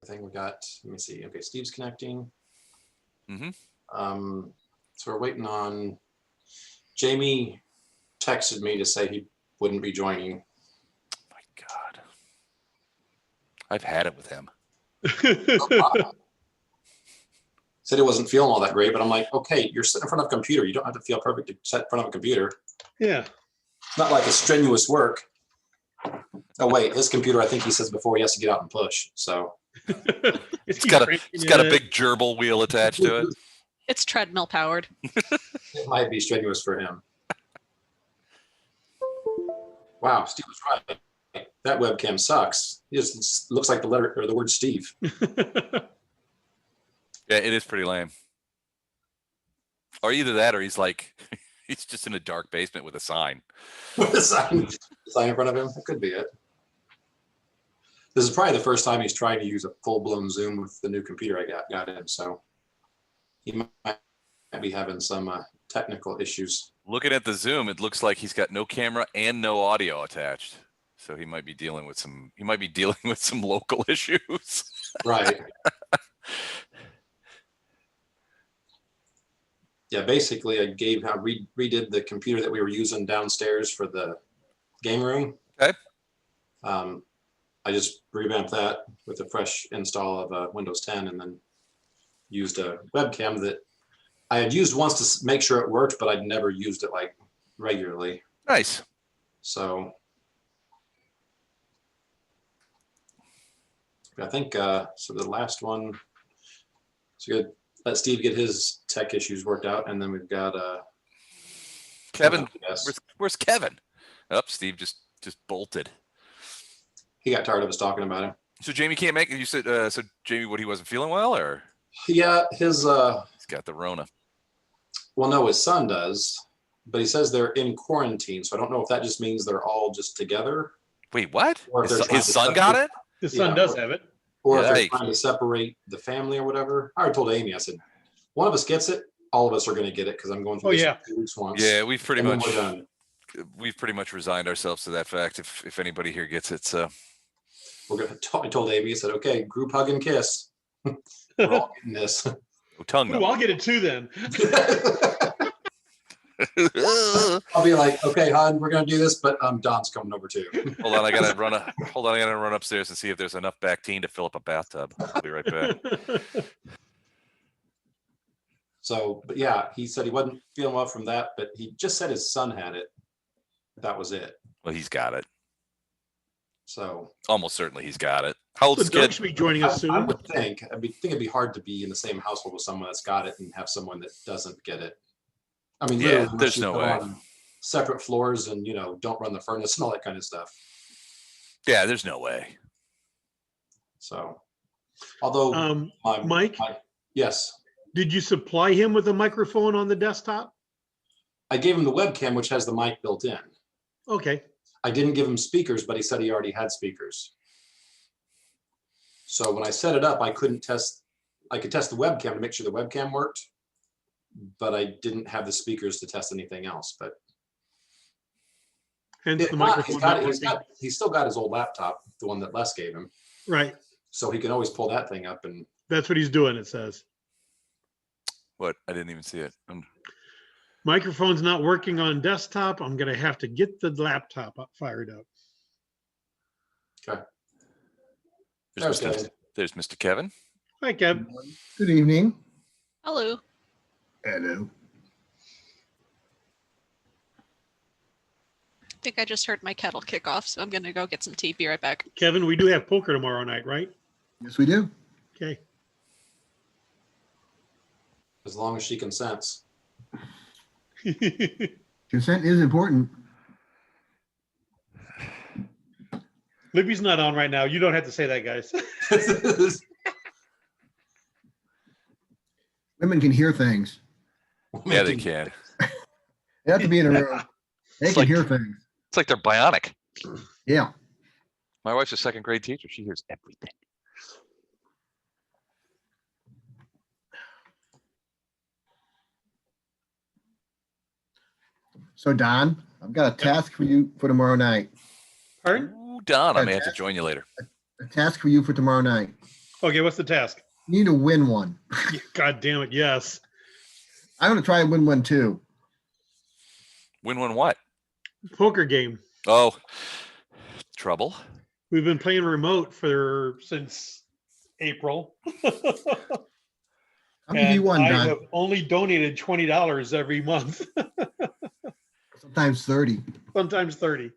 thing we got. Let me see. Okay, Steve's connecting. Mm-hmm. So we're waiting on Jamie. Texted me to say he wouldn't be joining. My God, I've had it with him. Said he wasn't feeling all that great, but I'm like, okay, you're sitting in front of a computer. You don't have to feel perfect to sit in front of a computer. Yeah. It's not like it's strenuous work. Oh wait, his computer, I think he says before he has to get out and push. So it's got a big gerbil wheel attached to it. It's treadmill powered. It might be strenuous for him. Wow, Steve was right. That webcam sucks. It just looks like the letter or the word Steve. Yeah, it is pretty lame. Or either that, or he's like, he's just in a dark basement with a sign. With a sign in front of him. That could be it. This is probably the first time he's tried to use a full-blown Zoom with the new computer I got him. So he might be having some technical issues. Looking at the Zoom, it looks like he's got no camera and no audio attached. So he might be dealing with some. He might be dealing with some local issues. Right. Yeah, basically, I redid the computer that we were using downstairs for the game room. Okay. I just revamped that with a fresh install of Windows 10, and then used a webcam that I had used once to make sure it worked, but I'd never used it like regularly. Nice. So I think so. The last one. So good. Let Steve get his tech issues worked out, and then we've got Kevin. Where's Kevin? Oh, Steve just bolted. He got tired of us talking about him. So Jamie can't make it. You said so, Jamie. What, he wasn't feeling well, or? Yeah, his he's got the Rona. Well, no, his son does, but he says they're in quarantine, so I don't know if that just means they're all just together. Wait, what? Or if His son got it? His son does have it. Or if they're trying to separate the family or whatever. I already told Amy, I said, one of us gets it, all of us are going to get it because I'm going through this 2 weeks once. Yeah, we've pretty much resigned ourselves to that fact. If anybody here gets it, so we're gonna. I told Amy, I said, okay, group hug and kiss. We're all getting this. Tongue. Ooh, I'll get it too then. I'll be like, okay, hon, we're gonna do this, but Don's coming over too. Hold on, I gotta run upstairs and see if there's enough Bactine to fill up a bathtub. I'll be right back. So, but yeah, he said he wasn't feeling well from that, but he just said his son had it. That was it. Well, he's got it. So almost certainly he's got it. How old is Doug should be joining us soon. I would think. I think it'd be hard to be in the same household with someone that's got it and have someone that doesn't get it. I mean, yeah, there's no way. Separate floors and, don't run the furnace and all that kind of stuff. Yeah, there's no way. So, although Mike, yes. Did you supply him with a microphone on the desktop? I gave him the webcam, which has the mic built in. Okay. I didn't give him speakers, but he said he already had speakers. So when I set it up, I could test the webcam to make sure the webcam worked, but I didn't have the speakers to test anything else. But hence the microphone. He's still got his old laptop, the one that Les gave him. Right. So he can always pull that thing up and. That's what he's doing, it says. What? I didn't even see it. Microphone's not working on desktop. I'm going to have to get the laptop fired up. Okay. There's Mr. Kevin. Hi, Kevin. Good evening. Hello. Hello. I think I just heard my kettle kick off, so I'm going to go get some tea. Be right back. Kevin, we do have poker tomorrow night, right? Yes, we do. Okay. As long as she consents. Consent is important. Libby's not on right now. You don't have to say that, guys. Women can hear things. Yeah, they can. They have to be in a room. They can hear things. It's like they're bionic. Yeah. My wife's a second grade teacher. She hears everything. So Don, I've got a task for you for tomorrow night. Pardon? Ooh, Don, I may have to join you later. A task for you for tomorrow night. Okay, what's the task? You need to win one. God damn it, yes. I'm gonna try and win one too. Win one what? Poker game. Oh, trouble. We've been playing remote since April. How many do you And won, I Don? have only donated $20 every month, Sometimes 30. sometimes 30.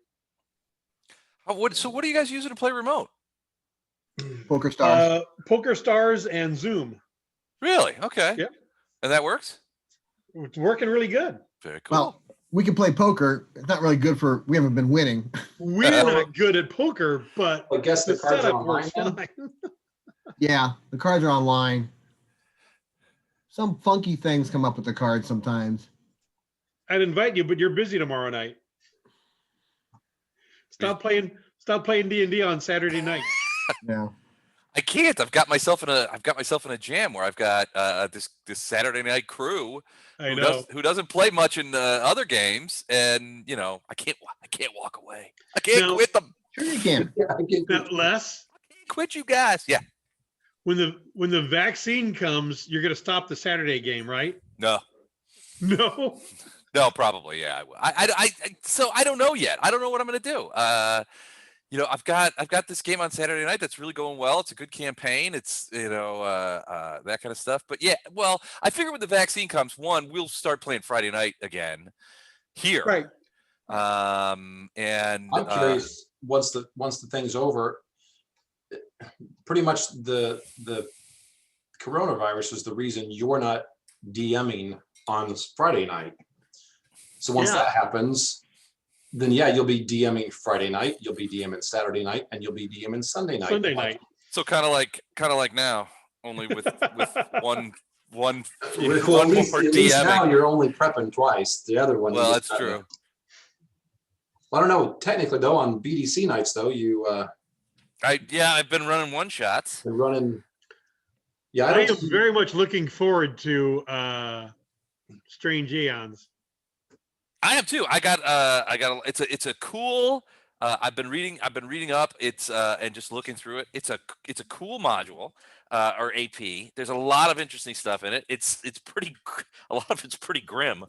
So what are you guys using to play remote? Poker stars. Poker Stars and Zoom. Really? Okay. Yep. And that works? It's working really good. Very cool. Well, we can play poker. It's not really good for. We haven't been winning. We're not good at poker, but I guess the the cards are setup online works then? fine. Yeah, the cards are online. Some funky things come up with the cards sometimes. I'd invite you, but you're busy tomorrow night. Stop playing D&D on Saturday night. Yeah. I can't. I've got myself in a jam where I've got this Saturday night crew I know. who doesn't play much in other games, and I can't walk away. I can't Now- quit them. Sure you can. Yeah, I get Now, Les, I can't quit you guys. Yeah. when the vaccine comes, you're going to stop the Saturday game, right? No. No. No, probably. Yeah. So I don't know yet. I don't know what I'm going to do. I've got this game on Saturday night that's really going well. It's a good campaign. It's that kind of stuff. But yeah, well, I figure when the vaccine comes, we'll start playing Friday night again here. Right. And I'm curious, once the thing's over, pretty much the coronavirus is the reason you're not DMing on Friday night. So once that happens, then yeah, you'll be DMing Friday night, you'll be DMing Saturday night, and you'll be DMing Sunday night. Sunday night. So kind of like now, only with one Well, one at least more now DMing. you're only prepping twice. The other one. Well, you that's just true. gotta- Well, I don't know. Technically, though, on BDC nights, though, I've been running one shots. been running. Yeah, I I am don't. very much looking forward to Strange Aeons. I have too. It's a cool. I've been reading up. It's and just looking through it. It's a cool module or AP. There's a lot of interesting stuff in it. It's pretty. A lot of it's pretty grim.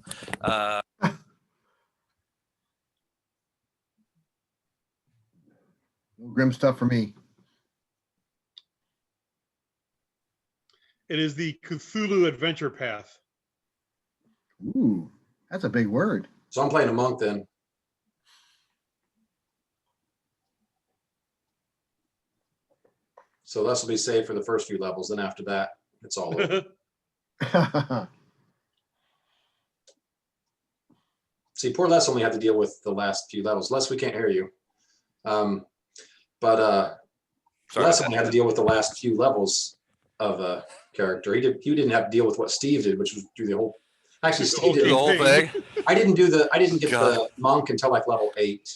Grim stuff for me. It is the Cthulhu Adventure Path. Ooh, that's a big word. So I'm playing a monk then. So this will be safe for the first few levels. Then after that, it's all over. See, poor Les only had to deal with the last few levels. Les, we can't hear you. Sorry Les about only that. had to deal with the last few levels of a character. He didn't have to deal with what Steve did, which was do the whole. Actually, Steve The did. whole thing. I didn't get God. the monk until like level 8.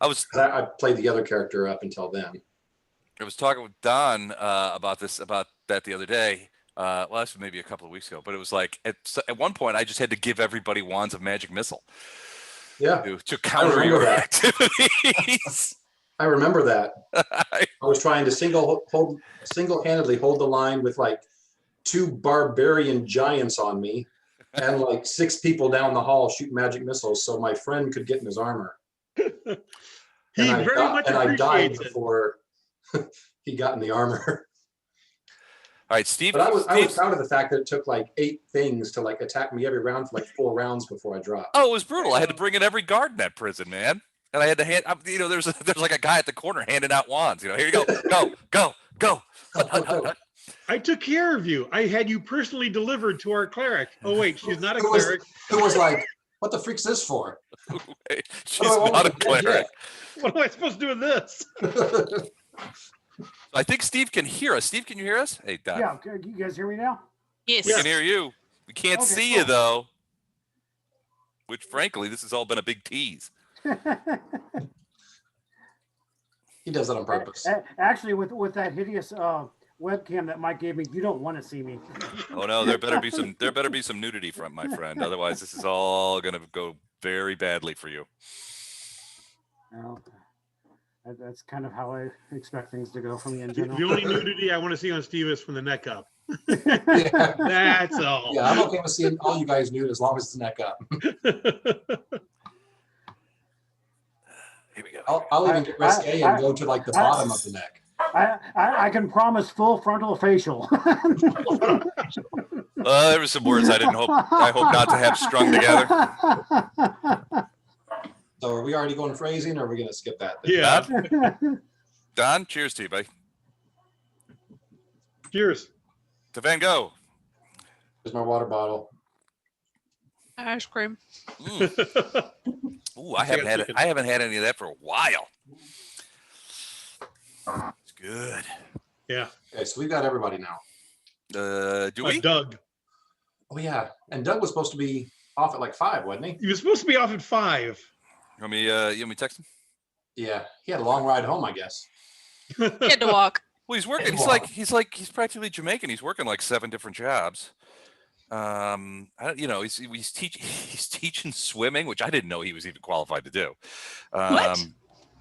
I played the other character up until then. I was talking with Don about that the other day. Well, that's maybe a couple of weeks ago, but it was like at one point I just had to give everybody wands of magic missile Yeah, to counter remember your that. activities. I remember that. I was trying to single-handedly hold the line with like 2 barbarian giants on me and like 6 people down the hall shooting magic missiles so my friend could get in his armor. He I very much died appreciates it. before he got in the armor. All right, Steve. But I was Steve's- proud of the fact that it took like 8 things to like attack me every round for like 4 rounds before I dropped. Oh, it was brutal. I had to bring in every guard in that prison, man. And I had to hand, there's like a guy at the corner handing out wands. Here you go, go. Go, go, go. I took care of you. I had you personally delivered to our cleric. Oh wait, she's not a Who was- cleric. Who was like, what the freak's this for? She's Oh, I not a wasn't dead cleric. What am I supposed to do with this? I think Steve can hear us. Steve, can you hear us? Hey, Don. Yeah, okay, you guys hear me now? Yes. We can hear you. We can't Okay, see you cool. though. Which, frankly, this has all been a big tease. He does that on purpose. Actually, with that hideous webcam that Mike gave me, you don't want to see me. Oh no, there better be some nudity from my friend. Otherwise, this is all gonna go very badly for you. No. That's kind of how I expect things to go from me in The general. the only nudity I want to see on Steve is from the neck up. Yeah, That's all. yeah, I'm okay with seeing all you guys nude as long as it's neck up. Here we go. I'll even get risque and go to like the bottom of the neck. I can promise full frontal facial. There were some words I hope not to have strung together. So are we already going phrasing or are we going to skip that? Yeah. Don, cheers to you, buddy. Cheers. To Van Gogh. Here's my water bottle. Ice cream. Mm. Ooh, I haven't had any of that for a while. It's good. Yeah. Okay, so we've got everybody now. Do we? Doug. Oh yeah, and Doug was supposed to be off at like 5, wasn't he? He was supposed to be off at 5. You want me text him? Yeah, he had a long ride home, I guess. He had to walk. Well, he's working. He's practically Jamaican. He's working like 7 different jobs. He's teaching swimming, which I didn't know he was even qualified to do. What?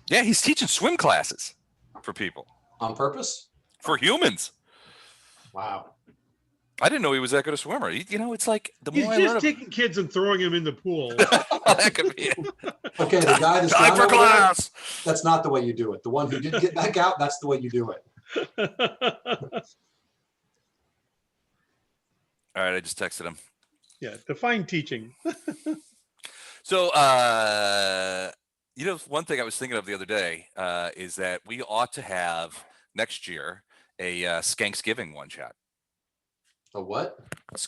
Yeah, he's teaching swim classes for people, On purpose? for humans. Wow. I didn't know he was that good a swimmer. It's like the He's more I learn, just taking kids and throwing them in the pool. that could be it. Okay, the guy that's Time not for over there, class. that's not the way you do it. The one who didn't get back out, that's the way you do it. All right, I just texted him. Yeah, define teaching. So, one thing I was thinking of the other day is that we ought to have next year a Skanksgiving one shot. The what? The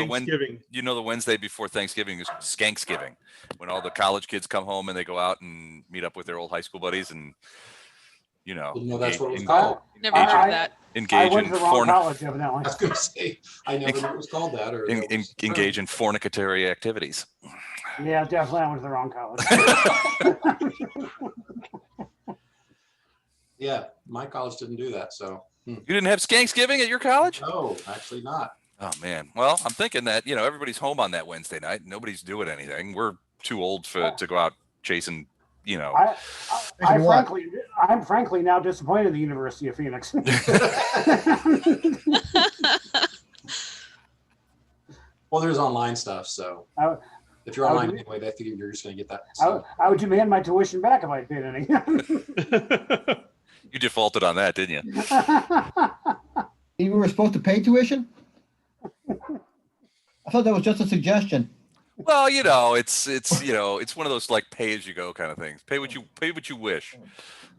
Thanksgiving. the Wednesday before Thanksgiving is Skanksgiving, when all the college kids come home and they go out and meet up with their old high school buddies and Didn't know that's what it was called. Never heard of that. I engage went in to the wrong college, evidently. I was going to say, I never knew it was called that. Or engage in fornicatory activities. Yeah, definitely I went to the wrong college. Yeah, my college didn't do that, so. You didn't have Skanksgiving at your college? No, actually not. Oh man. Well, I'm thinking that everybody's home on that Wednesday night. Nobody's doing anything. We're too old to go out chasing. I'm frankly now disappointed in the University of Phoenix. Well, there's online stuff, so if you're online anyway, they figure you're just going to get that. So. I would demand my tuition back if I paid any. You defaulted on that, didn't you? You were supposed to pay tuition? I thought that was just a suggestion. Well, it's one of those like pay as you go kind of things. Pay what you wish,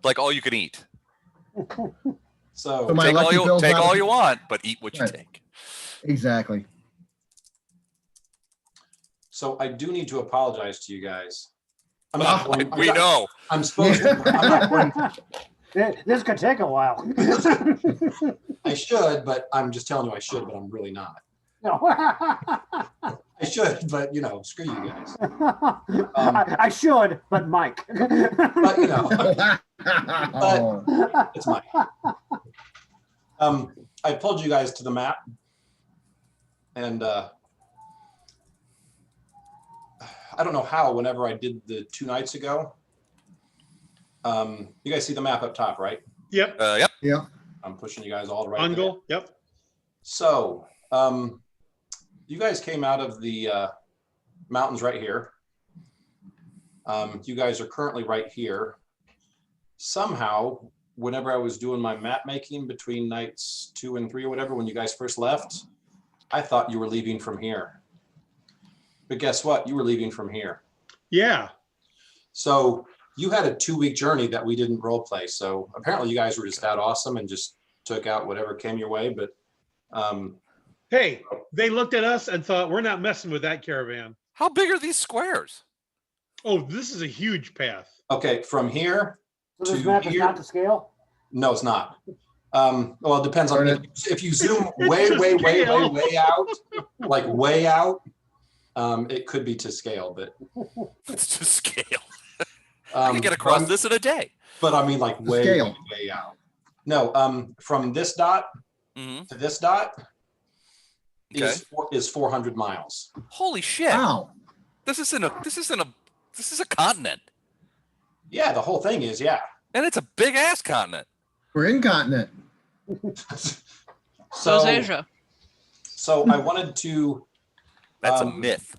like all you can eat. So So my Take electric bill's take not- all you want, but eat what you Right. take. Exactly. So I do need to apologize to you guys. I'm not going, We know. I'm supposed to. I'm not going. This could take a while. I should, but I'm just telling you I should, but I'm really not. No. I should, but screw you guys. I should, but Mike. But it's Mike. I pulled you guys to the map, and I don't know how. Whenever I did the 2 nights ago, you guys see the map up top, right? Yep. Yep. Yeah. I'm pushing you guys all right there. Ungle. Yep. So, you guys came out of the mountains right here. You guys are currently right here. Somehow, whenever I was doing my map making between nights 2 and 3 or whatever, when you guys first left, I thought you were leaving from here. But guess what? You were leaving from here. Yeah. So you had a 2-week journey that we didn't role play. So apparently you guys were just that awesome and just took out whatever came your way. But Hey, they looked at us and thought, we're not messing with that caravan. How big are these squares? Oh, this is a huge path. okay, from here, So this to map is here? not to scale? no, it's not. Well, it depends on if you zoom way, It's way, to way, way, scale. way out, like way out, it could be to scale, but It's to scale. I can get but across I'm- this in a day. But I mean, like way, scale. way, way out. No, from this dot Mhm. to this dot Okay. is 400 miles. Holy shit! Wow. This is a continent. Yeah, the whole thing is, yeah. And it's a big ass continent. We're incontinent. So's Asia. So I wanted to That's a myth.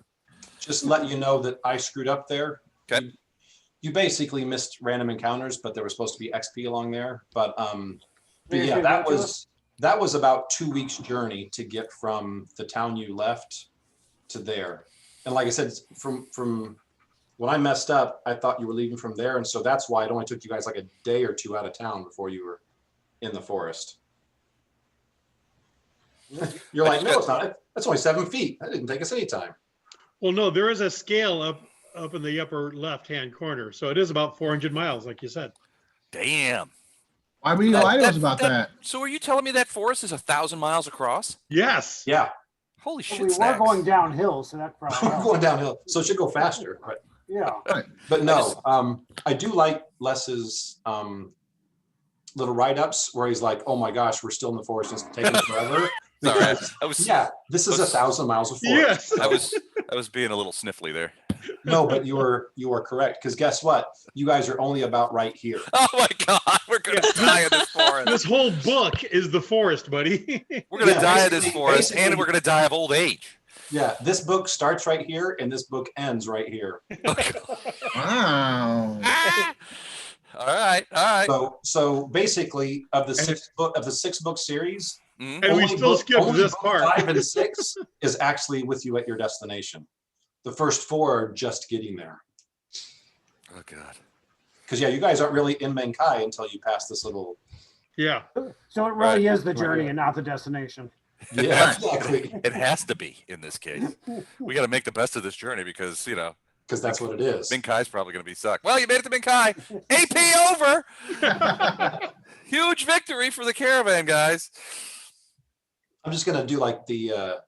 just let you know that I screwed up there. Okay. You basically missed random encounters, but there was supposed to be XP along there. But Did yeah, you that go to was about 2 weeks journey to get from the town you left to there. And like I said, from when I messed up, I thought you were leaving from there, and so that's why it only took you guys like a day or two out of town before you were in the forest. You're like, no, it's not. That's only 7 feet. That didn't take us any time. Well, no, there is a scale up in the upper left-hand corner. So it is about 400 miles, like you said. Damn. Why would you lie to us about that? So are you telling me that forest is 1,000 miles across? Yes. Yeah, Holy Well, shit! we were snacks. going downhill, so that we're probably going helped. downhill, so it should go faster. Yeah. But no, I do like Les's little write-ups where he's like, "Oh my gosh, we're still in the forest. It's taking forever." All right. Because, yeah, this is 1,000 miles of forest. Yes. I was being a little sniffly there. No, but you are correct. Because guess what? You guys are only about right here. Oh my god, we're gonna die in this forest. This whole book is the forest, buddy. We're gonna Yeah, die in this basically- forest, and basically- we're gonna die of old age. Yeah, this book starts right here, and this book ends right here. Wow. All right. So basically, of the six book series, Mhm. And we still skipped only this book part. 5 and 6 is actually with you at your destination. The first 4 are just getting there. Oh god. Because yeah, you guys aren't really in Menkai until you pass this little. Yeah. So it really Right. is the journey and not the destination. Yeah, exactly. It has to be in this case. We got to make the best of this journey because Because that's what it is. Minkai's probably gonna be sucked. Well, you made it to Minkai. AP over. Huge victory for the caravan, guys. I'm just gonna do like the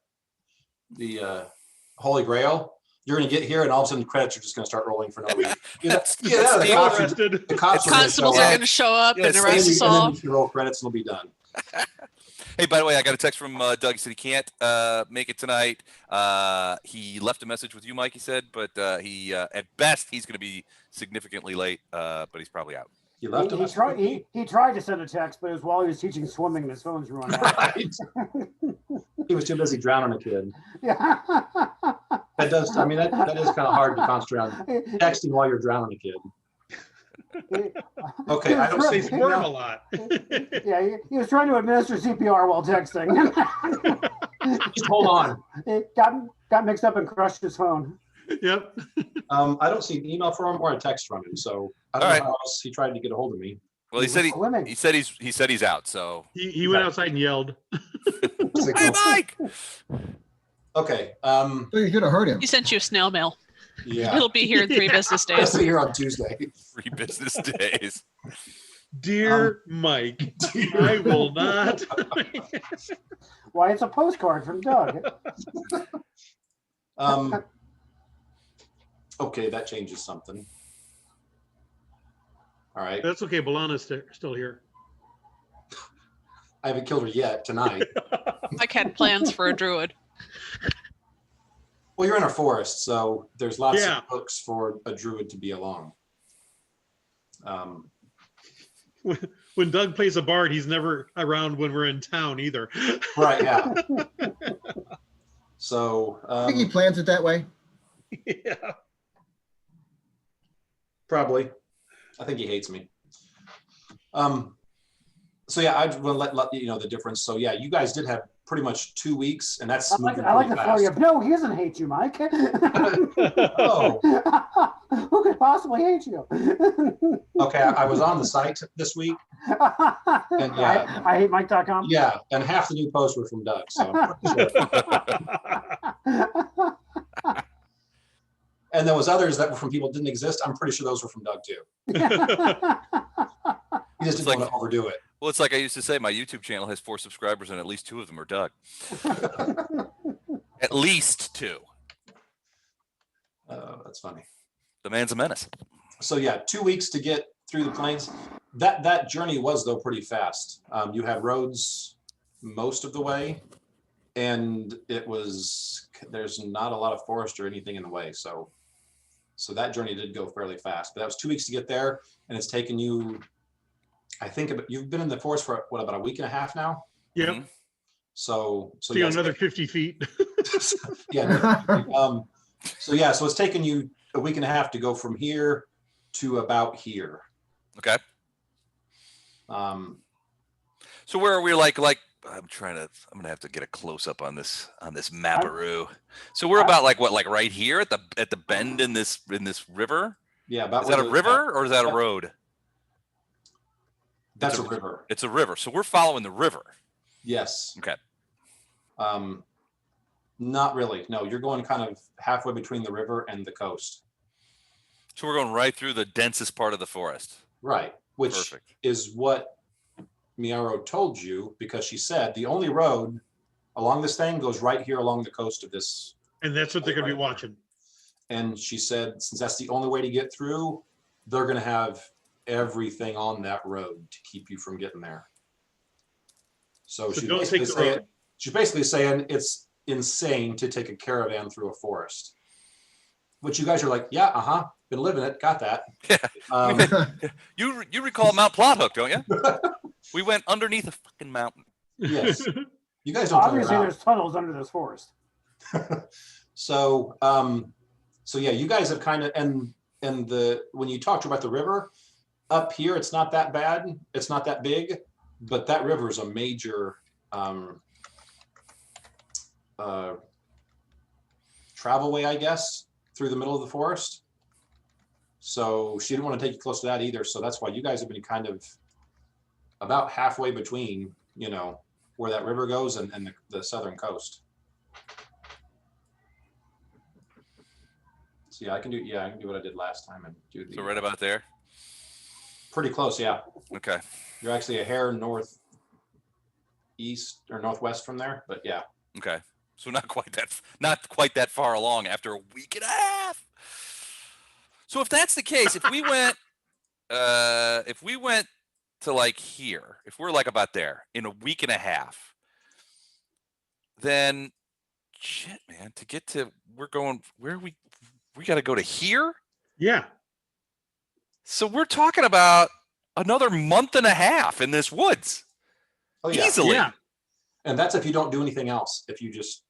Holy Grail. You're gonna get here, and all of a sudden, credits are just gonna start rolling for no reason. Yeah, the Steve cops are- Arrested. the cops are gonna show Constables are up, going to show up Yeah, and same and arrest us then all. you can roll credits, and it'll be done. Hey, by the way, I got a text from Doug. He said he can't make it tonight. He left a message with you, Mike. He said, but he at best he's going to be significantly late. But he's probably out. You left him. He tried to send a text, but it was while he was teaching swimming and his phone's running out. Right. He was too busy drowning a kid. Yeah. That does. I mean, that is kind of hard to concentrate on texting while you're drowning a kid. Okay, I don't They see. squirm a lot. Yeah, he was trying to administer CPR while texting. Just hold on. It got mixed up and crushed his phone. Yep. I don't see an email from him or a text from him, so I don't All know right. how else he tried to get a hold of me. Well, he said Swimming. he said he's out. So He went outside and yelled. hey, Mike. Okay. So you should have heard him. He sent you a snail mail. Yeah. It'll be here in 3 business I'll days. see you here on Tuesday. 3 business days. Dear Mike, I will not. Why, it's a postcard from Doug. Okay, that changes something. All right. That's okay. Balana's still here. I haven't killed her yet tonight. Mike had plans for a druid. Well, you're in a forest, so there's lots Yeah. of hooks for a druid to be along. When Doug plays a bard, he's never around when we're in town either. Right, yeah. So, I think he plans it that way. Yeah. probably. I think he hates me. So yeah, I will let you know the difference. So yeah, you guys did have pretty much 2 weeks, and that's I like moving the pretty flurry fast. of, no, he doesn't hate you, Mike. Oh, Who could possibly hate you? okay. I was on the site this week. And yeah. I hate Mike.com. Yeah, and half the new posts were from Doug. So, I'm pretty sure. And there was others that were from people that didn't exist. I'm pretty sure those were from Doug too. He just didn't want to overdo it. Well, it's like I used to say, my YouTube channel has 4 subscribers, and at least 2 of them are Doug. At least 2. That's funny. The man's a menace. So yeah, 2 weeks to get through the plains. That journey was though pretty fast. You had roads most of the way, and there's not a lot of forest or anything in the way. So that journey did go fairly fast. But that was 2 weeks to get there, and it's taken you I think you've been in the forest for what, about a week and a half now? Yep. Mhm. So See yeah, another 50 feet. yeah. So it's taken you a week and a half to go from here to about here. Okay. So where are we? Like I'm gonna have to get a close up on this maparoo. So we're about like what, like right here at the bend in this river? Yeah, about Is that a where river or is that a Yep. road? that's a river. It's a river. So we're following the river. Yes. Okay. Not really. No, you're going kind of halfway between the river and the coast. So we're going right through the densest part of the forest. Right. Which Perfect. is what Miaro told you, because she said the only road along this thing goes right here along the coast of this. And that's what they're gonna be watching. And she said, since that's the only way to get through, they're going to have everything on that road to keep you from getting there. So So she's don't basically take the saying, road. she's basically saying it's insane to take a caravan through a forest. Which you guys are like, yeah, been living it, got that. Yeah. You recall Mount Plothook, don't you? We went underneath a fucking mountain. Yes, you guys don't. Obviously, there's tunnels under this forest. So, so yeah, you guys have kind of, and when you talked about the river up here, it's not that bad. It's not that big, but that river is a major travel way, I guess, through the middle of the forest. So she didn't want to take you close to that either. So that's why you guys have been kind of about halfway between, where that river goes and the southern coast. So yeah, I can do what I did last time and do the. So right about there. Pretty close, yeah. Okay. You're actually a hair northeast or northwest from there, but yeah. Okay. So not quite that far along after a week and a half. So if that's the case, if we went to like here, if we're like about there in a week and a half, then shit, man, to get to, we're going, where we got to go to here. Yeah. So we're talking about another month and a half in this woods. Oh yeah. Easily. Yeah. And that's if you don't do anything else. If you just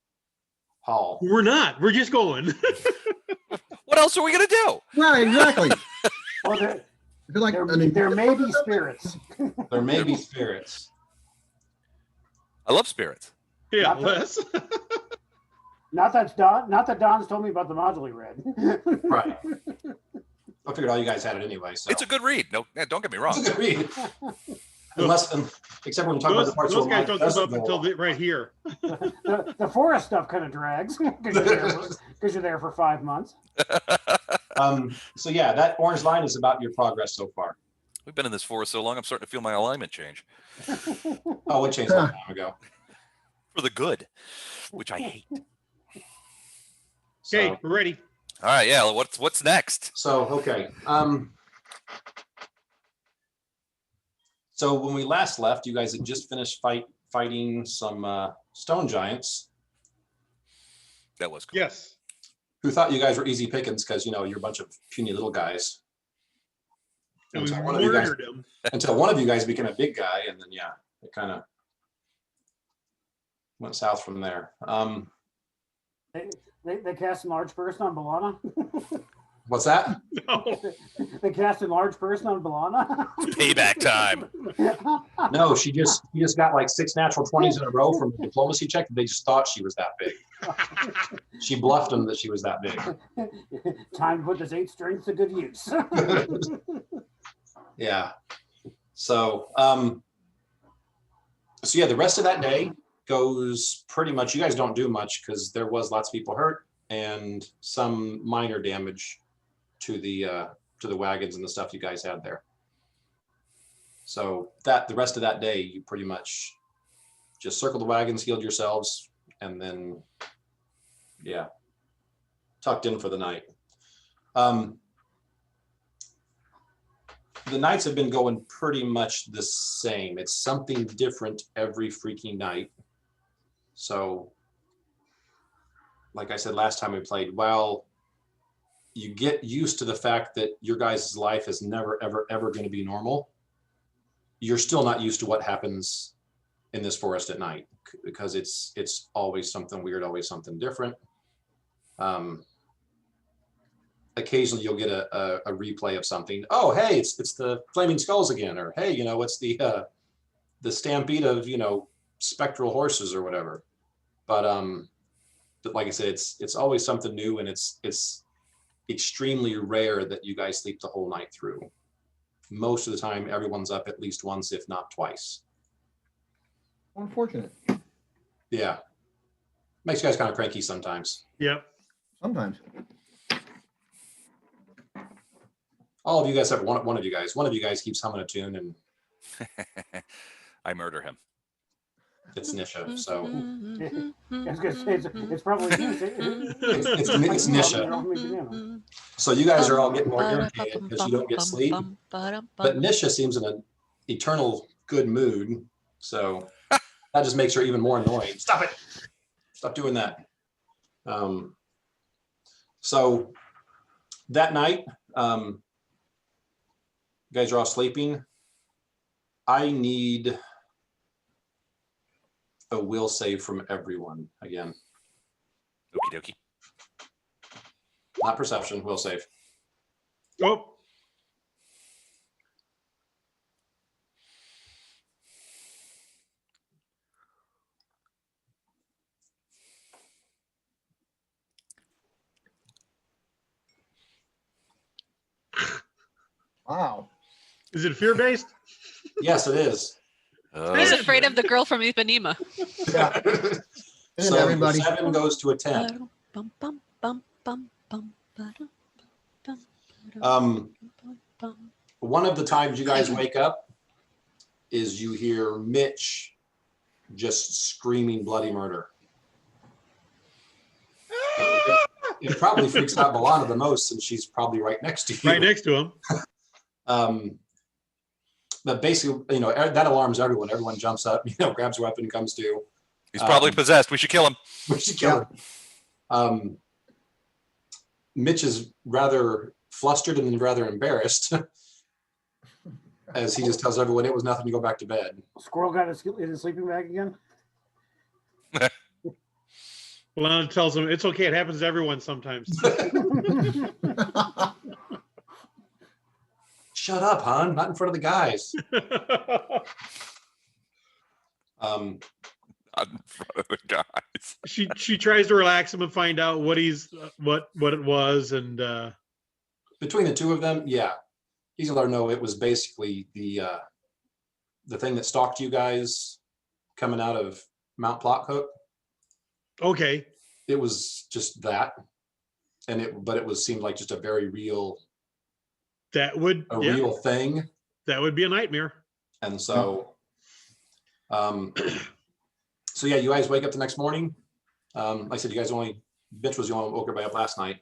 haul. We're not. We're just going. What else are we gonna do? Right, exactly. Well, I feel like there may be spirits. There may be spirits. I love spirits. Yeah, Not that- Les. Not that Don's told me about the module he read. Right. I figured all you guys had it anyway. So It's a good read. No, don't get me wrong. It's a good read. Except when we talk about the parts Those where guys Mike don't come doesn't up go until along. right here. The forest stuff kind of drags because you're there for 5 months. So yeah, that orange line is about your progress so far. We've been in this forest so long, I'm starting to feel my alignment change Oh, it changed a long time ago. for the good, which I hate. So, Okay, we're ready. All right, yeah. What's next? okay. So when we last left, you guys had just finished fighting some stone giants That was cool. Yes. who thought you guys were easy pickings because you're a bunch of puny little guys. And we Until one of you guys- murdered him. Until one of you guys became a big guy, and then yeah, it kind of went south from there. They cast a large person on Balana. What's that? No. They cast a large person on Balana. Payback time. No, she just got like 6 natural 20s in a row from a diplomacy check. They just thought she was that big. She bluffed them that she was that big. Time to put this 8 strings to good use. Yeah. So, so yeah, the rest of that day goes pretty much. You guys don't do much because there was lots of people hurt and some minor damage to the wagons and the stuff you guys had there. So the rest of that day, you pretty much just circled the wagons, healed yourselves, and then yeah, tucked in for the night. The nights have been going pretty much the same. It's something different every freaking night. So, like I said last time we played, well, you get used to the fact that your guys' life is never, ever, ever going to be normal. you're still not used to what happens in this forest at night, because it's always something weird, always something different. Occasionally you'll get a replay of something. Oh, hey, it's the flaming skulls again, or hey, it's the stampede of spectral horses or whatever. But like I said, it's always something new, and it's extremely rare that you guys sleep the whole night through. Most of the time, everyone's up at least once, if not twice. Unfortunate. Yeah, makes you guys kind of cranky sometimes. Yep. Sometimes. All of you guys have one of you guys keeps humming a tune, and I murder him. it's Nisha. So I was gonna say it's probably you. it's Nisha. So you guys are all getting more irritated because you don't get sleep. But Nisha seems in an eternal good mood, so that just makes her even more annoying. Stop it! Stop doing that. So that night, you guys are all sleeping. I need a will save from everyone again. Okie dokie. Not perception, will save. Oh, Wow. is it fear-based? Yes, it is. Who's afraid of the girl from Ipanema? Yeah. Isn't So everybody? 7 goes to a 10. One of the times you guys wake up is you hear Mitch just screaming bloody murder. It probably freaks out Milana the most, since she's probably right next to you. Right next to him. But basically, that alarms everyone. Everyone jumps up, grabs a weapon, comes to. He's probably possessed. We should kill him. We should kill him. Mitch is rather flustered and rather embarrassed as he just tells everyone it was nothing to go back to bed. Squirrel got in his sleeping bag again. Lana tells him it's okay. It happens to everyone sometimes. Shut up, hon. Not in front of the guys. Not in front of the guys. She tries to relax him and find out what it was, and Between the two of them, yeah, he's gonna let her know it was basically the thing that stalked you guys coming out of Mount Plothook. okay. It was just that, but it seemed like just a very real, real thing. That would be a nightmare. And so, so yeah, you guys wake up the next morning. Like I said, you guys Mitch was the only one who woke everybody up last night.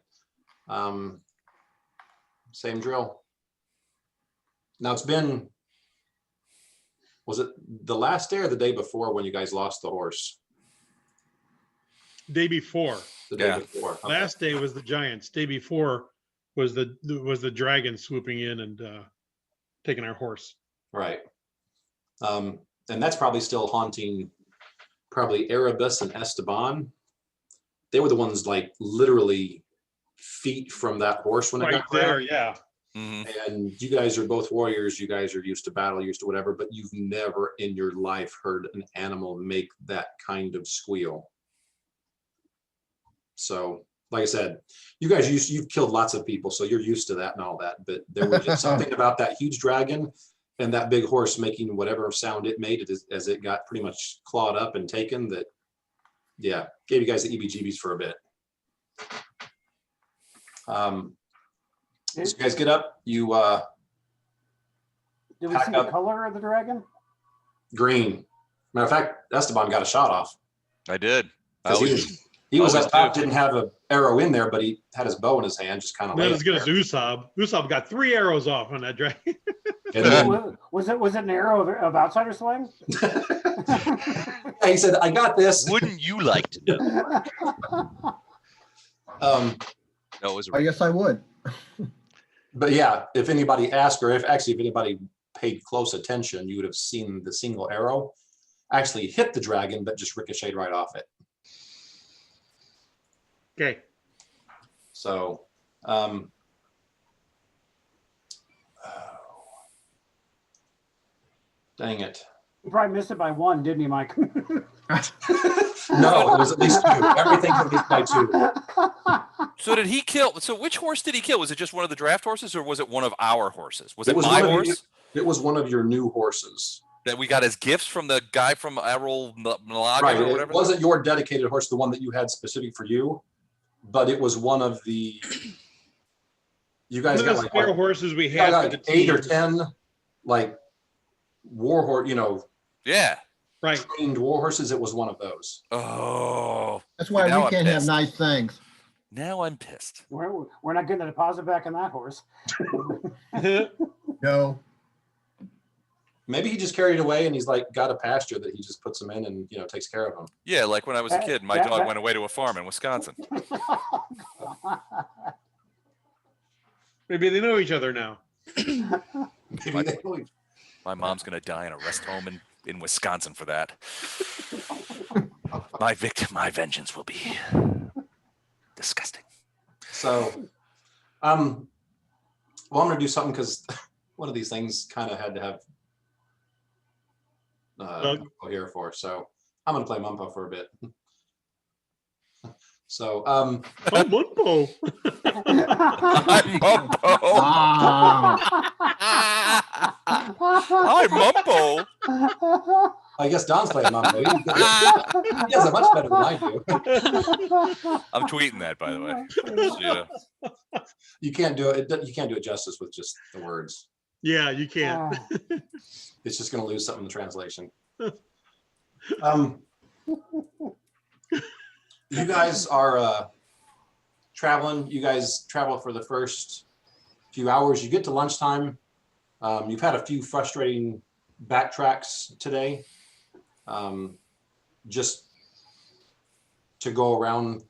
Same drill. Now it's been, was it the last day or the day before when you guys lost the horse? Day before. The day Yeah. before. Okay. Last day was the Giants. Day before was the dragon swooping in and taking our horse. Right. And that's probably still haunting probably Erebus and Esteban. They were the ones like literally feet from that horse when it Right got there, grabbed. yeah. Mhm. And you guys are both warriors. You guys are used to battle, used to whatever, but you've never in your life heard an animal make that kind of squeal. So, like I said, you guys you've killed lots of people, so you're used to that and all that. But there was just something about that huge dragon and that big horse making whatever sound it made as it got pretty much clawed up and taken, that, yeah, gave you guys the EBGBs for a bit. So you guys get up, you Did we pack see the up. color of the dragon? Green. Matter of fact, Esteban got a shot off. I did. I Because always- he was always up top, do. didn't have an arrow in there, but he had his bow in his hand, just kind of Not laying as good there. as Usopp. Usopp got 3 arrows off on that dragon. And then, Was it an arrow of outsider slang? he said, "I got this." Wouldn't you like to know? No, it was I guess I would. But yeah, if anybody asked, or if anybody paid close attention, you would have seen the single arrow actually hit the dragon, but just ricocheted right off it. Okay. So, dang it. You probably missed it by one, didn't you, Mike? No, it was at least 2. Everything's at least by 2. So did he kill? So which horse did he kill? Was it just one of the draft horses, or was it one of our horses? Was it my one of horse it was one of your new horses. that we got as gifts from the guy from Errol Malaga Right. or It whatever? wasn't your dedicated horse, the one that you had specific for you, but it was one of the. You guys One of got the like, spare horses we had for the 8 or team. 10 like war horse, Yeah. Right. trained war horses. It was one of those. Oh, That's why Now we I'm can't have pissed. nice things. now I'm pissed. We're not getting the deposit back on that horse. No. Maybe he just carried away and he's like got a pasture that he just puts them in and takes care of them. Yeah, like when I was a kid, my that- dog that- went away to a farm in Wisconsin. Maybe they know each other now. Maybe they really- My mom's gonna die in a rest home in Wisconsin for that. My vengeance will be disgusting. So, well, I'm gonna do something because one of these things kind of had to have Doug? Mumpo here for. So I'm gonna play Mumpo for a bit. So, Oh, Mumpo. I'm Mumpo. Wow. I'm Mumpo. I guess Don's playing Mumpo. He does it much better than I do. I'm tweeting that, by the way. Yeah. You can't do it. You can't do it justice with just the words. Yeah, you can't. It's just gonna lose something in the translation. You guys are traveling. You guys travel for the first few hours. You get to lunchtime. You've had a few frustrating backtracks today, just to go around,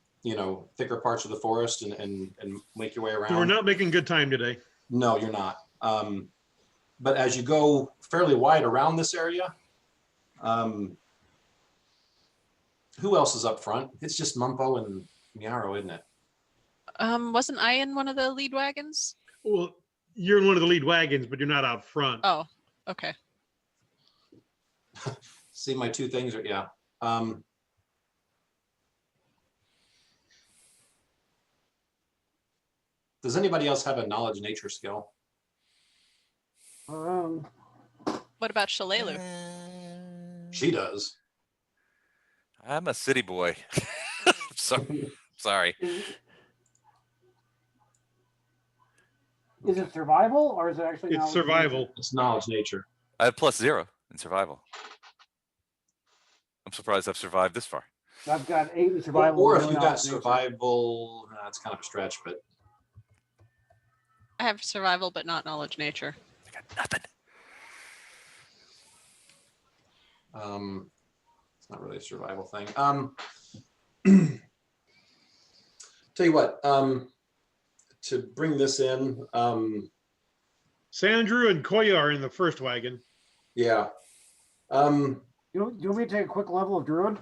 thicker parts of the forest and make your way around. So we're not making good time today. No, you're not. But as you go fairly wide around this area, who else is up front? It's just Mumpo and Miaro, isn't it? Wasn't I in one of the lead wagons? Well, you're in one of the lead wagons, but you're not out front. Oh, okay. See, my 2 things are, yeah. Does anybody else have a knowledge nature skill? What about Shalelu? She does. I'm a city boy. Sorry. Is it survival or is it actually? It's knowledge? survival. It's knowledge nature. I have +0 in survival. I'm surprised I've survived this far. I've got 8 in survival. Or if no you got knowledge nature. survival, that's kind of a stretch, but I have survival, but not knowledge nature. I got nothing. it's not really a survival thing. Tell you what, to bring this in, Sandrew and Koya are in the first wagon. yeah. You want me to take a quick level of Druid?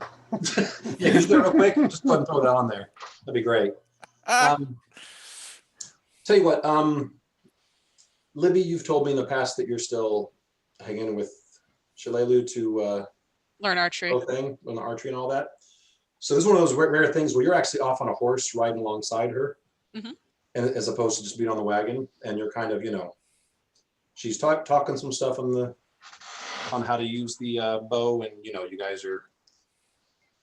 Yeah, just do it real quick. Just go ahead and throw that on there. That'd be great. Tell you what, Libby, you've told me in the past that you're still hanging with Shalelu to Learn archery. thing on the archery and all that. So this is one of those rare things where you're actually off on a horse riding alongside her, Mhm. and as opposed to just being on the wagon, and you're kind of, she's talking some stuff on how to use the bow, and you guys are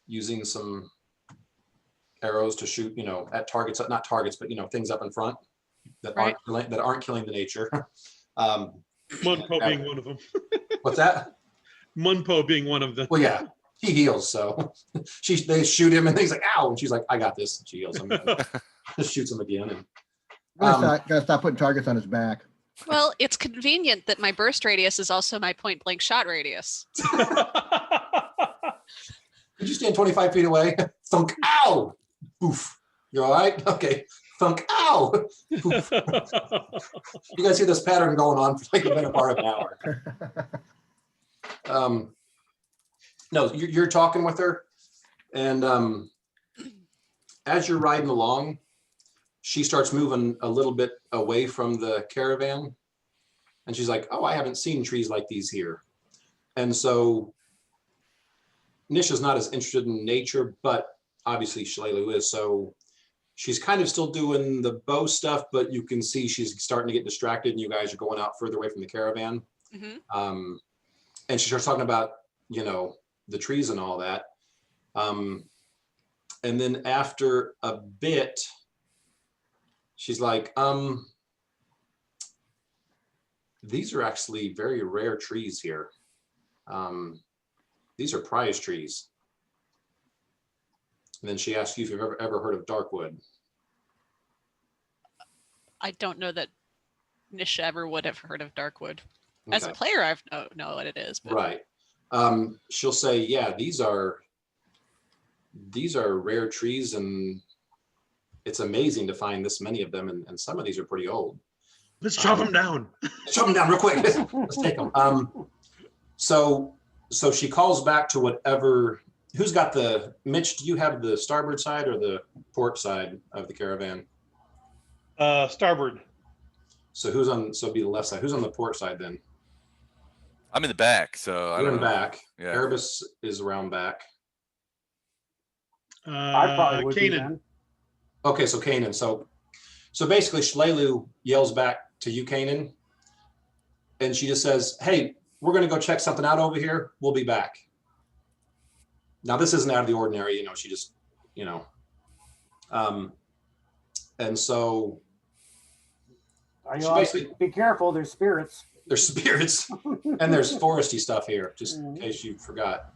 using some arrows to shoot, at targets, not targets, but things up in front that Right. aren't killing the nature. Munpo being one of them. What's that? Munpo being one of them. Well, yeah, he heals, so they shoot him, and he's like, "Ow!" And she's like, "I got this." And she heals him, and shoots him again. And Gotta stop putting targets on his back. Well, it's convenient that my burst radius is also my point blank shot radius. could you stand 25 feet away? Thunk! Ow! Oof! You're all right. Okay. thunk, ow. You guys see this pattern going on for like a better part of an hour. No, you're talking with her, and as you're riding along, she starts moving a little bit away from the caravan, and she's like, oh, I haven't seen trees like these here. And so Nisha's not as interested in nature, but obviously Shalelu is, so she's kind of still doing the bow stuff, but you can see she's starting to get distracted, and you guys are going out further away from the caravan. Mm-hmm. And she starts talking about, you know, the trees and all that. And then after a bit, she's like, these are actually very rare trees here. These are prize trees. And then she asks you if you've ever heard of darkwood. I don't know that Nisha ever would have heard of darkwood. As a Okay. player, I know what it is. But Right. She'll say, yeah, these are rare trees, and it's amazing to find this many of them, and some of these are pretty old. Let's chop them down. Chop them down real quick. Let's take them. So she calls back to whatever, who's got the, Mitch, do you have the starboard side or the port side of the caravan? Starboard. So who's on, so it'd be the left side. Who's on the port side then? I'm in the back, so I You're don't in know. back. Yeah. Erebus is around back. I probably would be Kanan. then. Okay, so Kanan. So basically Shalelu yells back to you, Kanan, and she just says, hey, we're gonna go check something out over here. We'll be back. Now this isn't out of the ordinary, you know, she just, you know. And so I She basically- be careful, there's spirits. there's spirits and there's foresty stuff here, just in case you forgot.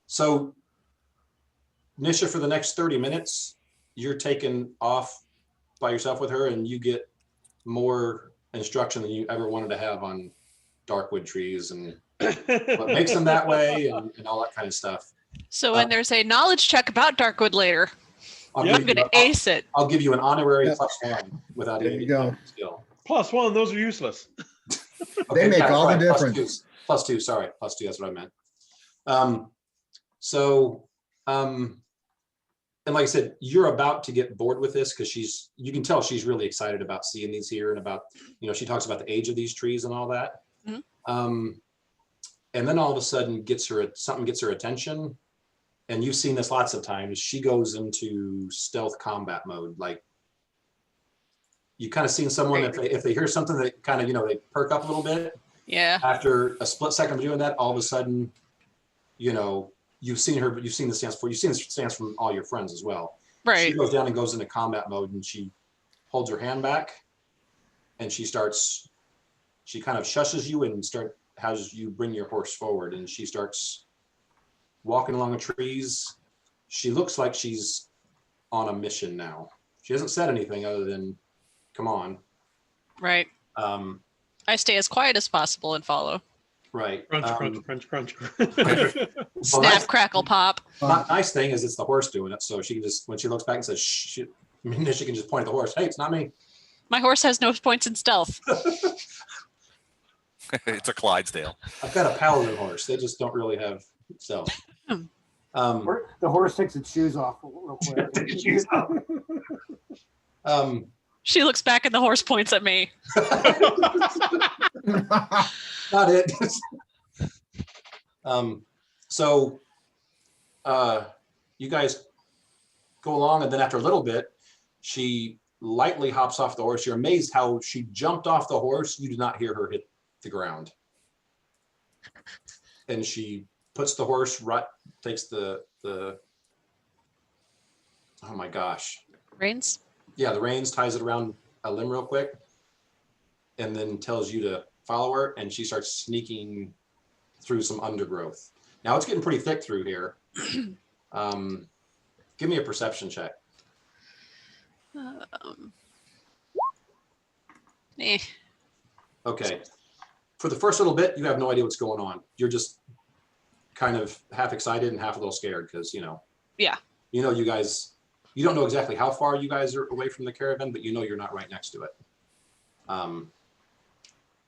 So Nisha, for the next 30 minutes, you're taken off by yourself with her, and you get more instruction than you ever wanted to have on darkwood trees and what makes them that way, and all that kind of stuff. So when there's a knowledge check about darkwood later, I'll Yep. give I'm you going to a- ace it. I'll give you an honorary Yep. +1 without There even you getting go. that skill. +1, those are useless. Okay, make yeah, all the right, difference. +2, sorry, +2, that's what I meant. And like I said, you're about to get bored with this because you can tell she's really excited about seeing these here, and about, you know, she talks about the age of these trees and all that. Mhm. And then all of a sudden something gets her attention, and you've seen this lots of times. She goes into stealth combat mode. Like, you kind of seen someone, if they hear something that kind of, you know, they perk up a little bit. Yeah. After a split second of doing that, all of a sudden, you know, you've seen the stance before. You've seen the stance from all your friends as well. She Right. goes down and goes into combat mode, and she holds her hand back, and she kind of shushes you and has you bring your horse forward, and she starts walking along the trees. She looks like she's on a mission now. She hasn't said anything other than, come on. Right. I stay as quiet as possible and follow. Right. Crunch. Snap, nice- crackle, pop. Nice thing is it's the horse doing it, so she can just, when she looks back and says, shh, she can just point at the horse. Hey, it's not me. My horse has no points in stealth. It's a Clydesdale. I've got a paladin horse. They just don't really have stealth. The horse takes its shoes off real quick. She looks back and the horse points at me. Not it. So you guys go along, and then after a little bit, she lightly hops off the horse. You're amazed how she jumped off the horse. You do not hear her hit the ground. And she puts the horse right, takes the oh my gosh. Reins? Yeah, the reins, ties it around a limb real quick, and then tells you to follow her, and she starts sneaking through some undergrowth. Now it's getting pretty thick through here. Give me a perception check. Eh. Okay. For the first little bit, you have no idea what's going on. You're just kind of half excited and half a little scared because, you know. Yeah. You know, you guys You don't know exactly how far you guys are away from the caravan, but you know you're not right next to it.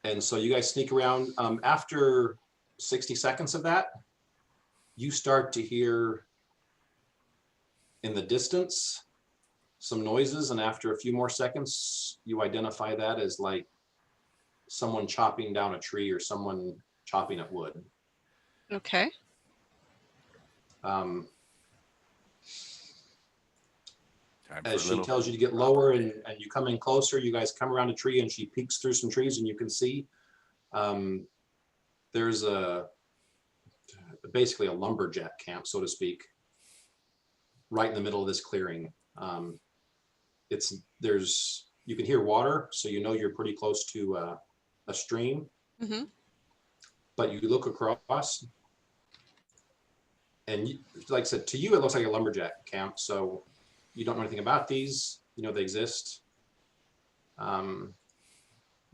And so you guys sneak around. After 60 seconds of that, you start to hear in the distance some noises, and after a few more seconds, you identify that as like someone chopping down a tree or someone chopping at wood. Okay. Time for As a she little- tells you to get lower and you come in closer, you guys come around a tree and she peeks through some trees and you can see there's basically a lumberjack camp, so to speak, right in the middle of this clearing. You can hear water, so you know you're pretty close to a stream. Mm-hmm. But you look across, and like I said, to you it looks like a lumberjack camp. So you don't know anything about these. You know they exist, but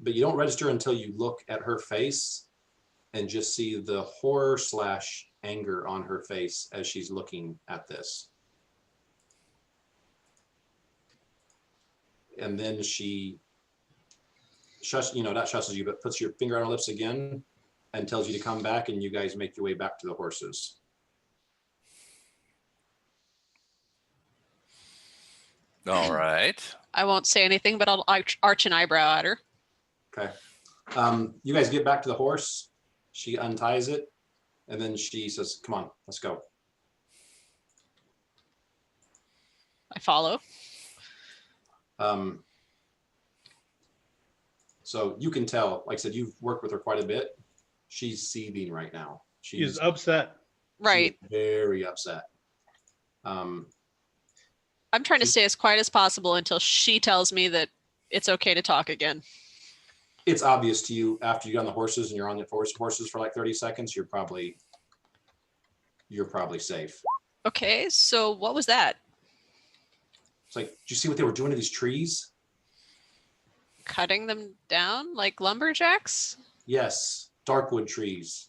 you don't register until you look at her face and just see the horror / anger on her face as she's looking at this. And then she not shushes you, but puts your finger on her lips again and tells you to come back, and you guys make your way back to the horses. All right. I won't say anything, but I'll arch an eyebrow at her. Okay. You guys get back to the horse. She unties it, and then she says, "Come on, let's go." I follow. So you can tell, like I said, you've worked with her quite a bit. She's seething right now. She's upset. Right. She's very upset. I'm trying to stay as quiet as possible until she tells me that it's okay to talk again. It's obvious to you after you get on the horses and you're on the horses for like 30 seconds, you're probably safe. Okay, so what was that? It's like, did you see what they were doing to these trees? Cutting them down like lumberjacks? Yes, darkwood trees.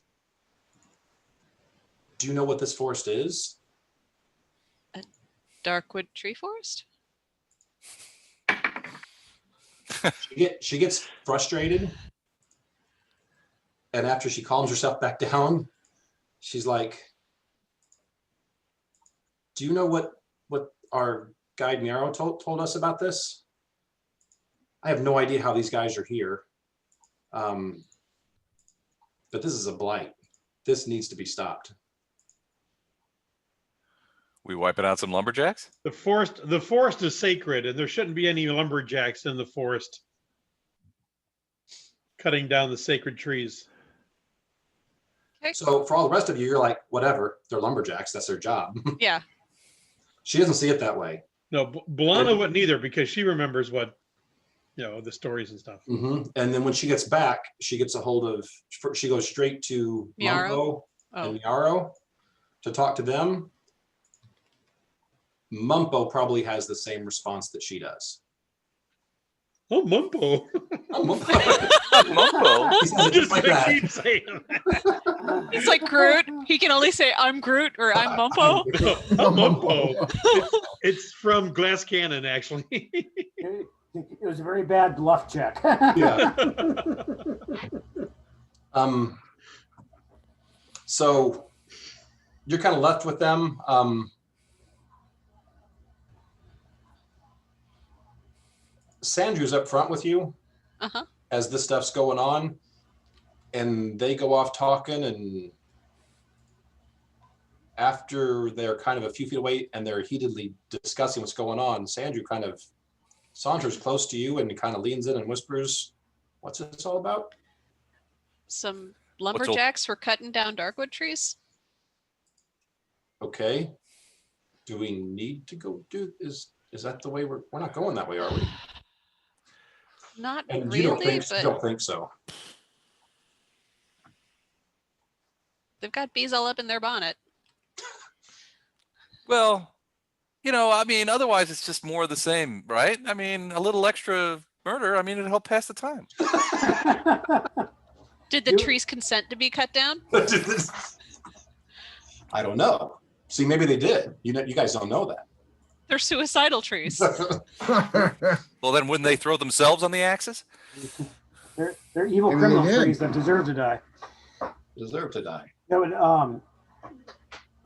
Do you know what this forest is? Darkwood tree forest? She gets frustrated, and after she calms herself back down, she's like, "Do you know what our guide Miaro told us about this? I have no idea how these guys are here, but this is a blight. This needs to be stopped." We wiping out some lumberjacks? The forest is sacred, and there shouldn't be any lumberjacks in the forest cutting down the sacred trees. So for all the rest of you, you're like, whatever, they're lumberjacks, that's their job. Yeah. She doesn't see it that way. No, Blana wouldn't either, because she remembers what, the stories and stuff. And then when she gets back, she gets a hold of, she goes straight to Miaro? Mumpo Oh. and Miaro to talk to them. Mumpo probably has the same response that she does. Oh, Mumpo. Oh, Mumpo. Mumpo. He says it just like gonna that. keep saying that. It's like Groot. He can only say, I'm Groot or I'm Mumpo. No, oh, Mumpo. It's from Glass Cannon, actually. It was a very bad bluff check. Yeah. So you're kind of left with them. Sandrew's up front with you Uh-huh. as this stuff's going on, and they go off talking, and after they're kind of a few feet away and they're heatedly discussing what's going on, Sandrew kind of saunters close to you and kind of leans in and whispers, "What's this all about?" Some lumberjacks were cutting down darkwood trees. Okay. Do we need to go is that the way we're not going that way, are we? Not And really, you don't but think so. they've got bees all up in their bonnet. Well, I mean, otherwise it's just more of the same, right? I mean, a little extra murder, I mean, it'll help pass the time. Did the You- trees consent to be cut down? I don't know. See, maybe they did. You guys don't know that. They're suicidal trees. Well, then wouldn't they throw themselves on the axes? They're evil Maybe they criminal did. trees that deserve to die. Deserve to die. That would,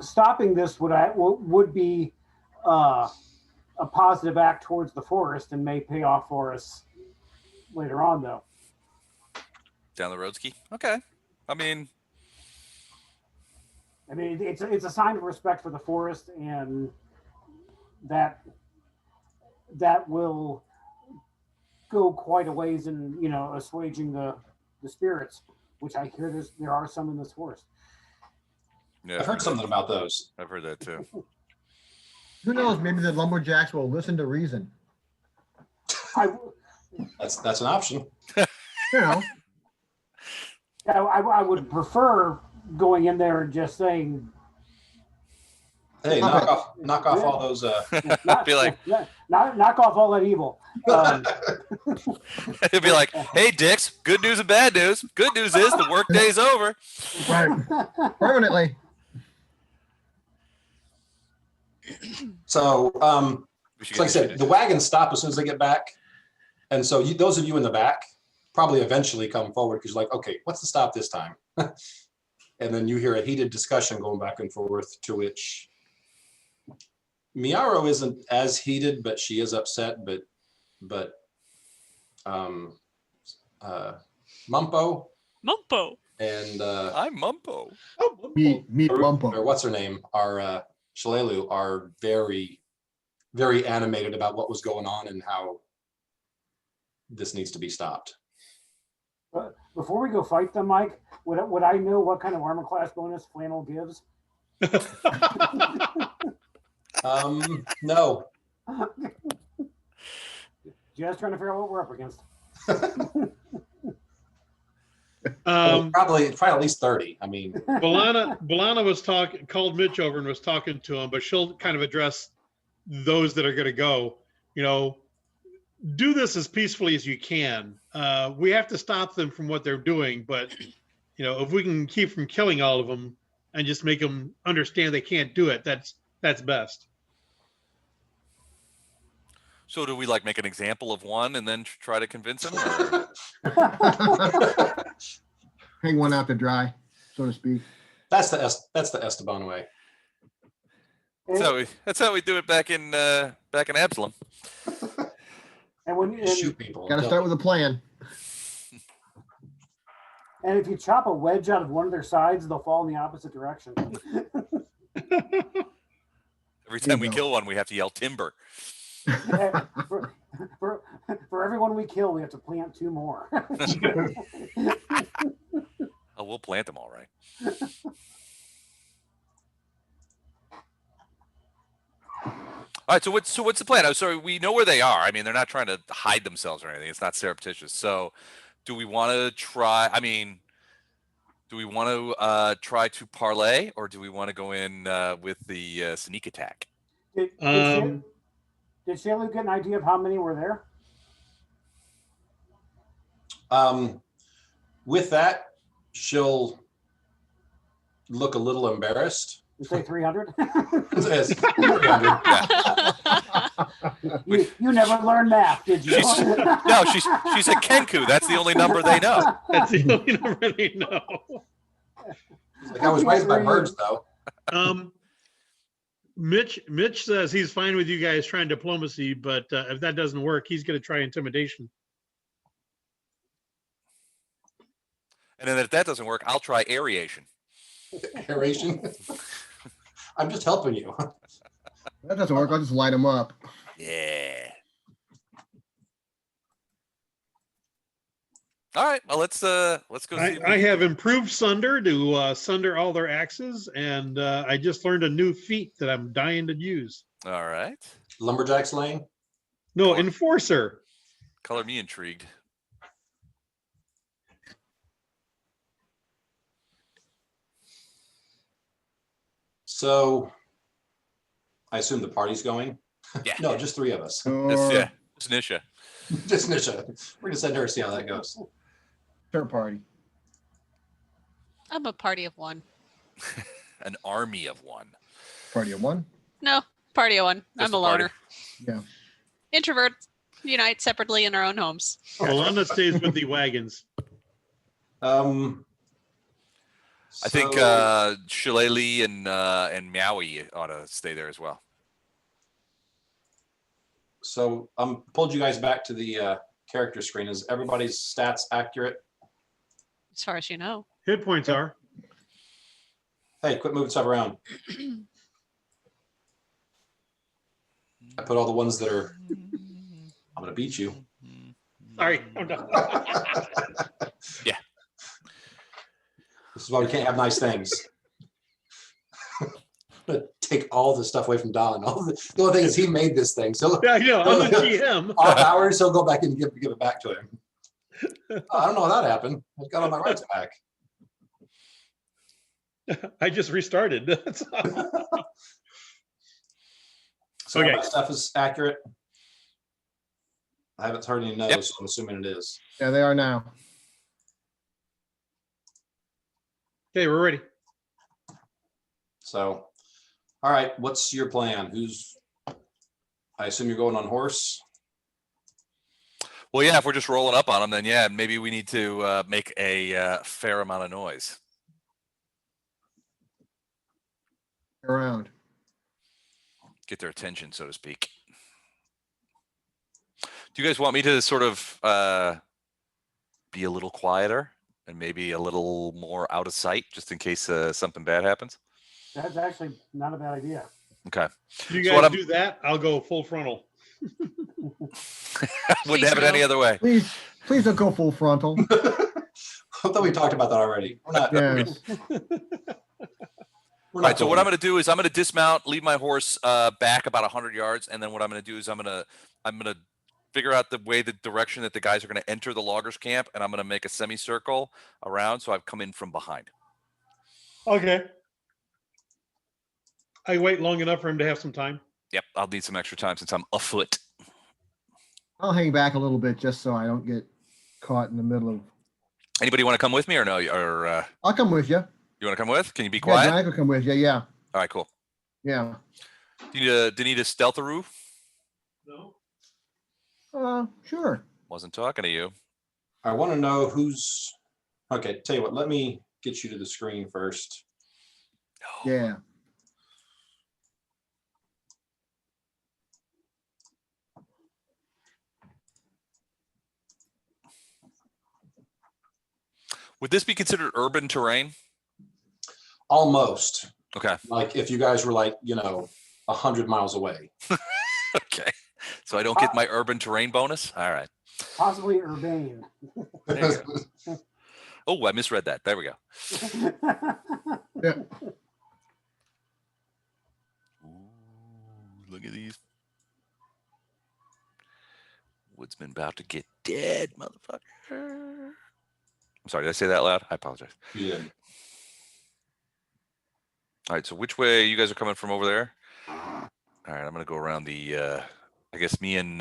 stopping this would be a positive act towards the forest and may pay off for us later on, though. Down the road ski? Okay. I mean, it's a sign of respect for the forest, and that will go quite a ways in assuaging the spirits, which I hear there are some in this forest. yeah, I've heard something about those. I've heard that too. Who knows? Maybe the lumberjacks will listen to reason. That's an option. You know, I would prefer going in there and just saying, Hey, knock off all those. Be like, knock off all that evil. it'd be like, hey, dicks, good news and bad news. Good news is the workday's over. right. Permanently. So, We should so like I get said, the wagons stop as soon as they get back, and so those of you in the back probably eventually come forward because you're like, okay, what's the stop this time? And then you hear a heated discussion going back and forth, to which Miaro isn't as heated, but she is upset. But Mumpo Mumpo. and I'm Mumpo. Meet or Bumpo. what's her name, our Shalelu, are very, very animated about what was going on and how this needs to be stopped. Before we go fight them, Mike, would I know what kind of armor class bonus flannel gives? No. Just trying to figure out what we're up against. Probably at least 30. I mean, Balana was called Mitch over and was talking to him, but she'll kind of address those that are going to go. Do this as peacefully as you can. We have to stop them from what they're doing, but if we can keep from killing all of them and just make them understand they can't do it, that's best. So do we make an example of one and then try to convince him? Or? Hang one out to dry, so to speak. that's the Esteban way. That's how we do it back in Absalom. And Shoot people. Got to start with a plan. and if you chop a wedge out of one of their sides, they'll fall in the opposite direction. Every time we kill one, we have to yell timber. For everyone we kill, we have to plant 2 more. Oh, we'll plant them all right. All right, so what's the plan? I'm sorry, we know where they are. I mean, they're not trying to hide themselves or anything. It's not surreptitious. So, do we want to try? I mean, do we want to try to parlay, or do we want to go in with the sneak attack? Did Shayla get an idea of how many were there? With that, she'll look a little embarrassed. You say 300? Yes, 300. You never learned math, did you? She said Kenku. That's the only number they know. That's the only number they know. Like, I was raised by birds, though. Mitch says he's fine with you guys trying diplomacy, but if that doesn't work, he's going to try intimidation. And then if that doesn't work, I'll try aeration. Aeration. I'm just helping you. That doesn't work. I'll just light them up. Yeah. All right. Well, let's go. See I have improved Sunder to sunder all their axes, and I just learned a new feat that I'm dying to use. All right. Lumberjack's Lane. No, Enforcer. Color me intrigued. So, I assume the party's going. Yeah. No, just 3 of us. Yeah. It's Nisha. Just Nisha. We're gonna send her, see how that goes. Third party. I'm a party of 1. An army of 1. Party of 1. No, Party of one. Just I'm a a party. loner. Yeah. Introverts unite separately in our own homes. Alana stays with the wagons. I think so- Shillelagh and Maui ought to stay there as well. So pulled you guys back to the character screen. Is everybody's stats accurate? As far as you know. Hit points are. Hey, quit moving stuff around. I put all the ones that are. I'm gonna beat you. Sorry, I'm done. Yeah. This is why we can't have nice things. I'm gonna take all the stuff away from Don. The only thing is he made this thing, so Yeah, I know. I'm the GM. off hours he'll go back and give it back to him. Oh, I don't know how that happened. I've got all my rights back. I just restarted. That's all. So Okay. my stuff is accurate. I haven't heard any no's, Yep. so I'm assuming it is. Yeah, they are now. Okay, we're ready. So, all right, what's your plan? I assume you're going on horse. Well, yeah, if we're just rolling up on them, then yeah, maybe we need to make a fair amount of noise. Around. Get their attention, so to speak. Do you guys want me to sort of be a little quieter and maybe a little more out of sight, just in case something bad happens? That's actually not a bad idea. Okay. You So what guys I'm- do that, I'll go full frontal. Wouldn't have it any no. other way. Please don't go full frontal. I thought we talked about that already. We're not. Yes. We're All right, not so what going- I'm going to do is I'm going to dismount, leave my horse back about 100 yards, and then what I'm going to do is I'm going to figure out the direction that the guys are going to enter the loggers camp, and I'm going to make a semicircle around, so I've come in from behind. Okay. I wait long enough for him to have some time. Yep, I'll need some extra time since I'm afoot. I'll hang back a little bit just so I don't get caught in the middle of. Anybody want to come with me or no? Or I'll come with you. you want to come with? Can you be Yeah, quiet? Jack will come with you. Yeah. All right, cool. Yeah. Do you need a stealth-a-roo? No. Sure. Wasn't talking to you. I want to know who's. Okay, tell you what. Let me get you to the screen first. Yeah. Would this be considered urban terrain? Almost. Okay. Like if you guys were like 100 miles away. Okay. So I don't get my urban terrain bonus? All right. Possibly urbane. There you go. Oh, I misread that. There we go. Yeah. Ooh, look at these. Woodsman about to get dead, motherfucker. I'm sorry, did I say that loud? I apologize. Yeah. All right, so which way you guys are coming from over there? All right, I'm gonna go around the I guess me and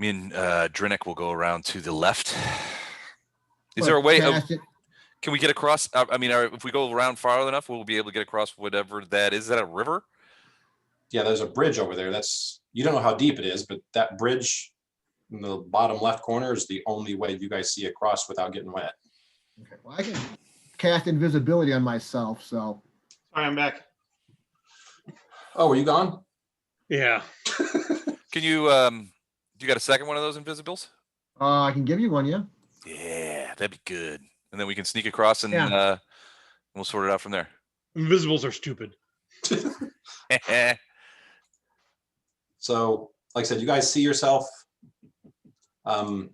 Drinnick will go around to the left. Is there a way of, Cast it. can we get across? I mean, if we go around far enough, we'll be able to get across whatever that is. Is that a river? Yeah, there's a bridge over there. You don't know how deep it is, but that bridge in the bottom left corner is the only way you guys see across without getting wet. Okay. Well, I can cast invisibility on myself, so Sorry, I'm back. Oh, were you gone? Yeah. Can you do you got a second one of those invisibles? I can give you one. Yeah. Yeah, that'd be good. And then we can sneak across and Yeah. we'll sort it out from there. Invisibles are stupid. So, like I said, you guys see yourself. Tell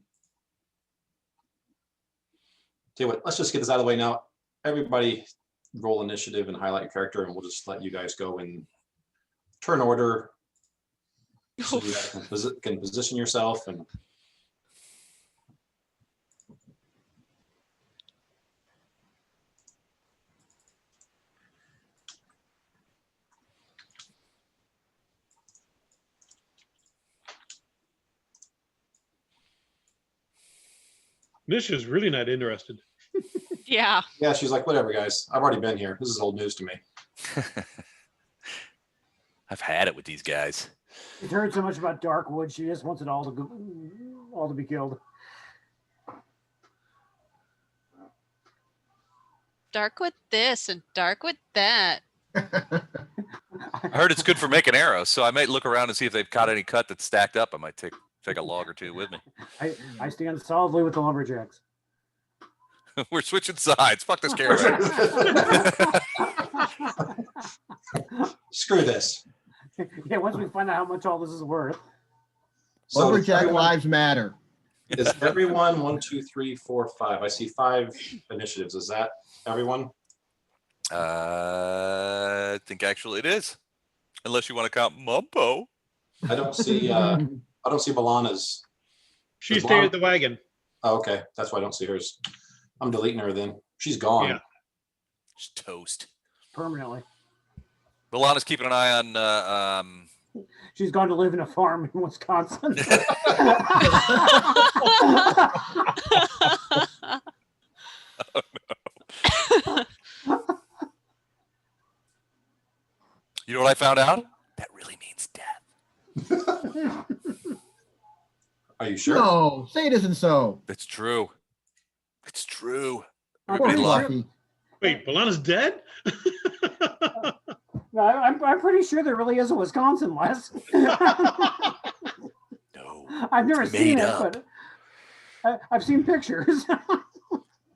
you what, let's just get this out of the way now. Everybody roll initiative and highlight your character, and we'll just let you guys go in turn order. So you guys can position yourself and. Nisha's really not interested. Yeah. Yeah, she's like, whatever, guys. I've already been here. This is old news to me. I've had it with these guys. She's heard so much about darkwood, she just wants it all to be killed. Darkwood this and darkwood that. I heard it's good for making arrows, so I might look around and see if they've got any cut that's stacked up. I might take a log or two with me. I stand solidly with the lumberjacks. We're switching sides. Fuck this caravan. Screw this. Yeah, once we find out how much all this is worth. So Lumberjack everyone- lives matter. Is everyone 1, 2, 3, 4, 5? I see 5 initiatives. Is that everyone? I think actually it is, unless you want to count Mumpo. I don't see Balana's. She stayed at the wagon. Oh, okay, that's why I don't see hers. I'm deleting her then. She's gone. Yeah. She's toast. Permanently. Milana's keeping an eye on. She's gone to live in a farm in Wisconsin. You know what I found out? That really means death. Are you sure? No, say it isn't so. It's true. It's true. I'm Poor Everybody pretty lied. Fluffy. Wait, Balana's dead? No, I'm pretty sure there really is a Wisconsin, Les. No. I've never It's seen made it, up. but I've seen pictures.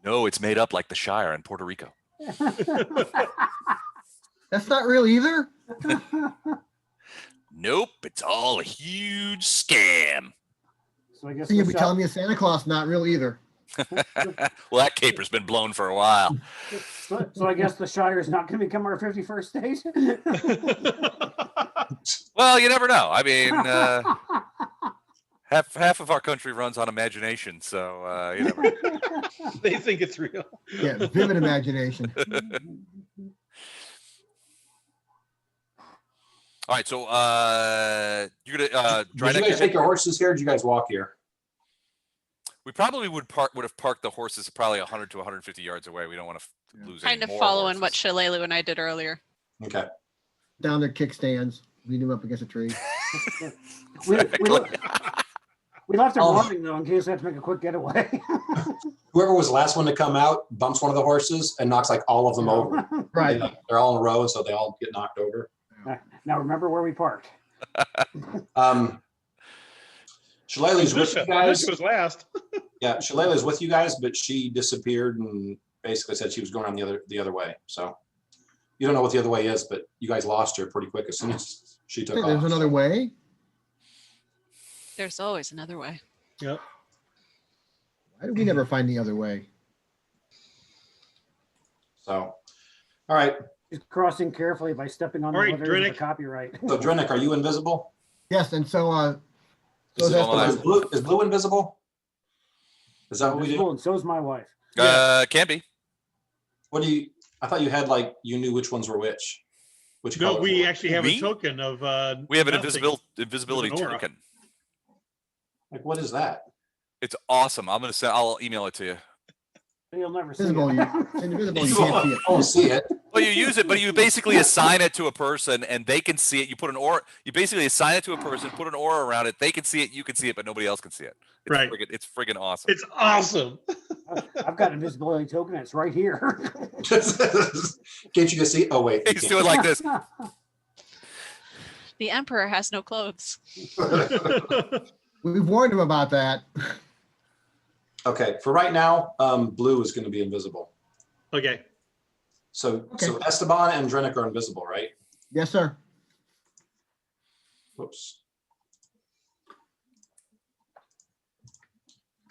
No, it's made up like the Shire in Puerto Rico. That's not real either. Nope, it's all a huge scam. So I guess So you'll the be telling me a Santa Claus not real either. Well, that caper's been blown for a while. so I guess the Shire is not going to become our 51st state. Well, you never know. I mean, half of our country runs on imagination, so you never know. They think it's real. Yeah, vivid imagination. All right, so you're gonna Did you guys take your horses here? Or did you guys walk here? We probably would have parked the horses probably 100 to 150 yards away. We don't want to lose any Kind of more following what horses. Shalelu and I did earlier. Okay. Down their kickstands, lead him up against a tree. we left them Oh. running though, in case we have to make a quick getaway. Whoever was the last one to come out bumps one of the horses and knocks like all of them over. Right. They're all in a row, so they all get knocked over. Now remember where we parked. Shillelagh's with you guys. This was last. Yeah, Shillelagh's with you guys, but she disappeared and basically said she was going on the other way. So you don't know what the other way is, but you guys lost her pretty quick as soon as she took Hey, off. there's another way. There's always another way. Yep. Why did we never find the other way? So, all right. She's crossing carefully by stepping on All the right, letters of the Drennick. copyright. So Drennick, are you invisible? Yes, and so Is it on Is blue invisible? Is that what we do? And so is my wife. Can be. What do you? I thought you had like you knew which ones were which. Which No, colors we were. actually have Me? a token of. We have an nothing. invisibility With an aura. token. Like what is that? It's awesome. I'll email it to you. You'll never see Invisible, it. it's invisible. You can't see it. I don't see it. Well, you use it, but you basically assign it to a person, and they can see it. You put an aura. You basically assign it to a person, put an aura around it. They can see it. You can see it, but nobody else can see it. It's Right. It's friggin' awesome. It's awesome. I've got an invisibility token. It's right here. Can't you just see? Oh wait. He's doing like this. The Emperor has no clothes. We've warned him about that. Okay, for right now, blue is going to be invisible. Okay. So Okay. so Esteban and Drennick are invisible, right? Yes, sir. Whoops.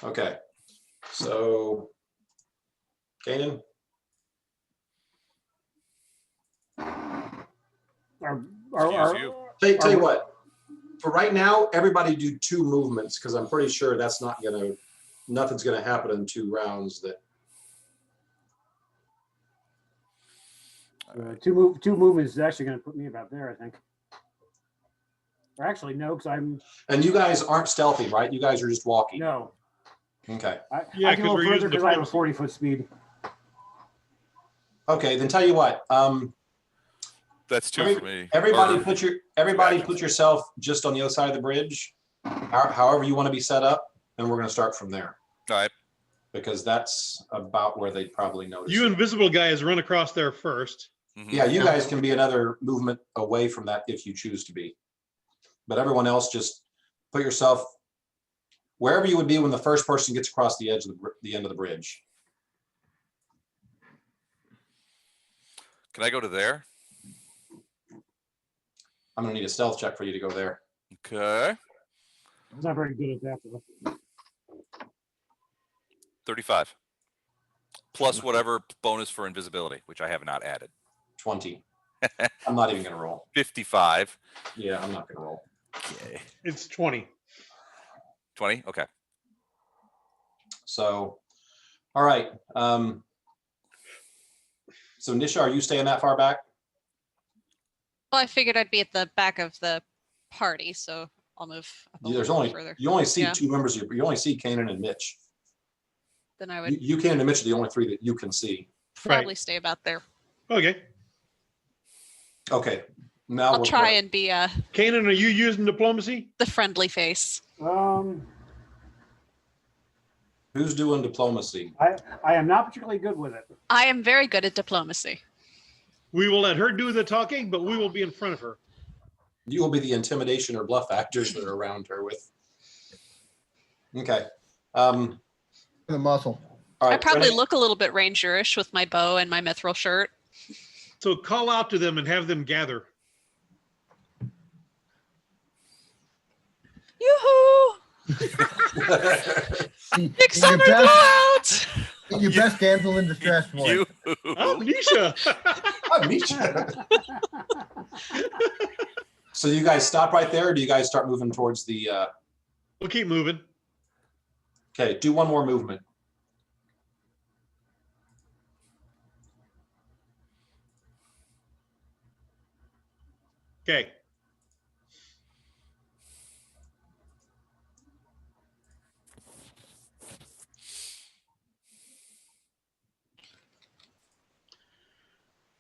Okay. So Kanan, Excuse you. tell you what. For right now, everybody do 2 movements because I'm pretty sure that's not nothing's gonna happen in 2 rounds. That Two movements is actually going to put me about there, I think. Or actually, no, because I'm and you guys aren't stealthy, right? You guys are just walking. no. Okay. Yeah, I can 'cause go we're further using the because I have a focus. 40-foot speed. Okay, then tell you what. That's two for me. Everybody Or- put yourself just on the other side of the bridge, however you want to be set up, and we're going to start from there. All right. Because that's about where they'd probably notice. You it. invisible guys run across there first. Mhm. Yeah, you guys can be another movement away from that if you choose to be. But everyone else, just put yourself wherever you would be when the first person gets across the edge of the end of the bridge. Can I go to there? I'm gonna need a stealth check for you to go there. Okay. I was not very good at that. Though. 35. Plus whatever bonus for invisibility, which I have not added. 20. I'm not even gonna roll. 55. Yeah, I'm not gonna roll. Okay. It's 20. 20. Okay. So, all right. So Nisha, are you staying that far back? Well, I figured I'd be at the back of the party, so I'll move up a There's little only further. you only see Yeah. two members. You only see Kanan and Mitch. Then I would You Kanan and Mitch are the only three that you can see. probably stay about there. Okay. Okay. Now I'll try and be Kanan, are you using diplomacy? the friendly face. Who's doing diplomacy? I am not particularly good with it. I am very good at diplomacy. We will let her do the talking, but we will be in front of her. You will be the intimidation or bluff actors that are around her with. Okay. The muscle. All right. I probably Renee- look a little bit rangerish with my bow and my mithril shirt. So call out to them and have them gather. Yoo-hoo! Big summer clouds! Your best damsel in distress voice. You. Oh, Nisha. I'll meet you. So you guys stop right there, or do you guys start moving towards the? We'll keep moving. Okay, do one more movement. Okay.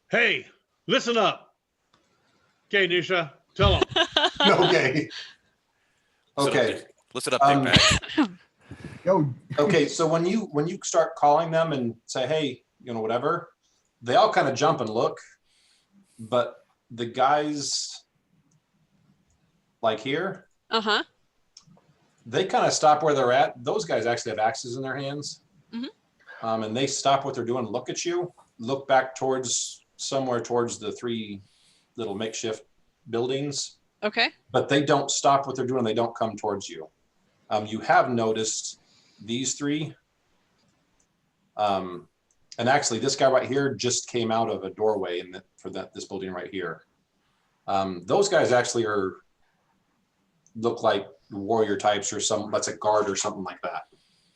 Hey, listen up. Okay, Nisha, tell them. Okay. Okay. Listen up, big bag. Yo, Okay. So when you start calling them and say, hey, whatever, they all kind of jump and look, but the guys like here, Uh-huh. they kind of stop where they're at. Those guys actually have axes in their hands. Mhm. And they stop what they're doing, look at you, look back somewhere towards the three little makeshift buildings, Okay. but they don't stop what they're doing. They don't come towards you. You have noticed these three. And actually this guy right here just came out of a doorway this building right here. Those guys actually look like warrior types or that's a guard or something like that.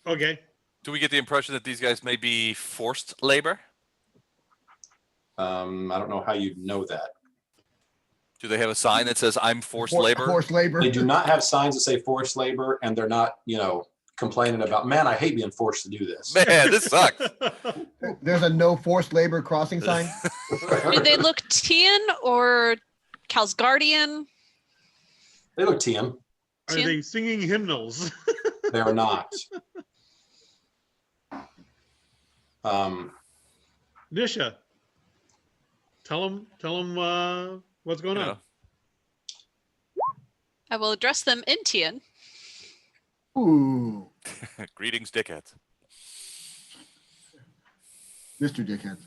Okay. Do we get the impression that these guys may be forced labor? I don't know how you know that. Do they have a sign that says "I'm forced labor"? Forced labor. They do not have signs that say forced labor, and they're not, complaining about, man, I hate being forced to do this. Man, this sucks. There's a no forced labor crossing sign. Do they look Tian or Calsguardian? They look TM. Are they singing hymnals? They are not. Nisha, tell them what's going on. I will address them in Tian. Ooh, Greetings, dickheads. Mr. Dickhead.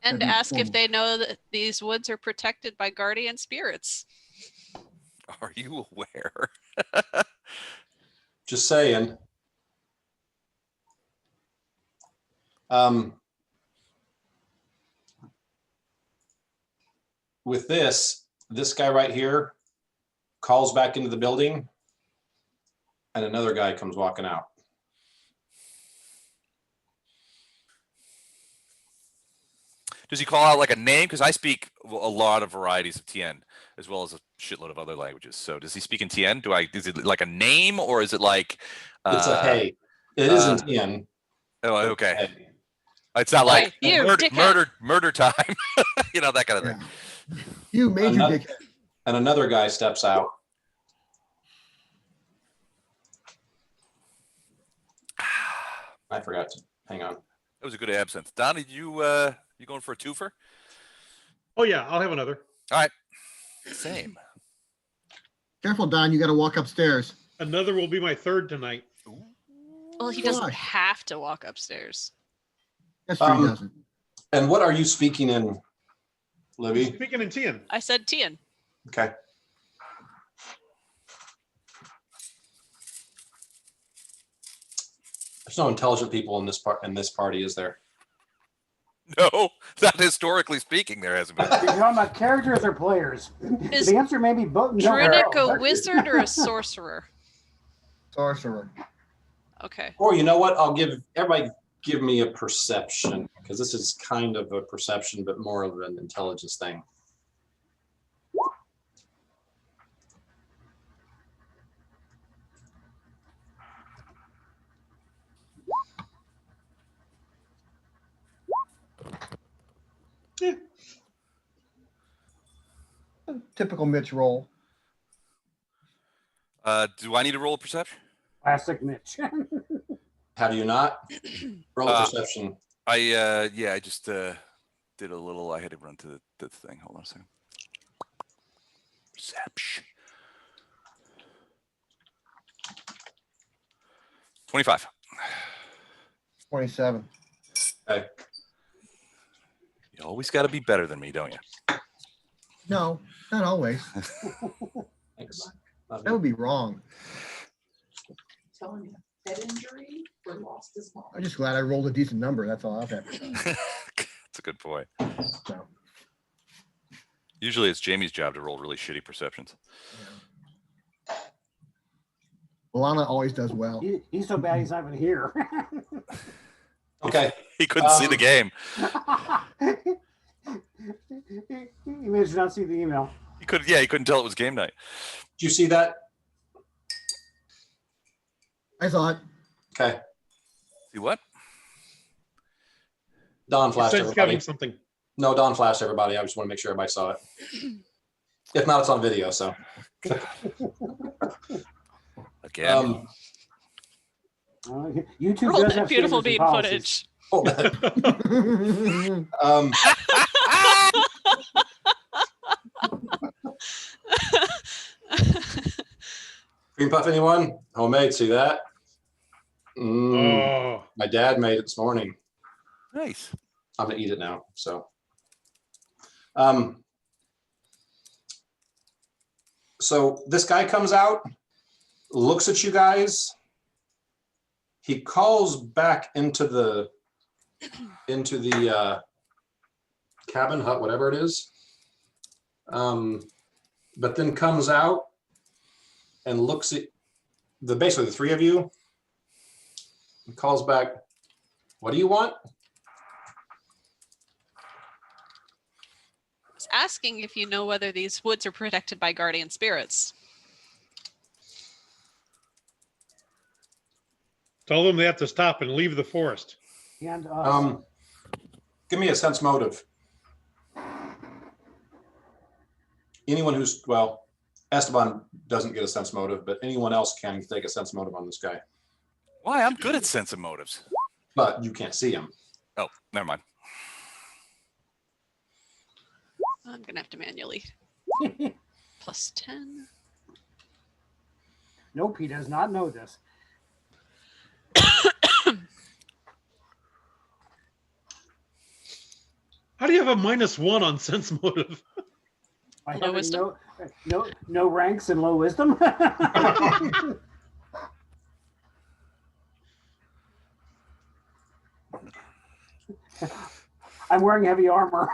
And That'd be ask if formal. they know that these woods are protected by guardian spirits. Are you aware? Just saying. With this guy right here calls back into the building, and another guy comes walking out. Does he call out like a name? Because I speak a lot of varieties of Tien, as well as a shitload of other languages. So does he speak in Tien? Is it like a name, or is it like? It's a hey. It isn't in. Oh, okay. Hey. It's not like Hey, you, dickhead. murder time. That kind of thing. You major Another- dickhead. And another guy steps out. I forgot to hang on. That was a good absence. Donnie, you going for a twofer? Oh yeah, I'll have another. All right. Same. Careful, Don. You got to walk upstairs. Another will be my third tonight. Well, he doesn't Gosh. have to walk upstairs. That's true. He doesn't. And what are you speaking in, Libby? Speaking in Tian. I said Tian. Okay. There's no intelligent people in this party, is there? No, not historically speaking, there hasn't been. You're talking about characters or players? Is The answer may be both. No. Drunic a wizard or a sorcerer? Sorcerer. Okay. Or you know what? Everybody give me a perception, because this is kind of a perception, but more of an intelligence thing. Yeah. Typical Mitch roll. Do I need to roll a perception? Classic Mitch. How do you not? Roll a perception. I just did a little. I had to run to the thing. Hold on a second. Perception. 25. 27. Okay. You always got to be better than me, don't you? No, not always. Thanks. That would be wrong. Telling you, head injury or lost his mom. I'm just glad I rolled a decent number. That's all I've had. That's a good point. So, Usually it's Jamie's job to roll really shitty perceptions. yeah. Alana always does well. He's so bad he's not even here. Okay. He couldn't see the game. He managed to not see the email. He couldn't tell it was game night. Did you see that? I thought. Okay. See what? Don He flashed said everybody. scouting something. No, Don flashed everybody. I just want to make sure everybody saw it. If not, it's on video. So. Again. YouTube Roll does that have beautiful standards and bean policies. footage. Hold that. Cream puff, anyone? Homemade. See that? Oh, My dad made it this morning. Nice. I'm gonna eat it now. So this guy comes out, looks at you guys. He calls back into the cabin, hut, whatever it is. But then comes out and looks at basically the three of you and calls back, "What do you want?" It's asking if you know whether these woods are protected by guardian spirits. tell them they have to stop and leave the forest. And us. Give me a sense motive. Anyone who's, well, Esteban doesn't get a sense motive, but anyone else can take a sense motive on this guy. Why? I'm good at sense of motives. But you can't see him. Oh, never mind. I'm gonna have to manually. Plus 10. Nope, he does not know this. How do you have a -1 on sense motive? I Low have wisdom? no ranks and low wisdom. I'm wearing heavy armor.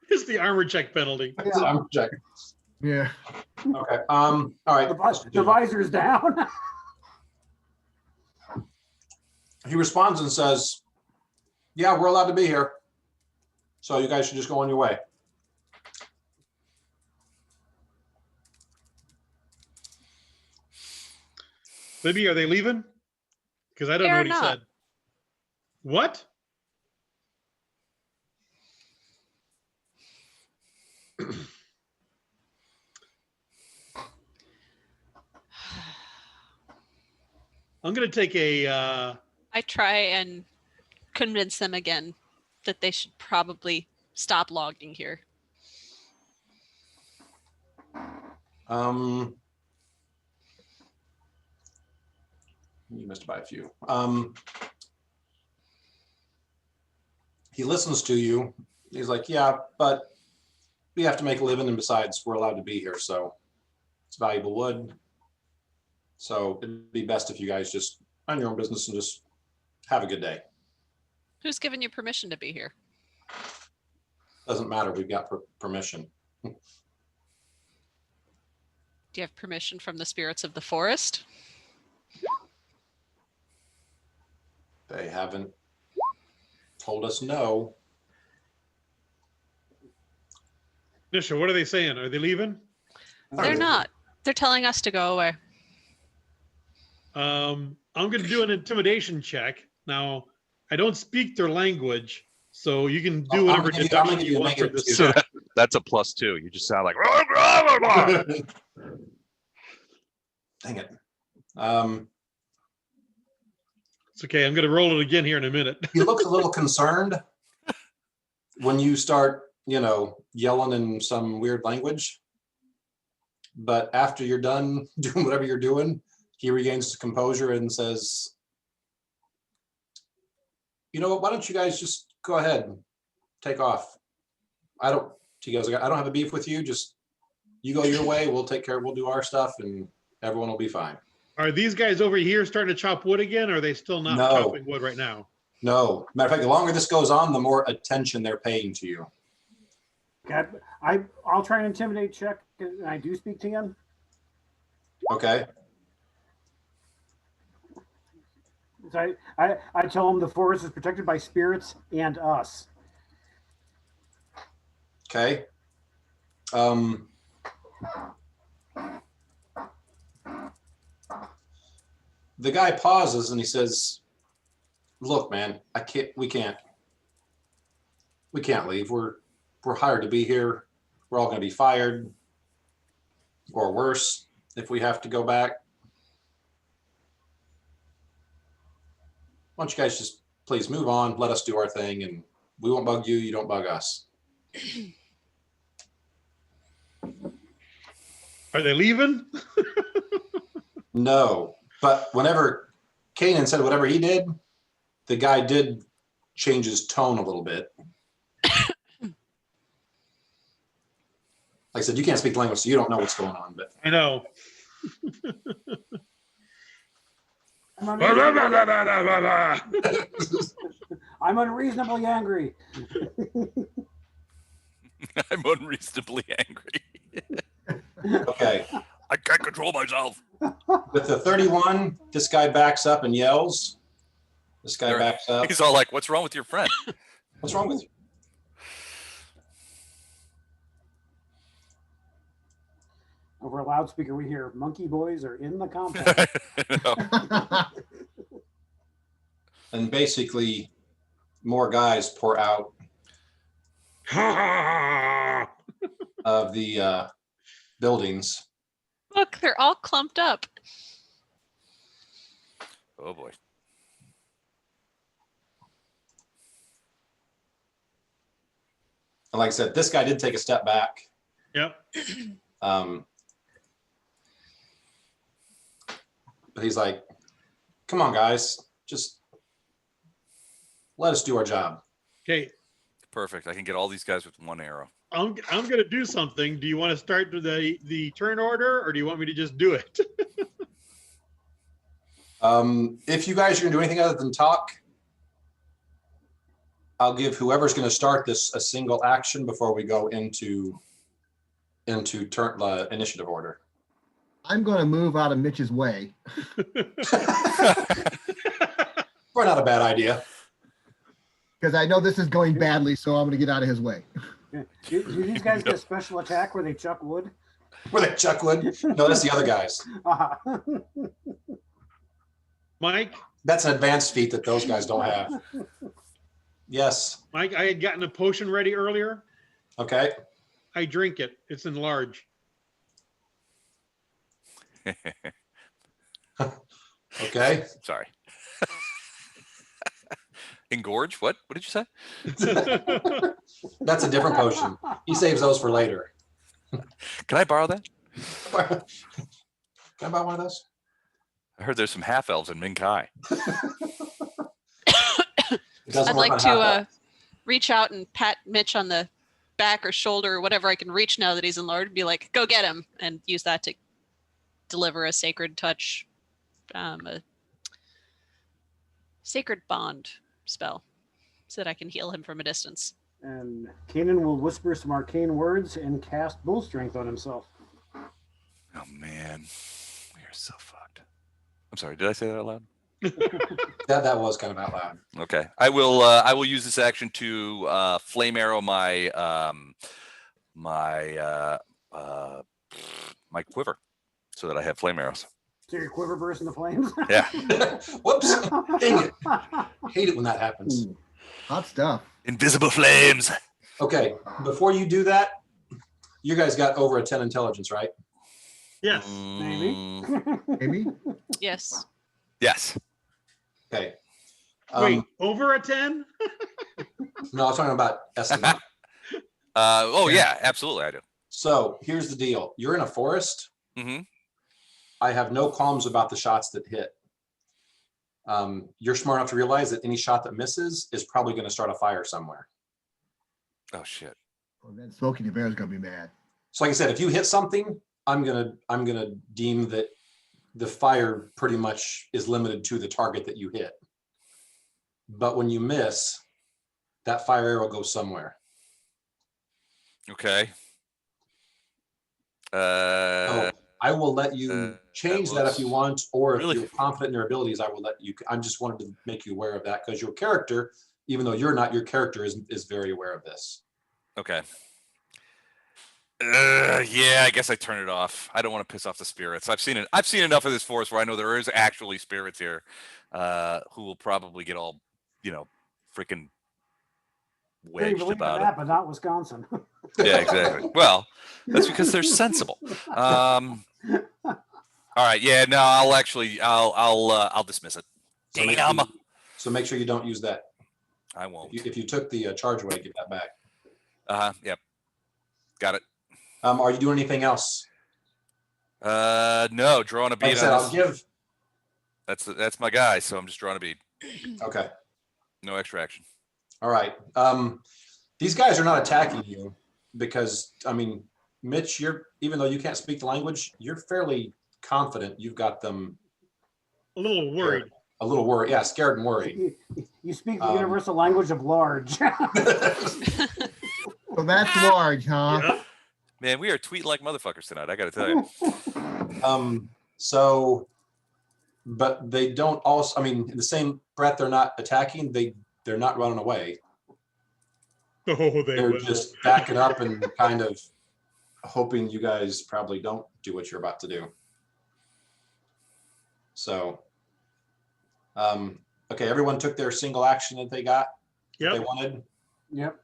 It's the armor check penalty. I'm checking. Yeah. Okay. All right. The visor's down. He responds and says, "Yeah, we're allowed to be here. So you guys should just go on your way." Libby, are they leaving? Because I don't They know are what he not. said. What? I'm going to take a, I try and convince them again that they should probably stop logging here. You missed by a few. He listens to you. He's like, yeah, but we have to make a living, and besides, we're allowed to be here, so it's valuable wood. So it'd be best if you guys just mind your own business and just have a good day. Who's given you permission to be here? Doesn't matter. We've got permission. Do you have permission from the spirits of the forest? They haven't told us no. Nisha, what are they saying? Are they leaving? They're not. They're telling us to go away. I'm going to do an intimidation check. Now, I don't speak their language, so you can do whatever deduction you want for this. So that's a +2. You just sound like. Dang it. It's okay. I'm going to roll it again here in a minute. He looks a little concerned when you start, yelling in some weird language. But after you're done doing whatever you're doing, he regains his composure and says, you know what, why don't you guys just go ahead and take off? He goes, I don't have a beef with you. Just you go your way. We'll take care. We'll do our stuff and everyone will be fine. Are these guys over here starting to chop wood again? Or are they still not chopping wood right now? No. Matter of fact, the longer this goes on, the more attention they're paying to you. Okay, I'll try and intimidate check. And I do speak to him. Okay. So I tell him the forest is protected by spirits and us. Okay. The guy pauses and he says, look, man, we can't leave. We're hired to be here. We're all going to be fired or worse if we have to go back. Why don't you guys just please move on, let us do our thing, and we won't bug you, you don't bug us. Are they leaving? No, but whenever Kanan said whatever he did, the guy did change his tone a little bit. Like I said, you can't speak the language, so you don't know what's going on. But I know. I'm unreasonably angry. I'm unreasonably angry. okay, I can't control myself. with the 31, this guy backs up and yells. This guy backs up. He's all like, "What's wrong with your friend? What's wrong with you?" Over a loudspeaker, we hear monkey boys are in the compound. And basically, more guys pour out of the buildings. Look, they're all clumped up. Oh boy. And like I said, this guy did take a step back. Yep. But he's like, come on, guys, just let us do our job. Okay. Perfect. I can get all these guys with one arrow. I'm going to do something. Do you want to start the turn order, or do you want me to just do it? If you guys are going to do anything other than talk, I'll give whoever's going to start this a single action before we go into turn initiative order. I'm going to move out of Mitch's way. Probably not a bad idea. Because I know this is going badly, so I'm going to get out of his way. Do these guys get a special attack where they chuck wood? Where they chuck wood? No, that's the other guys. Mike? That's an advanced feat that those guys don't have. Yes. Mike, I had gotten a potion ready earlier. Okay. I drink it. It's in large. Okay. Sorry. Engorge? What? What did you say? That's a different potion. He saves those for later. Can I borrow that? Can I buy one of those? I heard there's some half elves in Minkai. It doesn't I'd work like on half to reach out and pat Mitch on the back or shoulder or whatever I can reach now that he's in Lord. Be like, go get him, and use that to deliver a sacred touch, a sacred bond spell, so that I can heal him from a distance. And Kanan will whisper some arcane words and cast bull strength on himself. Oh man, we are so fucked. I'm sorry. Did I say that out loud? That was kind of out loud. Okay, I will use this action to flame arrow my my quiver, so that I have flame arrows. So your quiver bursts into flames? Yeah. Whoops. Dang it. Hate it when that happens. Hot stuff. Invisible flames. Okay. Before you do that, you guys got over a 10 intelligence, right? Yes. Maybe. Maybe. Yes. Yes. Okay. Wait, over a 10? No, I was talking about estimate. Oh yeah, absolutely, I do. So here's the deal. You're in a forest. Mm-hmm. I have no qualms about the shots that hit. You're smart enough to realize that any shot that misses is probably going to start a fire somewhere. Oh shit. Well, then Smokey the Bear's gonna be mad. So like I said, if you hit something, I'm gonna deem that the fire pretty much is limited to the target that you hit. But when you miss, that fire arrow goes somewhere. Okay. So I will let you change that if you want, or if really you're confident in your abilities, I will let you. I just wanted to make you aware of that because your character, even though you're not, your character is very aware of this. Okay. Yeah, I guess I turn it off. I don't want to piss off the spirits. I've seen enough of this forest where I know there is actually spirits here, who will probably get all, freaking They wedged believe about that, it. but not Wisconsin. Yeah, exactly. Well, that's because they're sensible. All right. Yeah. No, I'll dismiss it. Damn. So make sure you don't use that. I won't. If you took the charge away, give that back. Yep. Got it. Are you doing anything else? No, drawing a bead. Like I said, on I'll this. give. That's my guy. So I'm just drawing a bead. Okay. No extra action. All right. These guys are not attacking you because, I mean, Mitch, even though you can't speak the language, you're fairly confident you've got them A little worried. a little worried. Yeah, scared and worried. You speak the universal language of large. So that's large, huh? Yep. Man, we are tweeting like motherfuckers tonight. I got to tell you. So, but they don't also, I mean, in the same breath, they're not attacking. They're not running away. Oh, They're will. just backing up and kind of hoping you guys probably don't do what you're about to do. So, okay, everyone took their single action that they got, that they Yep. wanted. Yep.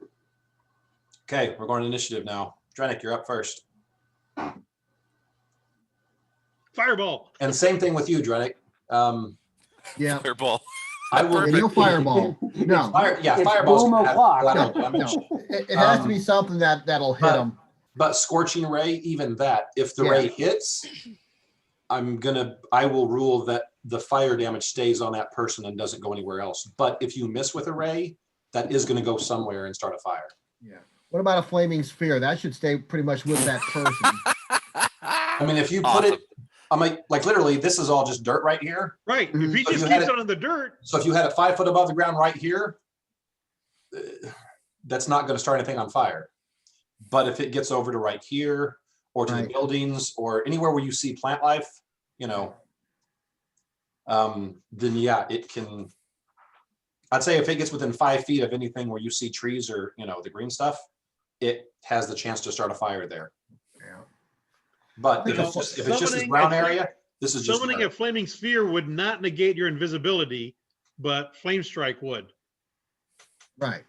Okay, we're going to initiative now. Drenik, you're up first. Fireball. And same thing with you, Drenik. Yeah. Fireball. I will. Yeah, no fireball. No. It's Fireball's boom gonna have o'clock. collateral No, damage. no. It has to be something that'll hit but- them. But scorching ray, even that, if the Yeah. ray hits, I will rule that the fire damage stays on that person and doesn't go anywhere else. But if you miss with a ray, that is going to go somewhere and start a fire. Yeah. What about a flaming sphere? That should stay pretty much with that person. I mean, if you put it, I mean, like literally, this is all just dirt right here. Right. If he So just you had keeps it- it on the dirt, So if you had it 5 foot above the ground right here, that's not going to start anything on fire. But if it gets over to right here or to the Right. buildings or anywhere where you see plant life, then yeah, it can. I'd say if it gets within 5 feet of anything where you see trees or, the green stuff, it has the chance to start a fire there. Yeah. But if You it's know, just this summoning brown a- area, this is just summoning dirt. a flaming sphere would not negate your invisibility, but flame strike would. Right.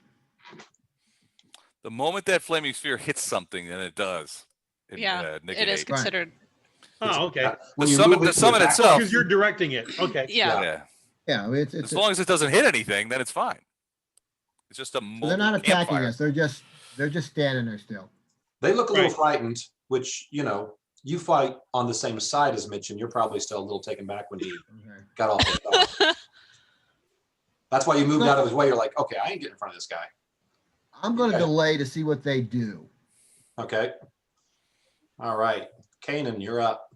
The moment that flaming sphere hits something, then it does. Yeah, it is negate. considered. Oh, okay. When The you summon- move the it to summon attack- itself- Because you're directing it. Okay. Yeah. Yeah. Yeah, it's As long as it doesn't hit anything, then it's fine. It's just a so they're not mobile attacking campfire. us. They're just standing there still. They look a little Right. frightened, which, you know, you fight on the same side as Mitch, and you're probably still a little taken back when he Okay. got all pissed off. That's why you moved out of his way. You're like, okay, I ain't getting in front of this guy. I'm going to Okay. delay to see what they do. Okay. All right. Kanan, you're up.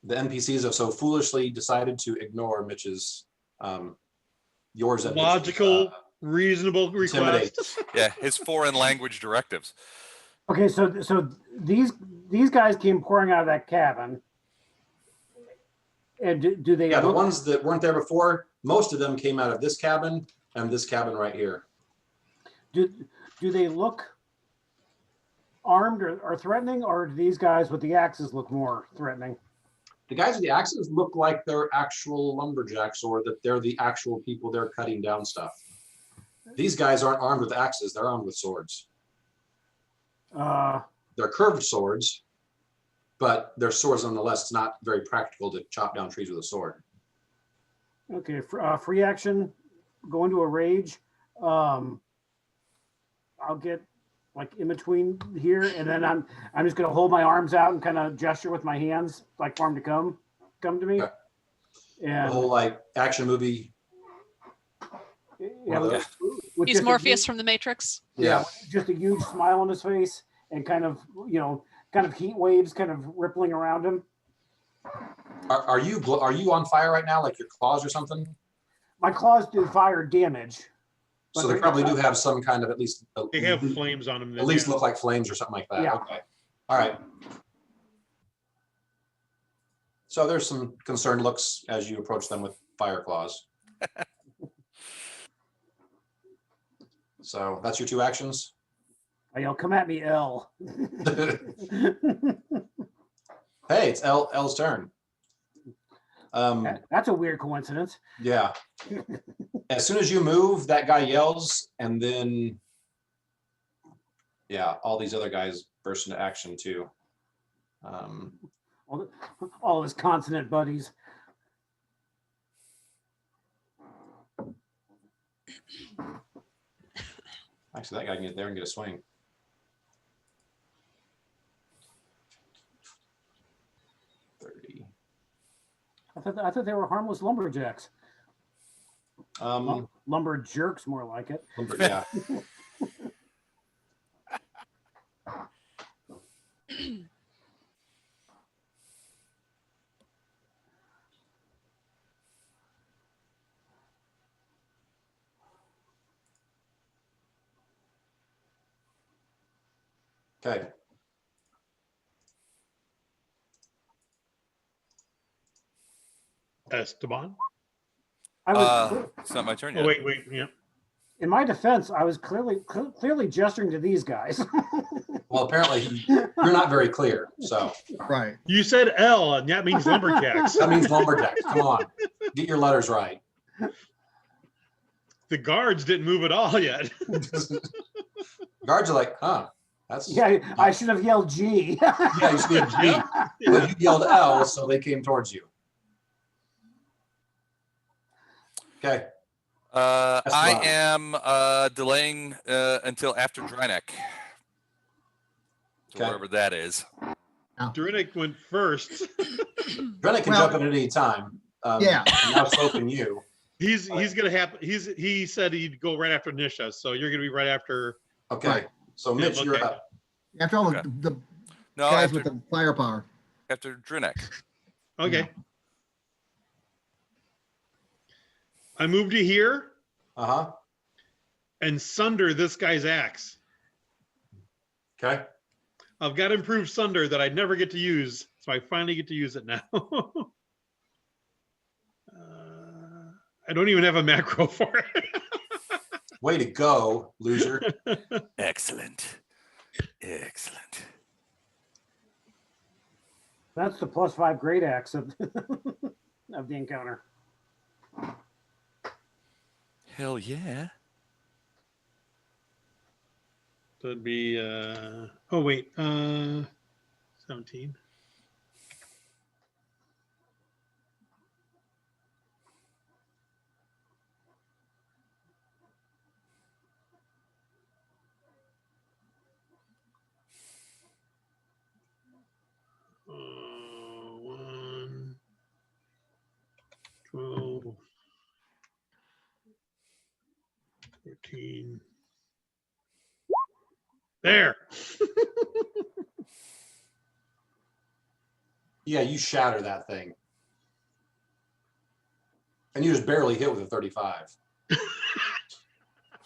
The NPCs have so foolishly decided to ignore Mitch's, yours and Mitch's, Logical, reasonable intimidate. request. Yeah, his foreign language directives. Okay, so these guys came pouring out of that cabin. And do they Yeah, the look, ones that weren't there before, most of them came out of this cabin and this cabin right here. do they look armed or threatening, or do these guys with the axes look more threatening? The guys with the axes look like they're actual lumberjacks, or that they're the actual people they're cutting down stuff. These guys aren't armed with axes, they're armed with swords. They're curved swords, but they're swords nonetheless. It's not very practical to chop down trees with a sword. Okay, free action, go into a rage. I'll get like in between here, and then I'm just gonna hold my arms out and kind of gesture with my hands, like for him to come to me. Okay. The And whole like action movie. yeah, One of those. with He's just a Morpheus huge- from the Matrix. Yeah. just a huge smile on his face, and kind of heat waves kind of rippling around him. Are you on fire right now, like your claws or something? My claws do fire damage. So they probably do have some kind of They have flames on them. at least look like flames or something like that. Yeah. Okay. All right. So there's some concerned looks as you approach them with fire claws. So that's your two actions. I yell, "Come at me, L." Hey, it's L's turn. That's a weird coincidence. Yeah. As soon as you move, that guy yells, and then yeah, all these other guys burst into action too. All his consonant buddies. Actually, that guy can get there and get a swing. I thought they were harmless lumberjacks. Lumber jerks, more like it. Yeah. Okay. Esteban. I was It's not my turn Oh, yet. wait. Yeah. in my defense, I was clearly gesturing to these guys. Well, apparently you're not very clear. So Right. You said L, and that means lumberjacks. that means lumberjacks. Come on, get your letters right. The guards didn't move at all yet. Guards are like, huh? That's Yeah, I should have yelled G. yeah. You speak G, but you yelled L, so they came towards you. Okay. I am delaying until after Dryneck. Okay. Wherever that is. Drinick went first. Brennan can Well- jump in at any time. Yeah. and now so can you. He's gonna have. He said he'd go right after Nisha, so you're gonna be right after. Okay. Right. So Mitch, Yeah, you're okay. up. After all Okay. the No, guys after with the firepower. Dryneck. Okay. I moved to here Uh-huh. and Sunder this guy's axe. Okay. I've got improved Sunder that I never get to use, so I finally get to use it now. I don't even have a macro for it. Way to go, loser. Excellent. Excellent. That's the +5 great axe of, of the encounter. Hell yeah. So it'd be, oh, wait, 17. One, 12, 14. There. Yeah, you shatter that thing. And you just barely hit with a 35.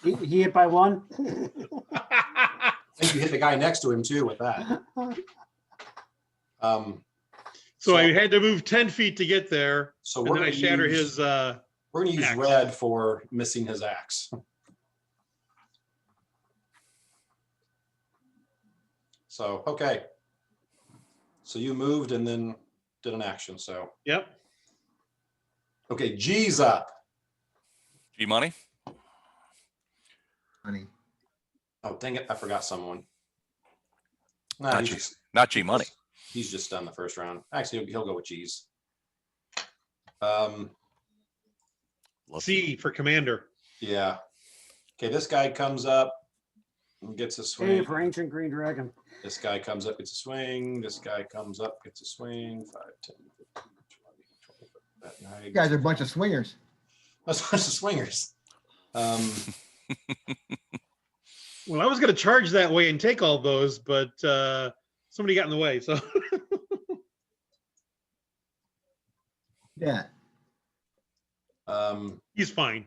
He hit by one. I think you hit the guy next to him too with that. So I had to move 10 feet to get there. So And we're then I gonna shatter use, his, we're gonna use axe. red for missing his axe. So, okay. So you moved and then did an action, so. yep. Okay, G's up. G money. Honey. Oh, dang it, I forgot someone. Nah, Not he's G. just, Not G money. he's just done the first round. Actually, he'll go with G's. Love C for commander. Yeah. Okay, this guy comes up and gets a A swing. for ancient green dragon. This guy comes up, gets a swing. This guy comes up, gets a swing. 5, 10, 15, 20, 25. You guys are a bunch of swingers. That's a bunch of swingers. Well, I was going to charge that way and take all those, but somebody got in the way. So Yeah. he's fine.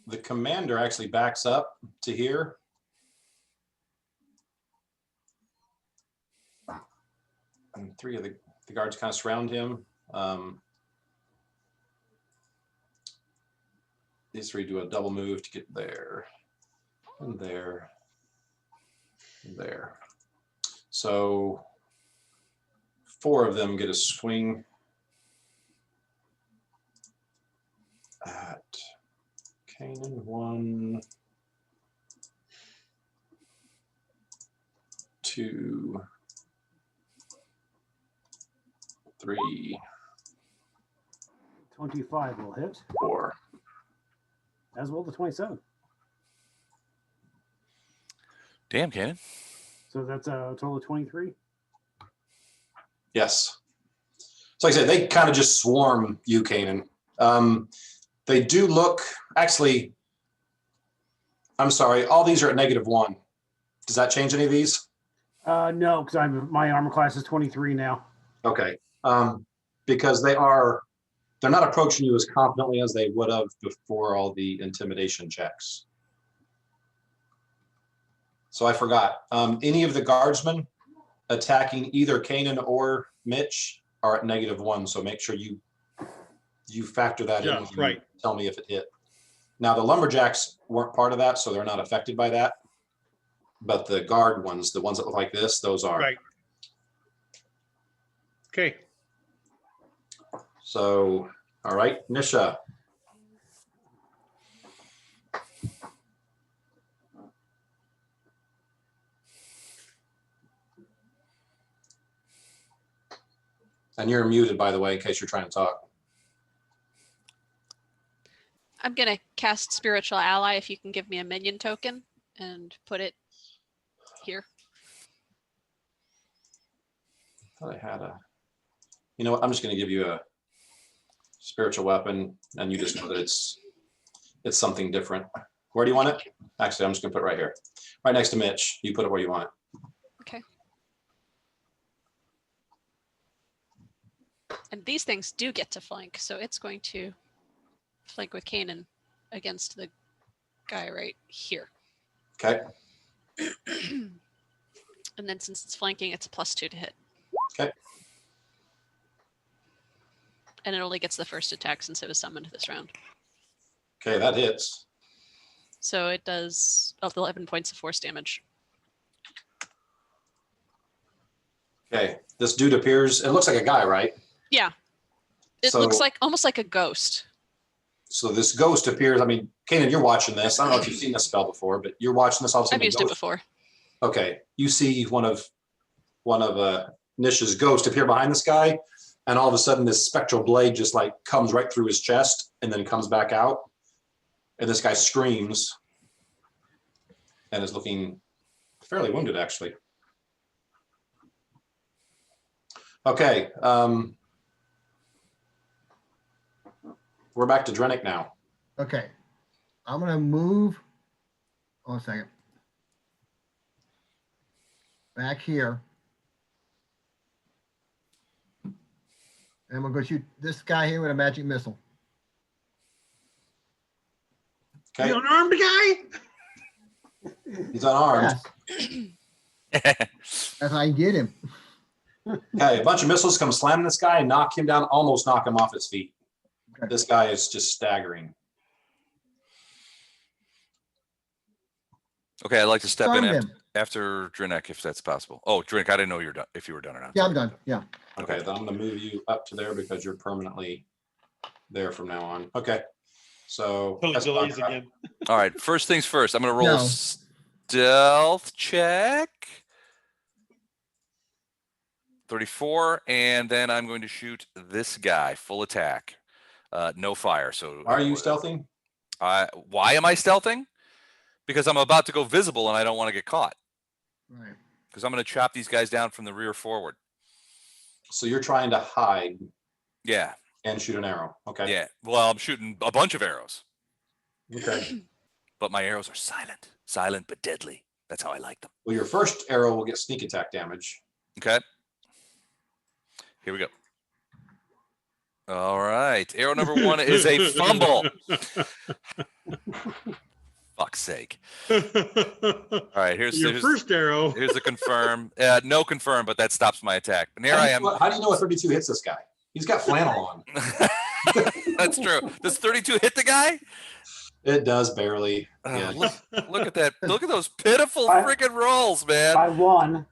The commander actually backs up to here. And 3 of the guards kind of surround him. These 3 do a double move to get there and there and there. So 4 of them get a swing at Canaan. 1, 2, 3, 25 will hit, 4. as will the 27. Damn, Cannon. So that's a total of 23. Yes. So like I said, they kind of just swarm you, Canaan. They do look, actually, I'm sorry, all these are at -1. Does that change any of these? No, because my armor class is 23 now. Okay. Because they're not approaching you as confidently as they would have before all the intimidation checks. So I forgot, any of the guardsmen attacking either Canaan or Mitch are at -1. So make sure you factor that in. Just right. Tell me if it hit. Now the lumberjacks weren't part of that, so they're not affected by that. But the guard ones, the ones that look like this, those are. Right. Okay. So, all right, Nisha. And you're muted, by the way, in case you're trying to talk. I'm gonna cast Spiritual Ally if you can give me a minion token and put it here. I thought I had a. You know what? I'm just going to give you a spiritual weapon, and you just know that it's something different. Where do you want it? Actually, I'm just going to put it right here, right next to Mitch. You put it where you want it. Okay. And these things do get to flank, so it's going to flank with Kanan against the guy right here. Okay. And then since it's flanking, it's a +2 to hit. Okay. And it only gets the first attack since it was summoned this round. Okay, that hits. So it does 11 points of force damage. Okay, this dude appears. It looks like a guy, right? Yeah. It So- looks like almost like a ghost. So this ghost appears. I mean, Kanan, you're watching this. I don't know if you've seen this spell before, but you're watching this. All of a sudden, I've used it before. Okay, you see one of Nish's ghosts appear behind this guy, and all of a sudden, this spectral blade just like comes right through his chest and then comes back out, and this guy screams and is looking fairly wounded, actually. Okay. We're back to Drennick now. Okay. I'm going to move. Hold on a second. Back here. And I'm going to go shoot this guy here with a magic missile. Okay. The unarmed guy? He's unarmed. Yes. As I get him. Okay, a bunch of missiles come slamming this guy and knock him down, almost knock him off his feet. Okay. This guy is just staggering. Okay, I'd like to step in Stunned him. after Drennick, if that's possible. Oh, Drennick, I didn't know you're done. If you were done or not. Yeah, I'm done. Yeah. Okay, then I'm gonna move you up to there because you're permanently there from now on. Okay, so Totally that's delays fine. again. All right, first things first. I'm gonna roll No. a stealth check. 34, and then I'm going to shoot this guy full attack. No fire. So Are you stealthing? why am I stealthing? Because I'm about to go visible and I don't want to get caught. Right. Because I'm going to chop these guys down from the rear forward. So you're trying to hide Yeah. and shoot an arrow. Okay. Yeah. Well, I'm shooting a bunch of arrows, Okay. but my arrows are silent. Silent but deadly. That's how I like them. Well, your first arrow will get sneak attack damage. Okay. Here we go. All right. Arrow number 1 is a fumble. Fuck's sake. All right. Here's Your first arrow. Here's the confirm. No confirm, but that stops my attack. And here I am. How do you know a 32 hits this guy? He's got flannel on. That's true. Does 32 hit the guy? It does barely. Oh, Yeah. look at that. Look at those pitiful I- freaking rolls, man. By one.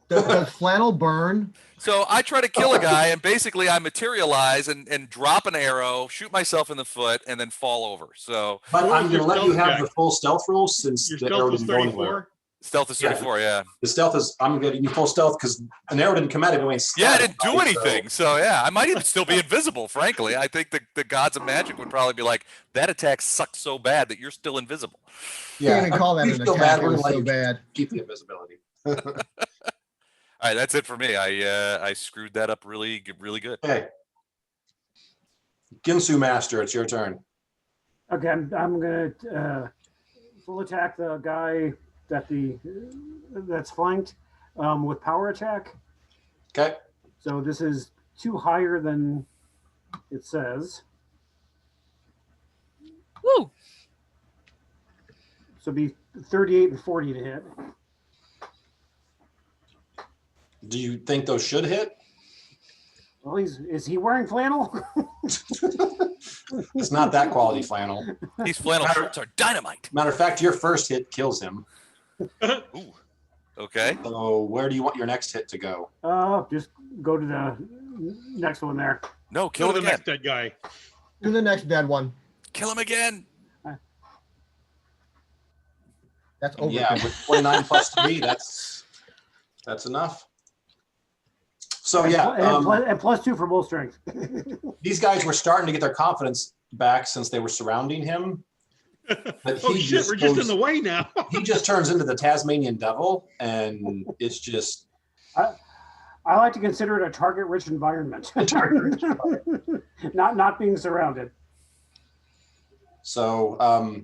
Does flannel burn? So I try to kill a guy, and basically I materialize and drop an arrow, shoot myself in the foot, and then fall over. So But What I'm was going to your let you stealth have check? the full stealth roll since Your the arrow stealth was didn't go anywhere. 34. stealth is Yeah. 34, yeah. The stealth is, I'm getting you full stealth because an arrow didn't come out anyway. Yeah, I didn't do anything. So yeah, I might even still be invisible, frankly. I think the gods of magic would probably be like, that attack sucked so bad that you're still invisible. Yeah, Can't even call that you an feel attack. bad, It we're was gonna so let you bad. keep the invisibility. All right, that's it for me. I screwed that up really good. Okay. Ginsu Master, it's your turn. Okay, I'm gonna full attack the guy that's flanked with power attack. Okay. So this is 2 higher than it says. Woo! So it'd be 38 and 40 to hit. Do you think those should hit? Well, is he wearing flannel? It's not that quality flannel. These flannel shirts are dynamite. Matter of fact, your first hit kills him. Ooh. Okay. So where do you want your next hit to go? Just go to the next one there. No, Kill kill him the again. next dead guy. Do the next dead one. Kill him again. That's over. Yeah, with 29 plus 3, that's enough. So yeah, And plus 2 for bull strength. these guys were starting to get their confidence back since they were surrounding him. But Oh shit, we're just in the way now. he just turns into the Tasmanian devil, and it's just I like to consider it a target-rich environment. Not being surrounded. so.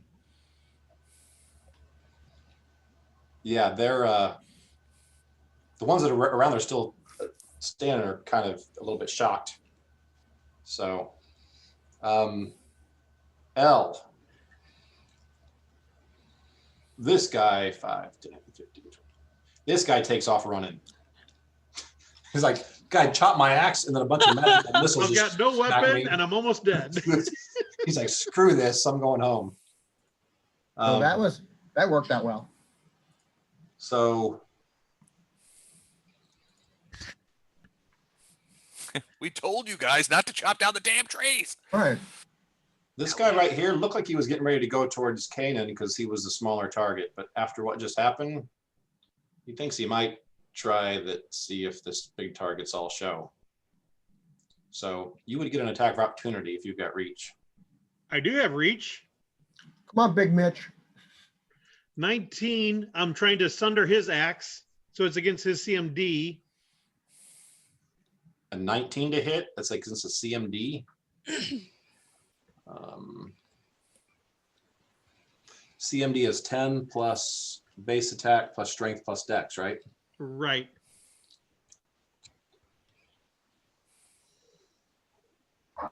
Yeah, they're the ones that are around. They're still standing, are kind of a little bit shocked. So, L. This guy, 5, 10, 15, 20. This guy takes off running. He's like, guy, chop my axe, and then a bunch of magic missiles. I've just got no smack weapon me. and I'm almost dead. He's like, screw this, I'm going home. So that worked out well. So We told you guys not to chop down the damn trees. All right. This guy right here looked like he was getting ready to go towards Kanan because he was the smaller target. But after what just happened, he thinks he might try that, see if this big target's all show. So you would get an attack of opportunity if you've got reach. I do have reach. Come on, Big Mitch. 19. I'm trying to sunder his axe, so it's against his CMD. A 19 to hit. That's like since a CMD. CMD is 10 plus base attack plus strength plus dex, right? Right.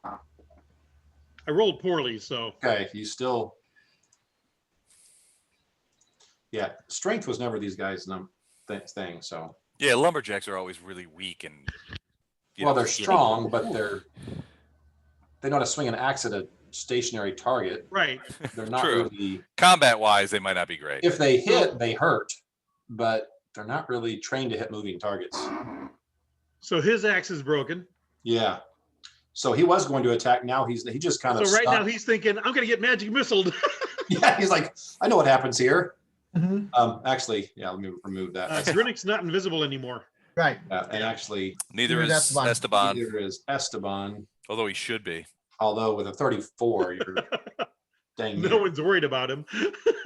I rolled poorly, so. Okay, you still. Yeah, strength was never these guys' thing. So. Yeah, lumberjacks are always really weak and. Well, they're strong, but they know how to swing an axe at a stationary target. Right. They're not True. really. Combat-wise, they might not be great. If they hit, they hurt, but they're not really trained to hit moving targets. So his axe is broken. Yeah. So he was going to attack. Now he just kind of. So right now stopped. he's thinking, I'm going to get magic missiled. Yeah, he's like, I know what happens here. Mhm. Actually, yeah, let me remove that. Grinnick's not invisible anymore. Right. And actually, Neither Neither is is Esteban. Esteban, neither is Esteban. although he should be. Although with a 34, you're dang. No one's worried about him.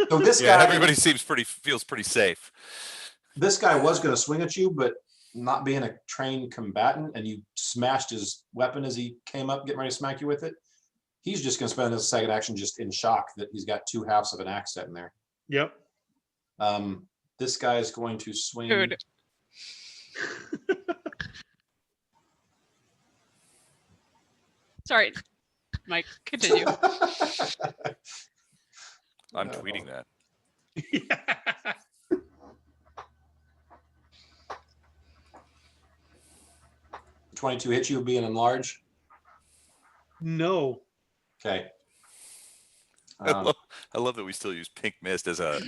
So this Yeah, guy, everybody feels pretty safe. this guy was going to swing at you, but not being a trained combatant, and you smashed his weapon as he came up, getting ready to smack you with it. He's just going to spend his second action just in shock that he's got 2 halves of an axe set in there. Yep. This guy is going to swing. Dude. Sorry, Mike, continue. I'm tweeting that. 22 hit you being enlarged. No. Okay. I love that we still use pink mist as a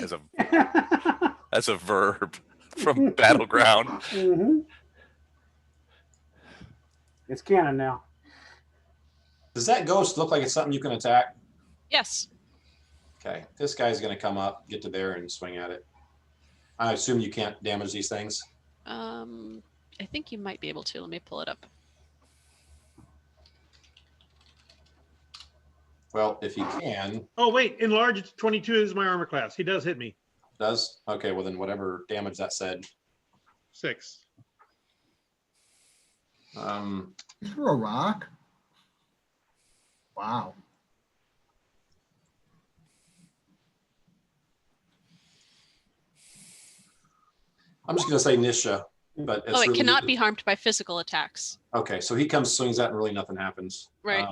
verb from Battleground. Mm-hmm. It's canon now. Does that ghost look like it's something you can attack? Yes. Okay. This guy's going to come up, get to there, and swing at it. I assume you can't damage these things. I think you might be able to. Let me pull it up. Well, if you can. Oh, wait. Enlarged 22 is my armor class. He does hit me. Does? Okay, well then whatever damage that said. 6. Is there a rock? Wow. I'm just going to say Nisha, but it's Oh, it really- cannot be harmed by physical attacks. Okay, so he comes, swings that, and really nothing happens. Right.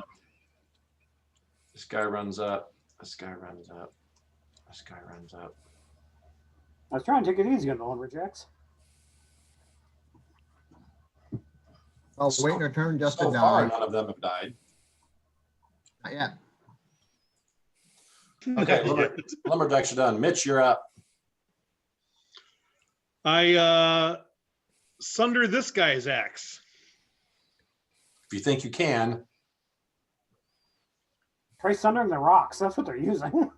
This guy runs up. This guy runs up. This guy runs up. I was trying to take it easy on the lumberjacks. Oh, waiting our turn just So to far, die. none of them have died. Not yet. Okay, lumberjacks are done. Mitch, you're up. I sunder this guy's axe. If you think you can. Try sundering the rocks. That's what they're using.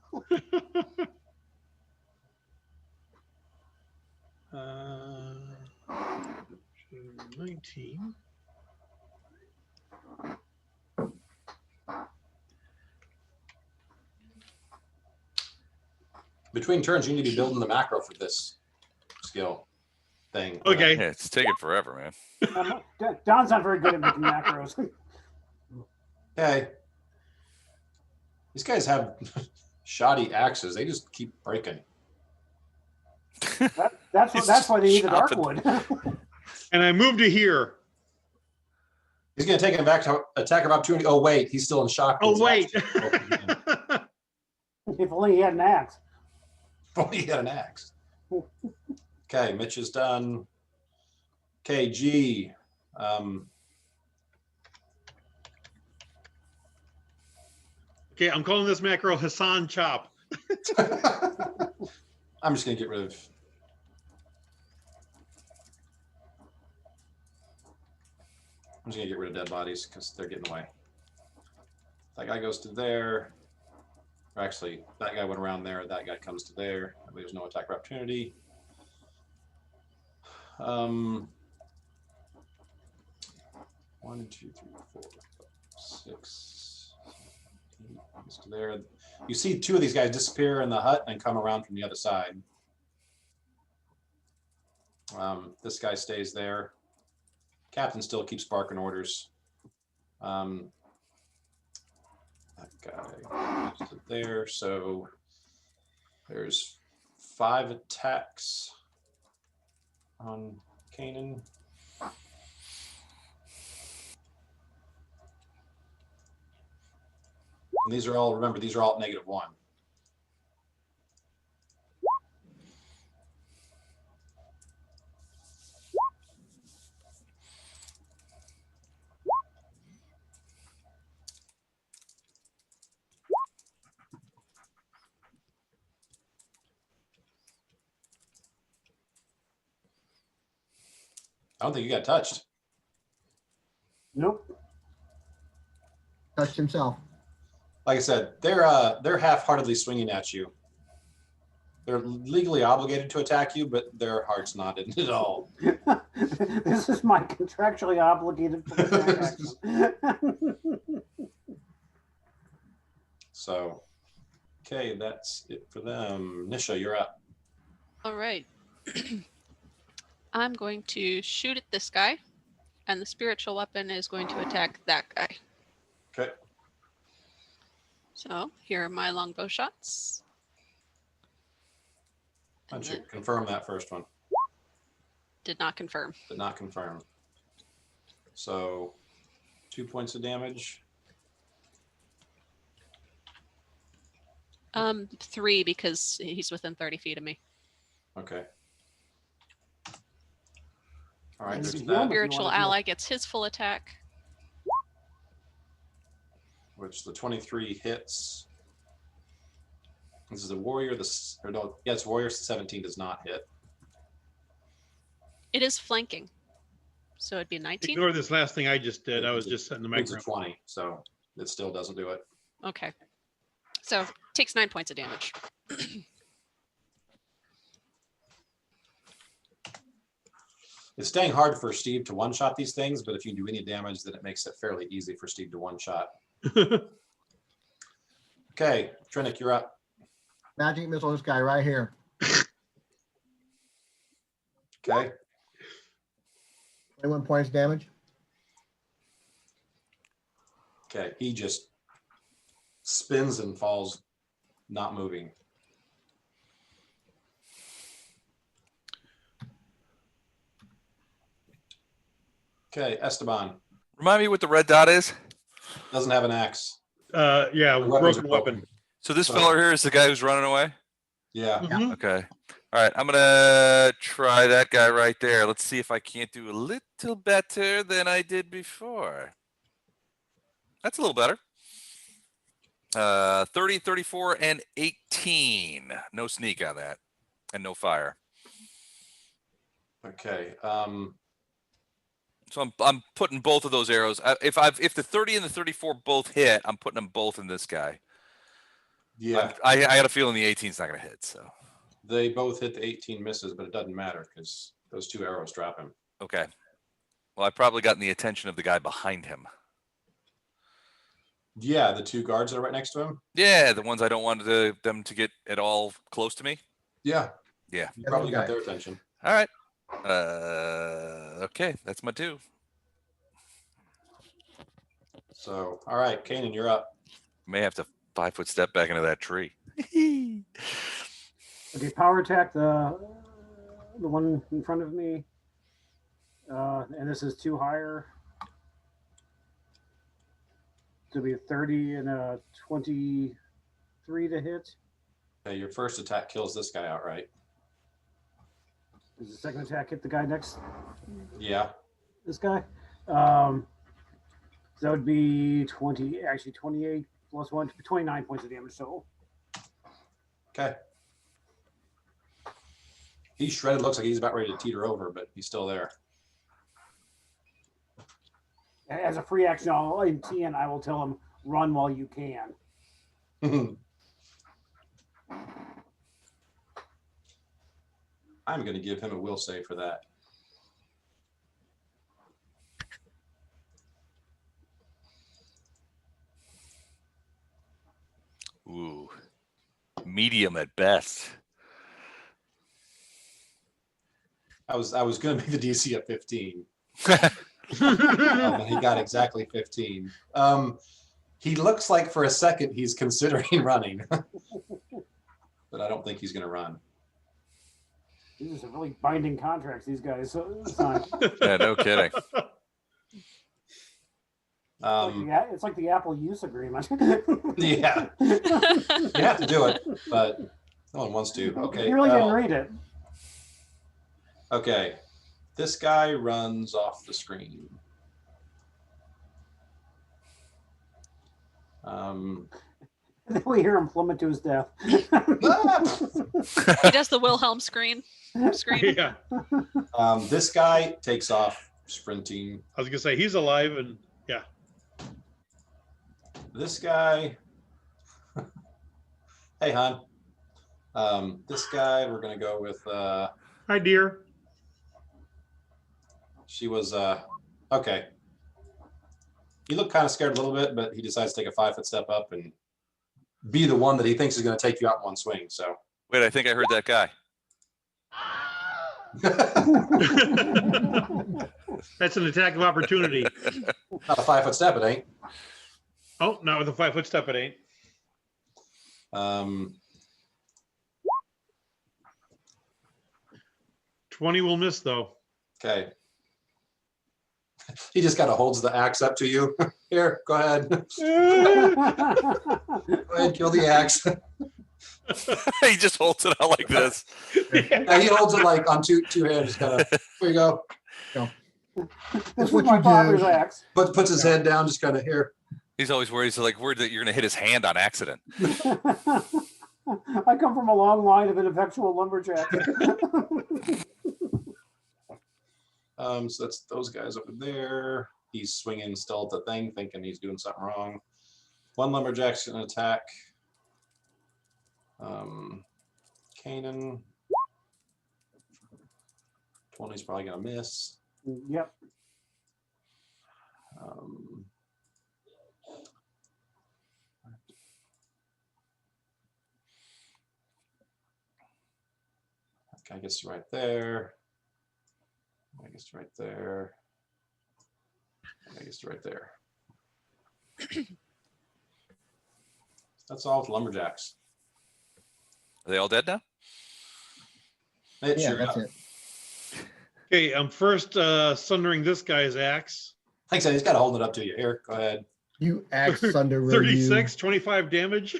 19. Between turns, you need to be building the macro for this skill thing. Okay. Yeah, it's taking forever, man. Don's not very good at making macros. Okay. These guys have shoddy axes. They just keep breaking. That's why they need the Chopping. darkwood. And I moved to here. He's going to take him back to attack of opportunity. Oh, wait. He's still in shock. Oh, His wait. axe is broken again. If only he had an axe. Oh, he had an axe. Okay, Mitch is done. KG. Okay, I'm calling this macro Hassan Chop. I'm just going to get rid of. I'm just going to get rid of dead bodies because they're getting away. That guy goes to there. Or actually, that guy went around there. That guy comes to there. There's no attack opportunity. 1, 2, 3, 4, 6, 8 comes to there. You see 2 of these guys disappear in the hut and come around from the other side. This guy stays there. Captain still keeps barking orders. That guy goes to there. So there's 5 attacks on Kanan. And these are all, remember, these are all at -1. I don't think you got touched. Nope. Touched himself. Like I said, they're half-heartedly swinging at you. They're legally obligated to attack you, but their heart's not in it at all. This is my contractually obligated attack action. So, okay, that's it for them. Nisha, you're up. All right. I'm going to shoot at this guy, and the spiritual weapon is going to attack that guy. Okay. So here are my longbow shots. Why And don't you then- confirm that first one? Did not confirm. Did not confirm. So 2 points of damage. 3 because he's within 30 feet of me. Okay. All right, And there's you can that, heal him. Spiritual wanna heal. ally gets his full attack. which the 23 hits. This is a warrior. Or no, yeah, it's warrior. 17 does not hit. It is flanking. So it'd be 19. Ignore this last thing I just did. I was just setting the It's a microphone. 20, so it still doesn't do it. Okay. So takes 9 points of damage. It's staying hard for Steve to one-shot these things, but if you do any damage, then it makes it fairly easy for Steve to one-shot. Okay, Trinick, you're up. Magic missile, this guy right here. Okay, 21 points damage. okay, he just spins and falls, not moving. Okay, Esteban Remind me what the red dot is. doesn't have an axe. Yeah, The weapons are broken weapon. So this So- feller here is the guy who's running away. Yeah, Mhm. Okay. All right. I'm gonna try that guy right there. Let's see if I can't do a little better than I did before. That's a little better. 30, 34, and 18. No sneak on that, and no fire. okay. So I'm putting both of those arrows. If the 30 and the 34 both hit, I'm putting them both in this guy. Yeah, I got a feeling the 18's not gonna hit. So they both hit the 18 misses, but it doesn't matter because those 2 arrows drop him. okay. Well, I probably gotten the attention of the guy behind him. Yeah, the 2 guards that are right next to him. Yeah, the ones I don't want them to get at all close to me. Yeah. Yeah. You probably got their attention. All right. Okay, that's my 2. So, all right, Kanan, you're up. May have to 5-foot step back into that tree. Okay, power attack, the one in front of me. And this is 2 higher. To be a 30 and a 23 to hit. Okay, your first attack kills this guy outright. Does the second attack hit the guy next? Yeah. This guy? So that would be 28 plus 1, 29 points of damage total. Okay. He's shredded. Looks like he's about ready to teeter over, but he's still there. As a free action, in TN, I will tell him run while you can. I'm going to give him a will save for that. Ooh, medium at best. I was going to be the DC at 15. And he got exactly 15. He looks like for a second he's considering running, but I don't think he's going to run. These are really binding contracts, these guys. So it's not, Yeah, no kidding. yeah, it's like the Apple use agreement. Yeah, you have to do it, but no one wants to. Okay. You really didn't read it. Okay, this guy runs off the screen. Then we hear him plummet to his death. He does the Wilhelm scream. Yeah. This guy takes off sprinting. I was gonna say he's alive, and yeah. This guy, hey, hon. This guy, we're gonna go with. Hi, dear. She was okay. He looked kind of scared a little bit, but he decides to take a 5-foot step up and be the one that he thinks is going to take you out in one swing. So Wait, I think I heard that guy. That's an attack of opportunity. not a 5-foot step, it ain't. Oh, not with a 5-foot step, it ain't. 20 will miss though. Okay. He just kind of holds the axe up to you. Here, go ahead. Go ahead, kill the axe. He just holds it out like this. And he holds it like on two hands, kind of. Here you go. This what was my you father's do. axe. But puts his head down, just kind of here. He's always worried. He's like worried that you're going to hit his hand on accident. I come from a long line of ineffectual lumberjacks. So that's those guys over there. He's swinging still at the thing, thinking he's doing something wrong. One lumberjack's gonna attack. Kanan. 20's probably gonna miss. Yep. I guess right there. I guess right there. I guess right there. That's all with lumberjacks. Are they all dead now? It Yeah, sure that's is. it. Okay, I'm first sundering this guy's axe. Like I said, he's got to hold it up to you. Here, go ahead. You axe Sunder. will you? 36, 25 damage.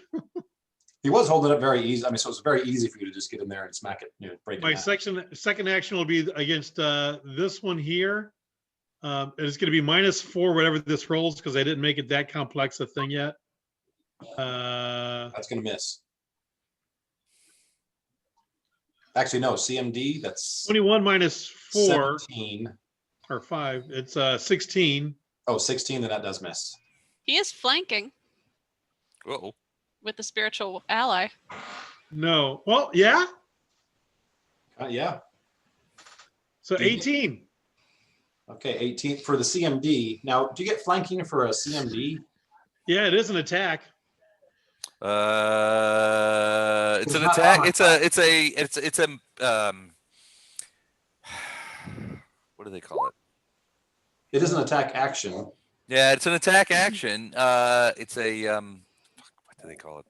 He was holding it up very easy. I mean, so it's very easy for you to just get in there and smack it, break it. My down. second action will be against this one here. It's going to be -4 whatever this rolls because I didn't make it that complex a thing yet. That's gonna miss. Actually, no, CMD, that's 21 -4 17. or 5. It's 16. Oh, 16, then that does miss. He is flanking Uh-oh. with the spiritual ally. No. Well, yeah. Yeah. So 18. Okay, 18 for the CMD. Now, do you get flanking for a CMD? Yeah, it is an attack. It's It's an not attack. on It's a what do they call it? It is an attack action. Yeah, it's an attack action. It's a what do they call it?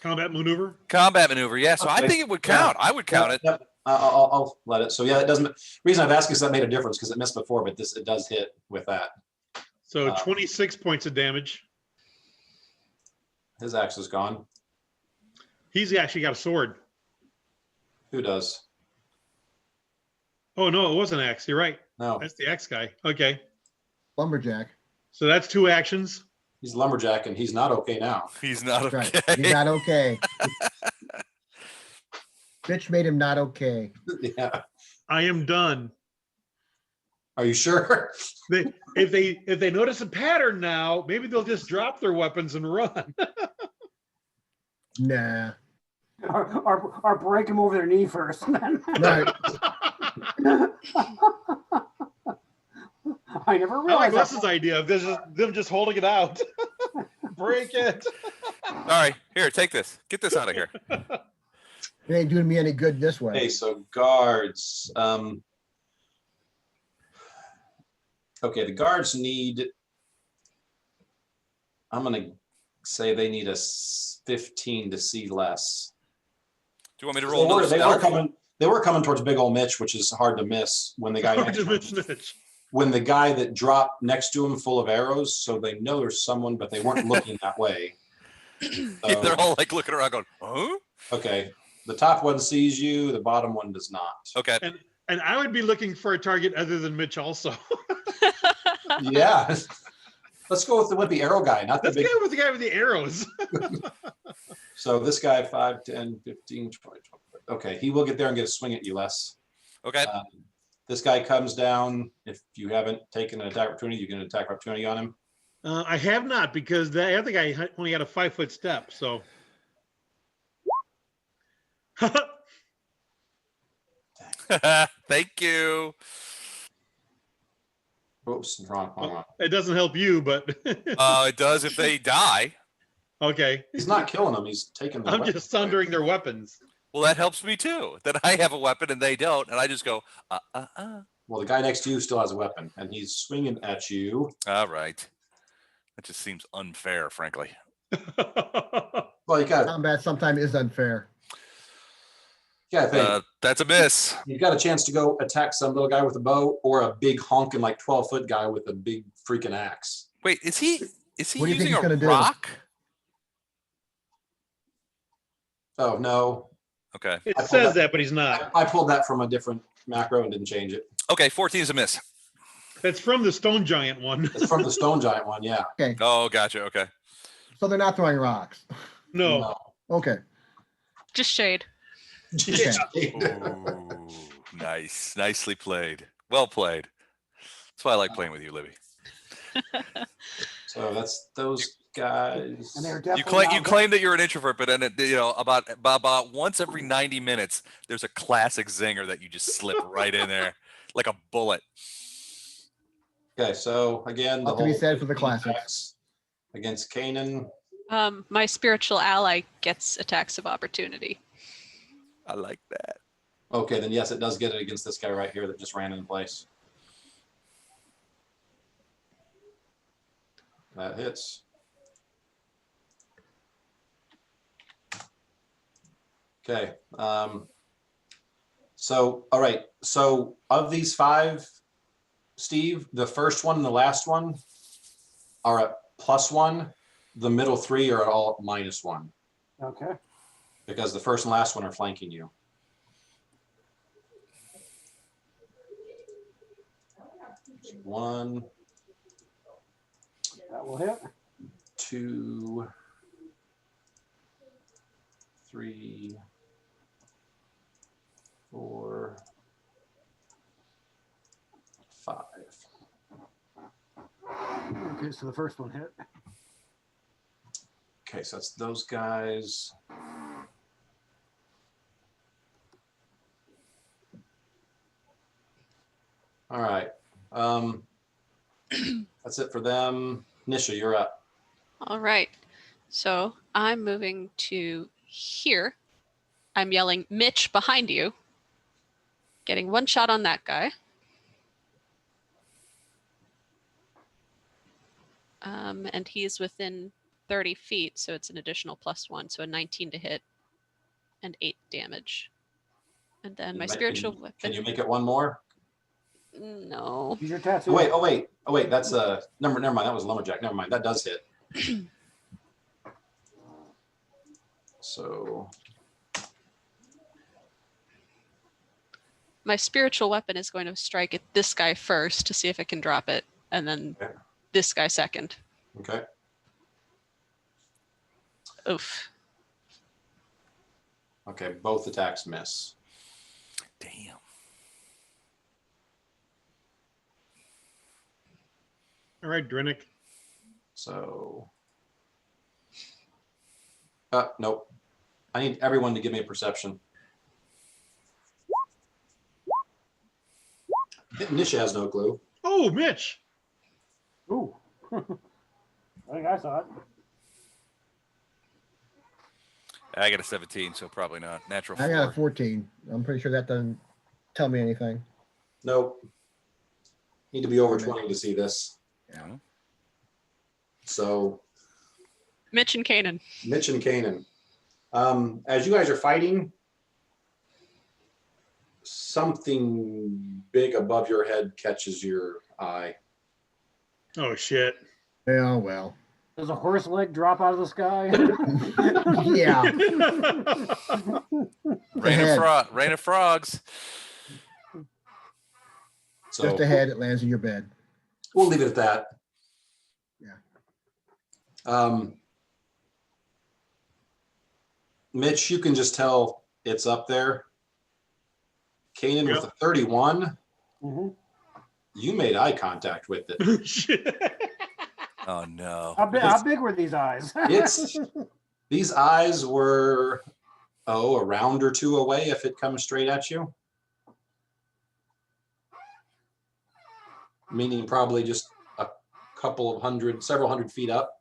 Combat maneuver. Combat maneuver. Yeah, so I Okay. think it would count. I would count it. Yep. I'll let it. So yeah, it doesn't. Reason I've asked is that made a difference because it missed before, but it does hit with that. So 26 points of damage. His axe is gone. He's actually got a sword. Who does? Oh, no, it was an axe. You're right. No, That's the axe guy. Okay. Lumberjack. So that's 2 actions. he's lumberjack and he's not okay now. He's not Right. okay. He's not okay. Bitch made him not okay. Yeah. I am done. Are you sure? If they notice a pattern now, maybe they'll just drop their weapons and run. Nah. Or break them over their knee first. Right. I never I like realized Les's that. idea of them just holding it out. Break it. All right, here, take this. Get this out of here. It ain't doing me any good this way. Okay, so guards. Okay, the guards need. I'm gonna say they need a 15 to see less. Do you want me to They roll were, another they were stealth? coming. They were coming towards big old Mitch, which is hard to miss when the guy when the guy that dropped next to him full of arrows. So they know there's someone, but they weren't looking that way. Yeah, they're all like looking around going, huh? Okay, the top one sees you, the bottom one does not. Okay. And I would be looking for a target other than Mitch also. Yeah, let's go with the arrow guy, not the Let's big. go with the guy with the arrows. So this guy 5, 10, 15, 20. Okay, he will get there and get a swing at you, Les. Okay. This guy comes down. If you haven't taken an attack opportunity, you get an attack opportunity on him. I have not, because the other guy only had a 5-foot step. So. Thank you. Oops, wrong. It doesn't help you, but. It does if they die. Okay. He's not killing them. He's taking them. I'm just sundering their weapons. Well, that helps me too. That I have a weapon and they don't, and I just go, Well, the guy next to you still has a weapon, and he's swinging at you. All right. That just seems unfair, frankly. Well, you got Combat sometimes is unfair. think That's a miss. you got a chance to go attack some little guy with a bow or a big honking like 12-foot guy with a big freaking axe. Wait, is he What do you think using he's a gonna do? rock? Oh no, Okay. It I pulled says that- that, but he's not. I pulled that from a different macro and didn't change it. Okay, 14 is a miss. That's from the stone giant one. It's from the stone giant one, yeah. Okay. Oh, gotcha. Okay. So they're not throwing rocks. No. Okay. Just shade. Ooh, nice. Nicely played. Well played. That's why I like playing with you, Libby. So that's those guys. And they're You definitely claim not- claim that you're an introvert, but then about once every 90 minutes, there's a classic zinger that you just slip right in there like a bullet. Okay, so again, the Lot to be whole said for the 15 classics. attacks against Kanan. My spiritual ally gets attacks of opportunity. I like that. Okay, then yes, it does get it against this guy right here that just ran in place. That hits. Okay. So, all right. So of these 5, Steve, the first one and the last one are at +1. The middle 3 are all at -1 Okay. because the first and last one are flanking you. One, That will hit. 2, 3, 4, 5. Okay, so the first one hit. Okay, so that's those guys. All right. That's it for them. Nisha, you're up. All right. So I'm moving to here. I'm yelling, Mitch, behind you. Getting one shot on that guy. And he's within 30 feet, so it's an additional +1, so a 19 to hit and 8 damage. And then my spiritual Can weapon. you make it one more? No. Use your tattoo. Oh wait. That's a never mind. That was lumberjack. Never mind. That does hit. So My spiritual weapon is going to strike at this guy first to see if it can drop it, and then Okay. this guy second. okay. Oof. Okay, both attacks miss. Damn. All right, Drinnick. So. Nope. I need everyone to give me a perception. Nisha has no clue. Oh, Mitch. Ooh. I think I saw it. I got a 17, so probably not. Natural I got a 4. 14. I'm pretty sure that doesn't tell me anything. Nope. Need to be over 20 to see this. Yeah. So Mitch and Kanan. Mitch and Kanan. As you guys are fighting, something big above your head catches your eye. Oh, shit. Oh, well. Does a horse leg drop out of the sky? Yeah. Rain of frogs. So Just ahead, it lands in your bed. we'll leave it at that. Yeah. Mitch, you can just tell it's up there. Kanan with Yep. a 31, Mhm. you made eye contact with it. Shit. Oh no. How big were these eyes? These eyes were, a round or two away if it comes straight at you. Meaning probably just a couple of hundred, several hundred feet up.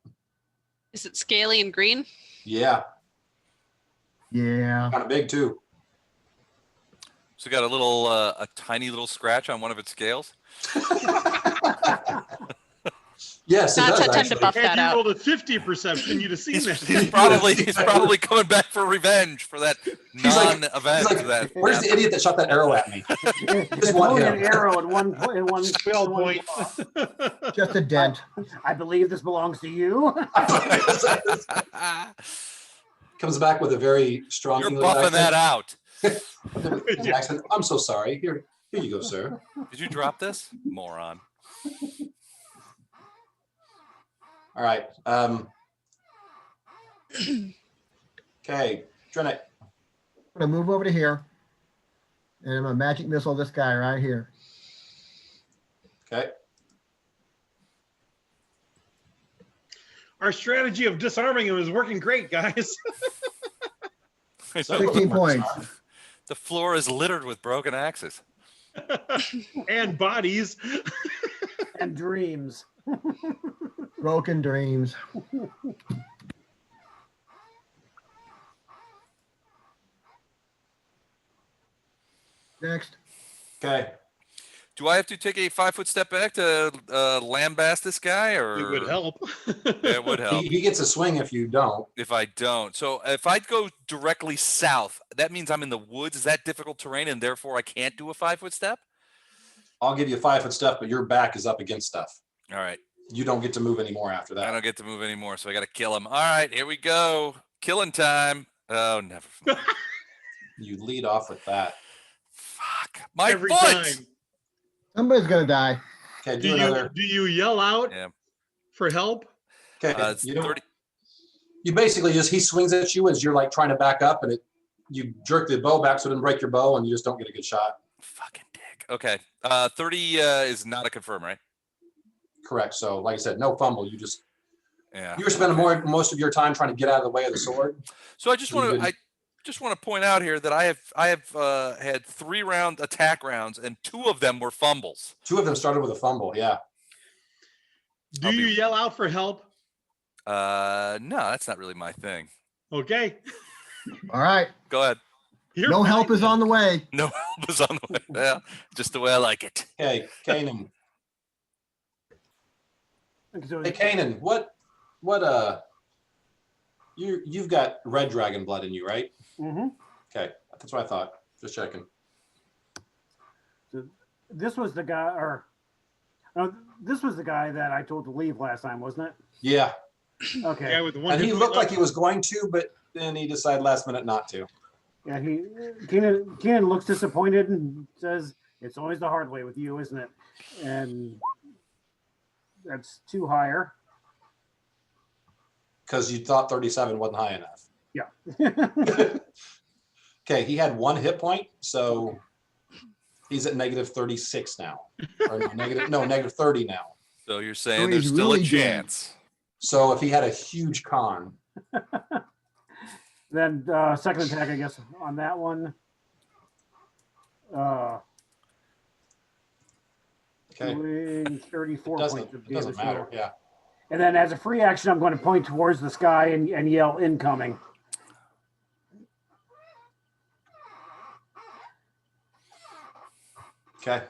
Is it scaly and green? Yeah, Yeah. kind of big too. So got a little, a tiny little scratch on one of its scales. Yes, it Not does to attempt to actually. buff Had that you out. rolled a 50 perception, you'd have seen that. He's probably coming back for revenge for that He's like- non-event. He's like, that where's the idiot that shot that arrow at me? It's one only him. an arrow in one Spell in one point. claw. Just a dent. I believe this belongs to you. Comes back with a very strong You're English buffing that accent. out. Accent. I'm so sorry. Here you go, sir. Did you drop this? Moron. All right. Okay, Drennick. I'm going to move over to here. And I'm going to magic missile this guy right here. Okay. Our strategy of disarming him is working great, guys. 16 points. The floor is littered with broken axes. And bodies. And dreams. Broken dreams. Next. Okay. Do I have to take a 5-foot step back to lambast this guy, or It would help. It would help He gets a swing if you don't. if I don't. So if I go directly south, that means I'm in the woods. Is that difficult terrain, and therefore I can't do a 5-foot step? I'll give you a 5-foot step, but your back is up against stuff. All right. You don't get to move anymore after I that. don't get to move anymore, so I got to kill him. All right, here we go. Killing time. Oh, never. Mind. You lead off with that. Fuck. My Every foot. time. Somebody's going to die. Okay, Do do another. you yell out Yeah. for help? Okay, It's you don't. 30. You basically just he swings at you as you're like trying to back up, and you jerk the bow back so it doesn't break your bow, and you just don't get a good shot. Fucking dick. Okay. 30 is not a confirm, right? Correct. So, like I said, no fumble. You Yeah. were spending most of your time trying to get out of the way of the sword. So I just want You to just want to point out here that I have had 3 round attack rounds, and 2 of them were fumbles. 2 of them started with a fumble. Yeah. Do you yell out for help? No, that's not really my thing. Okay. All right. Go ahead. You're No help fine is then. on the way. No help is on the way. Yeah, just the way I like it. Okay, Kanan. So Hey, Kanan, what you've got red dragon blood in you, right? Mhm. Okay, that's what I thought. Just checking. This was the guy, this was the guy that I told to leave last time, wasn't it? Yeah, Okay. Yeah, with the one and he hit looked point like he was going to, but then he decided last minute not to. Yeah, Keenan looks disappointed and says, "It's always the hard way with you, isn't it?" And that's 2 higher. Because you thought 37 wasn't high enough. Yeah. Okay, he had 1 hit point, so he's at negative 36 now. Or negative 30 now. So you're saying So there's he's still really a dead. chance. So if he had a huge con, Then second attack, I guess, on that one. okay, Doing 34 it points doesn't, of it doesn't damage. matter. So- Yeah. And then as a free action, I'm going to point towards the sky and yell incoming. Okay.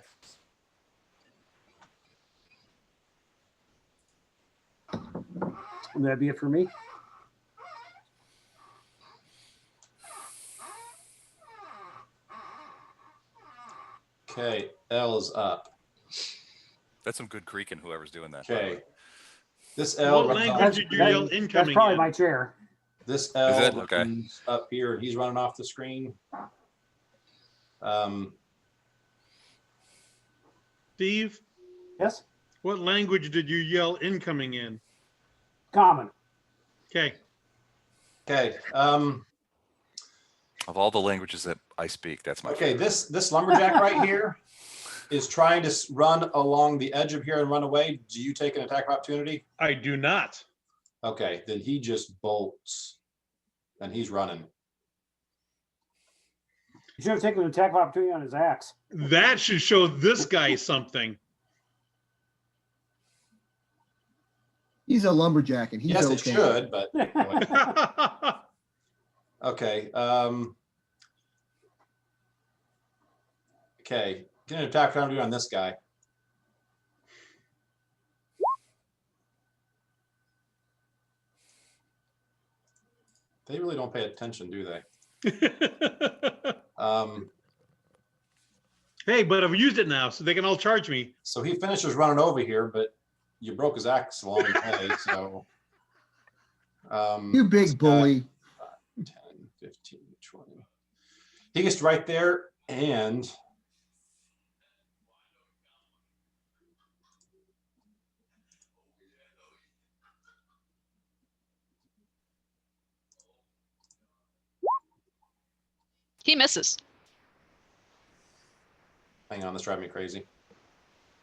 And that'd be it for me. Okay. L is up. That's some good creaking, whoever's doing that. by the Okay. way. This L What runs language off. did you yell That's incoming probably in? my chair. This L it? Okay. runs up here. He's running off the screen. Steve, Yes? what language did you yell incoming in? Common. Okay. Okay. Of all the languages that I speak, that's my Okay. favorite. This lumberjack right here is trying to run along the edge of here and run away. Do you take an attack of opportunity? I do not. Okay, then he just bolts and he's running. You should have taken an attack of opportunity on his axe. That should show this guy something. He's a lumberjack and he's Yes, okay. it should, but okay. Okay, get an attack opportunity on this guy. They really don't pay attention, do they? Hey, but I've used it now, so they can all charge me. So he finishes running over here, but you broke his axe along the way, so. You this big guy- bully. 10, 15, 20. He gets right there and He misses. hang on, this drives me crazy.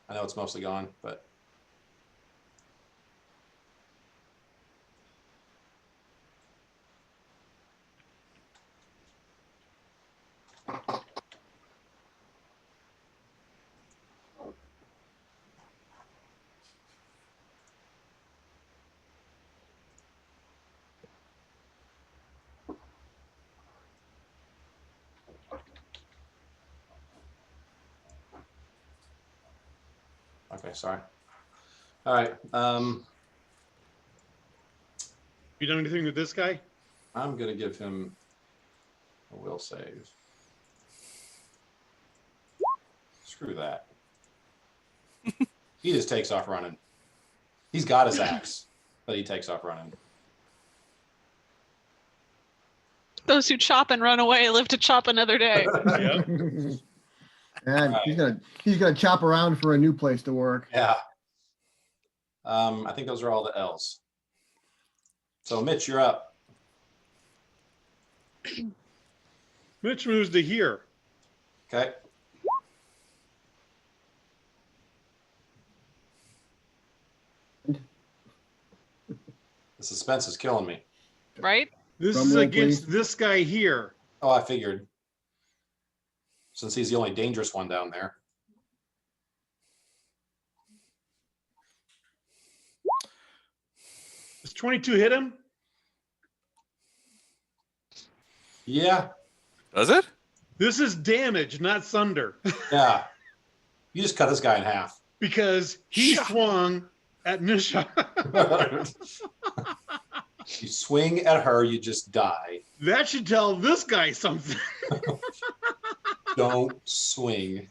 I know it's mostly gone, but okay, sorry. All right, You done anything with this guy? I'm gonna give him a will save. Screw that. He just takes off running. He's got his axe, but he takes off running. Those who chop and run away live to chop another day. Yep. And he's gonna chop around for a new place to work. Yeah. I think those are all the L's. So Mitch, you're up. Mitch moves to here. Okay. The suspense is killing me. Right? This Drum is roll, against please. this guy here. Oh, I figured. Since he's the only dangerous one down there. Does 22 hit him? Yeah, Does it? This is damage, not Sunder, yeah. You just cut this guy in half. because he swung at Nisha. You swing at her, you just die. That should tell this guy something. Don't swing.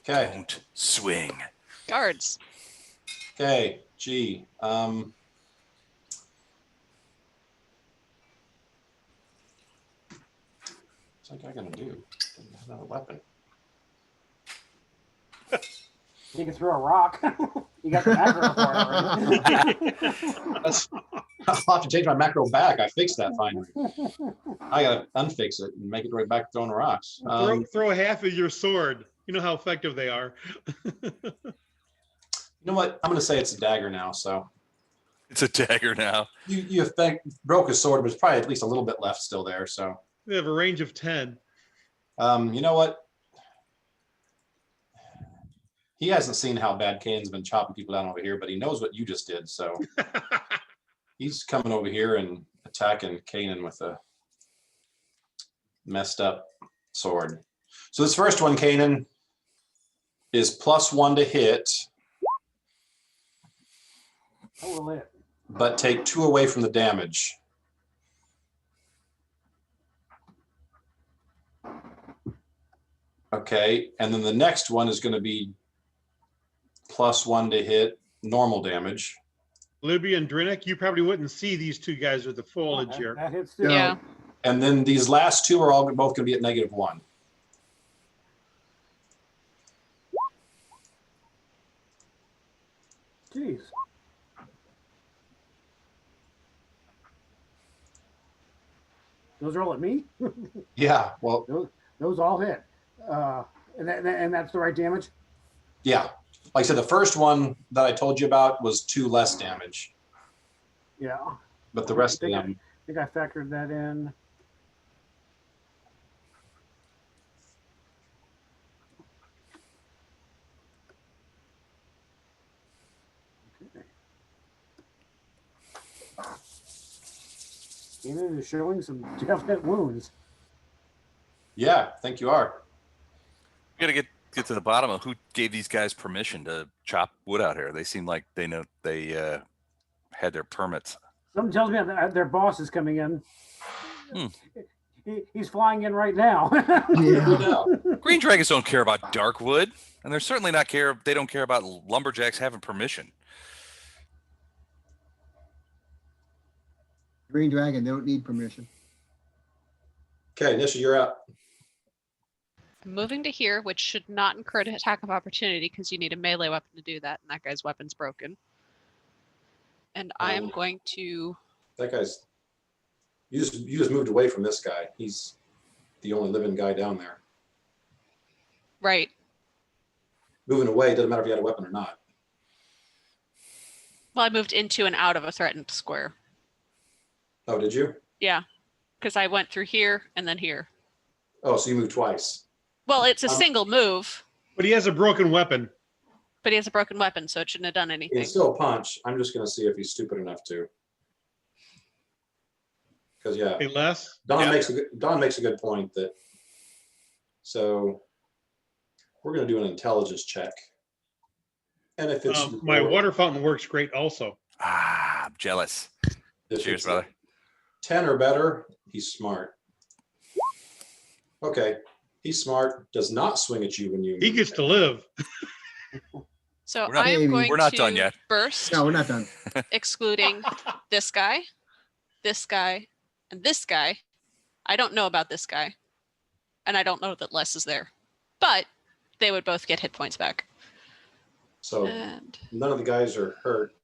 Okay, Don't swing. Guards. okay, G. What's that guy gonna do? Doesn't have another weapon. You can throw a rock. You got the aggro for it already. I'll have to change my macro back. I fixed that finally. I gotta unfix it and make it right back to throwing rocks. Throw half of your sword. You know how effective they are. You know what? I'm gonna say it's a dagger now. So It's a dagger now. you think broke his sword, but there's probably at least a little bit left still there. So They have a range of 10. you know what? He hasn't seen how bad Kane's been chopping people down over here, but he knows what you just did. So he's coming over here and attacking Kanan with a messed up sword. So this first one, Kanan, is +1 to hit, That will hit. but take 2 away from the damage. Okay, and then the next one is going to be +1 to hit, normal damage. Libby and Drinnick, you probably wouldn't see these two guys with the foliage here. That hits too. Yeah. And then these last 2 are all both going to be at -1. Jeez. Those are all at me? Yeah, well, Those all hit. And that's the right damage? yeah. Like I said, the first one that I told you about was 2 less damage, Yeah. but the rest of I them, think I factored that in. Okay. Kanan is showing some definite wounds. yeah, I think you are. We gotta get to the bottom of who gave these guys permission to chop wood out here. They seem like they know they had their permits. Something tells me that their boss is coming in. Hmm. He's flying in right now. Yeah. Green dragons don't care about darkwood, and they're certainly not care. They don't care about lumberjacks having permission. Green Dragon, they don't need permission. Okay, Nisha, you're up. I'm moving to here, which should not incur an attack of opportunity because you need a melee weapon to do that, and that guy's weapon's broken. And I am going to. That guy's. You just moved away from this guy. He's the only living guy down there. Right. Moving away doesn't matter if you had a weapon or not. Well, I moved into and out of a threatened square. Oh, did you? Yeah. Because I went through here and then here. Oh, so you moved twice. Well, it's a single move, But he has a broken weapon. but he has a broken weapon, so it shouldn't have done anything. It's still a punch. I'm just going to see if he's stupid enough to. Because yeah, Hey, Les? Don makes a good point that. So we're going to do an intelligence check. And if it's My water fountain works great also. Ah, I'm jealous. if Cheers, it's brother. 10 or better, he's smart. Okay, he's smart. Does not swing at you when you. He move. gets to live. So We're not- I am going we're not to done yet. burst, No, we're not done. excluding this guy, and this guy. I don't know about this guy, and I don't know that Les is there, but they would both get hit points back. So And none of the guys are hurt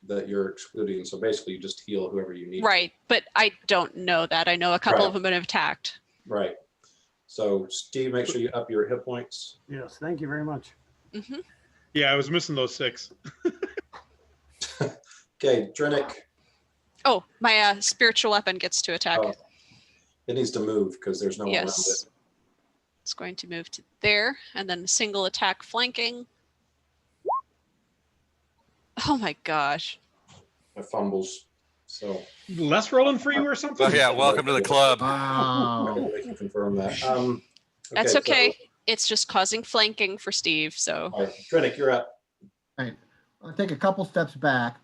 that you're excluding. So basically, you just heal whoever you need. right, but I don't know that. I know a couple Right. of them have been attacked. Right. So Steve, make sure you up your hit points. Yes, thank you very much. Hmm. Yeah, I was missing those 6. Okay, Drennick. Oh, my spiritual weapon gets to attack. Oh, it needs to move because there's no one around Yes. it. It's going to move to there, and then a single attack flanking. Oh my gosh. It fumbles. So Les rolling for you or something? Oh yeah, welcome to the club. Wow. I can confirm that. That's so- okay. It's just causing flanking for Steve, so. all right, Drennick, you're up. Right. I'll take a couple steps back.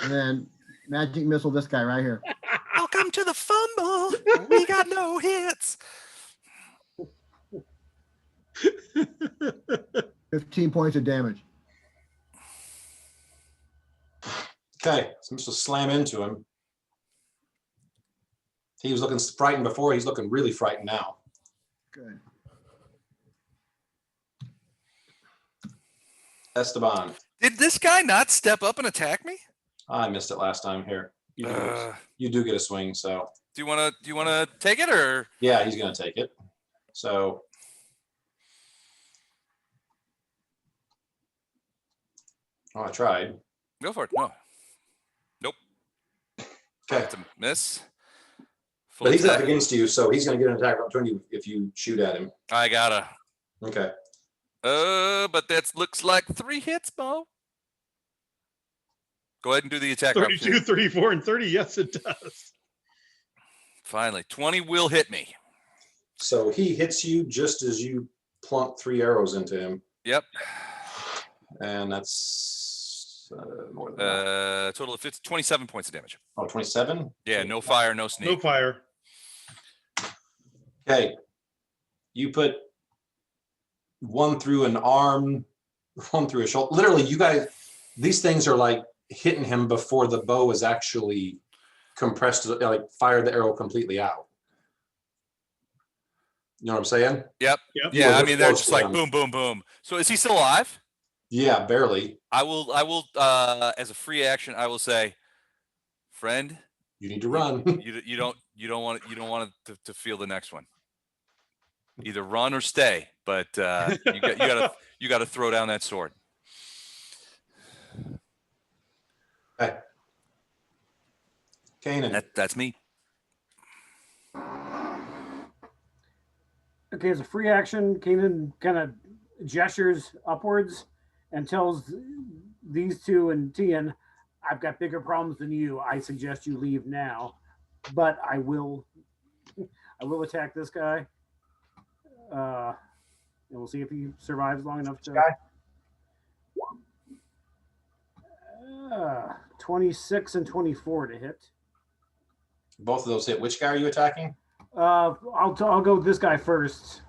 And then magic missile this guy right here. Welcome to the fumble. We got no hits. 15 points of damage. Okay, so I'm just gonna slam into him. He was looking frightened before. He's looking really frightened now. Good. Esteban. Did this guy not step up and attack me? I missed it last time. Here, you do get a swing. So Do you wanna take it or? yeah, he's gonna take it. So I tried. Go for it. No. Nope. Okay, That's a miss. Full but he's up attack. against you, so he's gonna get an attack opportunity if you shoot at him. I gotta. Okay. But that looks like 3 hits, Mo. Go ahead and do the attack. 32, 34, and 30. Yes, it does. Finally, 20 will hit me. So he hits you just as you plunk 3 arrows into him, Yep. and that's more than that. Total of 27 points of damage. Oh, 27? Yeah, no fire, no sneak. No fire. Okay. You put one through an arm, one through a shoulder. Literally, you guys, these things are like hitting him before the bow is actually compressed, like fire the arrow completely out. You know what I'm saying? Yep. Yep. Yeah, I Well, mean they're just like down. boom, boom, boom. So is he still alive? Yeah, barely. I will as a free action, I will say, friend, You need to run. you don't want to feel the next one. Either run or stay, but you gotta throw down that sword. Okay. Kanan. That's me. Okay, as a free action, Kanan kind of gestures upwards and tells these two and Tian, I've got bigger problems than you. I suggest you leave now. But I will attack this guy. And we'll see if he survives long enough to. 26 and 24 to hit. Both of those hit. Which guy are you attacking? I'll go with this guy first,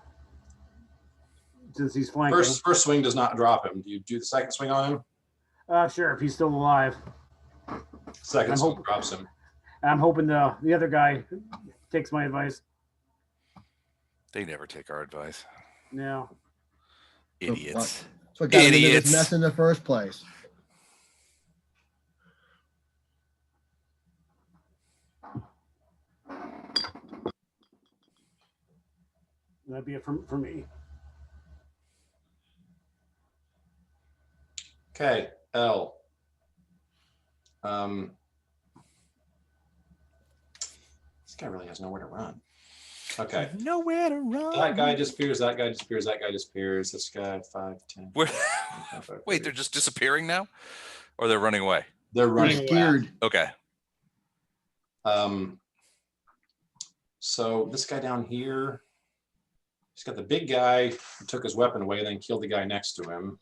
since he's flanking. First swing does not drop him. Do you do the second swing on him? Sure, if he's still alive. Second swing drops him. I'm hoping the other guy takes my advice. They never take our advice. No. Idiots. That's what got me into Idiots. this mess in the first place. That'd be it for me. Okay, L. This guy really has nowhere to run. Okay. Nowhere to run. That guy disappears, that guy disappears, that guy disappears. This guy, 5, 10. Where, 25, wait, 30. they're just disappearing now? Or they're running away? They're running Running Scared. Okay. So this guy down here, he's got the big guy who took his weapon away, then killed the guy next to him.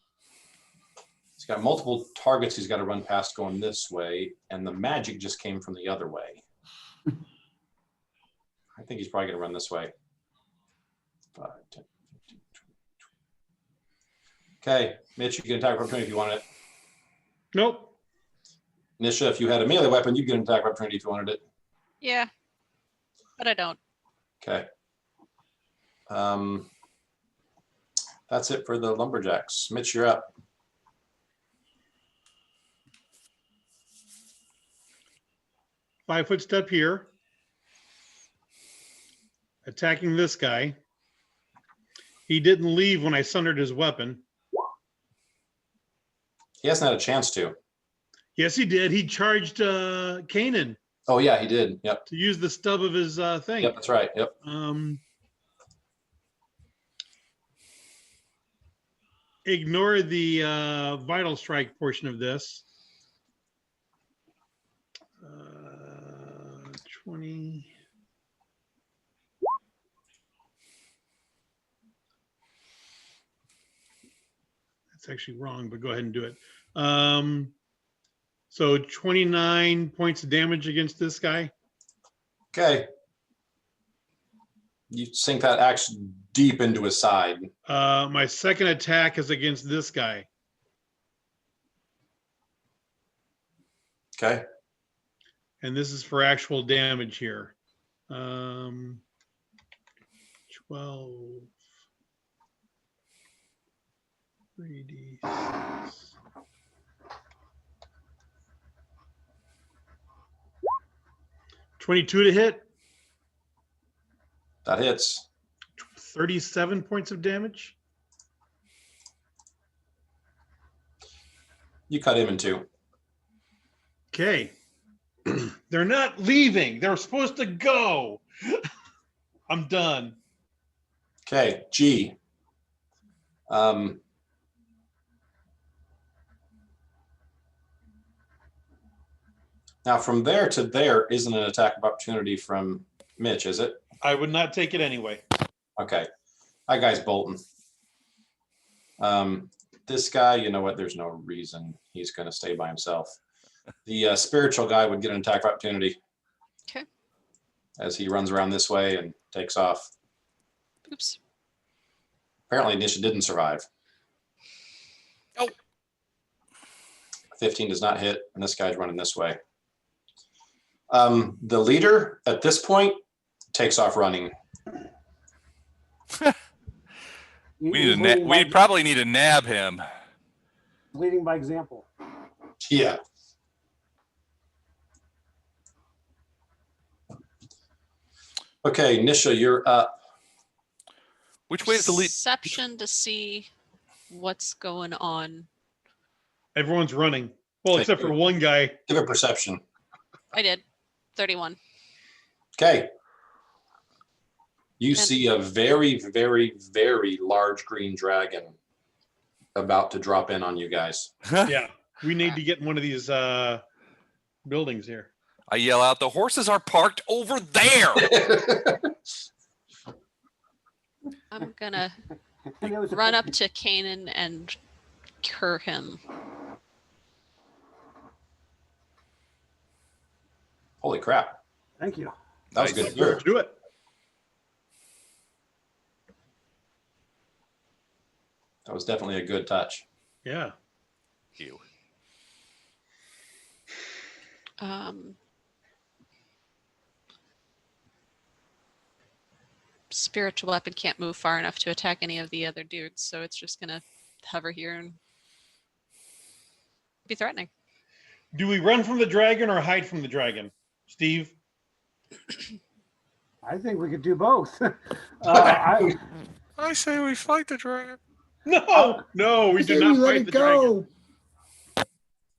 He's got multiple targets he's got to run past going this way, and the magic just came from the other way. I think he's probably going to run this way. 5, 10, 15, 20. Okay, Mitch, you get an attack opportunity if you want it. Nope. Nisha, if you had a melee weapon, you'd get an attack opportunity if you wanted it. Yeah, but I don't. Okay. That's it for the lumberjacks. Mitch, you're up. Five-foot step here. Attacking this guy. He didn't leave when I sundered his weapon. He hasn't had a chance to. Yes, he did. He charged Kanan Oh yeah, he did. Yep. to use the stub of his thing. Yep, that's right. Yep. Ignore the vital strike portion of this. 20. That's actually wrong, but go ahead and do it. So 29 points of damage against this guy. Okay. You sink that axe deep into his side. My second attack is against this guy. Okay. And this is for actual damage here. 12. $3d6. 22 to hit, That hits. 37 points of damage. You cut him in two. Okay. They're not leaving. They're supposed to go. I'm done. Okay, G. Now from there to there isn't an attack of opportunity from Mitch, is it? I would not take it anyway. Okay. That guy's bolting. This guy, you know what? There's no reason he's going to stay by himself. The spiritual guy would get an attack of opportunity. Okay. As he runs around this way and takes off. Oops. Apparently, Nisha didn't survive. Oh. 15 does not hit, and this guy's running this way. The leader, at this point, takes off running. We probably need to nab him. Leading by example. Yeah. Okay, Nisha, you're up. Which way is the lead? Perception to see what's going on. Everyone's running. Well, except for one guy. Give a perception. I did. 31. Okay. You see a very, very, very large green dragon about to drop in on you guys. Yeah. We need to get in one of these buildings here. I yell out, the horses are parked over there. I'm gonna run up to Kanan and cure him. Holy crap. Thank you. That was Nice. good. Cure. Do it. That was definitely a good touch. Yeah. You. Spiritual weapon can't move far enough to attack any of the other dudes, so it's just gonna hover here and be threatening. Do we run from the dragon or hide from the dragon, Steve? I think we could do both. I say we fight the dragon. No, no, we do not Let fight it the dragon. go.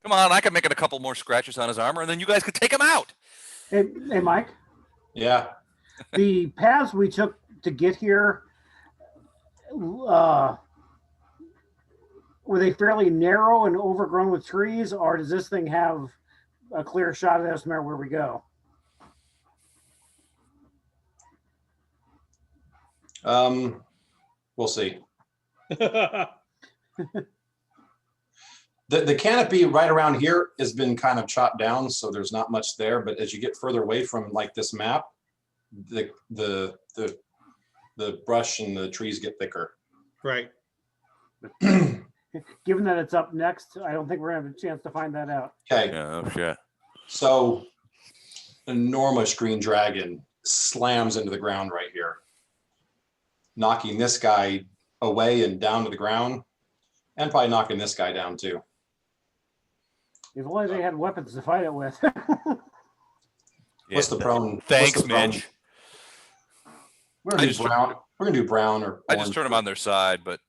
Come on, I can make it a couple more scratches on his armor, and then you guys could take him out. Hey, Mike, Yeah. the paths we took to get here, were they fairly narrow and overgrown with trees, or does this thing have a clear shot of us no matter where we go? We'll see. The canopy right around here has been kind of chopped down, so there's not much there. But as you get further away from like this map, the brush and the trees get thicker. Right. Given that it's up next, I don't think we're gonna have a chance to find that out. Okay, Yeah, oh shit. so enormous green dragon slams into the ground right here, knocking this guy away and down to the ground, and probably knocking this guy down too. If only they had weapons to fight it with. What's the prone? Thanks, what's the prone? Mitch. We're gonna do brown. We're gonna do brown or I just orange, turn them on their side, but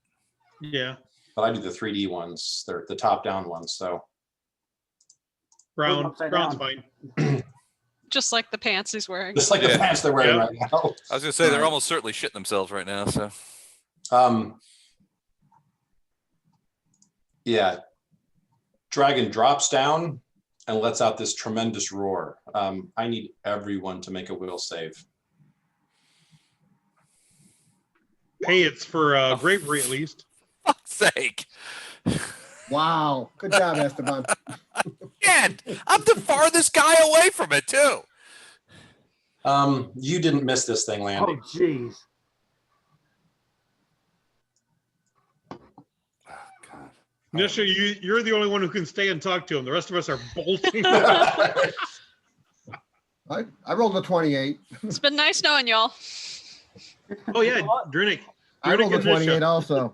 Yeah. but I do the 3D ones. They're the top down ones. So Brown. Upside Brown's down. fine. Just like the pants he's wearing. just like the Yeah. pants they're wearing Yeah. right now. I was gonna say they're Right. almost certainly shitting themselves right now. So Yeah. Dragon drops down and lets out this tremendous roar. I need everyone to make a will save. Hey, it's for bravery at least. fuck's sake. Wow. Good job, Esteban. And I'm the farthest guy away from it too. You didn't miss this thing, Landy. Oh, jeez. Nisha, you're the only one who can stay and talk to him. The rest of us are bolting. I rolled a 28. It's been nice knowing y'all. Oh yeah, Drinick. I rolled a and Nisha. 28 also.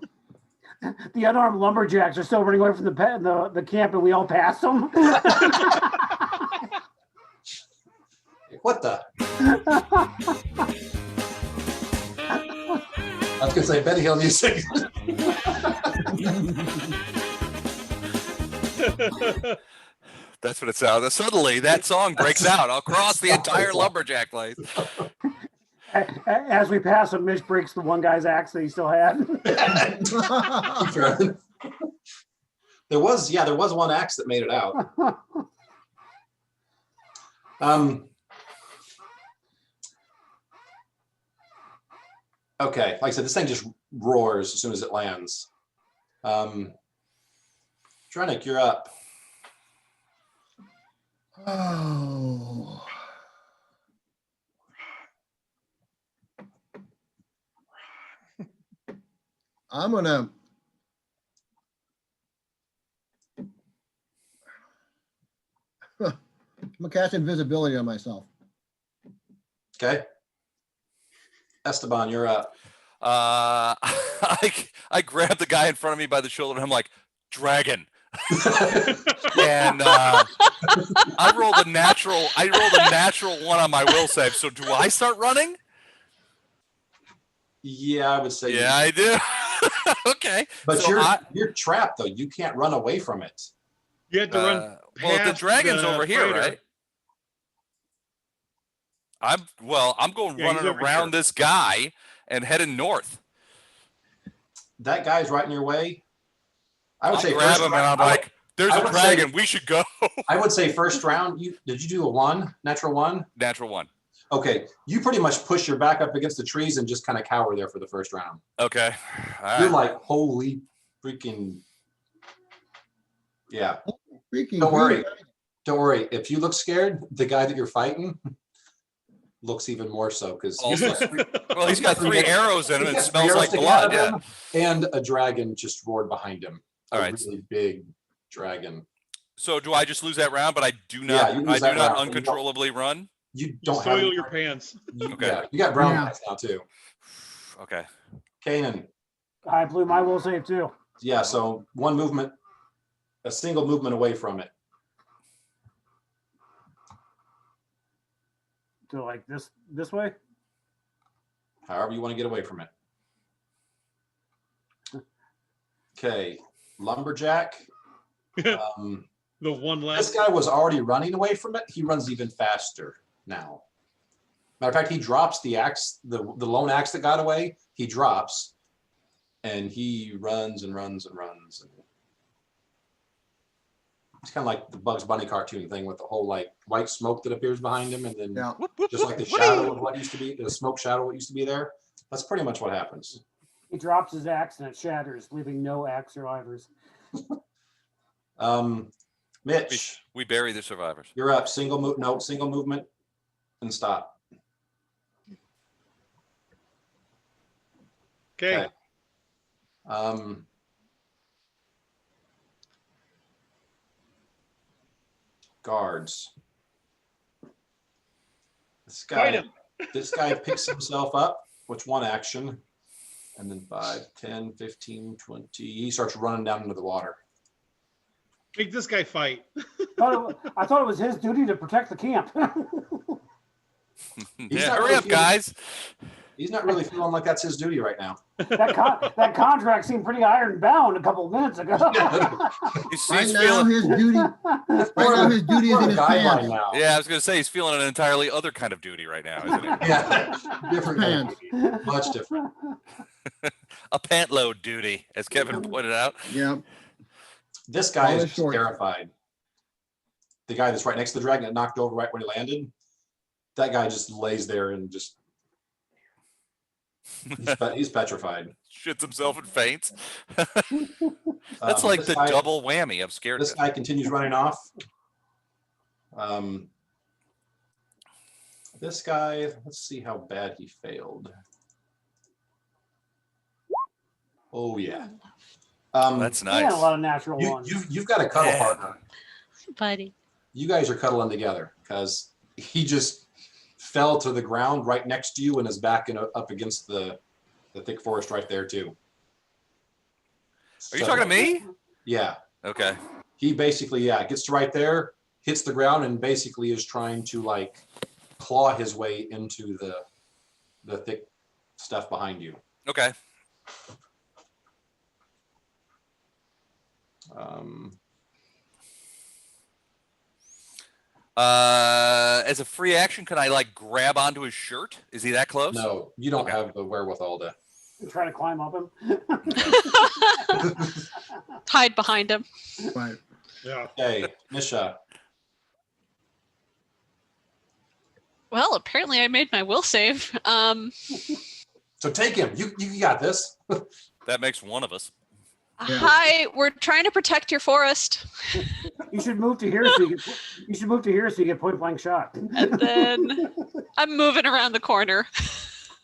The unarmed lumberjacks are still running away from the camp, and we all passed them. What the? I was gonna say Benny Hill music. That's what it sounds. Suddenly, that song breaks out across the entire lumberjack place. As we pass him, Mitch breaks the one guy's axe that he still had. There was one axe that made it out. Okay, like I said, this thing just roars as soon as it lands. Drenick, you're up. Oh. I'm gonna cast invisibility on myself. Okay. Esteban, you're up. I grabbed the guy in front of me by the shoulder and I'm like, dragon. And I rolled a natural 1 on my will save. So do I start running? Yeah, I would say. Yeah, I do. Okay. But so you're trapped though. You can't run away from it. You have to run. Well, the past dragon's the over here, fighter. right? I'm going Yeah, he's running over around here. this guy and heading north. That guy's right in your way. I would I'll say grab first him and round- I'm like, there's I a would say- dragon. We should go. I would say first round. Did you do a 1, natural 1? Natural 1. Okay, you pretty much push your back up against the trees and just kind of cower there for the first round. Okay. All You're right. like, holy freaking, yeah. Freaking Don't worry. weird. Don't worry. If you look scared, the guy that you're fighting looks even more so because Also, well, he's got 3 arrows in him and it He's got smells 3 like arrows sticking out blood. of Yeah. him, and a dragon just roared behind him. All A right. really big dragon. So do I just lose that round? But I do Yeah, not. you lose I do that not round. uncontrollably run. You You don't have. soil your pants. Okay. Yeah, you got brown Yeah. pants now too. Okay. Kanan. I blew my will save too. Yeah. So one movement, a single movement away from it. So like this way. However you want to get away from it. Okay, lumberjack. The one This last. guy was already running away from it. He runs even faster now. Matter of fact, he drops the axe, the lone axe that got away. He drops, and he runs and runs and runs. It's kind of like the Bugs Bunny cartoon thing with the whole like white smoke that appears behind him, and then Yeah. just like the shadow of what used to be, the smoke shadow what used to be there. That's pretty much what happens. He drops his axe and it shatters, leaving no axe survivors. Mitch, We bury the survivors. you're up. Single movement, and stop. Okay. Guards. Fight him. This guy picks himself up, which one action, and then 5, 10, 15, 20. He starts running down into the water. Make this guy fight. I thought it was his duty to protect the camp. Yeah, not hurry really up, feeling- guys. He's not really feeling like that's his duty right now. that contract seemed pretty iron bound a couple of minutes ago. He's Right now, feeling. his duty. Right now, his duty is More in of his a guideline pants. now. Yeah, I was gonna say he's feeling an entirely other kind of duty right now, isn't it? Yeah, different kind of Pants. duty. Much different. A pant load duty, as Kevin pointed out. Yeah. This guy All is is short. terrified. The guy that's right next to the dragon that knocked over right when he landed, that guy just lays there and just he's petrified. Shits himself and faints. That's like This the guy- double whammy of scared. This guy continues running off. This guy, let's see how bad he failed. Oh yeah. That's Yeah, a nice. lot of natural ones. You've got a cuddle Yeah. partner. Buddy. You guys are cuddling together because he just fell to the ground right next to you and is back up against the thick forest right there too. Are you talking to me? Yeah. Okay. He basically, gets to right there, hits the ground, and basically is trying to like claw his way into the thick stuff behind you. Okay. As a free action, can I like grab onto his shirt? Is he that close? No, you don't Okay. have the wherewithal to. Try to climb up him. Hide behind him. Right. Yeah. Okay, Misha. Well, apparently I made my will save. So take him. You got this. That makes one of us. Yeah. Hi, we're trying to protect your forest. You should move to here so you get point blank shot. And then I'm moving around the corner.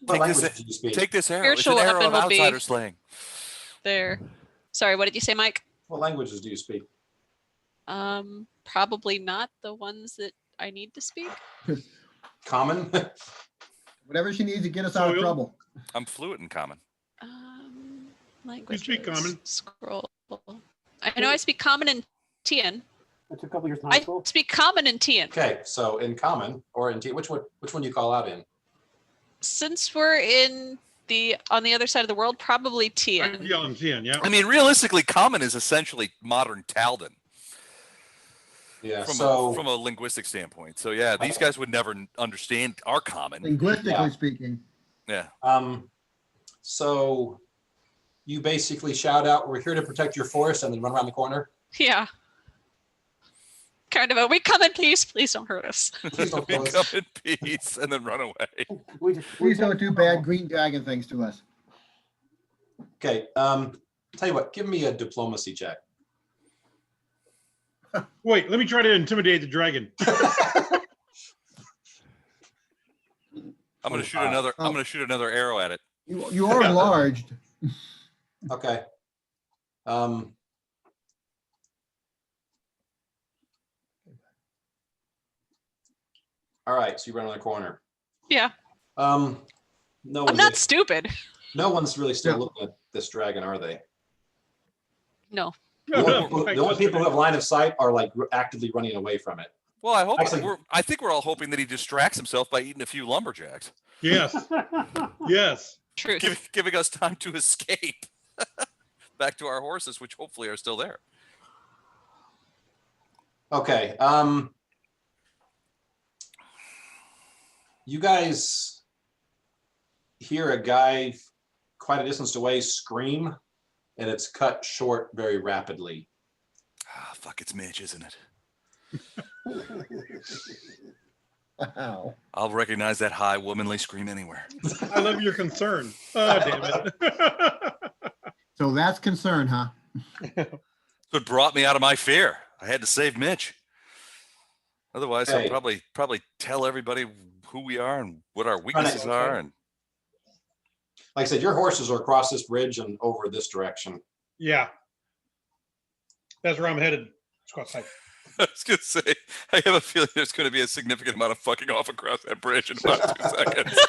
What Take this- language do you speak? Take this arrow. It's Spiritual an arrow weapon of will be- outsider slaying. There. Sorry, what did you say, Mike? What languages do you speak? Probably not the ones that I need to speak. Common? Whatever she needs to get us So out of you'll- trouble. I'm fluent in common. Languages. speak Common? Scroll. I know I speak Common and Tian. That's a couple years in high I school. speak Common and Tian. Okay, so in common or in which one do you call out in? Since we're on the other side of the world, probably Tian. Yeah, I'm seeing, yeah. I mean, realistically, common is essentially modern Taldan Yeah. from a linguistic standpoint. So yeah, these guys would never understand our common. Linguistically Yeah. speaking. Yeah. So you basically shout out, "We're here to protect your forest," and then run around the corner. Yeah. Kind of we come in peace. Please don't hurt us. Please don't We kill come us. in peace and then run away. Please don't do bad green dragon things to us. Okay. Tell you what. Give me a diplomacy check. Wait, let me try to intimidate the dragon. I'm gonna shoot another. I'm gonna shoot another arrow at it. You are enlarged. Okay. All right. So you run around the corner. Yeah. No I'm one's not stupid. no one's really still Yeah. looking at this dragon, are they? No. The only people who have line of sight are like actively running away from it. Well, I hope Actually- I think we're all hoping that he distracts himself by eating a few lumberjacks, Yes, yes. Truth. giving us time to escape back to our horses, which hopefully are still there. Okay. You guys hear a guy quite a distance away scream, and it's cut short very rapidly. Ah, fuck, it's Mitch, isn't it? Wow. I'll recognize that high womanly scream anywhere. I love your concern. Oh, damn it. So that's concern, huh? So it brought me out of my fear. I had to save Mitch. Otherwise, Hey. I'll probably tell everybody who we are and what our weaknesses are. And Like I said, your horses are across this bridge and over this direction. Yeah. That's where I'm headed. Squat side. I was gonna say, I have a feeling there's going to be a significant amount of fucking off across that bridge in about 2 seconds.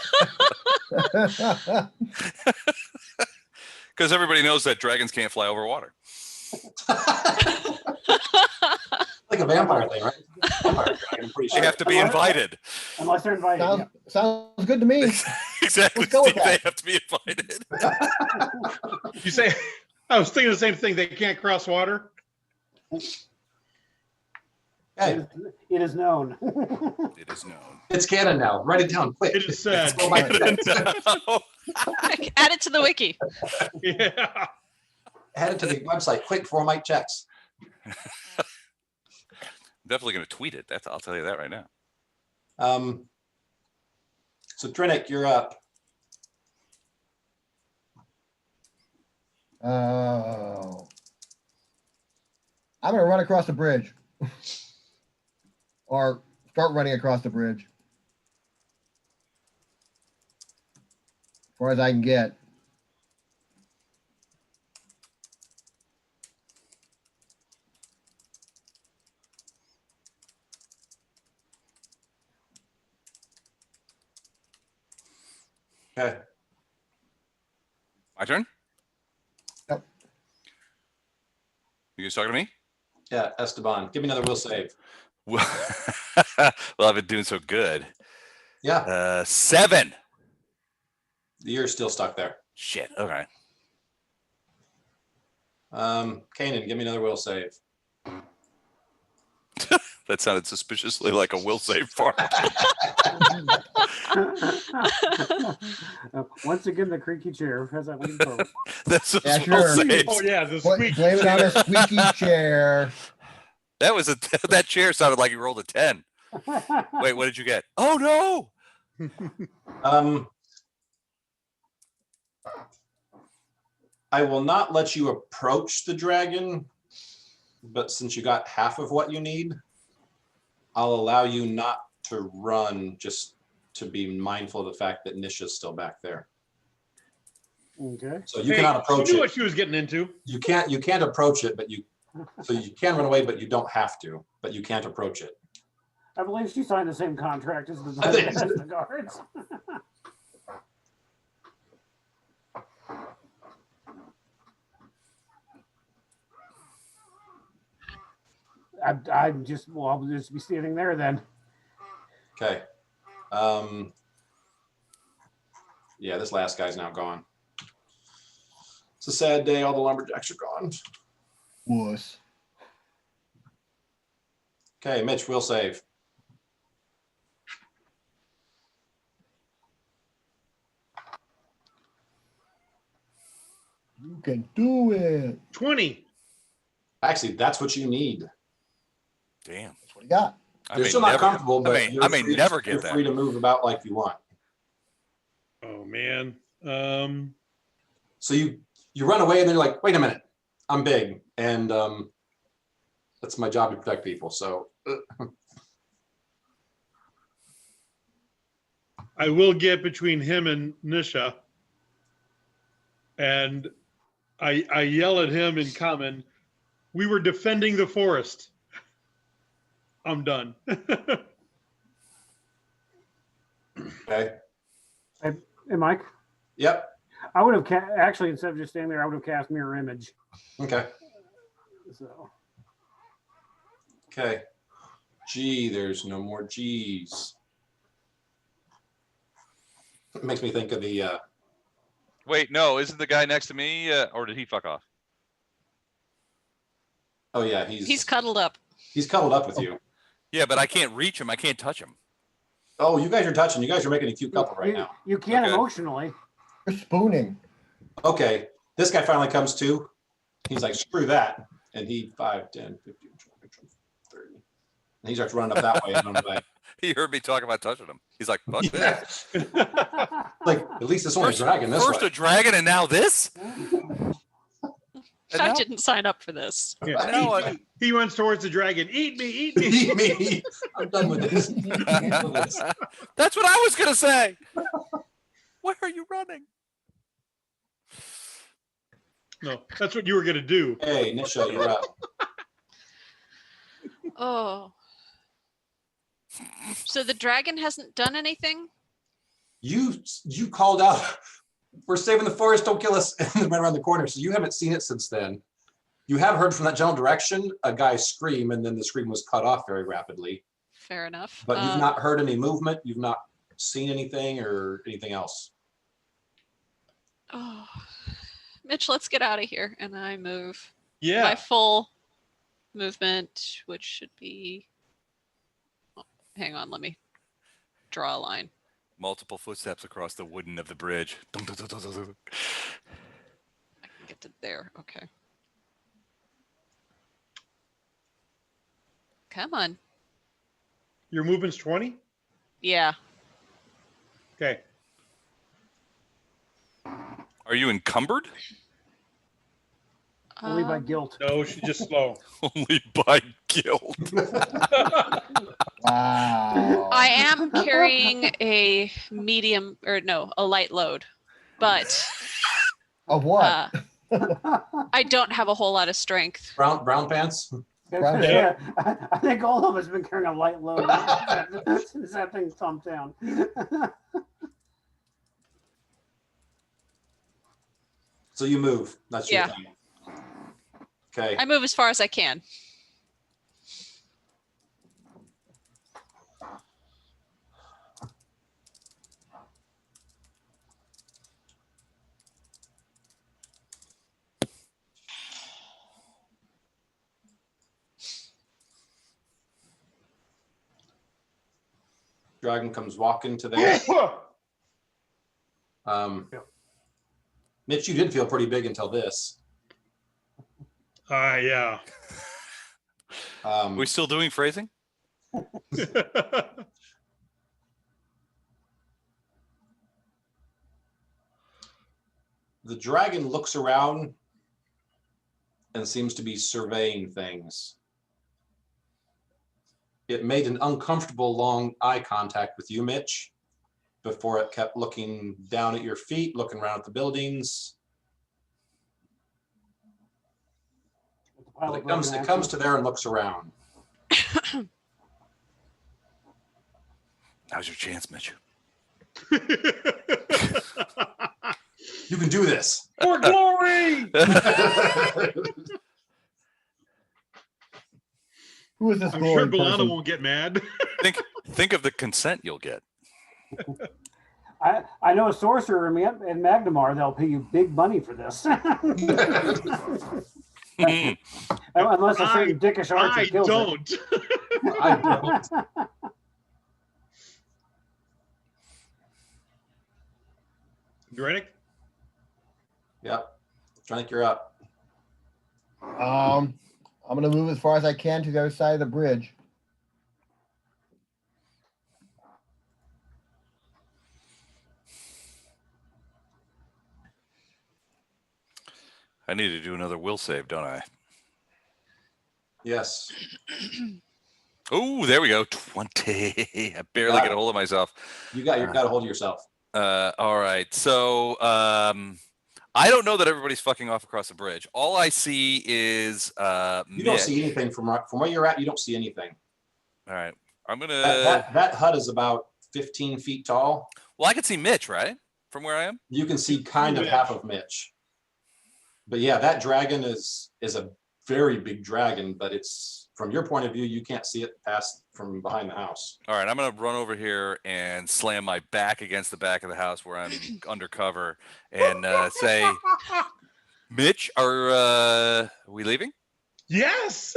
Because everybody knows that dragons can't fly over water. Like a vampire thing, right? Vampire dragon, I'm pretty They sure. have to be invited. Unless they're invited. Sounds, Yeah. sounds good to me. Exactly, Let's go with Steve. They that. have to be invited. You say, I was thinking the same thing. They can't cross water. Hey, It is known. It is known. it's canon now. Write it down quick. It is said. Go by- Add it to the wiki. Yeah. Head it to the website quick before Mike checks. Definitely going to tweet it. I'll tell you that right now. So Trinick, you're up. Oh. I'm gonna run across the bridge. Or start running across the bridge. As far as I can get. Okay. My turn? Yep. You guys talking to me? Yeah, Esteban. Give me another will save. Well, well, I've been doing so good. Yeah, 7. you're still stuck there. Shit. Okay. Kanan, give me another will save. That sounded suspiciously like a will save farm. Once again, the creaky chair has that lean forward. That's a Yeah, will sure. save. Oh yeah, the Bl- squeak. Blame it on a squeaky chair. That was that chair sounded like you rolled a 10. Wait, what did you get? Oh no. I will not let you approach the dragon, but since you got half of what you need, I'll allow you not to run, just to be mindful of the fact that Nisha's still back there. Okay. So you Hey, cannot she approach knew it. what she was getting into. You can't approach it, but you can run away, but you don't have to, but you can't approach it. I believe she signed the same contract as I think- as the guards. I'll just be standing there then. Okay. Yeah, this last guy's now gone. It's a sad day. All the lumberjacks are gone. Wuss. Okay, Mitch, will save. You can do it. 20. Actually, that's what you need. Damn. That's what you got. I You're may still not never- comfortable, but I may never you're get free that. to move about like you want. Oh man. So you run away and then you're like, wait a minute, I'm big, and that's my job to protect people. So I will get between him and Nisha, and I yell at him in common. We were defending the forest. I'm done. okay, Hey, Mike, yep, I would have actually, instead of just standing there, I would have cast mirror image. okay, So okay. G, there's no more G's. It makes me think of the Wait, no, isn't the guy next to me, or did he fuck off? oh yeah, He's cuddled up. he's cuddled up with you. Yeah, but I can't reach him. I can't touch him. Oh, you guys are touching. You guys are making a cute couple right now. you can Okay. emotionally. You're spooning. Okay, this guy finally comes to. He's like, screw that. And he 5, 10, 15, 20, 30. And he starts running up that way. And I'm like, He heard me talk about touching him. He's like, fuck yeah. this. Like, at least it's only a dragon this First way. a dragon and now this? And I now- didn't sign up for this. Yeah. Now I- He runs towards the dragon. Eat me, eat me. Eat me. I'm done with this. That's what I was going to say. Where are you running? No, that's what you were gonna do. Hey, Nisha, you're up. Oh. So the dragon hasn't done anything? You called out, we're saving the forest, don't kill us, and then right around the corner. So you haven't seen it since then. You have heard from that general direction a guy scream, and then the scream was cut off very rapidly. Fair enough. But you've not heard any movement. You've not seen anything or anything else. Oh. Mitch, let's get out of here. And I move my Yeah. full movement, which should be. Oh, hang on, let me draw a line. Multiple footsteps across the wooden of the bridge. I can get to there. Okay. Come on. Your movement's 20? Yeah. Okay. Oh, Are you encumbered? Only by Um, guilt. No, she's just slow. Only by guilt. Wow. I am carrying a medium, or no, a light load, but Of what? I don't have a whole lot of strength. Brown pants? Yeah, I think all of us have been carrying a light load since that thing thumped down. So you move. That's your Yeah. thing. Okay. I move as far as I can. Dragon comes walking to there. Mitch, you did feel pretty big until this. Yeah. We still doing phrasing? The dragon looks around and seems to be surveying things. It made an uncomfortable long eye contact with you, Mitch, before it kept looking down at your feet, looking around at the buildings. But it comes to there and looks around. Now's your chance, Mitch. You can do this. For glory! Who is this? I'm sure glory Balana person? won't get mad. Think of the consent you'll get. I know a sorcerer in Magnamar. They'll pay you big money for this. Unless a certain dickish archer I kills don't. I don't. Granick? Yep. I think you're up. I'm gonna move as far as I can to the other side of the bridge. I need to do another will save, don't I? Yes. Oh, there we go. 20. I barely Got get it. a hold of myself. You got a hold of yourself. All right. So I don't know that everybody's fucking off across the bridge. All I see is You don't see anything from where you're at. You don't see anything. All right. I'm gonna. That hut is about 15 feet tall. Well, I can see Mitch, right? From where I am. You can see kind of half of Mitch. But yeah, that dragon is a very big dragon, but it's from your point of view, you can't see it past from behind the house. All right, I'm gonna run over here and slam my back against the back of the house where I'm undercover and say, "Mitch, are we leaving?" Yes.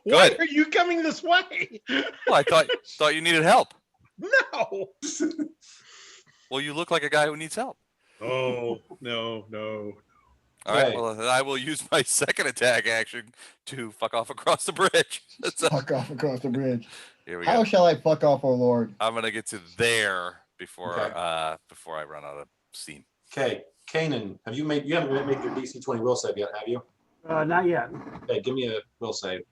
Why Good. are you coming this way? Well, I thought you needed help. No. Well, you look like a guy who needs help. Oh, no. All right. Okay. Well, then I will use my second attack action to fuck off across the bridge. So, Fuck off across the bridge. here we How go. shall I fuck off, oh Lord? I'm gonna get to there before Okay. before I run out of steam. Okay, Kanan, you haven't made your DC 20 will save yet, have you? Not yet. Okay, give me a will save.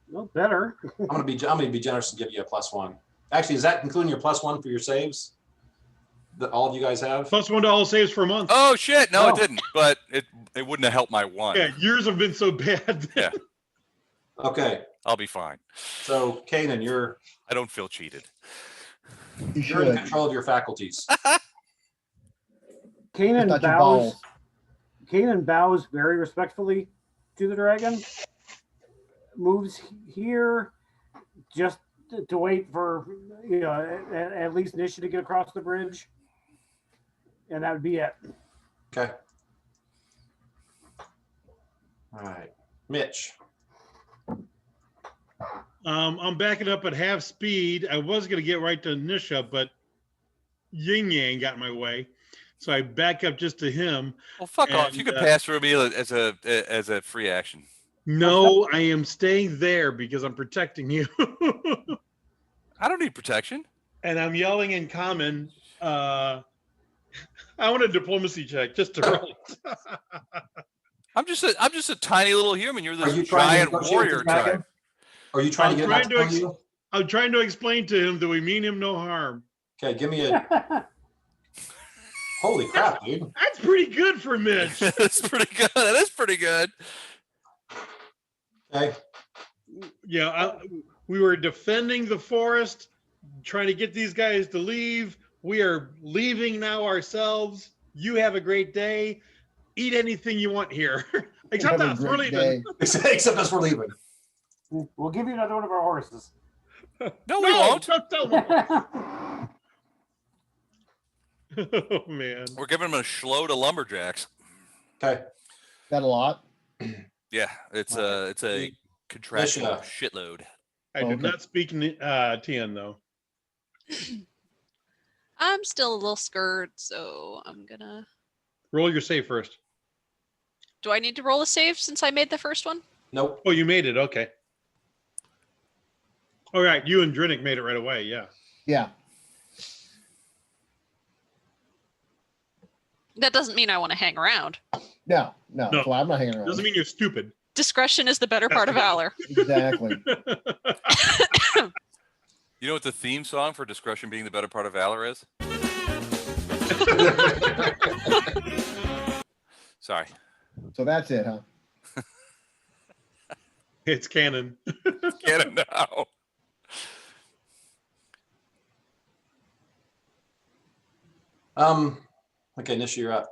No, better. I'm gonna be generous and give you a +1. Actually, is that including your +1 for your saves that all of you guys have? +1 to all saves for a month. Oh shit! No, Oh. it didn't. But it wouldn't have helped my one. Yeah, yours have been so bad. Yeah. Okay, I'll be fine. so Kanan, you're I don't feel cheated. You you're in should. control of your faculties. Kanan Touch your bows. balls. Kanan bows very respectfully to the dragon. Moves here, just to wait for at least Nisha to get across the bridge, and that would be it. Okay. All right, Mitch. I'm backing up at half speed. I was going to get right to Nisha, but Yin Yang got in my way. So I back up just to him. Well, fuck off. You And, could pass through me as a free action. No, I am staying there because I'm protecting you. I don't need protection. And I'm yelling in common. I want a diplomacy check just to roll. I'm just a tiny little human. You're Are this you trying to giant negotiate with warrior the dragon? tribe. Are you trying I'm to get trying him to to kill you? I'm trying to explain to him that we mean him no harm. Okay, give me a. Holy crap, dude! That's pretty good for Mitch. That's pretty good. That is pretty good. Okay, Yeah, we were defending the forest, trying to get these guys to leave. We are leaving now ourselves. You have a great day. Eat anything you want here, except Have a us. We're great leaving. day. except us, we're leaving. We'll give you another one of our horses. No, we won't. Don't tell them. Oh man. We're giving them a schlo to lumberjacks. Okay, That a lot? Yeah, it's a contractual Misha. shitload. I did Okay. not speak Tien though. I'm still a little scared, so I'm gonna. Roll your save first. Do I need to roll a save since I made the first one? Nope. Oh, you made it. Okay. All right. You and Drinnick made it right away. Yeah. Yeah. That doesn't mean I want to hang around. No. No. That's why I'm not hanging around. Doesn't mean you're stupid. Discretion is the better part of valor. Exactly. You know what the theme song for discretion being the better part of valor is? Sorry. So that's it, huh? It's canon. Get it now. Okay, Nish, you're up.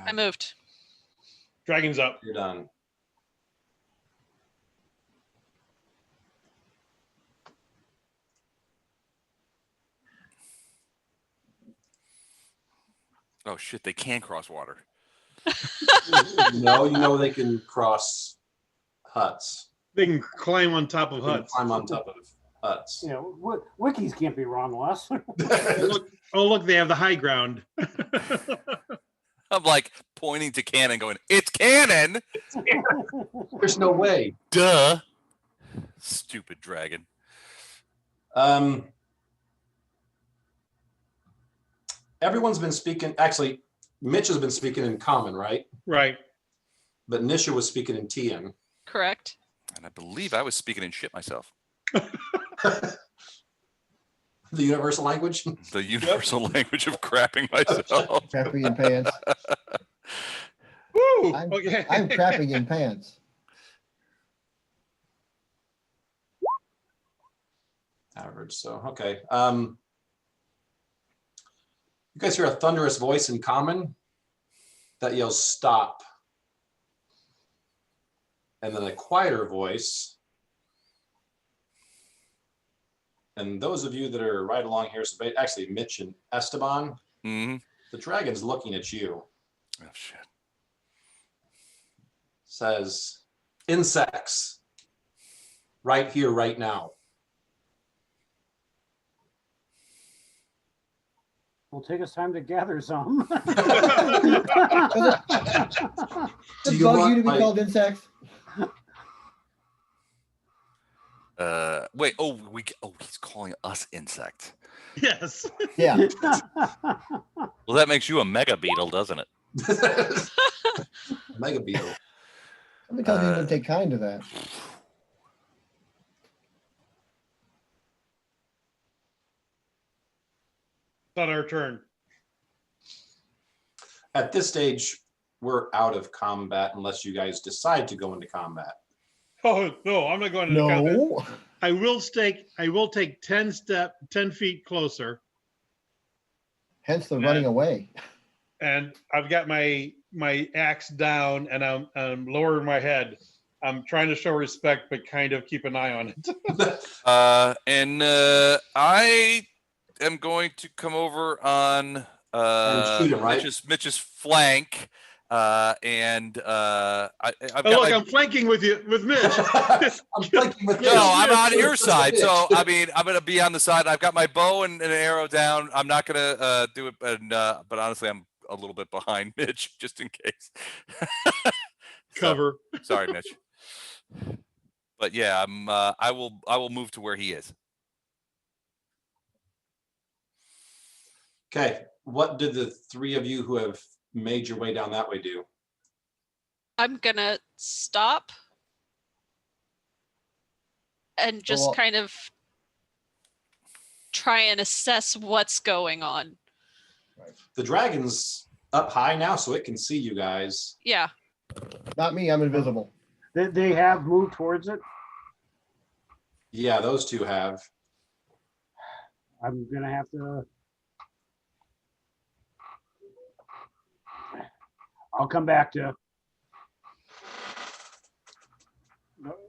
I moved. Dragon's up. You're done. Oh shit, they can cross water. No, you know they can cross huts. They can climb on top of They can huts. climb on top of huts. You know, wikis can't be wrong, Les. Oh, look, they have the high ground. I'm like pointing to cannon going, it's cannon. There's no way. Duh. Stupid dragon. Everyone's been speaking. Actually, Mitch has been speaking in common, right? Right. But Nisha was speaking in Tien. Correct. And I believe I was speaking in shit myself. The universal language. The universal language of crapping myself. Crapping in pants. Woo! I'm, Okay. I'm crapping in pants. Average. So okay. You guys hear a thunderous voice in common that yells "stop," and then a quieter voice. And those of you that are right along here, so actually Mitch and Esteban, Mm-hmm. the dragon's looking at you. Oh shit. Says, "Insects, right here, right now." Will take us time to gather some. Does Do it you bug want you to be my- called insects? Wait. Oh, he's calling us insect. Yes. Yeah. Well, that makes you a mega beetle, doesn't it? Mega beetle. Somebody tells me you don't take kind to that. Not our turn. At this stage, we're out of combat unless you guys decide to go into combat. Oh no, I'm not going into combat. No. I will take 10 feet closer, Hence the running away. and I've got my axe down, and I'm lowering my head. I'm trying to show respect, but kind of keep an eye on it. And I am going to come over on shoot him, right? Mitch's flank. I've got Look, my- I'm flanking with you, with Mitch. I'm flanking with No, Mitch. I'm on your side. So I mean, I'm gonna be on the side. I've got my bow and an arrow down. I'm not gonna do it, but honestly, I'm a little bit behind Mitch, just in case. Cover. Sorry, Mitch. But yeah, I will move to where he is. Okay, what did the three of you who have made your way down that way do? I'm gonna stop and just Well- kind of try and assess what's going on. The dragon's up high now, so it can see you guys. Yeah. Not me, I'm invisible. They have moved towards it. Yeah, those two have. I'm gonna have to. I'll come back to.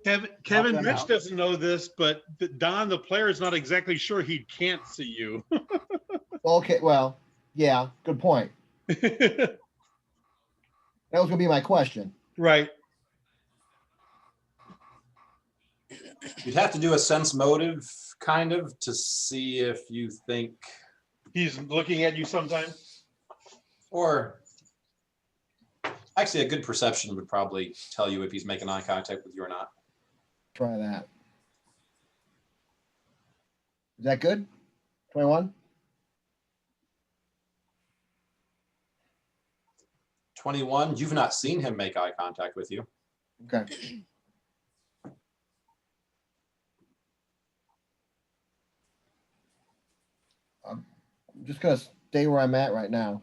Kevin, them Mitch out. doesn't know this, but Don, the player, is not exactly sure he can't see you. Okay, well, yeah, good point. That was gonna be my question. Right. You'd have to do a sense motive kind of to see if you think, He's looking at you sometime. or actually a good perception would probably tell you if he's making eye contact with you or not. Try that. Is that good? 21? 21, you've not seen him make eye contact with you. Okay. I'm just gonna stay where I'm at right now.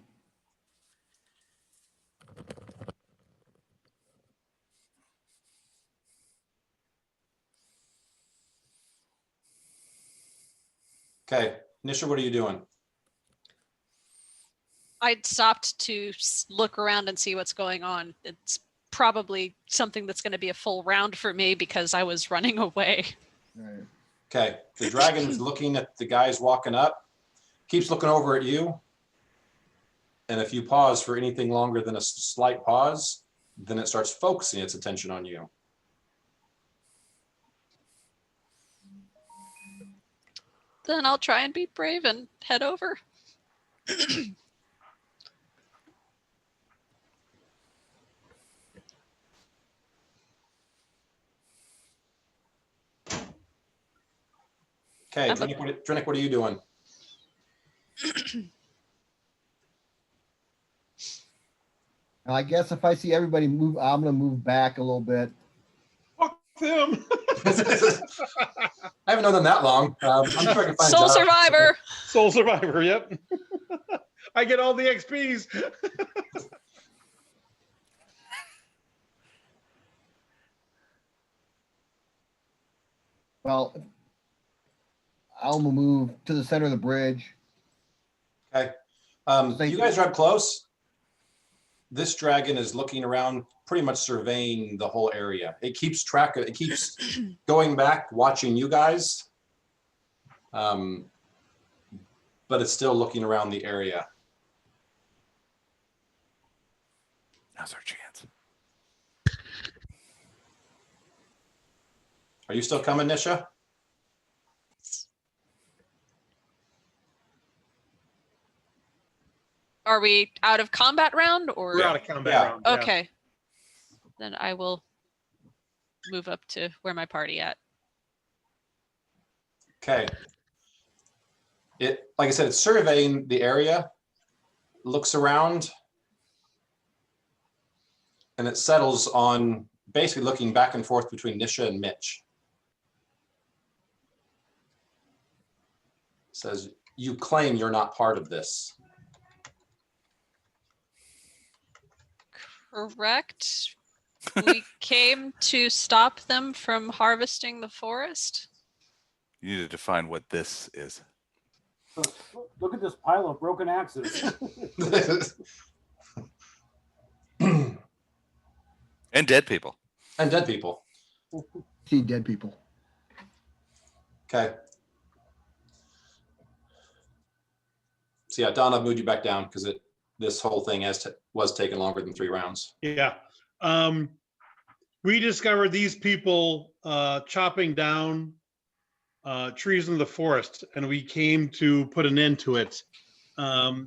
Okay, Nisha, what are you doing? I'd stopped to look around and see what's going on. It's probably something that's going to be a full round for me because I was running away. Right. Okay, the dragon's looking at the guys walking up, keeps looking over at you. And if you pause for anything longer than a slight pause, then it starts focusing its attention on you. Then I'll try and be brave and head over. Okay, I'm Drinick, what are you doing? I guess if I see everybody move, I'm gonna move back a little bit. Fuck them. I haven't known them that long. I'm sure I can find Soul jobs. survivor. Soul survivor. Yep. I get all the XPs. Well, I'll move to the center of the bridge. Okay. Thank You you. guys are up close. This dragon is looking around, pretty much surveying the whole area. It keeps track of, it keeps going back, watching you guys. But it's still looking around the area. Now's our chance. Are you still coming, Nisha? Are we out of combat round or? We're out of combat Yeah. round. yeah. Okay. Then I will move up to where my party at. Okay. It, like I said, it's surveying the area, looks around, and it settles on basically looking back and forth between Nisha and Mitch. It says, you claim you're not part of this. Correct. We came to stop them from harvesting the forest. You need to define what this is. Look at this pile of broken axes. And dead people. And dead people. See dead people. Okay. So yeah, Don, I've moved you back down because this whole thing was taking longer than 3 rounds. Yeah. We discovered these people chopping down trees in the forest, and we came to put an end to it.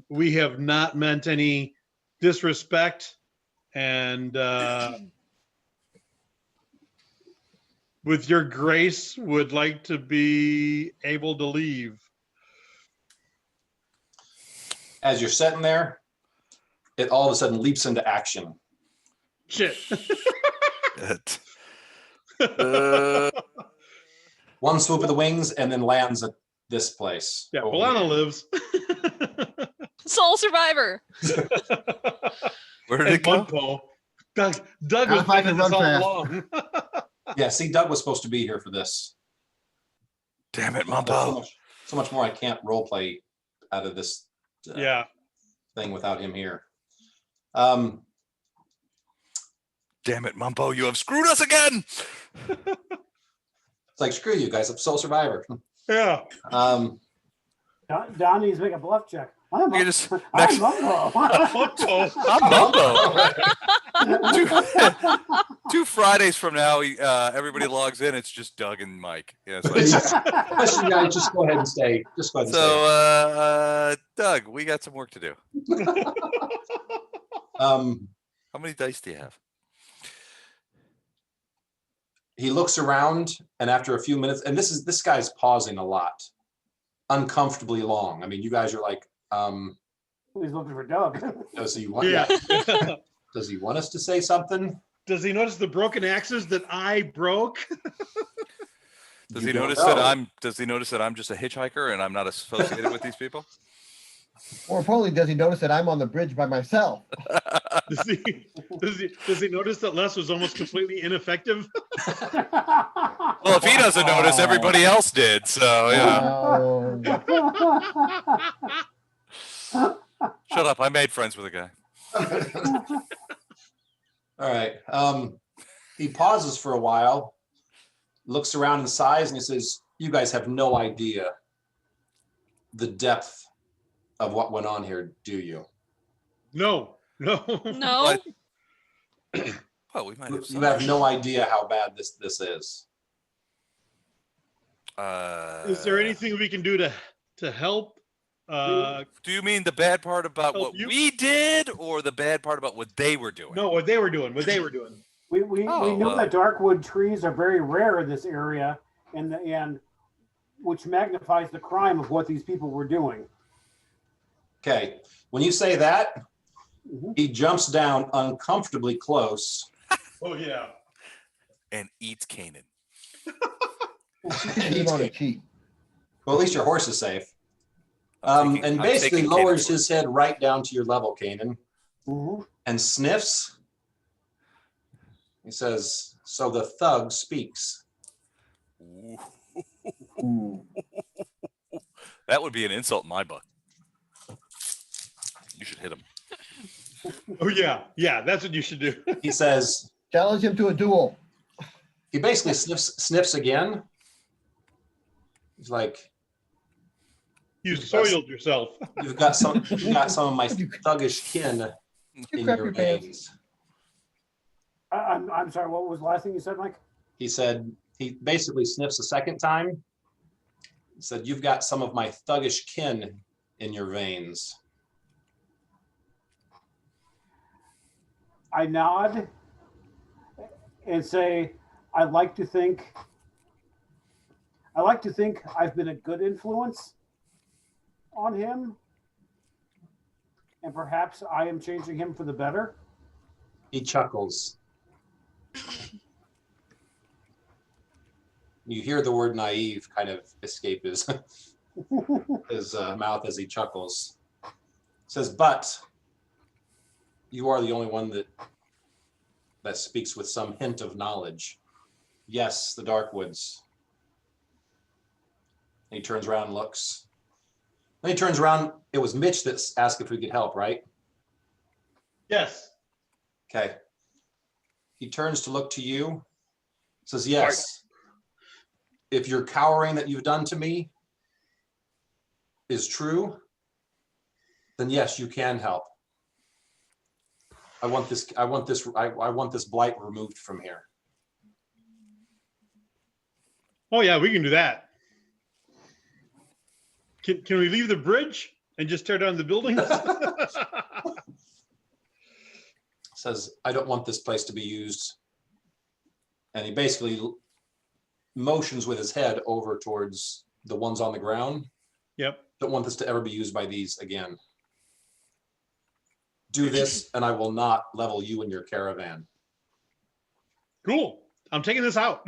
We have not meant any disrespect, and with your grace, would like to be able to leave. As you're sitting there, it all of a sudden leaps into action. Shit. One swoop of the wings and then lands at this place. Yeah, over Polana here. lives. Soul survivor. Where did And it go? Mudpo. Doug was If I planning can this run all fast. along. Yeah, see, Doug was supposed to be here for this. Damn it, There's Mumbo. so much more I can't role play out of this Yeah. thing without him here. Damn it, Mumbo. You have screwed us again. It's like, screw you guys, I'm Soul Survivor. Yeah. Don needs to make a bluff check. I'm You're just I'm next. Mumbo. I'm Mumbo. Two Fridays from now, everybody logs in. It's just Doug and Mike. Yeah, it's like, Listen, guys, just go ahead and stay. Just go ahead and so, Doug, we got some work to do. stay. How many dice do you have? He looks around, and after a few minutes, and this guy's pausing a lot, uncomfortably long. I mean, you guys are like, He's looking for Doug. does he want? Yeah. Does he want us to say something? Does he notice the broken axes that I broke? Does You he don't notice know. that I'm? Does he notice that I'm just a hitchhiker and I'm not associated with these people? More importantly, does he notice that I'm on the bridge by myself? Does he notice that Les was almost completely ineffective? Well, if he doesn't notice, everybody else did. So yeah. Shut up! I made friends with a guy. All right. He pauses for a while, looks around and sighs, and he says, "You guys have no idea the depth of what went on here, do you? No. No. What? Well, we might have. You have no idea how bad this is." Is there anything we can do to help? Do you mean the bad part about help what you? we did, or the bad part about what they were doing? No, what they were doing. What they were doing. We know that darkwood trees are very rare in this area, and which magnifies the crime of what these people were doing. Okay. When you say that, Mhm. he jumps down uncomfortably close. Oh yeah. And eats Canaan. He's on a cheat. Well, at least your horse is safe. I'm And taking basically Canaan lowers for it. his head right down to your level, Kanan, Mhm. and sniffs. He says, "So the thug speaks." Ooh. Ooh. That would be an insult in my book. You should hit him. Oh yeah. Yeah. That's what you should do. He says, Challenge him to a duel. he basically sniffs again. He's like, You soiled yourself. you've got some of my thuggish kin in crap your your pants. veins. I'm sorry. What was the last thing you said, Mike? He said, he basically sniffs a second time. He said, "You've got some of my thuggish kin in your veins." I nod and say, I like to think I've been a good influence on him, and perhaps I am changing him for the better. He chuckles. You hear the word naive kind of escape his mouth as he chuckles. Says, "But you are the only one that speaks with some hint of knowledge. Yes, the Darkwoods." And he turns around and looks. Then he turns around. It was Mitch that asked if we could help, right? Yes. Okay. He turns to look to you. Says, "Yes. If your cowering that you've done to me is true, then yes, you can help. I want this blight removed from here." Oh yeah, we can do that. Can we leave the bridge and just tear down the buildings? Says, "I don't want this place to be used." And he basically motions with his head over towards the ones on the ground. Yep. "Don't want this to ever be used by these again. Do this and I will not level you and your caravan." Cool. I'm taking this out.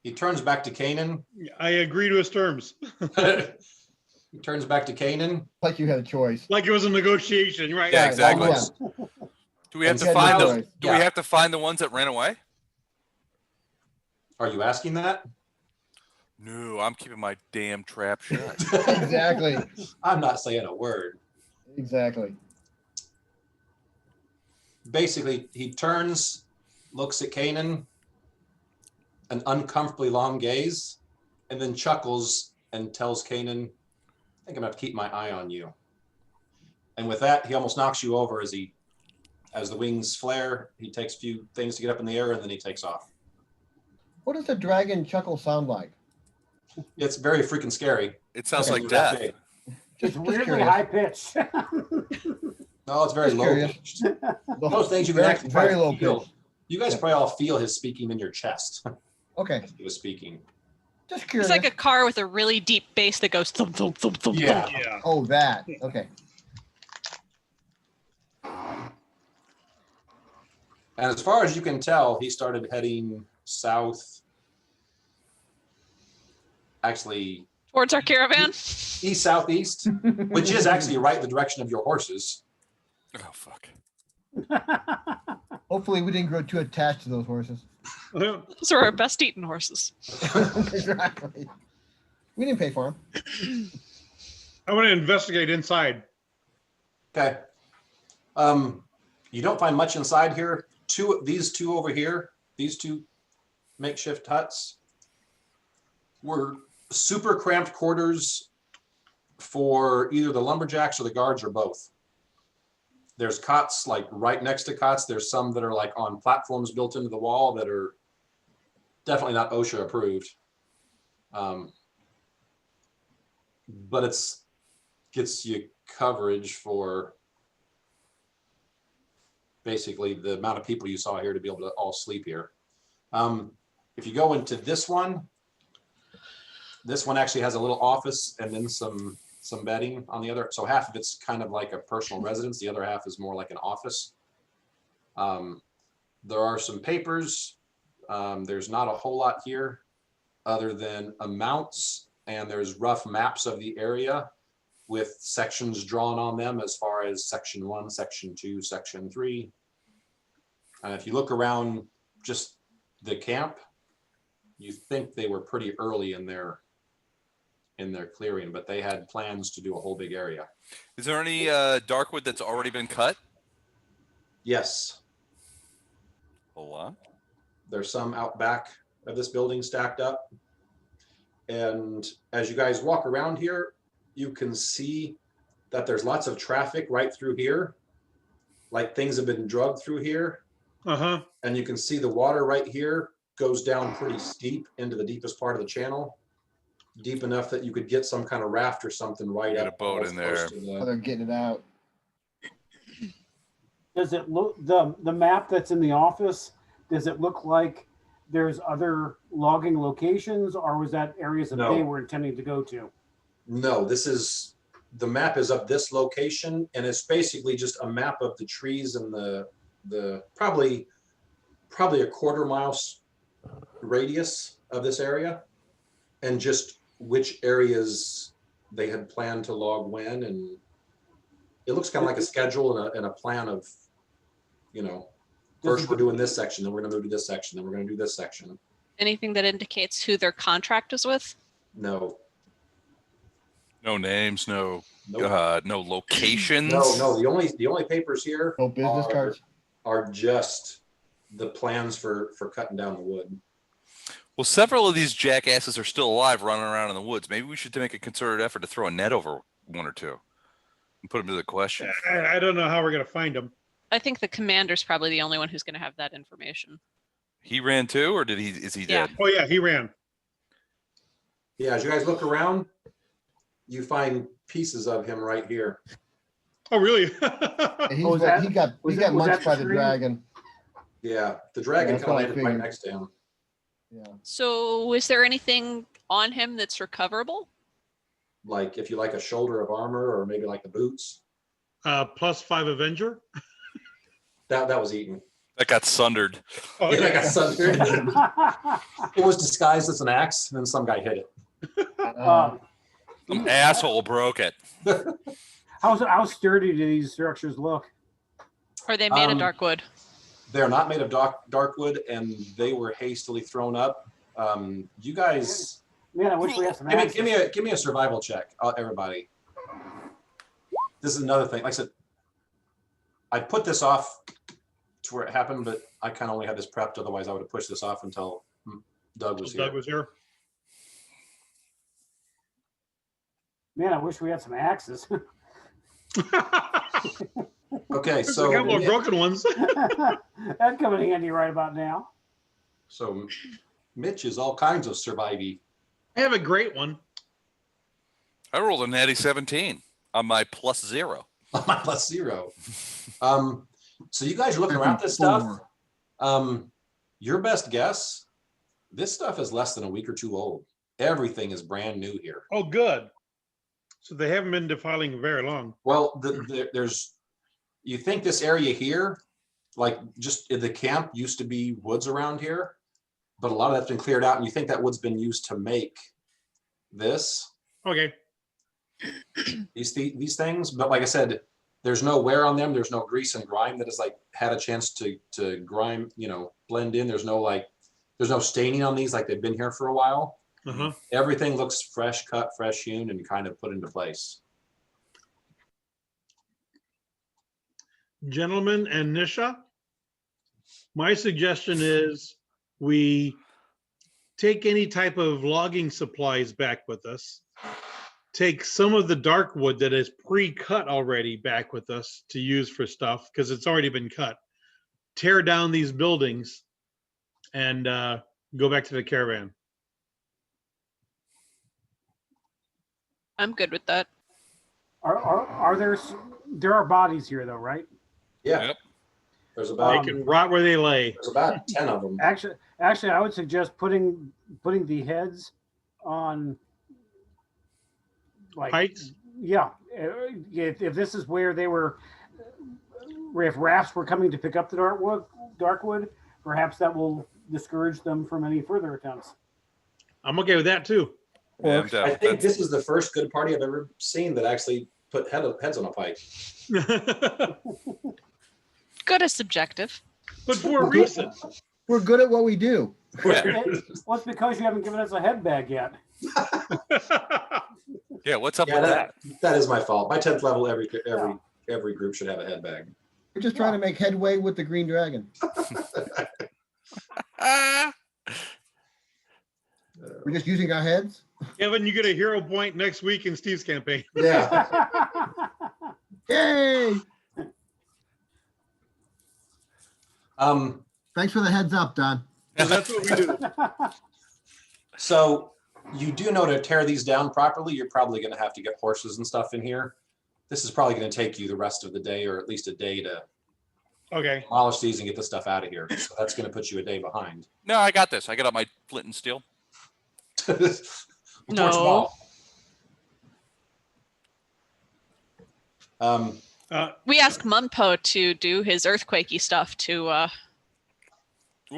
He turns back to Kanan. I agree to his terms. He turns back to Kanan. Like you had a choice. Like it was a negotiation, right? Yeah, exactly. Almost. Do we have to And find now- the? Do we have to find the ones that ran away? Are you asking that? No, I'm keeping my damn trap shut. Exactly. I'm not saying a word. Exactly. Basically, he turns, looks at Kanan, an uncomfortably long gaze, and then chuckles and tells Kanan, I think I'm gonna have to keep my eye on you. And with that, he almost knocks you over as the wings flare. He takes a few things to get up in the air, and then he takes off. What does a dragon chuckle sound like? It's very freaking scary. It sounds Okay, like that death. big. It's weirdly curious. high pitched. No, it's very Just low curious. pitched. Those things you can Very, actually very probably low feel. pitch. You guys probably all feel his speaking in your chest. Okay, He was speaking. just curious. It's like a car with a really deep bass that goes thump, thump, thump, thump, Yeah. thump. Yeah. Oh, that. Okay. And as far as you can tell, he started heading south. Actually, Towards our caravan. east southeast, which is actually right the direction of your horses. Oh fuck. Hopefully, we didn't grow too attached to those horses. Those are our best eaten horses. Exactly. We didn't pay for them. I want to investigate inside. Okay. You don't find much inside here. These two over here, these two makeshift huts were super cramped quarters for either the lumberjacks or the guards or both. There's cots like right next to cots. There's some that are like on platforms built into the wall that are definitely not OSHA approved. But it's gets you coverage for basically the amount of people you saw here to be able to all sleep here. If you go into this one actually has a little office and then some bedding on the other. So half of it's kind of like a personal residence. The other half is more like an office. There are some papers. There's not a whole lot here other than amounts, and there's rough maps of the area with sections drawn on them as far as section 1, section 2, section 3. If you look around just the camp, you think they were pretty early in their clearing, but they had plans to do a whole big area. Is there any darkwood that's already been cut? Yes, Hold on. there's some out back of this building stacked up. And as you guys walk around here, you can see that there's lots of traffic right through here. Like things have been drugged through here. Uh-huh. And you can see the water right here goes down pretty steep into the deepest part of the channel. Deep enough that you could get some kind of raft or something right Get up. a boat in there. close to Oh, the- they're getting it out. Does it look, the map that's in the office, does it look like there's other logging locations, or was that areas that No. they were intending to go to? No, the map is of this location, and it's basically just a map of the trees and the probably a quarter-mile radius of this area, and just which areas they had planned to log when. And it looks kind of like a schedule and a plan of, first we're doing this section, then we're gonna move to this section, then we're gonna do this section. Anything that indicates who their contract is with? No, No names, no nope. no locations. No, the only papers here No business cards. are just the plans for cutting down the wood. Well, several of these jackasses are still alive running around in the woods. Maybe we should make a concerted effort to throw a net over one or two and put them to the question. I don't know how we're going to find them. I think the commander's probably the only one who's going to have that information. He ran too, or is he Yeah. dead? Oh, yeah, he ran. Yeah, as you guys look around, you find pieces of him right here. Oh, really? He was got that- he got was that munched by the the tree? dragon. Yeah, the dragon That's kind of what I landed right figured. next to him. Yeah. So is there anything on him that's recoverable? Like if you like a shoulder of armor, or maybe like the boots. +5 Avenger. That was eaten. That got sundered. Oh, Yeah, that okay. got sundered. It was disguised as an axe, and then some guy hit it. Some asshole broke it. How sturdy do these structures look? Are they made of Um, dark wood? They're not made of dark wood, and they were hastily thrown up. You guys, Man, I wish we had some give access. me a survival check, everybody. This is another thing. Like I said, I put this off to where it happened, but I kind of only had this prepped. Otherwise, I would have pushed this off until Doug was Doug here. was here. Man, I wish we had some axes. Okay, There's a couple of so broken ones. That'd come in handy right about now. so Mitch is all kinds of surviving. I have a great one. I rolled a natty 17 on my +0. Plus 0. So you guys are looking around this stuff. Your best guess, this stuff is less than a week or two old. Everything is brand new here. Oh, good. So they haven't been defiling very long. Well, there's, you think this area here, like just the camp used to be woods around here, but a lot of that's been cleared out, and you think that wood's been used to make this, Okay. these things. But like I said, there's no wear on them. There's no grease and grime that has like had a chance to grime, blend in. There's no staining on these like they've been here for a while. Uh-huh. Everything looks fresh cut, fresh hewn, and kind of put into place. Gentlemen and Nisha, my suggestion is we take any type of logging supplies back with us. Take some of the dark wood that is pre-cut already back with us to use for stuff because it's already been cut. Tear down these buildings and go back to the caravan. I'm good with that. Are there are bodies here though, right? Yeah. Yep. There's They about can rot where they lay. 10 of them. Actually, I would suggest putting the heads on like Pikes? Yeah, if this is where they were, if rafts were coming to pick up the darkwood, perhaps that will discourage them from any further attempts. I'm okay with that too. Yeah, I'm down I with think that. this is the first good party I've ever seen that actually put heads on a pike. Good as subjective. But for a reason. We're good at what we do. Yeah. Well, it's because you haven't given us a head bag yet. Yeah, what's up Yeah, with that? that is my fault. By 10th level, every group should have a head bag. We're just trying to make headway with the Green Dragon. We're just using our heads. Kevin, you get a hero point next week in Steve's campaign. Yeah. Yay! Thanks for the heads up, Don. So that's what we do. So you do know to tear these down properly, you're probably going to have to get horses and stuff in here. This is probably going to take you the rest of the day, or at least a day, to Okay. demolish these and get the stuff out of here. So that's going to put you a day behind. No, I got this. I got out my flint and steel. No. We asked Munpo to do his earthquakey stuff to Ooh,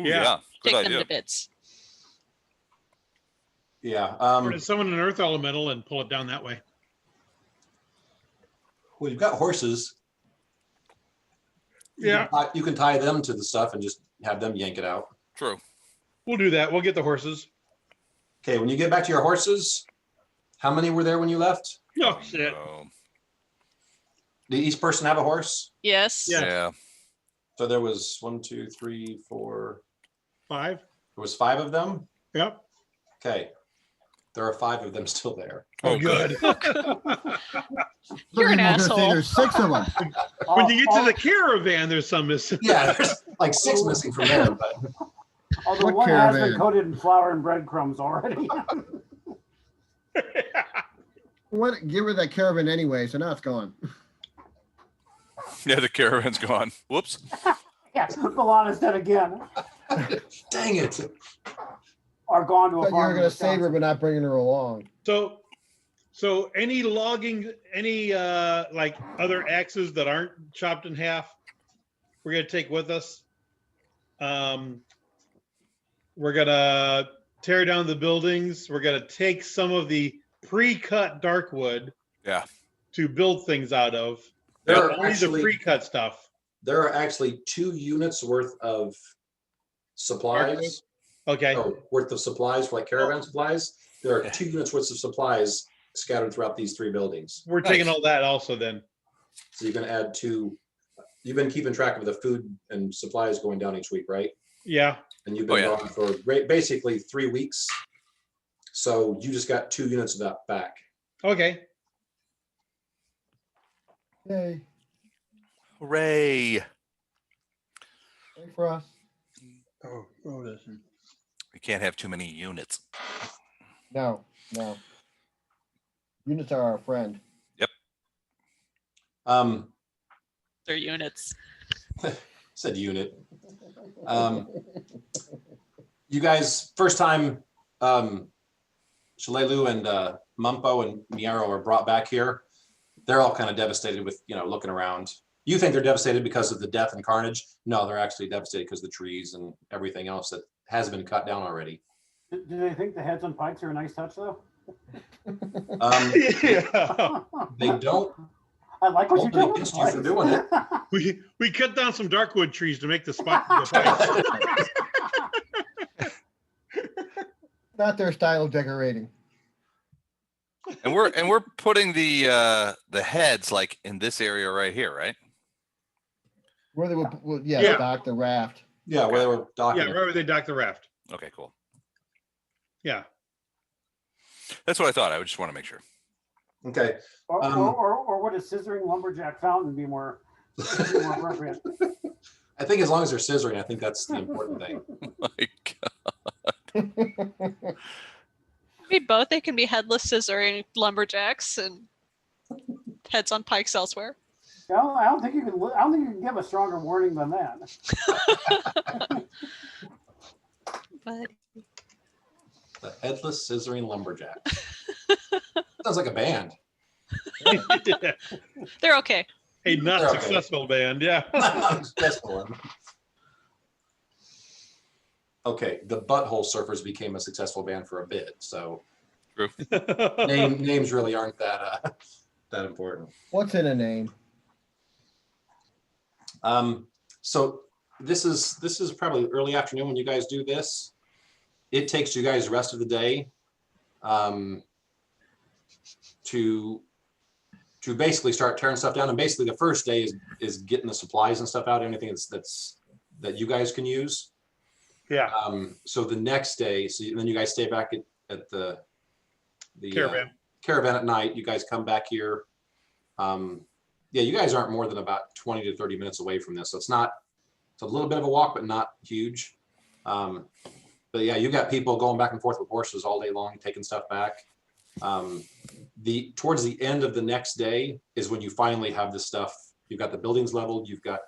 yeah. Good take them idea. to bits. Yeah. Or to summon an earth elemental and pull it down that way. Well, you've got horses. Yeah, You can tie them to the stuff and just have them yank it out. True. we'll do that. We'll get the horses. Okay, when you get back to your horses, how many were there when you left? Oh, shit. No. Did each person have a horse? Yes. Yeah. Yeah. So there was 1, 2, 3, 4. 5. There was 5 of them. Yep. Okay, there are 5 of them still there. Oh, good. You're an asshole. There's 6 of them. When you get to the caravan, there's some missing. Yeah, there's like 6 missing from there, but Although What one has been caravan? coated in flour and breadcrumbs already. Give her that caravan anyway, so now it's gone. Yeah, the caravan's gone. Whoops. Yeah, Milana's dead again. dang it. Or gone to a But farm. you're gonna save her, but not bringing her along. So any logging, any like other axes that aren't chopped in half, we're gonna take with us. We're gonna tear down the buildings. We're gonna take some of the pre-cut dark wood. Yeah. To build things out of. There But are only actually- the pre-cut stuff. There are actually 2 units worth of supplies. Okay. Oh, worth of supplies for like caravan supplies. There are 2 units worth of supplies scattered throughout these 3 buildings. We're taking Nice. all that also then. So you can add 2. You've been keeping track of the food and supplies going down each week, right? Yeah. and you've Oh, been yeah. gone for basically 3 weeks. So you just got 2 units of that back. Okay. Yay. Hooray. Yay for us. Oh, this. We can't have too many units. No, no. Units are our friend. They're units. Said unit. You guys, first time Shalelu and Mumpo and Miaro are brought back here, they're all kind of devastated with, looking around. You think they're devastated because of the death and carnage? No, they're actually devastated because of the trees and everything else that has been cut down already. Do they think the heads on pikes are a nice touch, though? Yeah. They don't I like what you're hold it doing. against you for doing it. We cut down some darkwood trees to make the spot. The pikes. Not their style of decorating. And we're putting the heads like in this area right here, right? Where they would, yeah, Yeah. dock the raft. Yeah, where they were docking. Yeah, wherever they dock the raft. Okay, cool. Yeah. That's what I thought. I would just want to make sure. Okay. Or would a scissoring lumberjack fountain be more appropriate? I think as long as they're scissoring, I think that's the important thing. My God. Maybe both. They can be headless scissoring lumberjacks and heads on pikes elsewhere. No, I don't think you can. I don't think you can give a stronger warning than that. But The headless scissoring lumberjack. Sounds like a band. they're okay. A not They're okay. successful band. Yeah. Successful one. Okay, the Butthole Surfers became a successful band for a bit, so names really aren't that important. What's in a name? So this is probably early afternoon when you guys do this. It takes you guys the rest of the day to basically start tearing stuff down. And basically the first day is getting the supplies and stuff out, anything that you guys can use. Yeah. So the next day, then you guys stay back at the Caravan. Caravan at night. You guys come back here. Yeah, you guys aren't more than about 20 to 30 minutes away from this. So it's a little bit of a walk, but not huge. But yeah, you got people going back and forth with horses all day long, taking stuff back. Towards the end of the next day is when you finally have this stuff. You've got the buildings leveled. You've got,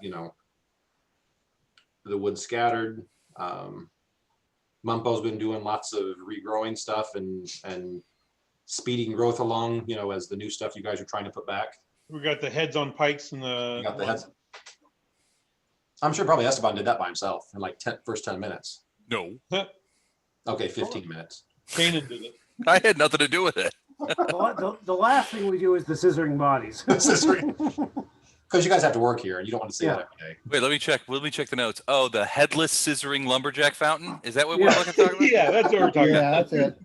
the wood scattered. Mumpo's been doing lots of regrowing stuff and speeding growth along, as the new stuff you guys are trying to put back. We got the heads on pikes and You got the heads. I'm sure probably Esteban did that by himself in like first 10 minutes. No, Okay, 15 minutes. Kanan did it. I had nothing to do with it. The last thing we do is the scissoring bodies. Because you guys have to work here and you don't want to see that every day. Wait, let me check. Let me check the notes. Oh, the headless scissoring lumberjack fountain. Is that what Yeah. we're looking talking about? Yeah, that's what we're talking Yeah, about. that's it.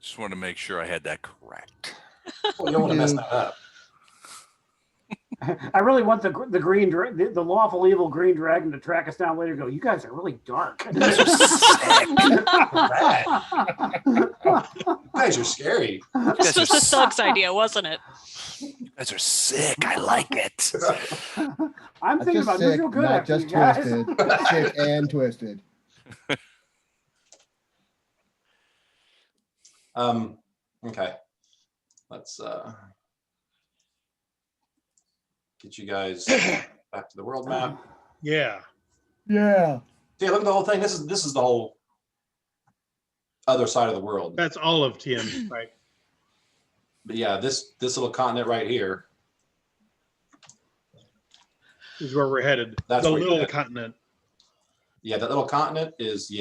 Just want to make sure I had that correct. Well, you don't want to mess that up. I really want the green, the lawful evil green dragon to track us down later and go, you guys are really dark. You guys are scary. This was the thug's idea, wasn't it? You guys are sick. I like it. I'm Not thinking just about sick, visual good not after just you guys. twisted. Sick and twisted. Okay. Let's get you guys back to the world map. Yeah. Yeah. Yeah, look at the whole thing. This is the whole other side of the world. That's all of TM, right? But yeah, this little continent right here. Is where we're headed. That's the where you're little headed. continent. Yeah, that little continent is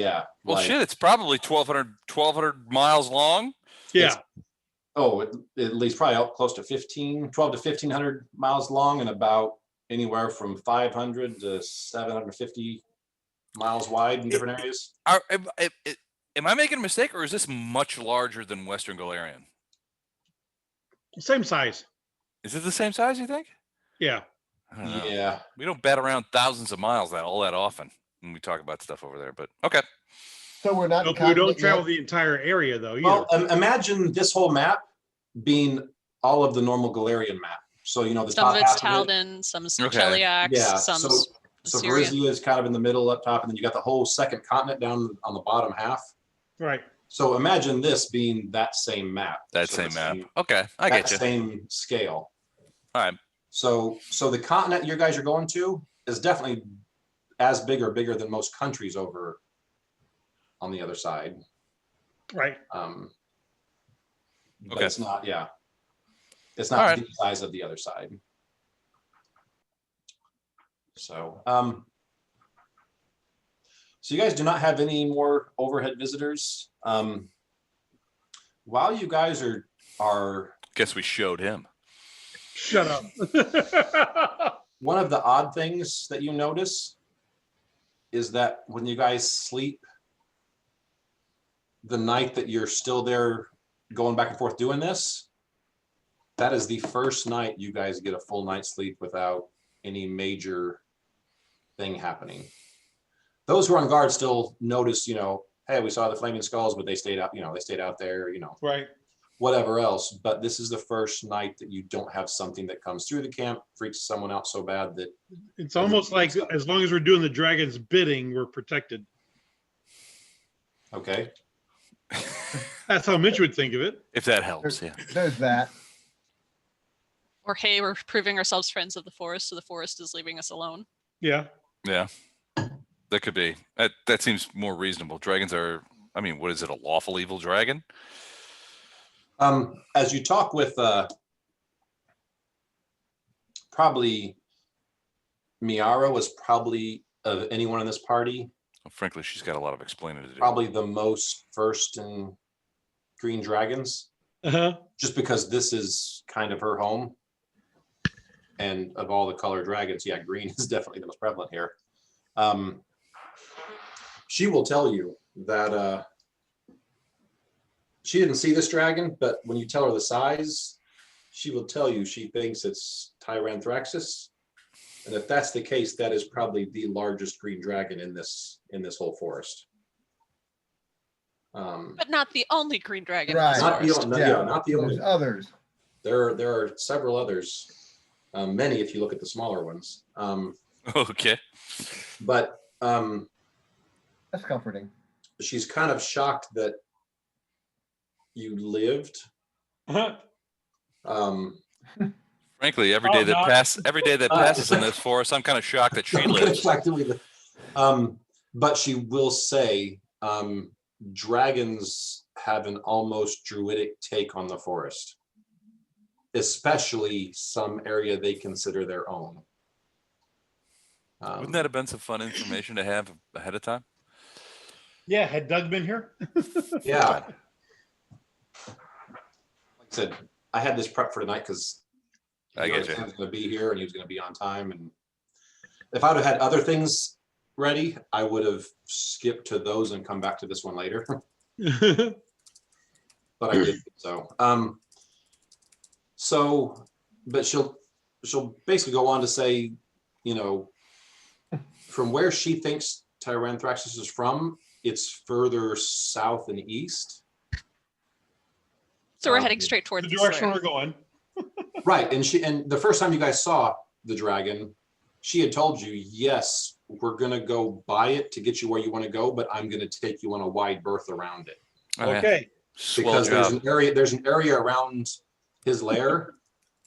Well, like- shit, it's probably 1,200 miles long. Yeah. Oh, at least probably out close to 12 to 1,500 miles long and about anywhere from 500 to 750 miles wide in different areas. Am I making a mistake, or is this much larger than Western Galarian? Same size. Is it the same size, you think? Yeah. I don't know. Yeah. We don't bat around thousands of miles all that often. when we talk about stuff over there. But okay. So we're not. in Nope, we don't conflict travel yet? the entire area though. Either. Well, imagine this whole map being all of the normal Galarian map. So, you know, the Some top of it's half of it. Taldan, some's Okay. Cheliax, Yeah, some's So Assyria. Verizia is kind of in the middle up top, and then you got the whole second continent down on the bottom half. Right. So imagine this being that same map. That So same the map. Okay, I that get you. same scale. All right. So the continent you guys are going to is definitely as big or bigger than most countries over on the other side. Right. But Okay. it's not, yeah. It's All not right. the size of the other side. So, so you guys do not have any more overhead visitors. While you guys are Guess we showed him. Shut up. one of the odd things that you notice is that when you guys sleep the night that you're still there going back and forth doing this, that is the first night you guys get a full night's sleep without any major thing happening. Those who are on guard still notice, you know, hey, we saw the flaming skulls, but they stayed out, you know, they stayed out there, you know, Right. whatever else. But this is the first night that you don't have something that comes through the camp, freaks someone out so bad that It's almost like as long as we're doing the dragon's bidding, we're protected. okay. That's how Mitch would think of it. If that helps, yeah. There's that. Or hey, we're proving ourselves friends of the forest, so the forest is leaving us alone. Yeah. Yeah. That could be. That seems more reasonable. Dragons are, I mean, what is it, a lawful evil dragon? As you talk with probably Miara was probably of anyone in this party, Well, frankly, she's got a lot of explaining to do. probably the most versed in green dragons, Uh-huh. just because this is kind of her home. And of all the color dragons, yeah, green is definitely the most prevalent here. She will tell you that she didn't see this dragon, but when you tell her the size, she will tell you she thinks it's Tyranthraxis. And if that's the case, that is probably the largest green dragon in this whole forest. But not the only green dragon. Right. In Not this the forest. only, yeah, not the only. There's others. There are several others, many if you look at the smaller ones. Okay. But That's comforting. she's kind of shocked that you lived. Uh-huh. Frankly, every Oh, day that not- every day that passes in this forest, I'm kind of shocked that she I'm kinda lives. shocked that we live. But she will say dragons have an almost druidic take on the forest, especially some area they consider their own. Wouldn't that have been some fun information to have ahead of time? Yeah. Had Doug been here? Yeah. Like I said, I had this prep for tonight because I get he you. was going to be here and he was going to be on time. And if I'd have had other things ready, I would have skipped to those and come back to this one later. But I didn't. But she'll basically go on to say, you know, from where she thinks Tyranthraxis is from, it's further south and east. So we're heading straight towards The the direction Slayer. we're going. Right. And the first time you guys saw the dragon, she had told you, yes, we're going to go buy it to get you where you want to go, but I'm going to take you on a wide berth around it. Okay. Swell Because job. there's an area around his lair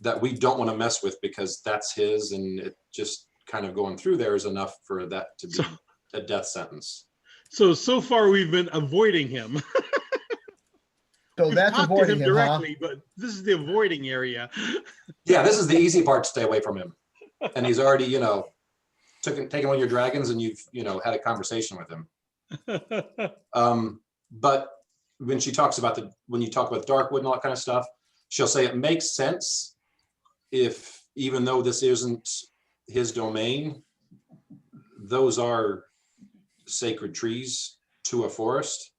that we don't want to mess with because that's his, and it just kind of going through there is enough for that to be So- a death sentence. So far we've been avoiding him. So We've that's talked to avoiding him, huh? directly, but this is the avoiding area. Yeah, this is the easy part to stay away from him. And he's already, you know, taken one of your dragons and you've, you know, had a conversation with him. But when she talks about when you talk about darkwood and all that kind of stuff, she'll say it makes sense if, even though this isn't his domain, those are sacred trees to a forest.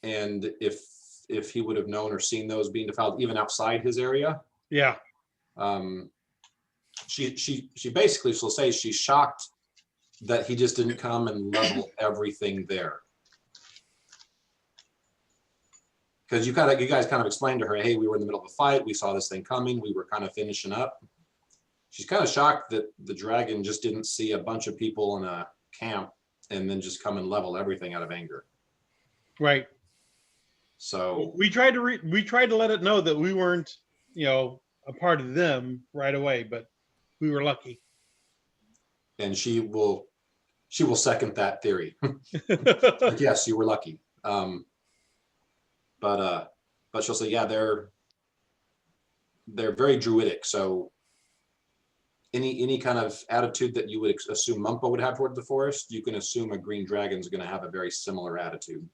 And if he would have known or seen those being defiled even outside his area, Yeah. she basically will say she's shocked that he just didn't come and level everything there. Because you guys kind of explained to her, hey, we were in the middle of a fight. We saw this thing coming. We were kind of finishing up. She's kind of shocked that the dragon just didn't see a bunch of people in a camp and then just come and level everything out of anger. Right. So We tried to let it know that we weren't, a part of them right away, but we were lucky. and she will second that theory. Like, yes, you were lucky. But she'll say, yeah, they're very druidic. So any kind of attitude that you would assume Mumpa would have toward the forest, you can assume a green dragon is going to have a very similar attitude.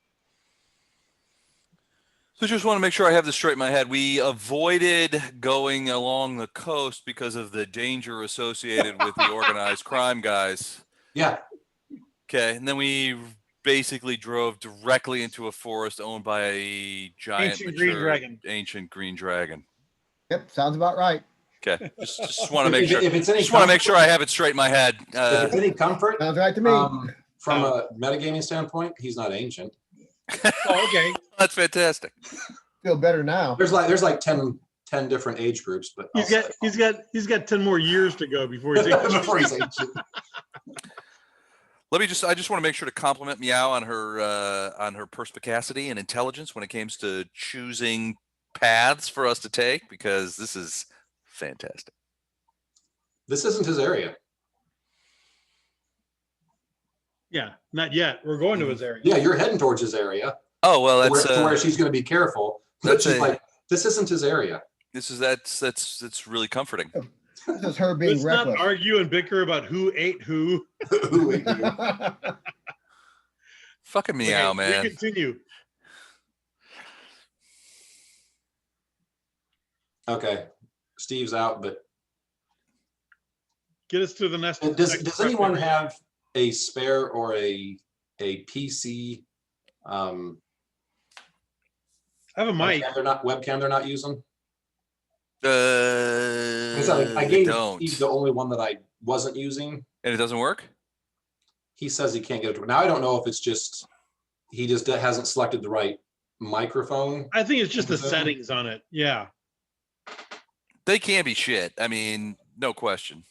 So just want to make sure I have this straight in my head. We avoided going along the coast because of the danger associated with the organized crime guys. Yeah. Okay, and then we basically drove directly into a forest owned by a giant ancient green dragon. Yep, sounds about right. Okay, just want to make sure. If it's any just want to make sure I have it straight in my head. If it's any comfort, Sounds right to me. from a metagaming standpoint, he's not ancient. Oh, okay. That's fantastic. Feel better now. There's like 10 different age groups, but He's got 10 more years to go before he's before he's ancient. I just want to make sure to compliment Meow on her perspicacity and intelligence when it comes to choosing paths for us to take, because this is fantastic. This isn't his area. Yeah, not yet. We're going to his area. Yeah, you're heading towards his area. Oh well, that's to where she's going to be careful. But she's like, this isn't his area. That's really comforting. This is her being Let's reckless. not argue and bicker about who ate who. Fucking Meow, Okay, man. We continue. Okay, Steve's out, but Get us to the next. does anyone have a spare or a PC? I have a mic. Webcam they're not using. I gave Steve the only one that I wasn't using, and it doesn't work. He says he can't get it to work. Now I don't know if it's just he just hasn't selected the right microphone. I think it's just the settings on it. Yeah. They can be shit. I mean, no question.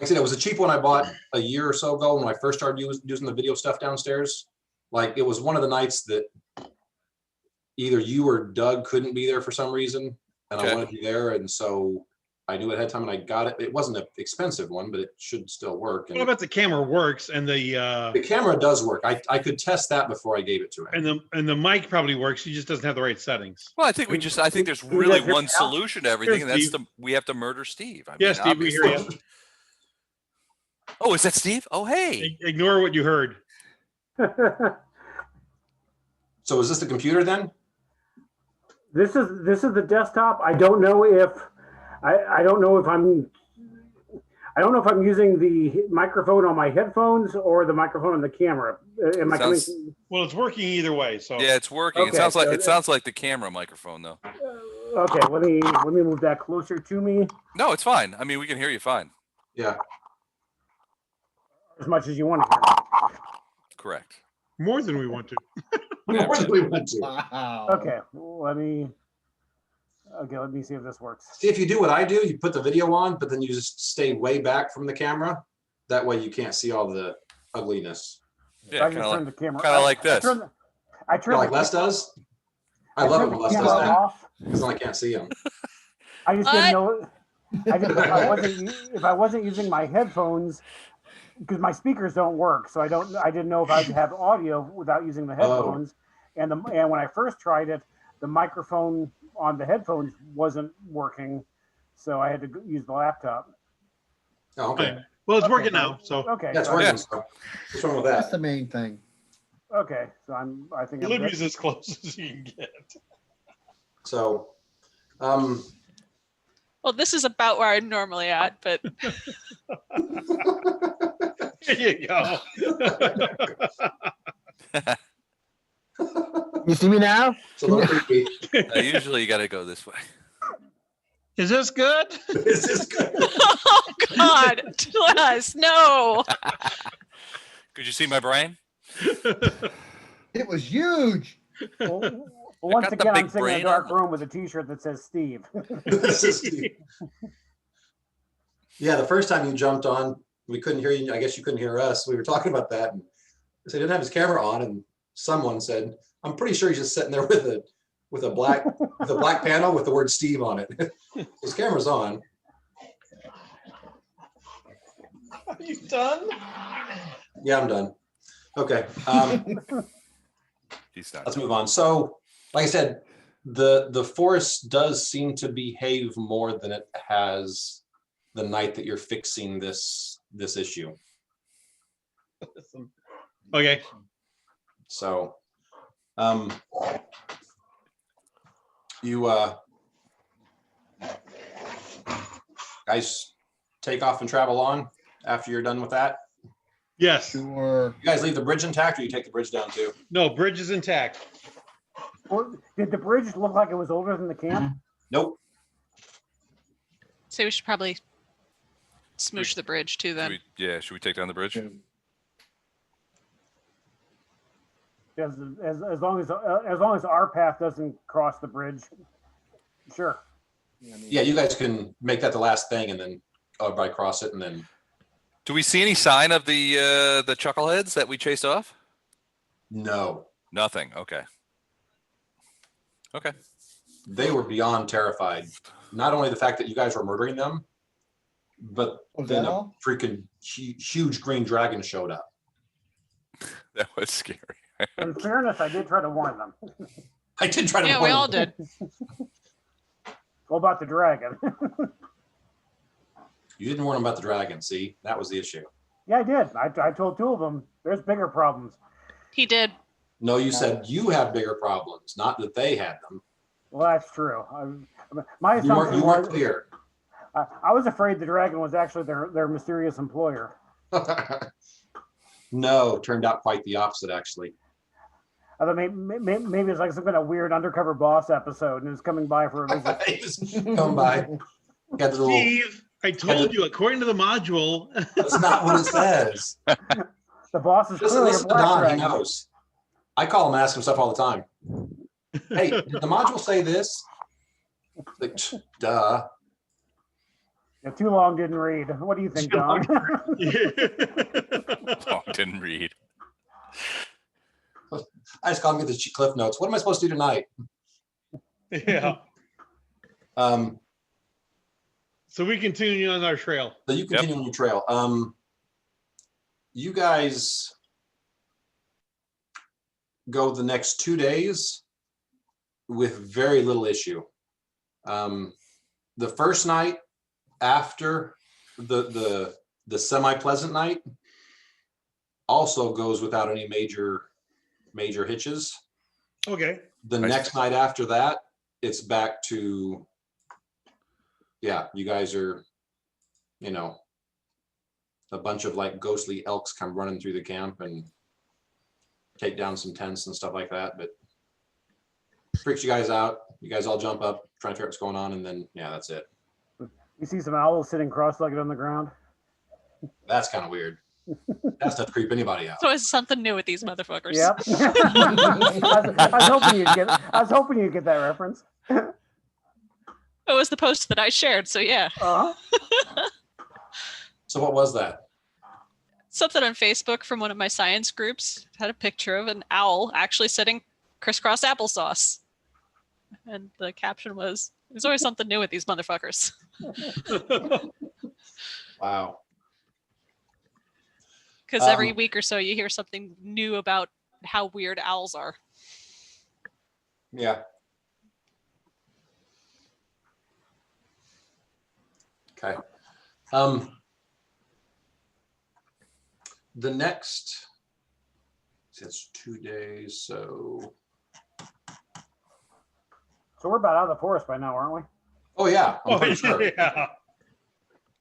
Like I said, it was a cheap one I bought a year or so ago when I first started using the video stuff downstairs. Like, it was one of the nights that either you or Doug couldn't be there for some reason, and I wanted to be there, and so I knew ahead of time and I got it. It wasn't an expensive one, but it should still work. What about the camera works and the camera does work. I could test that before I gave it to him. And the mic probably works. He just doesn't have the right settings. Well, I think there's really one solution to everything, and that's we have to murder Steve. Yes, Steve, we hear you. Oh, is that Steve? Oh, hey. Ignore what you heard. So is this the computer then? This is the desktop. I don't know if I'm using the microphone on my headphones or the microphone on the camera. Well, it's working either way. So yeah, it's working. Okay, it sounds like the camera microphone though. Okay, let me move that closer to me. No, it's fine. I mean, we can hear you fine. Yeah. As much as you want to hear. Correct. More than we want to. More than we want to. Wow. Okay, let me see if this works. See, if you do what I do, you put the video on, but then you just stay way back from the camera. That way you can't see all the ugliness. Yeah, kind of like this. I turn like Les does. I love it when Les does that because then I can't see him. I just didn't know. If I wasn't using my headphones, because my speakers don't work, so I didn't know if I'd have audio without using the headphones. And when I first tried it, the microphone on the headphones wasn't working, so I had to use the laptop. Oh, okay. Well, it's working now. So okay, that's working. So what's wrong with that? That's the main thing. Okay, so I think Libby's as close as you can get. So, Well, this is about where I'm normally at, but There you go. You see me now? Usually you got to go this way. Is this good? This is good. oh God, bless, no. Could you see my brain? It was huge. Well, once got the again, I'm big sitting in a brain dark on. room with a T-shirt that says Steve. Yeah, the first time you jumped on, we couldn't hear you. I guess you couldn't hear us. We were talking about that. And so he didn't have his camera on, and someone said, "I'm pretty sure he's just sitting there with a black panel with the word Steve on it." His camera's on. Are you done? Yeah, I'm done. Okay. He's not. Let's move on. So, like I said, the forest does seem to behave more than it has the night that you're fixing this issue. Okay. So, you guys take off and travel on after you're done with that. Yes. Sure. You guys leave the bridge intact, or you take the bridge down too? No, bridge is intact. Or did the bridge look like it was older than the camp? Nope. So we should probably smoosh the bridge too Should then. should we take down the bridge? As long as our path doesn't cross the bridge, sure. Yeah, you guys can make that the last thing, and then everybody cross it, and then. Do we see any sign of the chuckleheads that we chased off? No. Nothing. Okay. Okay. They were beyond terrified. Not only the fact that you guys were murdering them, but Was then that a all? freaking huge green dragon showed up. That was scary. In fairness, I did try to warn them. I did try to. Yeah, we warn all them. did. What about the dragon? You didn't warn them about the dragon. See, that was the issue. Yeah, I did. I told two of them there's bigger problems. He did. No, you said you have bigger problems, not that they had them. Well, that's true. My You weren't, assumption you weren't was clear. I was afraid the dragon was actually their mysterious employer. No, turned out quite the opposite, actually. I thought maybe it's like some kind of weird undercover boss episode, and it's coming by for a visit. Just come by. Got the little, Steve, I told you, according to the module. that's not what it says. The boss is Listen, clearly a listen to black Don, he dragon. knows. I call him, ask him stuff all the time. Hey, did the module say this? Like, duh. Yeah, too long didn't read. What do you think, Don? Oh, didn't read. I just call him, get the cliff notes. What am I supposed to do tonight? Yeah. So we continue on our trail. So you continue on your trail. You guys go the next 2 days with very little issue. The first night after the semi-pleasant night also goes without any major hitches. Okay. The next night after that, it's back to, yeah, you guys are, a bunch of like ghostly elks come running through the camp and take down some tents and stuff like that, but freaks you guys out. You guys all jump up, trying to figure out what's going on, and then, yeah, that's it. You see some owls sitting cross-legged on the ground. That's kind of weird. That's not to creep anybody out. So it's something new with these motherfuckers. Yep. I was hoping you'd get that reference. It was the post that I shared, so yeah. Uh-huh. So what was that? Something on Facebook from one of my science groups had a picture of an owl actually sitting crisscross applesauce. And the caption was, "There's always something new with these motherfuckers." Wow. Because every week or so you hear something new about how weird owls are. Yeah. Okay. The next, it's 2 days, so. So we're about out of the forest by now, aren't we? Oh yeah, I'm pretty sure. Yeah.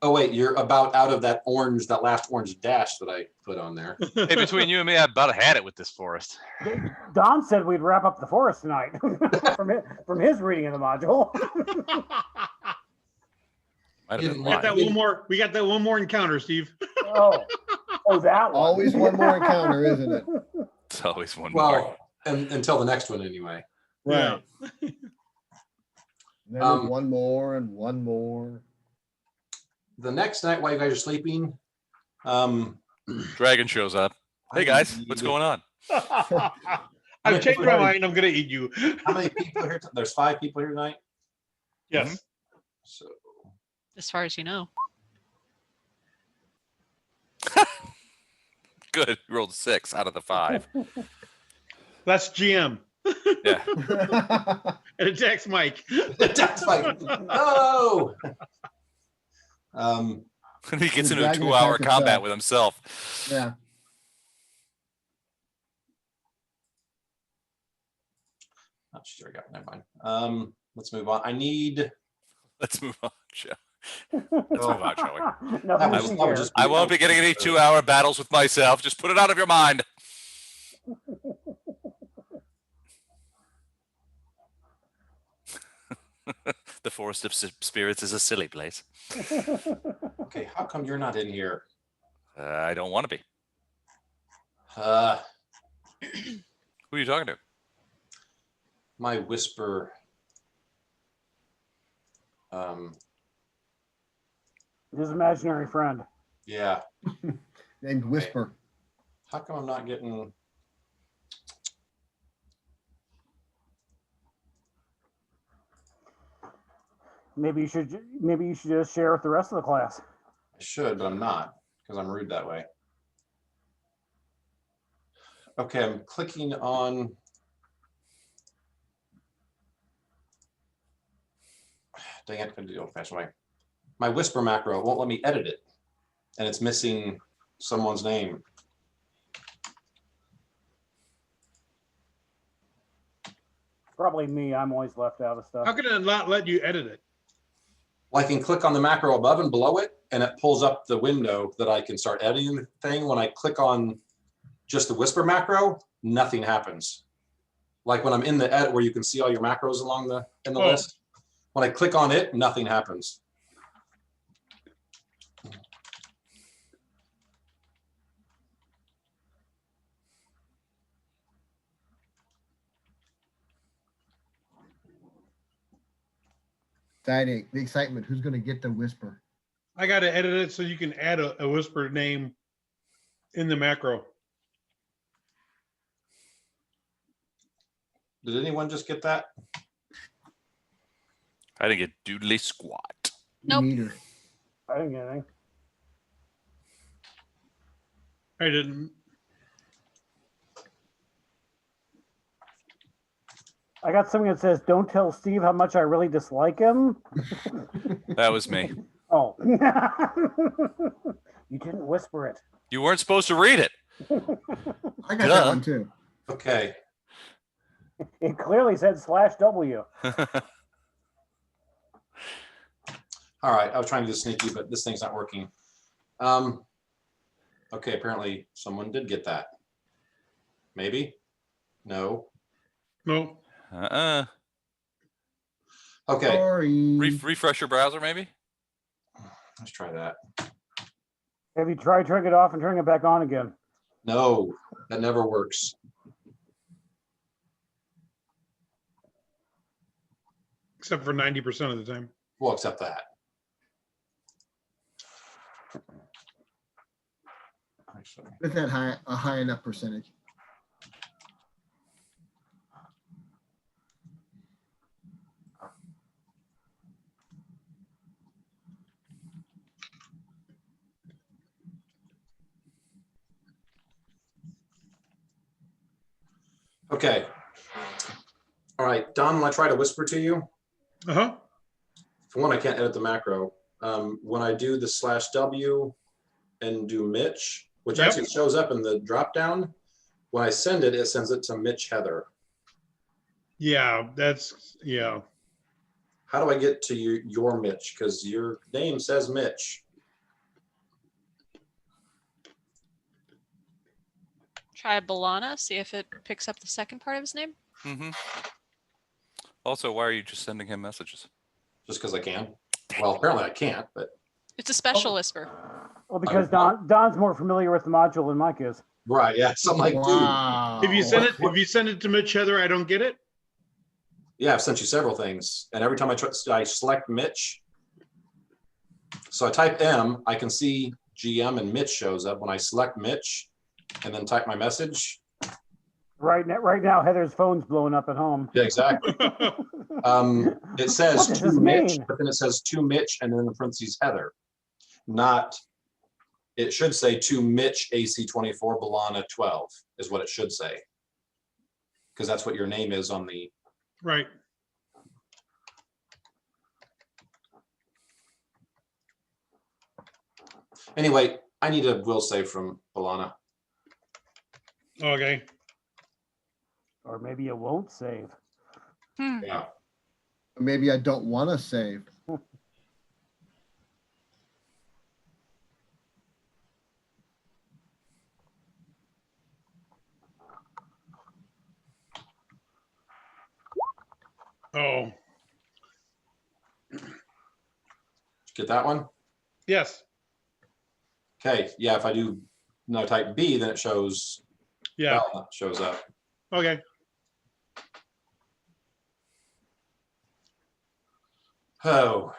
Oh wait, you're about out of that last orange dash that I put on there. Hey, between you and me, I about had it with this forest. Don said we'd wrap up the forest tonight from his reading of the module. Might have been We We got that live. one more. We got that one more encounter, Steve. Oh, that one. Always one more encounter, isn't it? It's always one more. Well, until the next one anyway. Yeah. Right. Then there's Um, one more and one more. The next night while you guys are sleeping, Dragon shows up. Hey guys, what's going on? I've changed my mind. I'm gonna eat you. How many people are here? There's 5 people here tonight. Yes. So As far as you know. Good. You rolled a 6 out of the 5. That's GM. Yeah. And it attacks Mike. that's like no. He gets The into a dragon 2-hour attacked combat himself. with himself. Yeah. Oh, sure, got never mind. Let's move on. I need. Let's move on, Joe. Let's move on, shall we? No, That listen would here. just I won't be getting any 2-hour battles with myself. Just put it out of your mind. The Forest of Spirits is a silly place. Okay, how come you're not in here? I don't want to be. Who are you talking to? My whisper. His imaginary friend. Yeah. Named Whisper. How come I'm not getting? Maybe you should just share with the rest of the class. I should, but I'm not because I'm rude that way. Okay, I'm clicking on. Dang it, I'm gonna do the old-fashioned way. My whisper macro won't let me edit it, and it's missing someone's name. Probably me. I'm always left out of stuff. How can it not let you edit it? Well, I can click on the macro above and below it, and it pulls up the window that I can start editing the thing. When I click on just the whisper macro, nothing happens. Like when I'm in the edit where you can see all your macros along in the Oh. list. When I click on it, nothing happens. Dining, the excitement. Who's going to get the Whisper? I got to edit it so you can add a whisper name in the macro. Did anyone just get that? I didn't get doodly squat. Nope. Meter. I didn't get anything. I didn't. I got something that says, "Don't tell Steve how much I really dislike him." That was me. Oh, you didn't whisper it. You weren't supposed to read it. I got that Duh. one too. Okay. It clearly said /W. All right. I was trying to do sneaky, but this thing's not working. Okay. Apparently someone did get that. Maybe. No. No. Okay. Sorry. Refresh your browser, maybe? Let's try that. Have you tried turning it off and turning it back on again? No, that never works. Except for 90% of the time. We'll accept that. Actually, With that a high enough percentage. okay. All right, Don, when I try to whisper to you, Uh-huh. for one, I can't edit the macro. When I do the /W and do Mitch, which Yep. actually shows up in the drop down, when I send it, it sends it to Mitch Heather. Yeah, yeah. How do I get to your Mitch? Because your name says Mitch. Try Balana, see if it picks up the second part of his name. Mm-hmm. Also, why are you just sending him messages? Just because I can. Well, apparently I can't, but It's a special whisper. Well, because Don's more familiar with the module than Mike is. right, yeah. So I'm like, dude, Wow. If you send it to Mitch, Heather, I don't get it. yeah, I've sent you several things, and every time I select Mitch, so I type M, I can see GM and Mitch shows up. When I select Mitch and then type my message. Right now, Heather's phone's blowing up at home. Yeah, exactly. It says What does to this Mitch, mean? but then it says to Mitch and then in parentheses Heather. Not, it should say to Mitch AC24 Balana 12 is what it should say. Because that's what your name is on the. Right. Anyway, I need a will save from Balana. Okay. Or maybe it won't save. Yeah. Maybe I don't want to save. Oh, Get that one? yes. Okay, yeah, if I do no type B, then it shows Yeah. Balana shows up. Okay. Oh.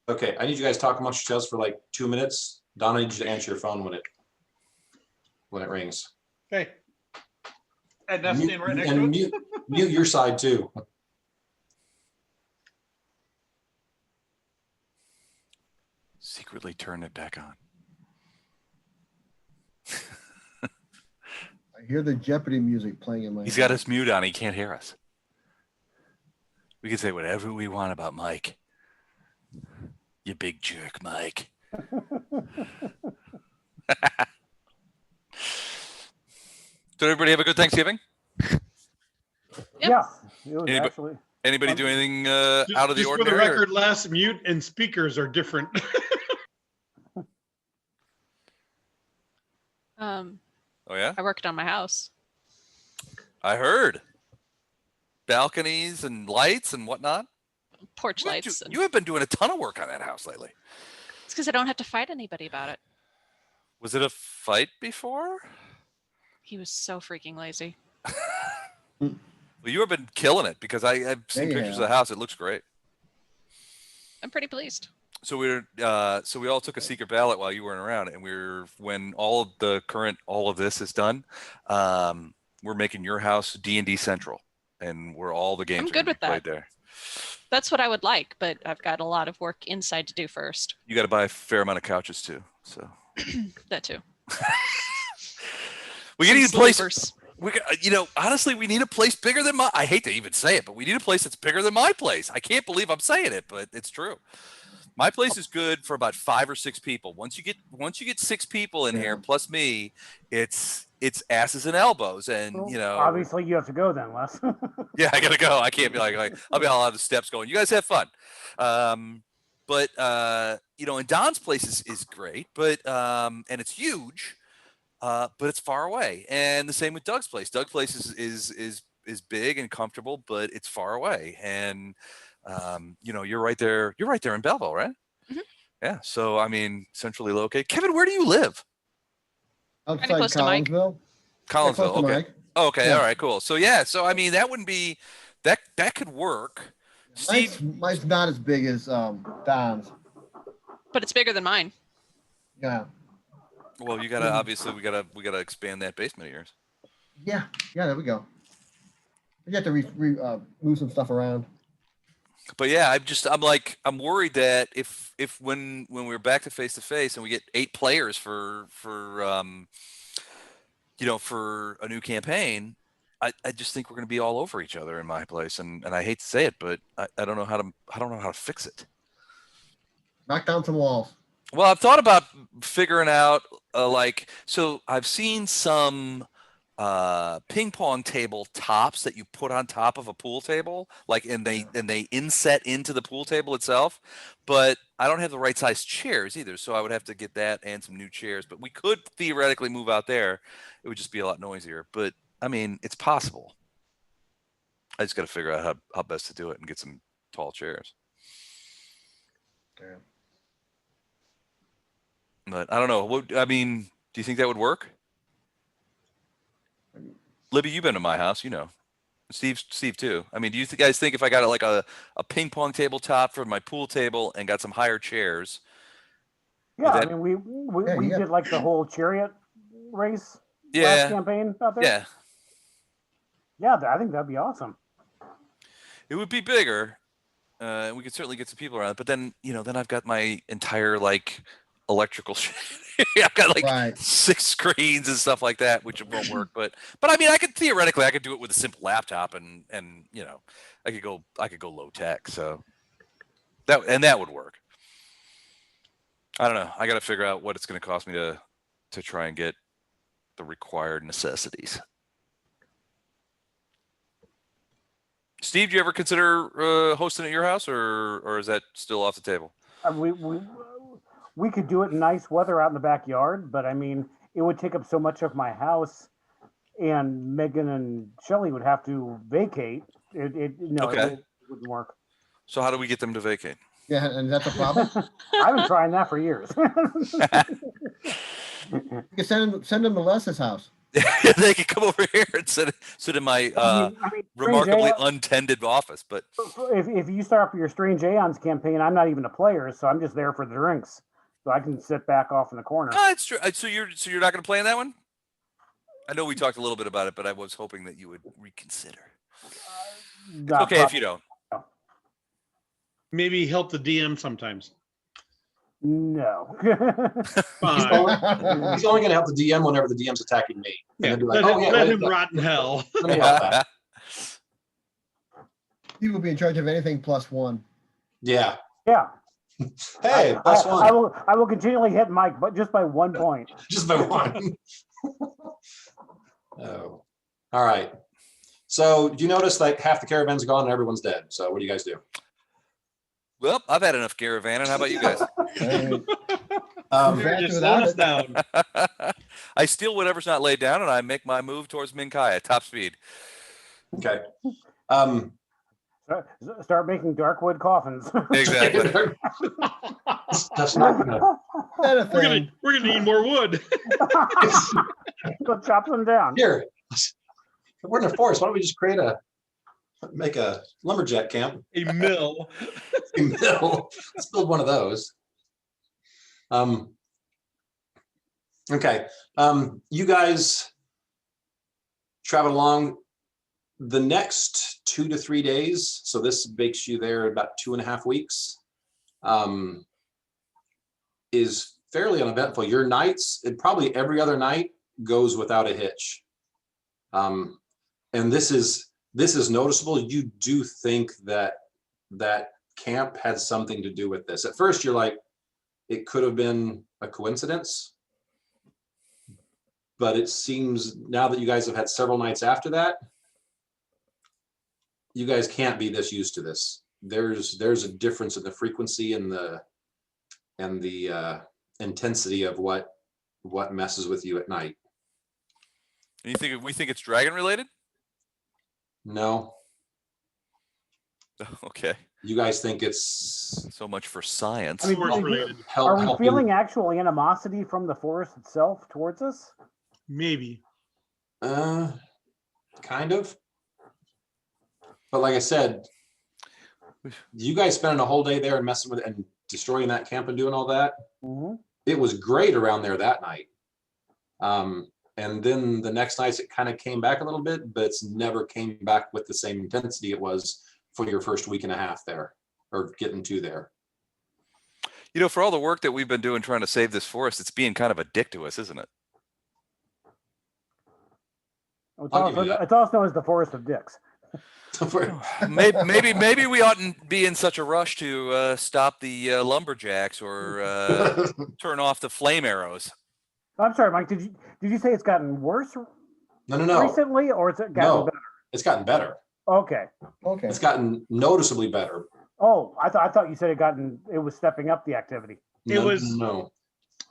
Okay, I need you guys to talk amongst yourselves for like 2 minutes. Donna, I need you to answer your phone when it rings. Okay. And that's staying right next to And it. mute your side too. Secretly turn it back on. I hear the Jeopardy music playing in my He's head. got us mute on. He can't hear us. We can say whatever we want about Mike. You big jerk, Mike. Did everybody have a good Thanksgiving? Yep. Yeah, it was Anybody- actually. Anybody do anything Just- out of the just ordinary? For the or- record, last mute and speakers are different. Oh yeah, I worked on my house. I heard. Balconies and lights and whatnot. Porch lights. You have been doing a ton of work on that house lately. It's because I don't have to fight anybody about it. Was it a fight before? He was so freaking lazy. Well, you have been killing it because I've seen Yeah, pictures of yeah. the house. It looks great. I'm pretty pleased. So we all took a secret ballot while you weren't around, and when all of this is done, we're making your house D&D Central, and where all the games I'm are good gonna with be played that. there. That's what I would like, but I've got a lot of work inside to do first. You got to buy a fair amount of couches too. So That too. we Some need a place. sleepers. Honestly, we need a place bigger than I hate to even say it, but we need a place that's bigger than my place. I can't believe I'm saying it, but it's true. My place is good for about 5 or 6 people. Once you get 6 people in here plus me, it's asses and elbows, and Well, obviously you have to go then, Les. yeah, I gotta go. I can't be like I'll be all out of the steps going. You guys have fun, but and Don's place is great, but and it's huge, but it's far away. And the same with Doug's place. Doug's place is big and comfortable, but it's far away. And you're right there. You're right there in Belleville, right? Mhm. Yeah. So I mean, centrally located. Kevin, where do you live? Outside close to Mike. Collinsville. Yeah, Collinsville. close to Okay. Mike. Okay. Yeah. All right. Cool. So yeah. So I mean, that wouldn't be that could work. Steve, Mine's not as big as Don's. But it's bigger than mine. Yeah. well, you gotta obviously we gotta expand that basement of yours. Yeah. There we go. You have to move some stuff around. But yeah, I'm worried that if when we're back to face and we get 8 players for a new campaign, I just think we're going to be all over each other in my place, and I hate to say it, but I don't know how to fix it. Knock down some walls. Well, I've thought about figuring out so I've seen some ping pong table tops that you put on top of a pool table, and they inset into the pool table itself, but I don't have the right size chairs either, so I would have to get that and some new chairs. But we could theoretically move out there. It would just be a lot noisier, but I mean, it's possible. I just got to figure out how best to do it and get some tall chairs. But I don't know. What I mean, do you think that would work? Libby, you've been to my house, you know. Steve too. I mean, do you guys think if I got like a ping pong tabletop for my pool table and got some higher chairs? Yeah, that- I mean, we did like the whole chariot race last campaign out there. Yeah. Yeah, I think that'd be awesome. It would be bigger. We could certainly get some people around. But then, you know, then I've got my entire like electrical I've got like 6 screens and stuff like that, which won't work. But I mean, I could theoretically do it with a simple laptop, and you know, I could go low tech. So that would work. I don't know. I got to figure out what it's going to cost me to try and get the required necessities. Steve, do you ever consider hosting at your house, or is that still off the table? We could do it in nice weather out in the backyard, but I mean, it would take up so much of my house, and Megan and Shelley would have to vacate. It wouldn't work. So how do we get them to vacate? Yeah, and that's a problem. I've been trying that for years. You can send them to Les's house. They can come over here and sit in my remarkably untended office. But if you start up your Strange Aeons campaign, I'm not even a player, so I'm just there for the drinks. So I can sit back off in the corner. It's true. So you're not going to play in that one? I know we talked a little bit about it, but I was hoping that you would reconsider. It's okay if you don't. Maybe help the DM sometimes. No. He's only going to help the DM whenever the DM's attacking me. Yeah, be like, let him rot in hell. Let me help that. He will be in charge of anything +1. Yeah. Yeah. Hey, +1. I will continually hit Mike, but just by 1 point. Just by 1. Oh. All right. So you notice like half the caravan's gone and everyone's dead. So what do you guys do? Well, I've had enough caravanning. How about you guys? Down. I steal whatever's not laid down, and I make my move towards Minkai at top speed. Okay. Start making darkwood coffins. Exactly. That's not gonna. We're gonna need more wood. Go chop them down. Here, we're in the forest. Why don't we just make a lumberjack camp? A mill. A mill. Let's build one of those. Okay. You guys travel along the next 2 to 3 days. So this makes you there about 2.5 weeks. Is fairly uneventful. Your nights, probably every other night goes without a hitch. And this is noticeable. You do think that camp had something to do with this. At first, you're like, it could have been a coincidence. But it seems now that you guys have had several nights after that, you guys can't be this used to this. There's a difference in the frequency and the intensity of what messes with you at night. And we think it's dragon related? No. Okay. You guys think it's so much for science. I mean, are we feeling actual animosity from the forest itself towards us? Maybe. Kind of. But like I said, you guys spending a whole day there and messing with it and destroying that camp and doing all that. Mm-hmm. It was great around there that night. And then the next nights it kind of came back a little bit, but it's never came back with the same intensity it was for your first week and a half there, or getting to there. You know, for all the work that we've been doing trying to save this forest, it's being kind of a dick to us, isn't it? It's also known as the Forest of Dicks. maybe we oughtn't be in such a rush to stop the lumberjacks or turn off the flame arrows. I'm sorry, Mike. Did you say it's gotten worse? No. Recently, or has it gotten better? It's gotten better. Okay. It's gotten noticeably better. Oh, I thought you said it was stepping up the activity. No.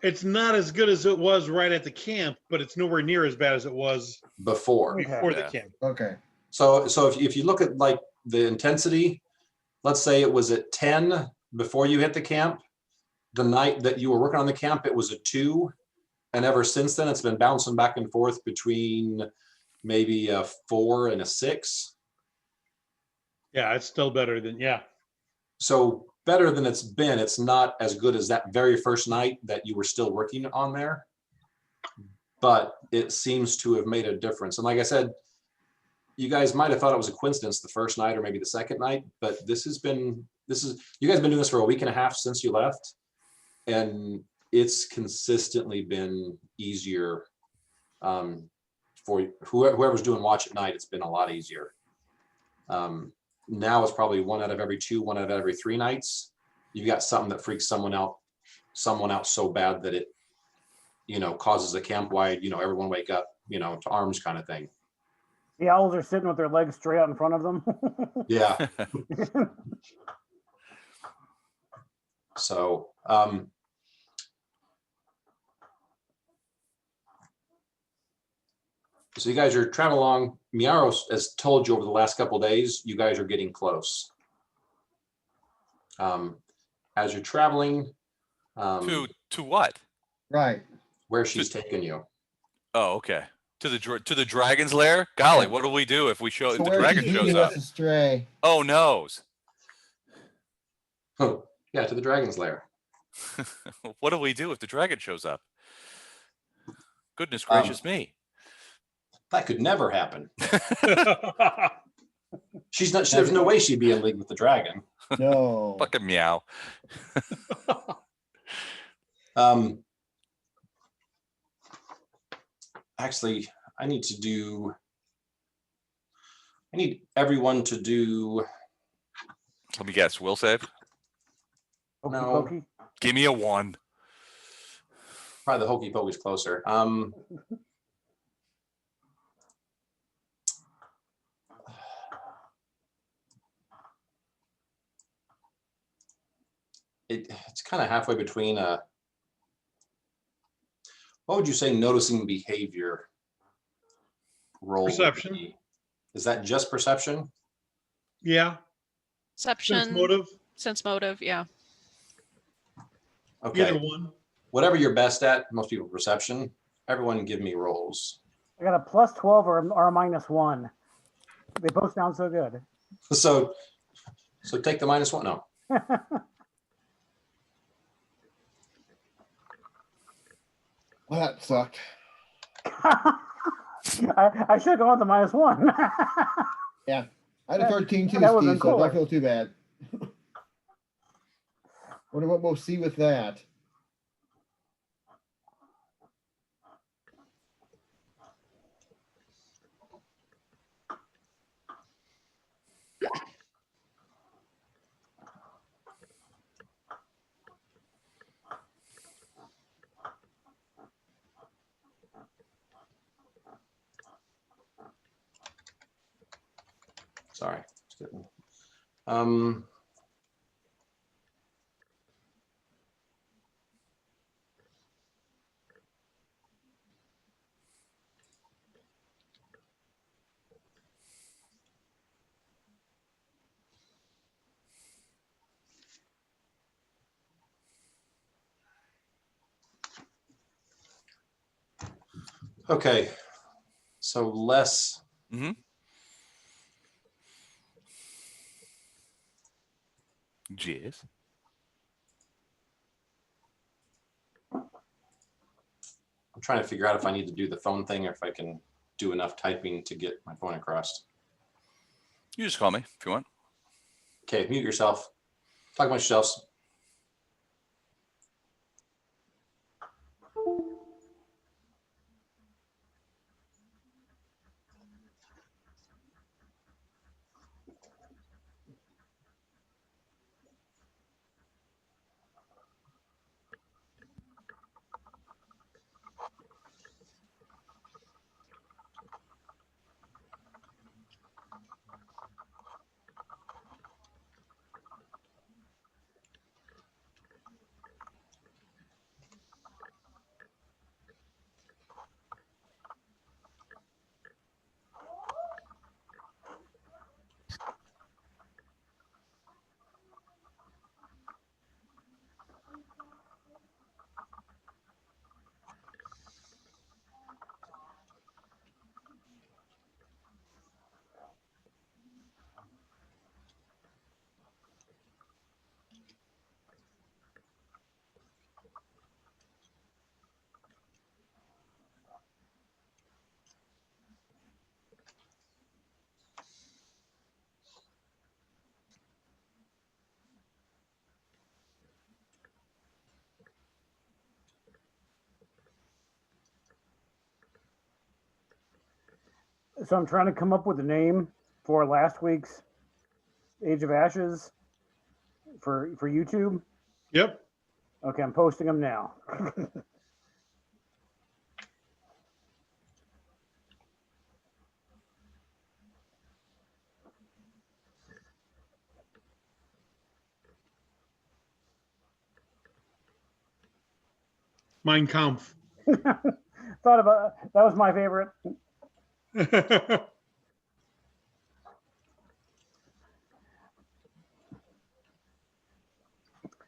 It's not as good as it was right at the camp, but it's nowhere near as bad as it was before the camp. Okay. So if you look at like the intensity, let's say it was at 10 before you hit the camp. The night that you were working on the camp, it was a 2. And ever since then, it's been bouncing back and forth between maybe a 4 and a 6. Yeah, it's still better than, yeah. So better than it's been. It's not as good as that very first night that you were still working on there, but it seems to have made a difference. And like I said, you guys might have thought it was a coincidence the first night or maybe the second night, but you guys have been doing this for a week and a half since you left, and it's consistently been easier for whoever's doing watch at night. It's been a lot easier. Now it's probably 1 out of every 2, 1 out of every 3 nights. You've got something that freaks someone out so bad that it, causes a camp wide, everyone wake up, to arms kind of thing. The owls are sitting with their legs straight out in front of them. Yeah. So, so you guys are traveling along. Miaro has told you over the last couple of days, you guys are getting close. As you're traveling, To what? Right. where she's taking you. Oh, okay. To the dragon's lair. Golly, what do we do if we show So the where dragon she's shows leading up? us astray. Oh noes. Oh, yeah, to the dragon's lair. What do we do if the dragon shows up? Goodness gracious me. That could never happen. There's no way she'd be in league with the dragon. No. Fucking meow. Actually, I need everyone to do. Let me guess. Will save. Hokey No. pokey. Give me a 1. Probably the hokey pokey's closer. It's kind of halfway between what would you say noticing behavior role would Perception. be? Is that just perception? Yeah. Perception, Sense motive. yeah. Okay. Either one. Whatever you're best at, most people perception. Everyone give me rolls. I got a +12 or a -1. They both sound so good. So take the -1. No. Well, that sucked. I should have gone with the -1. Yeah. I had a 13 too, That would've Steve, been so I cooler. don't feel too bad. Wonder what we'll see with that. Sorry. Just kidding. Okay. So less. Mm-hmm. Yes. I'm trying to figure out if I need to do the phone thing or if I can do enough typing to get my point across. You just call me if you want. Okay, mute yourself. Talk amongst yourselves. So I'm trying to come up with a name for last week's Age of Ashes for YouTube. Yep. Okay, I'm posting them now. Mein Kampf. Thought about that was my favorite.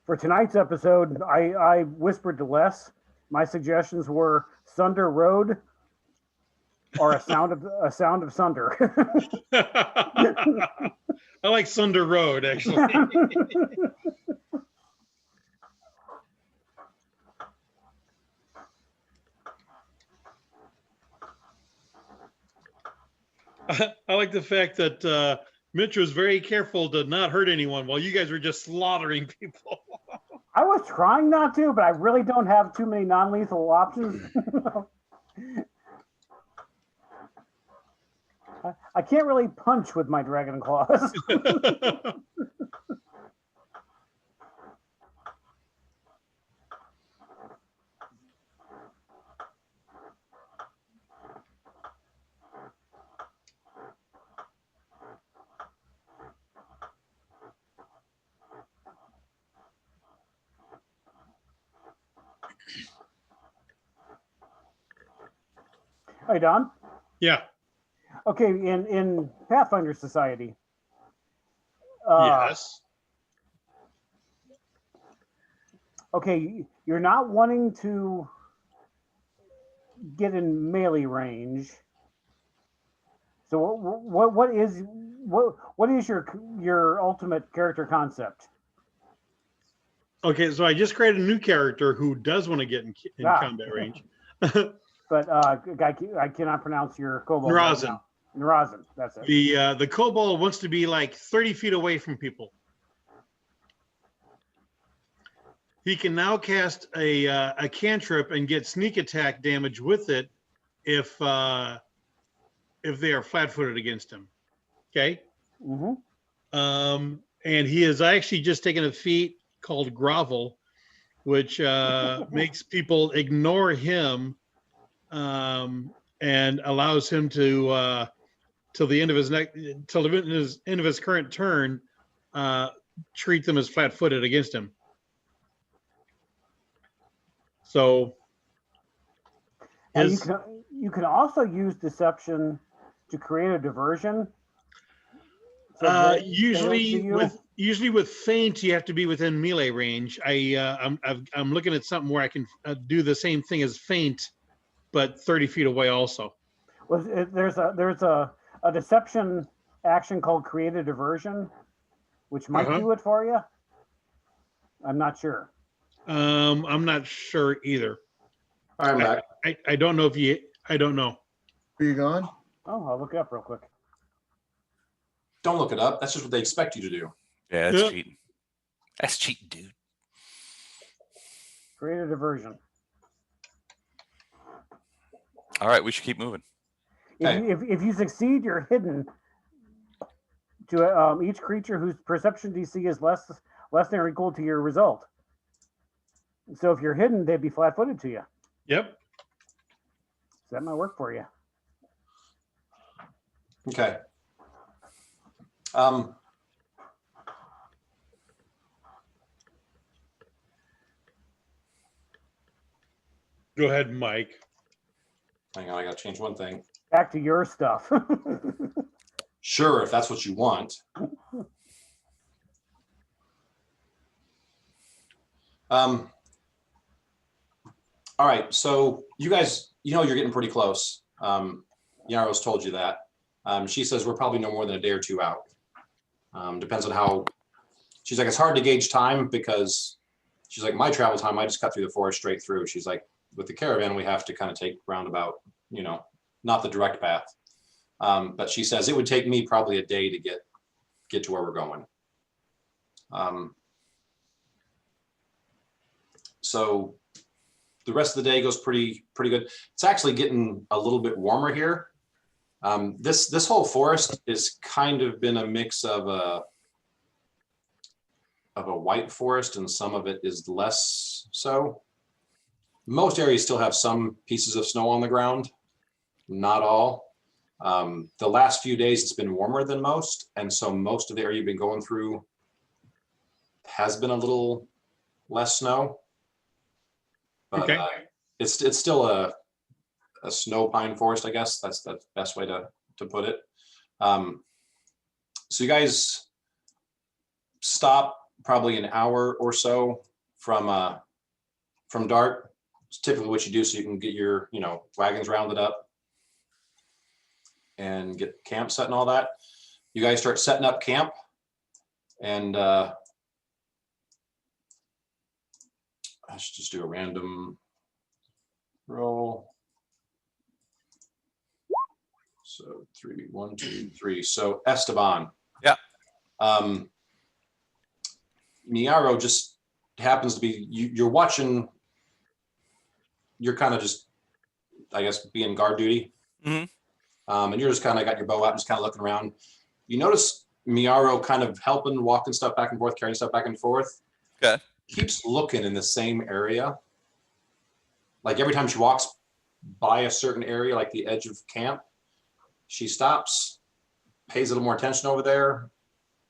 For tonight's episode, I whispered to Les. My suggestions were Sunder Road or a sound of Sunder. I like Sunder Road, actually. I like the fact that Mitch was very careful to not hurt anyone while you guys were just slaughtering people. I was trying not to, but I really don't have too many non-lethal options. I can't really punch with my dragon claws. Hey, Don. Yeah. Okay, in Pathfinder Society. Yes. Okay, you're not wanting to get in melee range. So what is your ultimate character concept? Okay, so I just created a new character who does want to get in combat range. But I cannot pronounce your kobold. Narazan. Right, Narazan, that's it. The kobold wants to be like 30 feet away from people. He can now cast a cantrip and get sneak attack damage with it if they are flat-footed against him. Okay. Mm-hmm. And he has actually just taken a feat called Grovel, which makes people ignore him and allows him to till the end of his end of his current turn treat them as flat-footed against him. So And you can also use deception to create a diversion. So usually with feint, you have to be within melee range. I'm looking at something where I can do the same thing as feint, but 30 feet away also. There's a deception action called create a diversion, which might do it for you. I'm not sure. I'm not sure either. I'm back. I don't know I don't know. Are you gone? Oh, I'll look it up real quick. Don't look it up. That's just what they expect you to do. Yeah, that's Yep. cheating. That's cheating, dude. Create a diversion. All right, we should keep moving. If you succeed, you're hidden to each creature whose perception DC is less than or equal to your result. So if you're hidden, they'd be flat-footed to you. Yep. So that might work for you. Okay. Go ahead, Mike. Hang on, I gotta change one thing. Back to your stuff. Sure, if that's what you want. All right, so you guys, you're getting pretty close. Yaro's told you that. She says we're probably no more than a day or two out. Depends on how, she's like, it's hard to gauge time because she's like, my travel time, I just cut through the forest straight through. She's like, with the caravan, we have to kind of take roundabout, not the direct path. But she says it would take me probably a day to get to where we're going. So the rest of the day goes pretty good. It's actually getting a little bit warmer here. This whole forest is kind of been a mix of a white forest, and some of it is less so. Most areas still have some pieces of snow on the ground, not all. The last few days it's been warmer than most, and so most of the area you've been going through has been a little less snow. But Okay. it's still a snow pine forest, I guess. That's the best way to put it. So you guys stop probably an hour or so from dark. It's typically what you do so you can get your wagons rounded up and get camp set and all that. You guys start setting up camp, and I should just do a random roll. So 3, 1, 2, 3. So Esteban. Yeah. Miaro just happens to be, you're watching, you're kind of just, I guess, being guard duty. Mhm. And you're just kind of got your bow out and just kind of looking around. You notice Miaro kind of helping, walking stuff back and forth, carrying stuff back and forth. Okay. Keeps looking in the same area. Like every time she walks by a certain area, like the edge of camp, she stops, pays a little more attention over there,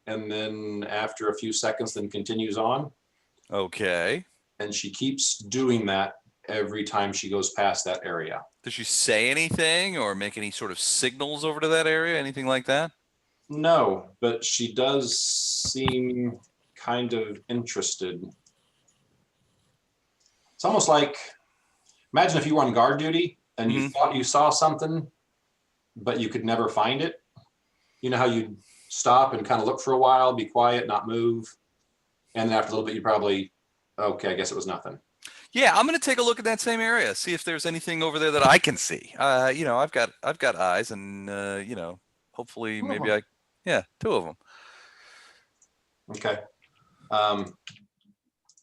and then after a few seconds, then continues on. Okay. And she keeps doing that every time she goes past that area. Does she say anything or make any sort of signals over to that area? Anything like that? No, but she does seem kind of interested. It's almost like, imagine if you were on guard duty and you thought you saw something, but you could never find it. You know how you stop and kind of look for a while, be quiet, not move, and then after a little bit, you probably, okay, I guess it was nothing. Yeah, I'm gonna take a look at that same area, see if there's anything over there that I can see. I've got eyes, and hopefully maybe two of them. Okay.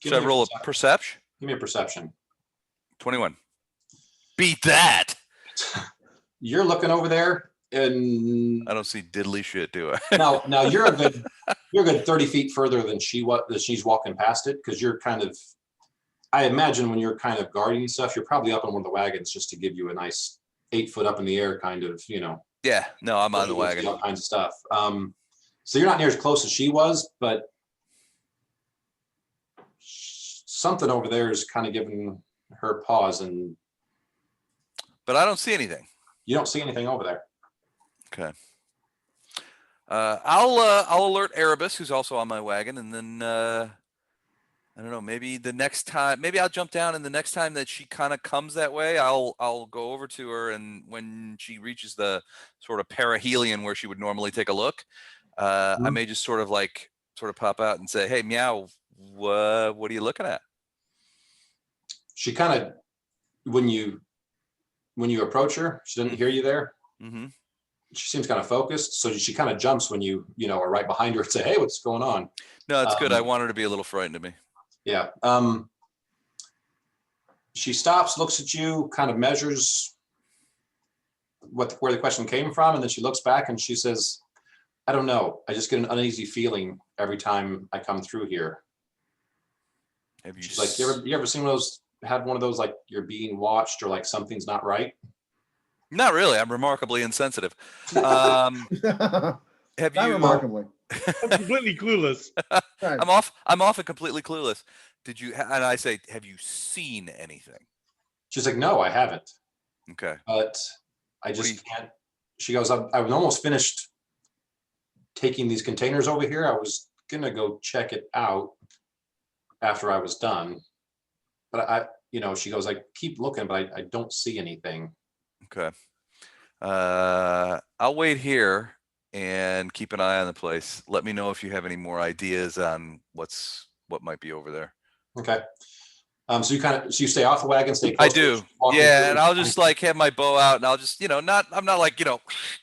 Should I roll a perception? Give me a perception. 21. Beat that. You're looking over there, and I don't see diddly shit, do I? now you're a good 30 feet further than she's walking past it, because you're kind of, I imagine when you're kind of guarding stuff, you're probably up on one of the wagons just to give you a nice 8 foot up in the air kind of, Yeah, no, I'm on the wagon. All kinds of stuff. So you're not near as close as she was, but something over there is kind of giving her pause, and but I don't see anything. You don't see anything over there. Okay. I'll alert Erebus, who's also on my wagon, and then I don't know, maybe the next time, maybe I'll jump down, and the next time that she kind of comes that way, I'll go over to her, and when she reaches the sort of perihelion where she would normally take a look, I may just sort of pop out and say, "Hey, meow, what are you looking at?" She kind of, when you approach her, she doesn't hear you there. Mm-hmm. She seems kind of focused, so she kind of jumps when you are right behind her and say, "Hey, what's going on?" No, it's good. I want her to be a little frightened of me. Yeah. She stops, looks at you, kind of measures where the question came from, and then she looks back and she says, "I don't know. I just get an uneasy feeling every time I come through here." She's like, you ever seen had one of those, like you're being watched or like something's not right? Not really. I'm remarkably insensitive. Have you? Remarkably. I'm completely clueless. I'm often completely clueless. Did you? And I say, have you seen anything? She's like, "No, I haven't." Okay. But I just can't. She goes, I was almost finished taking these containers over here. I was gonna go check it out after I was done. But she goes, "I keep looking, but I don't see anything." Okay. I'll wait here and keep an eye on the place. Let me know if you have any more ideas on what might be over there. Okay. So you stay off the wagon, stay I close. do. Yeah, and I'll just like have my bow out, and I'll just, I'm not like,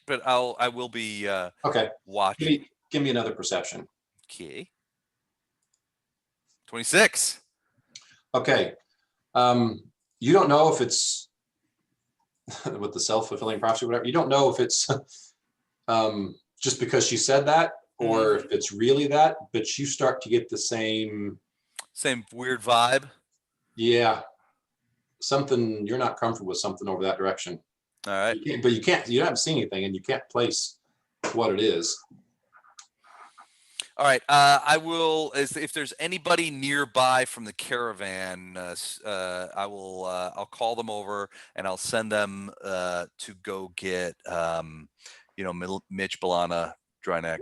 but I will be okay. Watching. Give me another perception. Okay. 26. Okay. You don't know if it's with the self-fulfilling prophecy, whatever. You don't know if it's just because she said that or if it's really that, but you start to get the same weird vibe. Yeah, something you're not comfortable with something over that direction. All right. You haven't seen anything and you can't place what it is. All right. I will, if there's anybody nearby from the caravan, I'll call them over and I'll send them to go get, Mitch, Balana, Dryneck,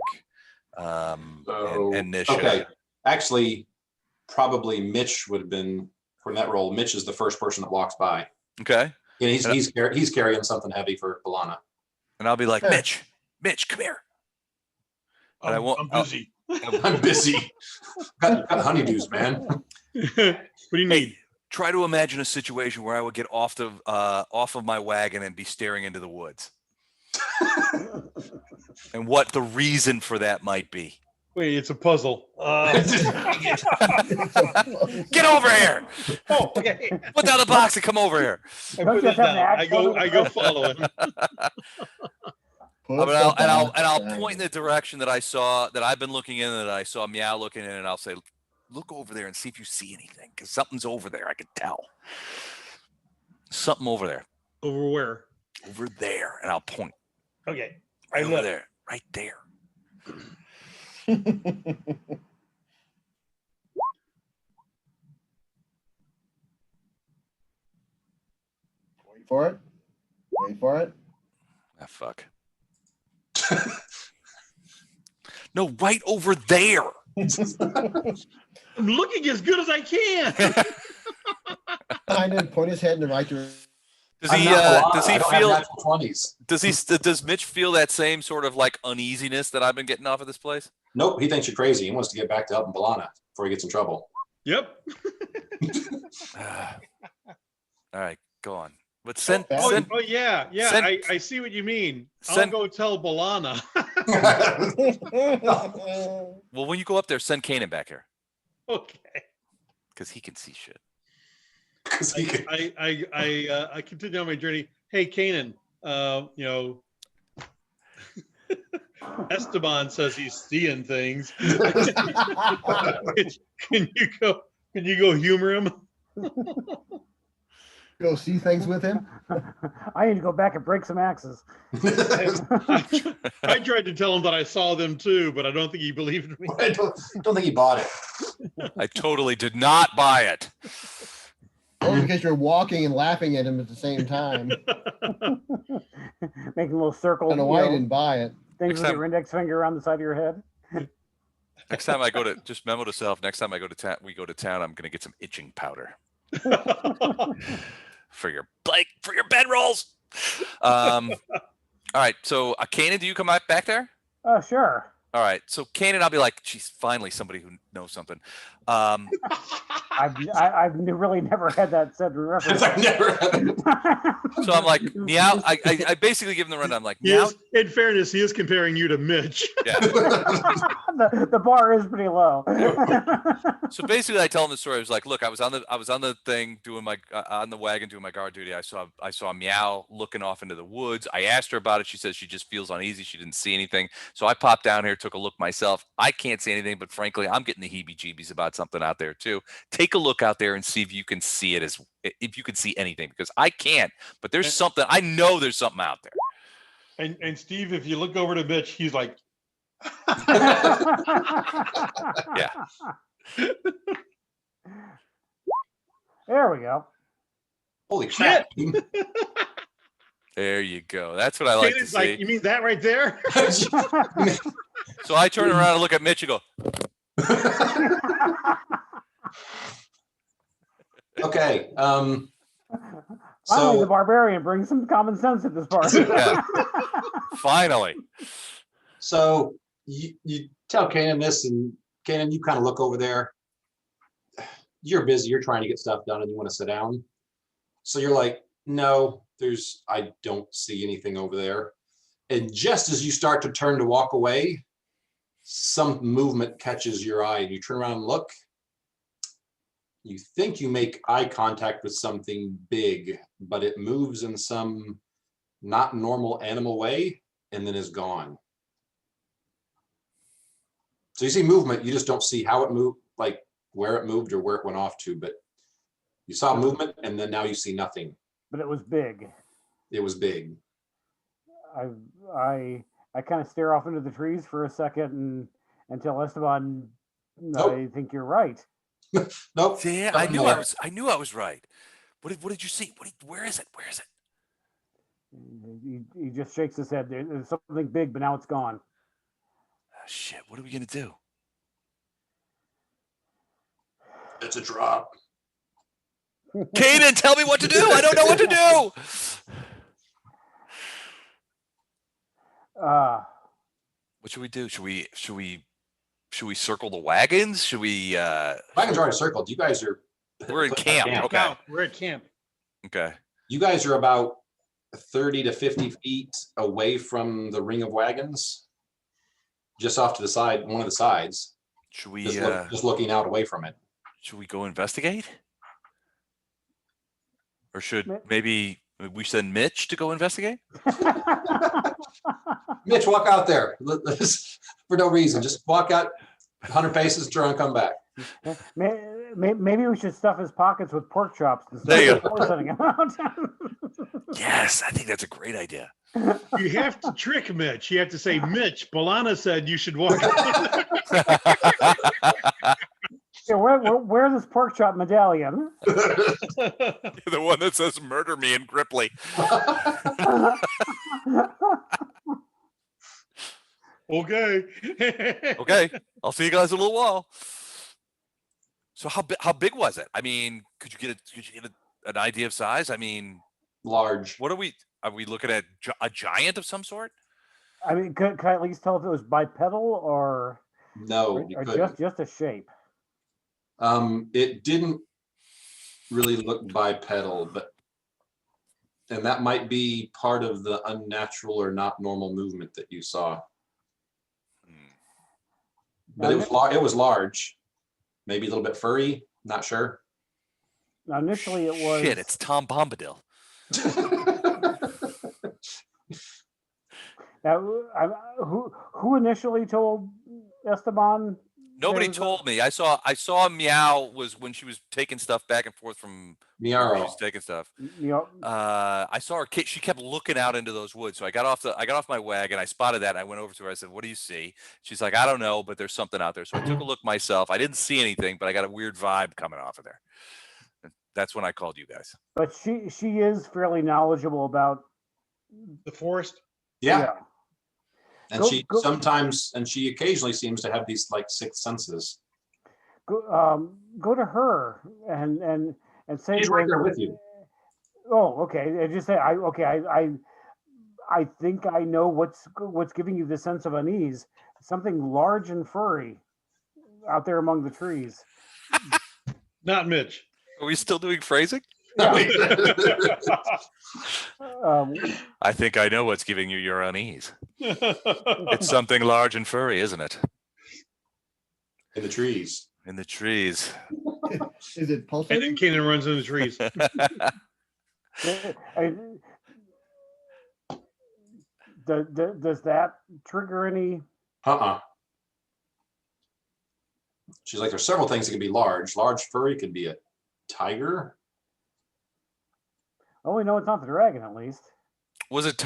and Nisha. Okay. Actually, probably Mitch would have been for that role. Mitch is the first person that walks by. Okay. And he's carrying something heavy for Balana. And I'll be like, Mitch, come here. And I'm busy. I'm busy. got honeydews, man. What do you need? Try to imagine a situation where I would get off of my wagon and be staring into the woods. And what the reason for that might be. Wait, it's a puzzle. Get over here! Oh, okay. Put down the box and come over here. I put it down. I go follow him. I'll point in the direction that I've been looking in, that I saw Meow looking in, and I'll say, look over there and see if you see anything, because something's over there. I can tell. Something over there. Over where? Over there, and I'll point. Okay. Right over there. Right there. Wait for it. Wait for it. Ah, fuck. No, right over there. I'm looking as good as I can. Behind him, point his head in the right direction. Does Mitch feel that same sort of like uneasiness that I've been getting off of this place? Nope, he thinks you're crazy. He wants to get back to helping Balana before he gets in trouble. Yep. All right, go on. But yeah. I see what you mean. I'll go tell Balana. Well, when you go up there, send Kanan back here. Okay. Because he can see shit. I continue on my journey. Hey, Kanan, Esteban says he's seeing things. Can you go humor him? Go see things with him. I need to go back and break some axes. I tried to tell him that I saw them too, but I don't think he believed me. I don't think he bought it. I totally did not buy it. Or because you're walking and laughing at him at the same time. Making a little circle. I don't know why I didn't buy it. Things with your index finger on the side of your head. Next time I go to, just memo to self, next time I go to town, I'm going to get some itching powder. For your bed rolls. All right. So Kanan, do you come back there? Sure. All right. So Kanan, I'll be like, geez, finally somebody who knows something. I've really never had that said reference. I've never had it. So I'm like, Meow. I basically give him the rundown. I'm like, Meow. In fairness, he is comparing you to Mitch. Yeah. the bar is pretty low. So basically, I tell him the story. I was like, look, I was on the thing doing my on the wagon doing my guard duty. I saw Meow looking off into the woods. I asked her about it. She says she just feels uneasy. She didn't see anything. So I popped down here, took a look myself. I can't see anything, but frankly, I'm getting the heebie-jeebies about something out there too. Take a look out there and see if you can see it, if you can see anything, because I can't. But there's something. I know there's something out there. And Steve, if you look over to Mitch, he's like, yeah. There we go. Holy crap. There you go. That's what I like to see. Like, you mean that right there? So I turn around and look at Mitch and go, okay. Finally, the barbarian brings some common sense at this party. Yeah. Finally. So you tell Kanan this, and Kanan, you kind of look over there. You're busy. You're trying to get stuff done, and you want to sit down. So you're like, no, I don't see anything over there. And just as you start to turn to walk away, some movement catches your eye, and you turn around and look. you think you make eye contact with something big, but it moves in some not normal animal way and then is gone. So you see movement, you just don't see how it moved, like where it moved or where it went off to, but you saw movement and then now you see nothing. But it was big. It was big. I kind of stare off into the trees for a second and tell Esteban, Nope. I think you're right. Nope. Yeah, I knew I was right. What did you see? Where is it? Where is it? He just shakes his head. There's something big, but now it's gone. Oh, shit, what are we gonna do? It's a drop. Kaden, tell me what to do. I don't know what to do. What should we do? Should we circle the wagons? Should we Wagons are already circled. You guys are we're in camp. Okay. No, we're at camp. Okay. You guys are about 30 to 50 feet away from the ring of wagons, just off to the side, one of the sides. Should we just looking out away from it? Should we go investigate? Or should maybe we send Mitch to go investigate? Mitch, walk out there for no reason. Just walk out 100 paces, turn and come back. Maybe we should stuff his pockets with pork chops. There you go. Sending him out. Yes, I think that's a great idea. You have to trick Mitch. You have to say, Mitch, Balana said you should walk out. Yeah, wear this pork chop medallion. The one that says "Murder me" in Gripply. Okay. Okay, I'll see you guys in a little while. So how big was it? I mean, could you get an idea of size? I mean, large. What are we looking at? A giant of some sort? I mean, could I at least tell if it was bipedal or no, or just a shape? It didn't really look bipedal, and that might be part of the unnatural or not normal movement that you saw. But it was large, maybe a little bit furry, not sure. Now, initially it was... Shit, it's Tom Bombadil. Now, who initially told Esteban? Nobody told me. I saw Meow was when she was taking stuff back and forth from Meow. She was taking stuff. Yep. I saw her. She kept looking out into those woods. So I got off my wagon. I spotted that. And I went over to her. I said, "What do you see?" She's like, "I don't know, but there's something out there." So I took a look myself. I didn't see anything, but I got a weird vibe coming off of there. And that's when I called you guys. But she is fairly knowledgeable about the forest. Yeah. And she occasionally seems to have these like sixth senses. Go to her and say she's right there with you. Oh, okay. I just say I think I know what's giving you the sense of unease. Something large and furry out there among the trees. Not Mitch. Are we still doing phrasing? Yeah. I think I know what's giving you your unease. It's something large and furry, isn't it? In the trees. In the trees. Is it pulsating? And Kenan runs in the trees. Does that trigger any? She's like, there's several things that can be large. Large furry could be a tiger. Oh, we know it's not the dragon, at least. Was it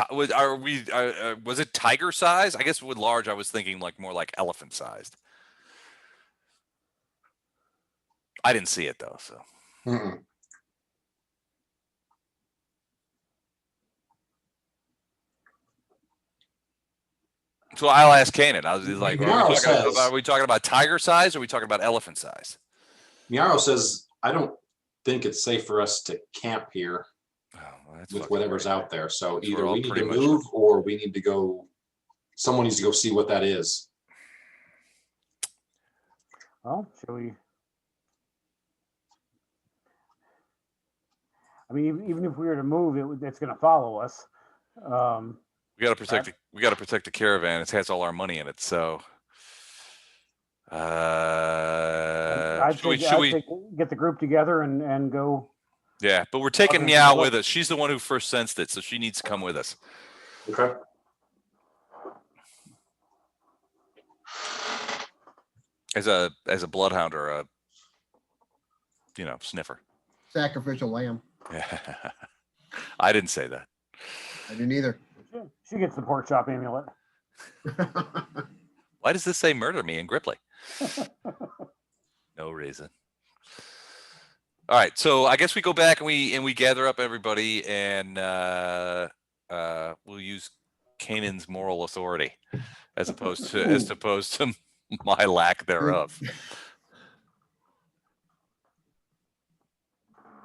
tiger size? I guess with large, I was thinking like more like elephant sized. I didn't see it though, so. Mm-mm. So I'll ask Kanan. I was like, Yarrow are we talking about tiger size or are we talking about elephant size? Yarrow says, I don't think it's safe for us to camp here with whatever's out there. So either we need to move or we need to go, someone needs to go see what that is. Well, shall we? I mean, even if we were to move, it's going to follow us. We got to protect. We got to protect the caravan. It has all our money in it. So, I'd Should say we? get the group together and go. Yeah, but we're taking Okay, Meow well- with us. She's the one who first sensed it, so she needs to come with us. Okay. As a bloodhound or a sniffer. Sacrificial lamb. I didn't say that. I didn't either. She gets the pork chop amulet. Why does this say murder me in Gripply? No reason. All right, so I guess we go back and we gather up everybody and we'll use Kanan's moral authority as opposed to my lack thereof.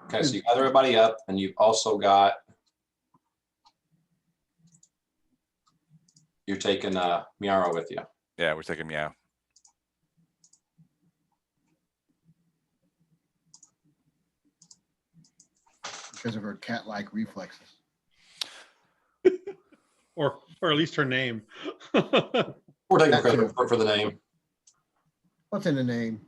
Okay, so you gather everybody up, and you've also got, you're taking Miara with you. Yeah, we're taking Meow. Because of her cat-like reflexes. Or at least her name. We're taking credit for the name. What's in the name?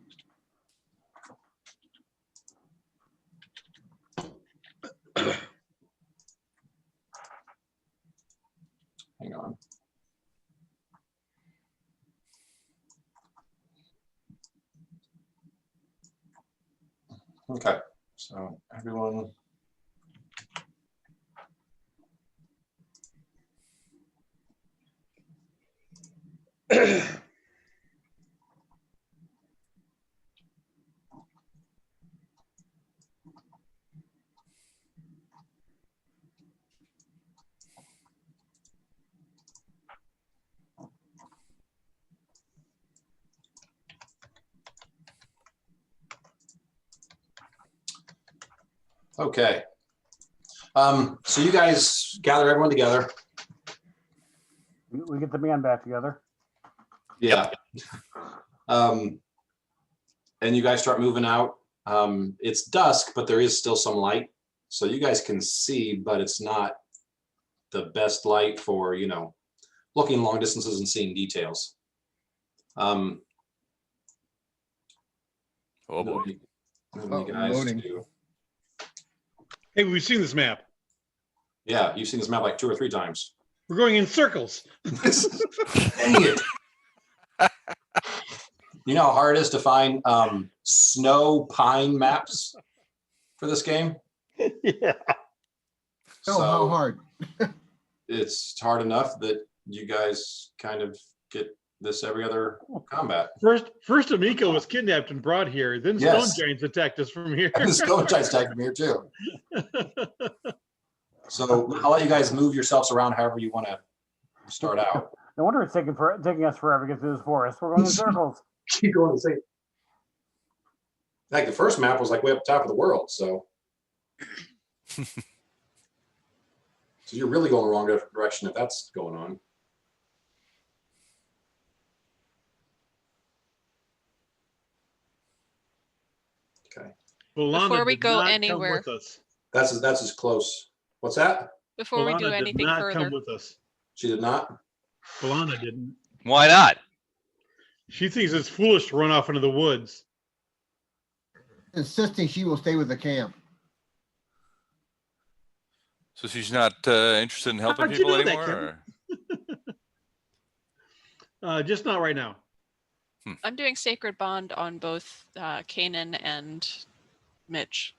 Hang on. Okay, so everyone. Okay. So you guys gather everyone together. We get the band back together. Yeah. And you guys start moving out. It's dusk, but there is still some light. So you guys can see, but it's not the best light for, looking long distances and seeing details. Oh boy. moving you guys loading. to- Hey, we've seen this map. Yeah, you've seen this map like 2 or 3 times. We're going in circles. Dang it. You know how hard it is to find snow pine maps for this game? Yeah. Oh, how hard? It's hard enough that you guys kind of get this every other combat. First Amico was kidnapped and brought here. Then Yes. Stone Giants attacked us from here. And the Stone Giants tagged me here too. So I'll let you guys move yourselves around however you want to start out. No wonder it's taking us forever to get through this forest. We're going in circles. Keep going the same. Like the first map was like way up top of the world, so. So you're really going the wrong direction if that's going on. Okay, Well, Lana Before we did go not come anywhere. with us. that's as close. What's that? Before we do Balana did anything not further. come with us. She did not? Balana didn't. Why not? She thinks it's foolish to run off into the woods. Insisting she will stay with the camp. So she's not interested in helping How'd you people know that, anymore? Kevin? Just not right now. I'm doing Sacred Bond on both Kanan and Mitch.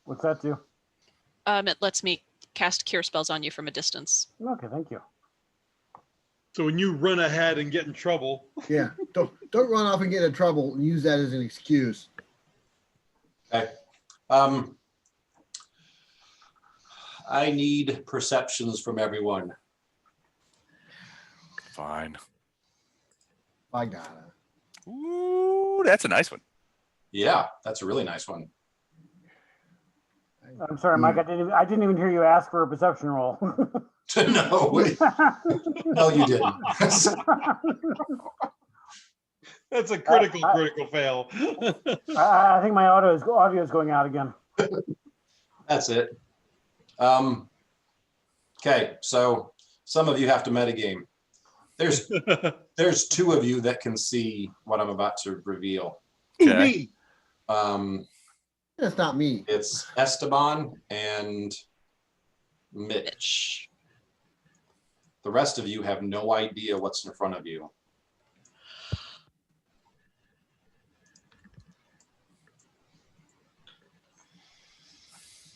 What's that do? It lets me cast cure spells on you from a distance. Okay, thank you. So when you run ahead and get in trouble, Yeah, don't run off and get in trouble and use that as an excuse. Okay. I need perceptions from everyone. Fine. I got it. Ooh, that's a nice one. Yeah, that's a really nice one. I'm sorry, Mike. I didn't even hear you ask for a perception roll. No, wait. No, you didn't. that's a critical fail. I think my audio is going out again. That's it. Okay, so some of you have to metagame. There's two of you that can see what I'm about to reveal. Okay. Me. That's not me. It's Esteban and Mitch. Mitch. The rest of you have no idea what's in front of you.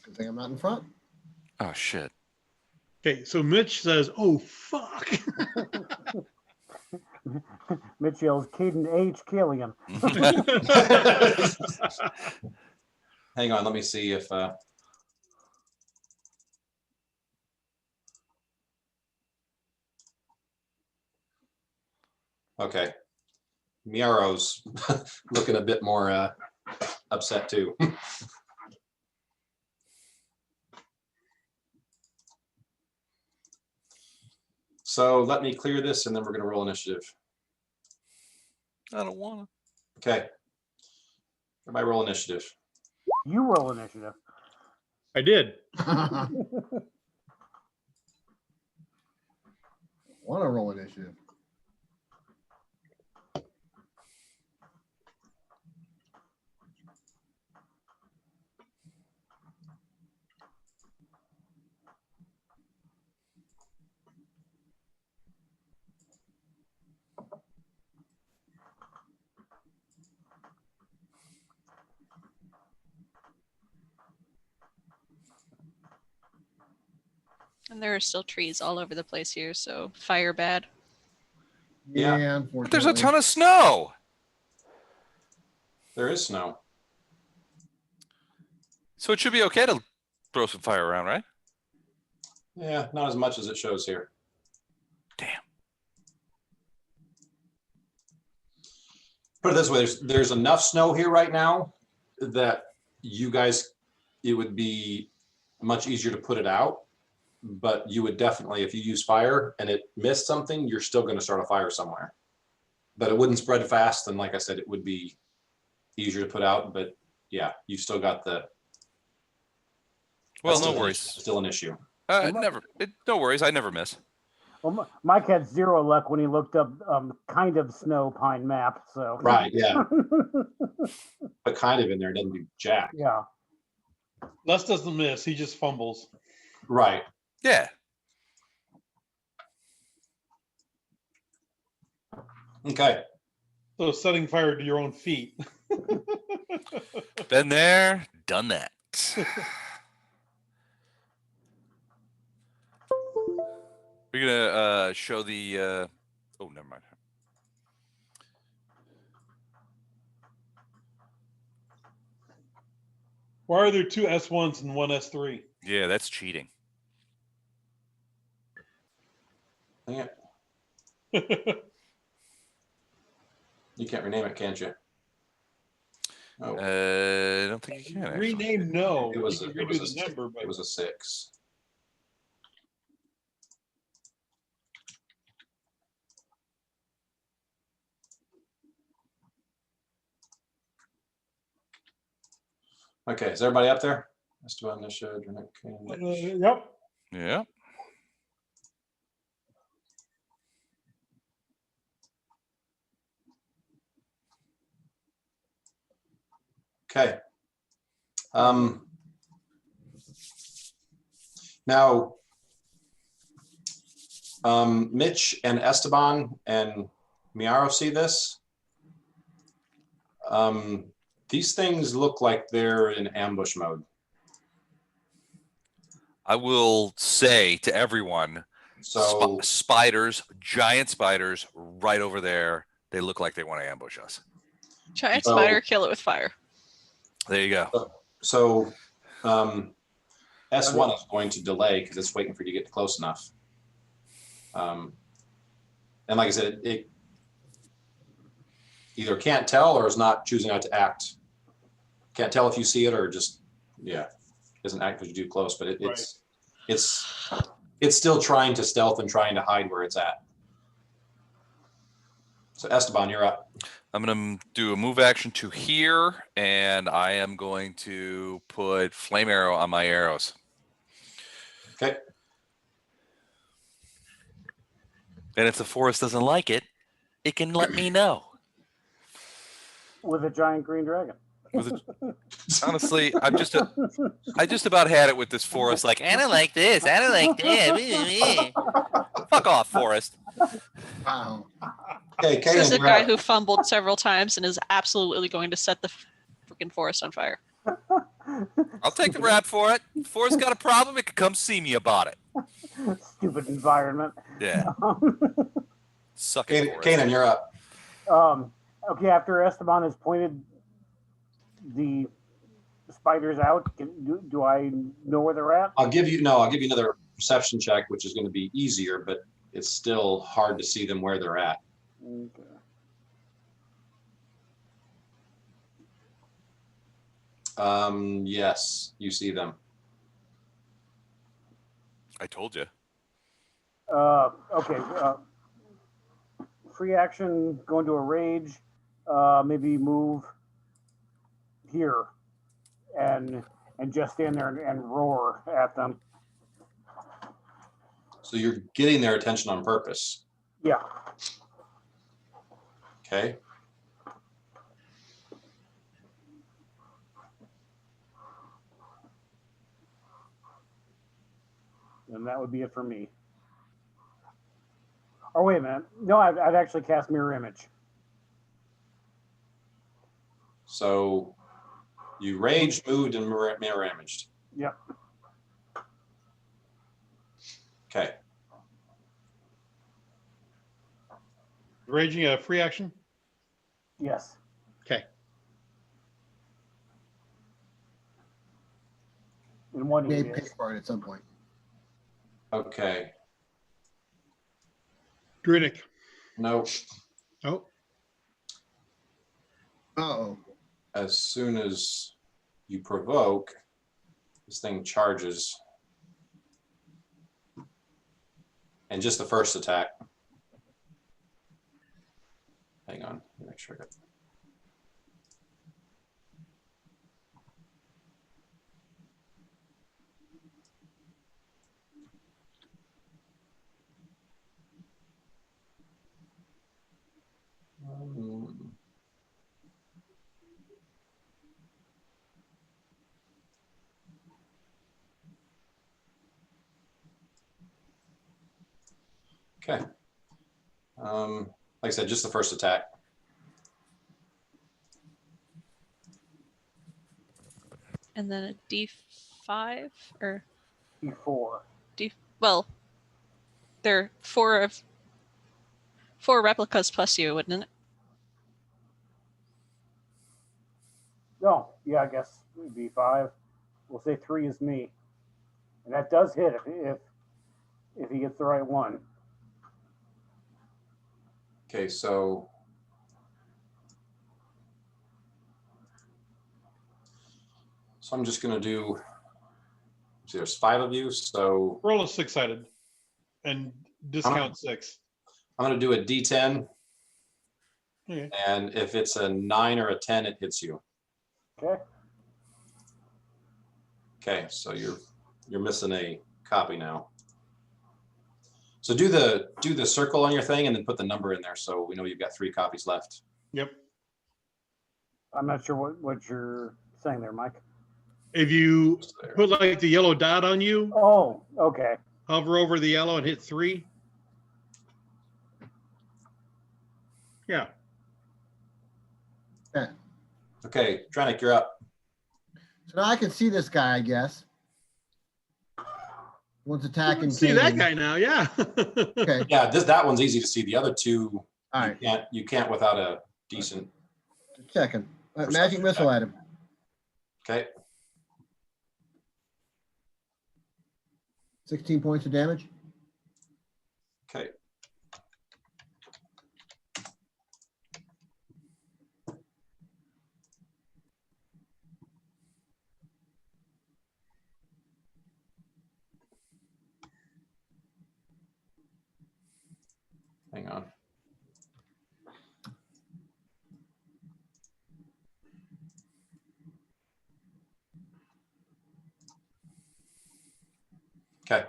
Good thing I'm not in front. Oh shit. Okay, so Mitch says, "Oh fuck." Mitch yells, Caden H. Killian. Hang on, let me see if okay. Miaro's looking a bit more upset too. So let me clear this and then we're going to roll initiative. I don't want Okay. Everybody roll initiative. You roll initiative. I did. Want to roll initiative? And there are still trees all over the place here, so fire bad. Yeah. Unfortunately. But there's a ton of snow. There is snow. So it should be okay to throw some fire around, right? Yeah, not as much as it shows here. Damn. Put it this way, there's enough snow here right now that you guys, it would be much easier to put it out, but you would definitely, if you use fire and it missed something, you're still going to start a fire somewhere. But it wouldn't spread fast, and like I said, it would be easier to put out, but yeah, you've still got the... Well, that's no still worries. Still an issue. No worries. I never miss. Well, Mike had zero luck when he looked up kind of snow pine map. So Right, yeah. But kind of in there doesn't do jack. Yeah. Les doesn't miss. He just fumbles. Right. Yeah. Okay. So setting fire to your own feet. Been there, done that. We're gonna show the. Oh, never mind. Why are there two S1s and one S3? Yeah, that's cheating. Dang it. You can't rename it, can't you? Oh, I don't think you can. Actually. Rename no. it was You a, can it was redo a, the number, but it was a 6. Okay, is everybody up there? Esteban, Nisha, yep. Yeah. Okay. Now, Mitch and Esteban and Miaro see this. These things look like they're in ambush mode. I will say to everyone, So spiders, giant spiders right over there. They look like they want to ambush us. Giant So- spider, kill it with fire. There you go. So S1 is going to delay because it's waiting for you to get close enough. And like I said, it either can't tell or is not choosing not to act. Can't tell if you see it or just, yeah, doesn't act because you do close, but it's still trying to stealth and trying to hide where it's at. So Esteban, you're up. I'm going to do a move action to here, and I am going to put flame arrow on my arrows. Okay. And if the forest doesn't like it, it can let me know. With a giant green dragon. Honestly, I just about had it with this forest. Like, I don't like this. I don't like that. Fuck off, forest. Wow. Okay, This is Kanan, a you're guy up. who fumbled several times and is absolutely going to set the freaking forest on fire. I'll take the rap for it. If forest got a problem, it could come see me about it. Stupid environment. Yeah. Suck it, forest. Kanan, you're up. Okay, after Esteban has pointed the spiders out, do I know where they're at? I'll give you another perception check, which is going to be easier, but it's still hard to see them where they're at. Okay. Yes, you see them. I told you. Okay. Free action, go into a rage, maybe move here and just stand there and roar at them. So you're getting their attention on purpose. Yeah. Okay. And that would be it for me. Oh, wait a minute. No, I've actually cast Mirror Image. So you raged, moved, and mirror imaged. Yep. Okay. Raging a free action? Yes. Okay. In one May area. pay for it at some point. Okay. Druidic. Nope. Oh, Uh-oh. As soon as you provoke, this thing charges. And just the first attack. Hang on, let me make sure I got. Okay. Like I said, just the first attack. And then a D5 or D4. well, they're four replicas plus you, wouldn't it? No, yeah, I guess it'd be 5. We'll say 3 is me. And that does hit if he gets the right one. Okay, so I'm just gonna do, see, there's 5 of you, so roll a 6-sided and discount 6. I'm gonna do a D10, Okay. and if it's a 9 or a 10, it hits you. Okay. Okay, so you're missing a copy now. So do the circle on your thing and then put the number in there so we know you've got 3 copies left. Yep. I'm not sure what you're saying there, Mike. If you put like the yellow dot on you, Oh, okay. hover over the yellow and hit 3. Yeah. Yeah. Okay, Dranik, you're up. So now I can see this guy, I guess. One's attacking. See that Kanan. guy now, yeah. Okay. Yeah, that one's easy to see. The other 2, All right. you can't without a decent. Just checking. Magic missile at him. Okay. 16 points of damage. Okay. Hang on. Okay.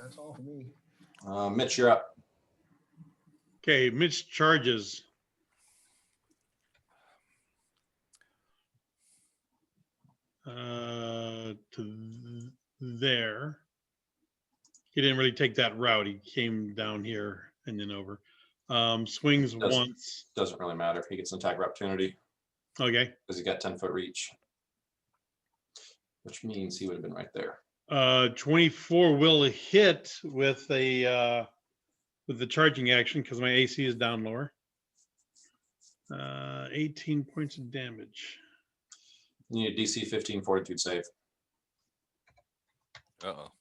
That's all for me. Mitch, you're up. Okay, Mitch charges. To there. He didn't really take that route. He came down here and then over. Swings once. Doesn't really matter. He gets an attack of opportunity Okay. because he got 10-foot reach, which means he would have been right there. 24 will hit with a with the charging action because my AC is down lower. 18 points of damage. You need a DC 15 fortitude save. Uh-oh.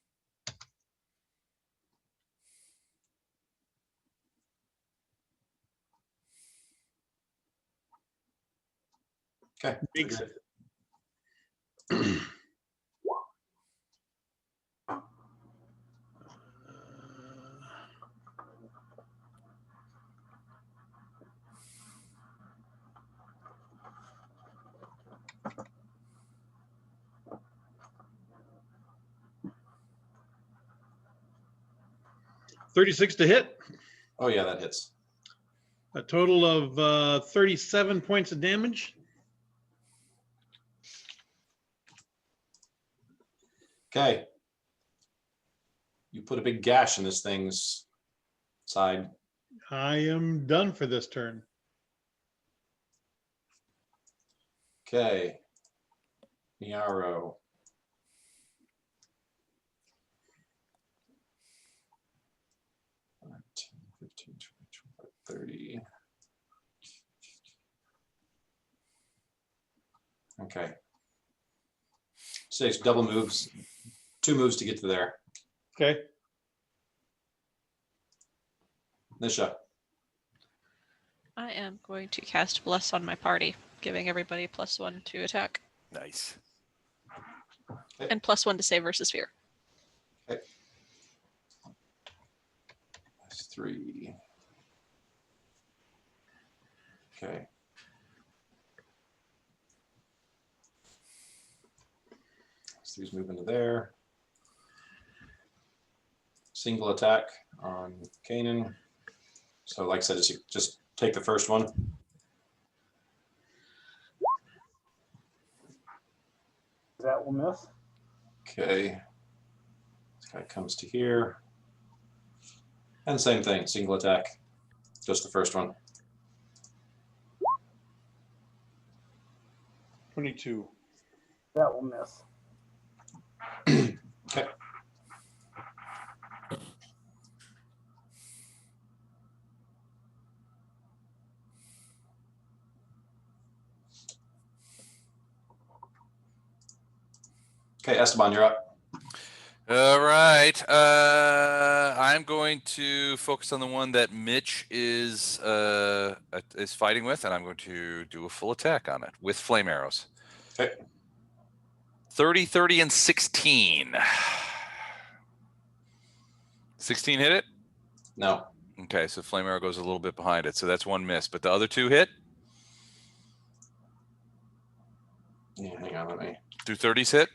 Okay. Makes- Good. 36 to hit. Oh yeah, that hits. A total of 37 points of damage. Okay. You put a big gash in this thing's side. I am done for this turn. Okay. Miaro. $10, 15, 20, 25, 30. Okay. Six double moves, 2 moves to get to there. Okay. Nisha. I am going to cast Bless on my party, giving everybody +1 to attack Nice. and +1 to save versus fear. Okay. That's 3. Okay. So these move into there. Single attack on Kanan. So like I said, just take the first one. That will miss. Okay. This guy comes to here. And same thing, single attack. Just the first one. 22. That will miss. Okay. Okay, Esteban, you're up. All right. I'm going to focus on the one that Mitch is fighting with, and I'm going to do a full attack on it with flame arrows. Okay. 30, 30, and 16. 16 hit it? No. Okay, so flame arrow goes a little bit behind it. So that's 1 miss, but the other 2 hit? Yeah, hang on, let me. Do 30s hit?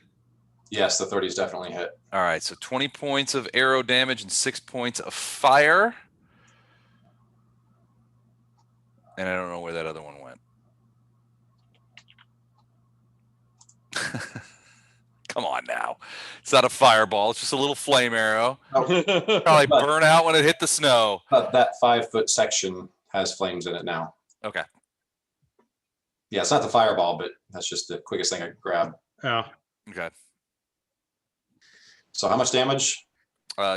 Yes, the 30s definitely hit. All right, so 20 points of arrow damage and 6 points of fire. And I don't know where that other one went. Come on now. It's not a fireball. It's just a little flame arrow. Probably burn out when it hit the snow. But that 5-foot section has flames in it now. Okay. Yeah, it's not the fireball, but that's just the quickest thing I could grab. Yeah. Okay. So how much damage?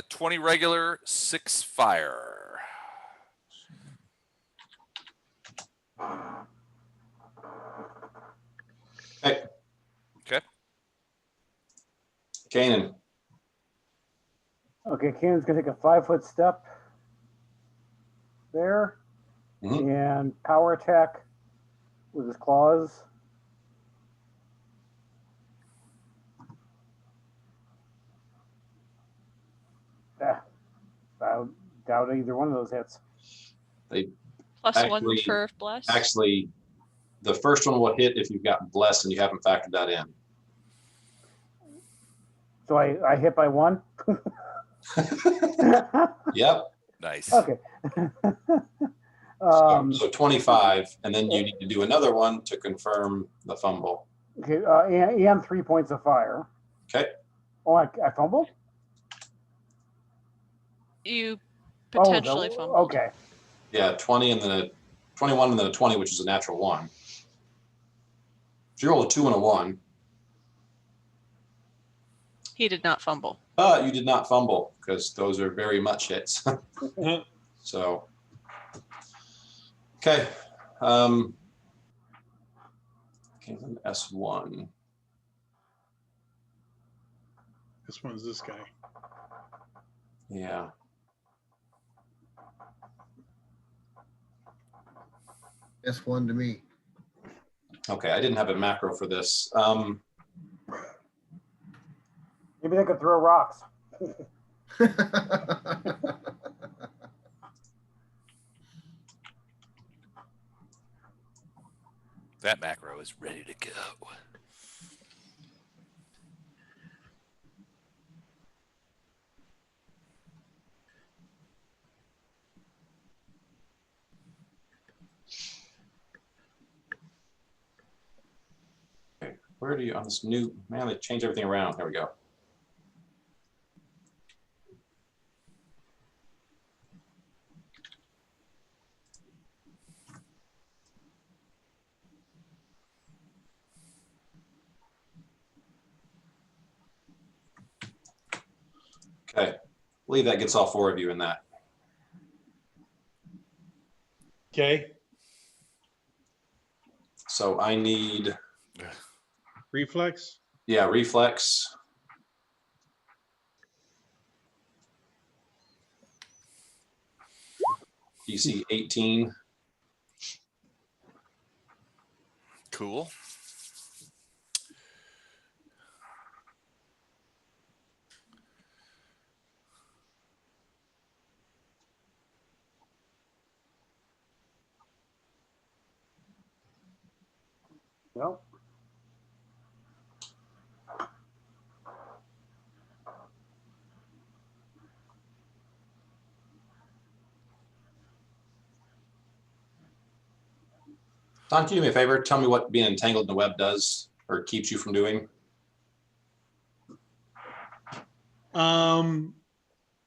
20 regular, 6 fire. Okay. Okay. Kanan. Okay, Kanan's gonna take a 5-foot step there and power attack with his claws. I doubt either one of those hits. They +1 Actually- for Bless. actually, the first one will hit if you've got blessed and you haven't factored that in. So I hit by 1. Yep. Nice. Okay. So 25, and then you need to do another one to confirm the fumble. Okay, and 3 points of fire. Okay. Oh, I fumbled? You Oh, potentially fumbled. Okay. Yeah, 20 and then a 21 and then a 20, which is a natural 1. So you roll a 2 and a 1. He did not fumble. You did not fumble because those are very much hits. So, okay. S1. This one's this guy. Yeah. S1 to me. Okay, I didn't have a macro for this. Maybe they could throw rocks. That macro is ready to go. Okay, where do you, on this new, man, they changed everything around. There we go. Okay, I believe that gets all 4 of you in that. Okay. So I need, Reflex. yeah, reflex. DC 18. Cool. Nope. Don, can you do me a favor? Tell me what being entangled in the web does or keeps you from doing.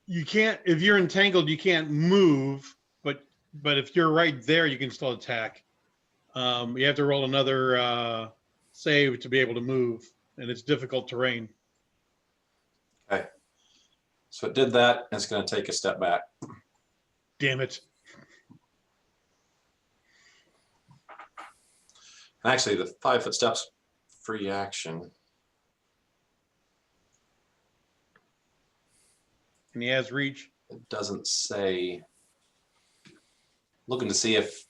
You can't, if you're entangled, you can't move, but if you're right there, you can still attack. You have to roll another save to be able to move, and it's difficult terrain. Okay. So it did that, and it's going to take a step back. Damn it. Actually, the 5-foot steps free action. And he has reach. It doesn't say. Looking to see if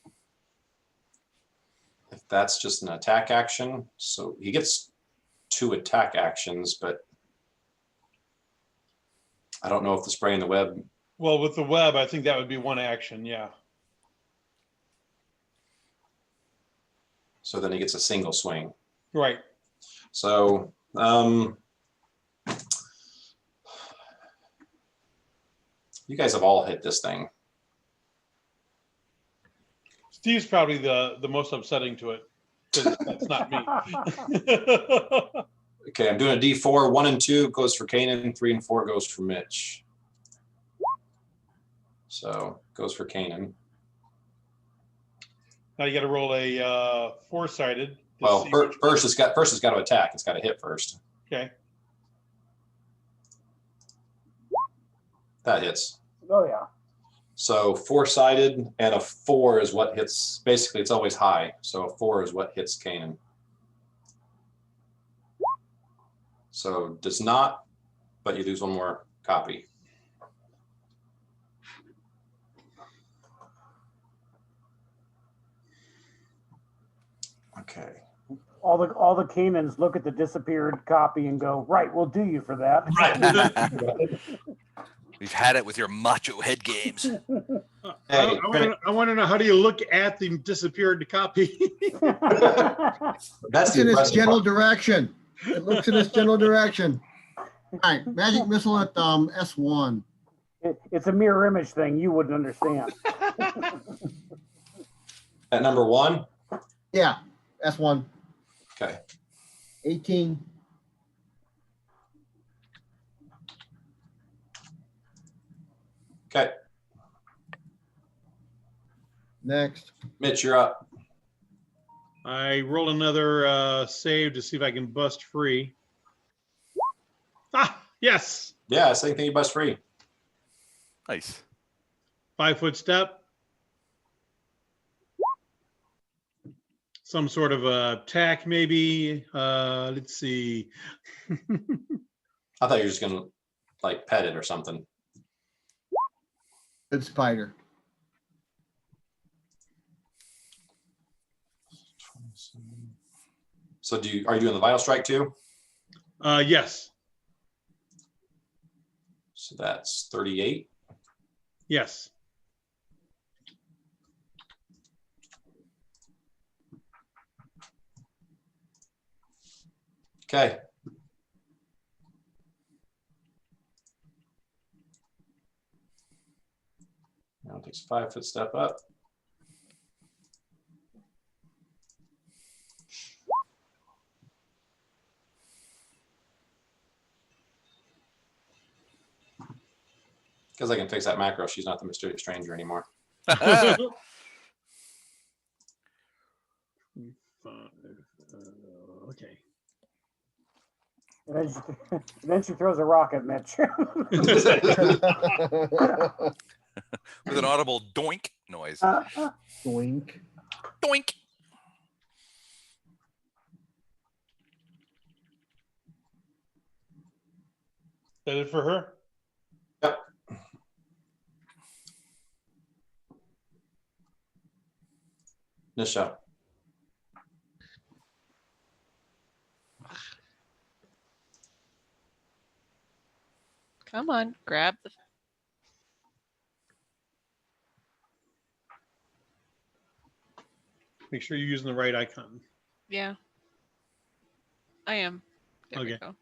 that's just an attack action. So he gets 2 attack actions, but I don't know if the spray in the web. Well, with the web, I think that would be 1 action. Yeah. So then he gets a single swing. Right. So you guys have all hit this thing. Steve's probably the most upsetting to it because that's not me. Okay, I'm doing a D4. 1 and 2 goes for Kanan. 3 and 4 goes for Mitch. So goes for Kanan. Now you got to roll a 4-sided. Well, first it's got to attack. It's got to hit first. Okay. That hits. Oh, yeah. So 4-sided and a 4 is what hits. Basically, it's always high. So a 4 is what hits Kanan. So does not, but you lose 1 more copy. Okay. All the Canans look at the disappeared copy and go, right, we'll do you for that. Right. We've had it with your macho head games. Hey, I want to know, how do you look at the disappeared copy? that's It's the in its impressive general part. direction. It looks in its general direction. right, magic missile at S1. It's a mirror image thing. You wouldn't understand. At number 1. Yeah, S1. Okay. 18. Okay. Next. Mitch, you're up. I roll another save to see if I can bust free. Ah, yes. Yeah, same thing. You bust free. Nice. 5-foot step. Some sort of attack, maybe. Let's see. I thought you were just gonna like pet it or something. Good spider. So are you doing the vital strike too? Yes. So that's 38. Yes. Okay. Now it takes a 5-foot step up. Because I can fix that macro, she's not the mysterious stranger anymore. Okay. And then she throws a rock at Mitch. With an audible doink noise. Doink. Doink. That it for her? Yep. Nisha. Come on, grab the. Make sure you're using the right icon. Yeah. I am. There we Okay. go.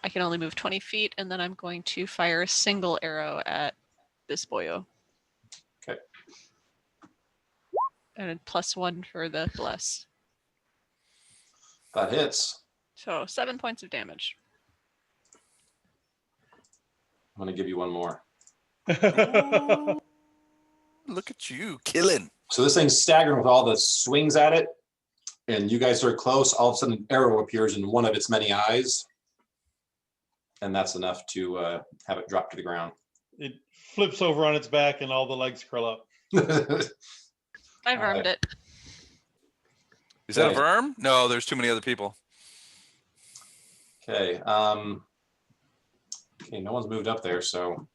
I can only move 20 feet, and then I'm going to fire a single arrow at this boyo. Okay. And a +1 for the bless. That hits. So 7 points of damage. I'm going to give you one more. Look at you killing. So this thing's staggering with all the swings at it. And you guys are close. All of a sudden, an arrow appears in one of its many eyes. And that's enough to have it drop to the ground. It flips over on its back and all the legs curl up. I vermed it. Is that a Okay. verm? No, there's too many other people. Okay. Okay, no one's moved up there, so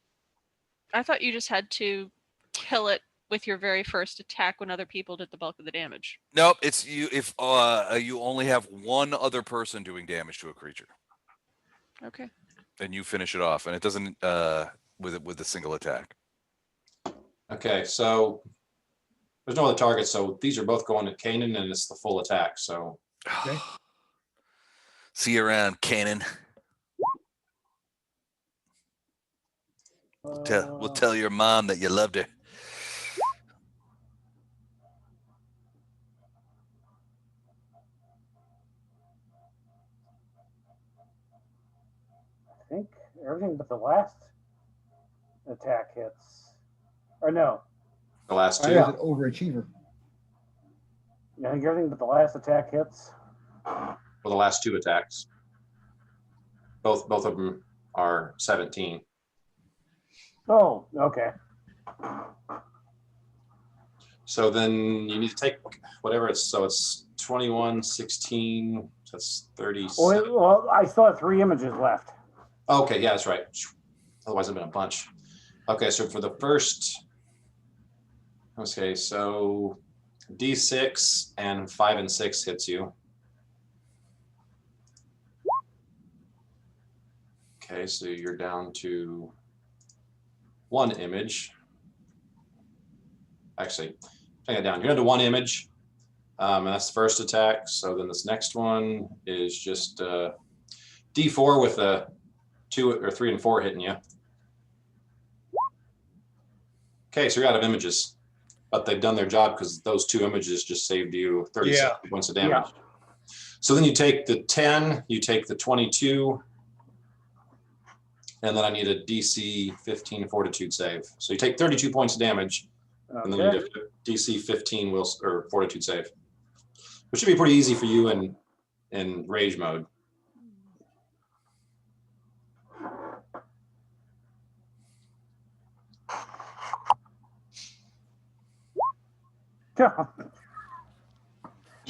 I thought you just had to kill it with your very first attack when other people did the bulk of the damage. Nope, it's you if you only have one other person doing damage to a creature. Okay. Then you finish it off, and it doesn't with a single attack. okay, so there's no other targets, so these are both going at Kanan, and it's the full attack. So Okay. See you around, Kanan. We'll tell your mom that you loved her. I think everything but the last attack hits. Or no. the last I two. was an overachiever. I think everything but the last attack hits. Well, the last two attacks. Both of them are 17. Oh, okay. So then you need to take whatever it's, so it's 21, 16, that's 30. Well, I still have 3 images left. Okay, yeah, that's right. Otherwise it'd been a bunch. Okay, so for the first, okay, so D6 and 5 and 6 hits you. Okay, so you're down to 1 image. Actually, take it down. You're down to 1 image. And that's the first attack. So then this next one is just D4 with a 2 or 3 and 4 hitting you. Okay, so you're out of images, but they've done their job because those 2 images just saved you 36 points of damage. Yeah. So then you take the 10, you take the 22, and then I need a DC 15 fortitude save. So you take 32 points of damage, and then you Okay. get a DC 15 or fortitude save, which should be pretty easy for you in rage mode.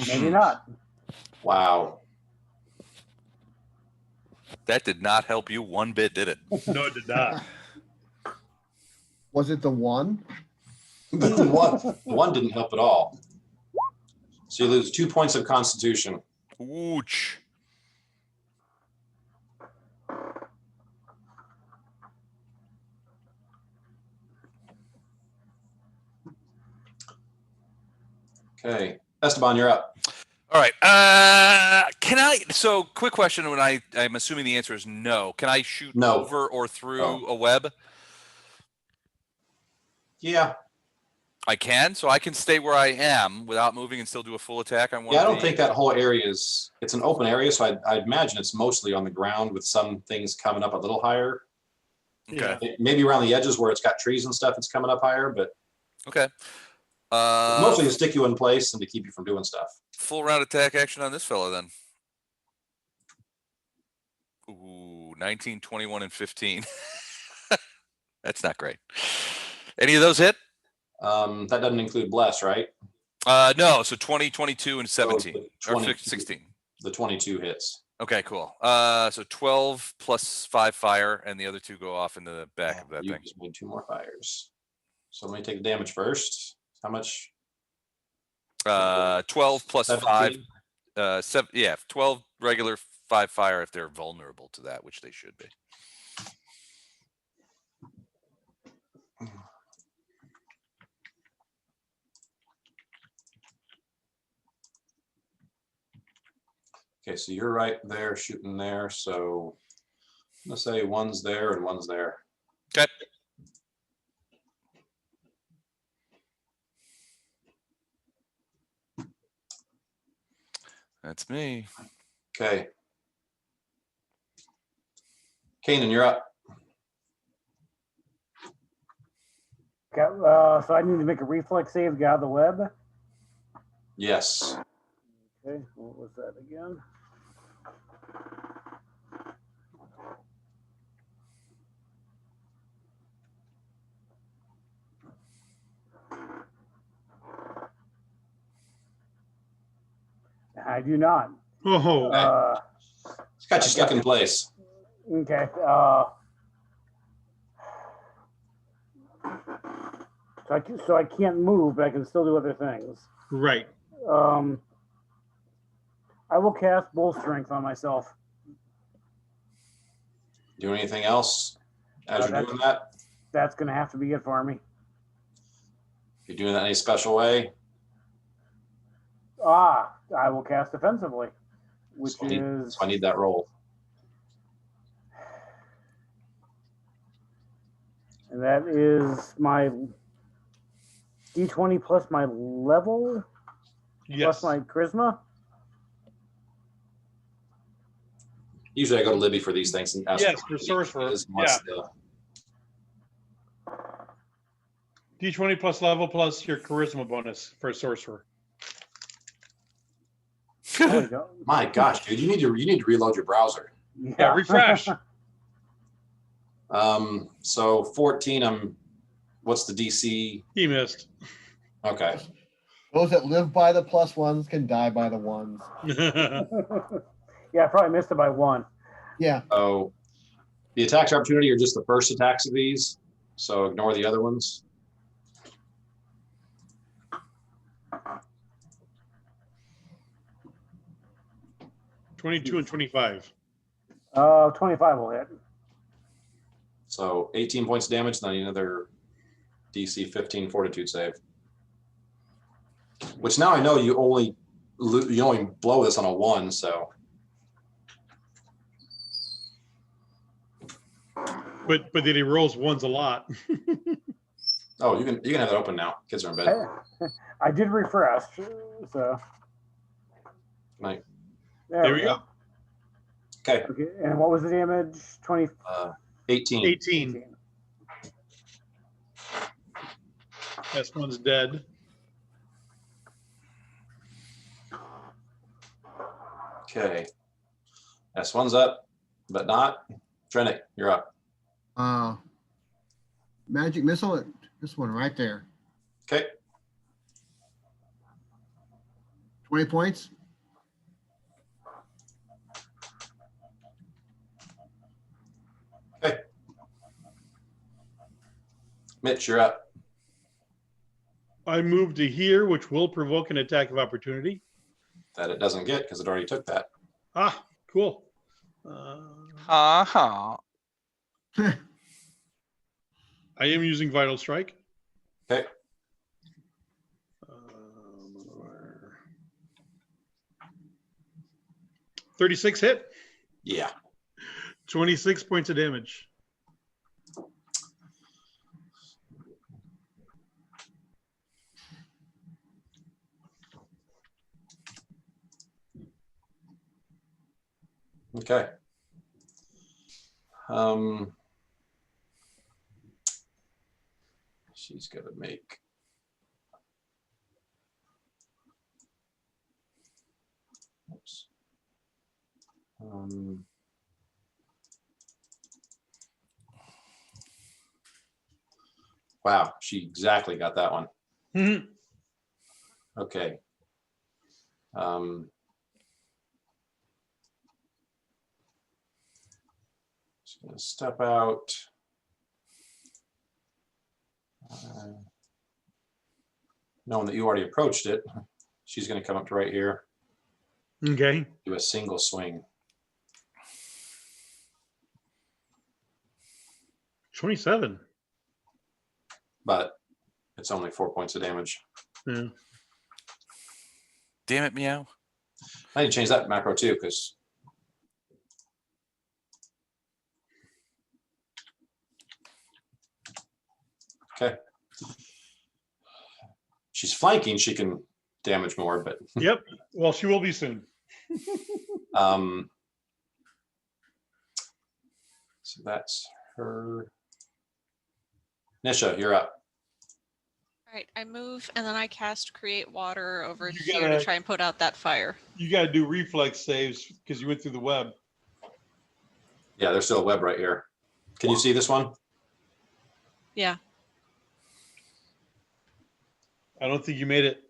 Maybe not. Wow. That did not help you one bit, did it? No, it did not. Was it the 1? the one didn't help at all. So you lose 2 points of constitution. Ooch. Okay. Esteban, you're up. All right. Can I? So, quick question. When I'm assuming the answer is no. Can I shoot No. over or through No. a web? Yeah. I can. So I can stay where I am without moving and still do a full attack on one. Yeah, I of don't the- think that whole area is, it's an open area, so I imagine it's mostly on the ground with some things coming up a little higher. Okay. Maybe around the edges where it's got trees and stuff, it's coming up higher, but Okay. mostly to stick you in place and to keep you from doing stuff. Full round attack action on this fella then. Ooh, 19, 21, and 15. That's not great. Any of those hit? That doesn't include bless, right? No. So 20, 22, and 17. So the Or 20 16. The 22 hits. Okay, cool. So 12 plus 5 fire, and the other 2 go off in the back of that You thing. just made 2 more fires. So let me take the damage first. How much? 12 plus 5. 17? 12 regular, 5 fire if they're vulnerable to that, which they should be. Okay, so you're right there shooting there. So I'm gonna say 1's there and 1's there. Okay. That's me. Okay. Kanan, you're up. Okay, so I need to make a reflex save to get out of the web. Yes. Okay, what was that again? I do not. Oh, It's got you stuck in place. Okay. So I can't move, but I can still do other things. right. I will cast Bull Strength on myself. Do anything else as you're that's- doing that? That's going to have to be it for me. You're doing that any special way? I will cast defensively, which So I need- is So I need that roll. and that is my D20 plus my level Yes. plus my charisma. Usually I go to Libby for these things and ask. Yes, her for what sorcerer, it is and what's the- D20 plus level plus your charisma bonus for a sorcerer. There we go. My gosh, dude, you need to reload your browser. Yeah, refresh. So 14, what's the DC? He missed. Okay. Those that live by the +1s can die by the 1s. Yeah, I probably missed it by 1. Yeah. So the attacks of opportunity are just the first attacks of these. So ignore the other ones. 22 and 25. 25 will hit. So 18 points of damage, then another DC 15 fortitude save. Which now I know you only you only blow this on a 1, so. But then he rolls ones a lot. Oh, you can have it open now. Kids are in bed. I did refresh, so. Night. There we go. Okay. Okay, and what was the damage? 20. 18. 18. S1's dead. Okay. S1's up, but not. Trenick, you're up. Magic missile. This one right there. Okay. 20 points. Okay. Mitch, you're up. I moved to here, which will provoke an attack of opportunity. That it doesn't get because it already took that. Ah, cool. Uh-huh. I am using Vital Strike. Okay. 36 hit. Yeah. 26 points of damage. Okay. She's gonna make. Oops. Wow, she exactly got that one. Mhm. Okay. Just gonna step out. Knowing that you already approached it, she's gonna come up to right here, Okay. do a single swing. 27. But it's only 4 points of damage. Yeah. Damn it, meow. I need to change that macro too, because okay. She's flanking, she can damage more, but Yep. Well, she will be soon. so that's her. Nisha, you're up. All right, I move and then I cast Create Water over You here gotta- to try and put out that fire. You got to do reflex saves because you went through the web. Yeah, there's still a web right here. Can you see this one? Yeah, I don't think you made it.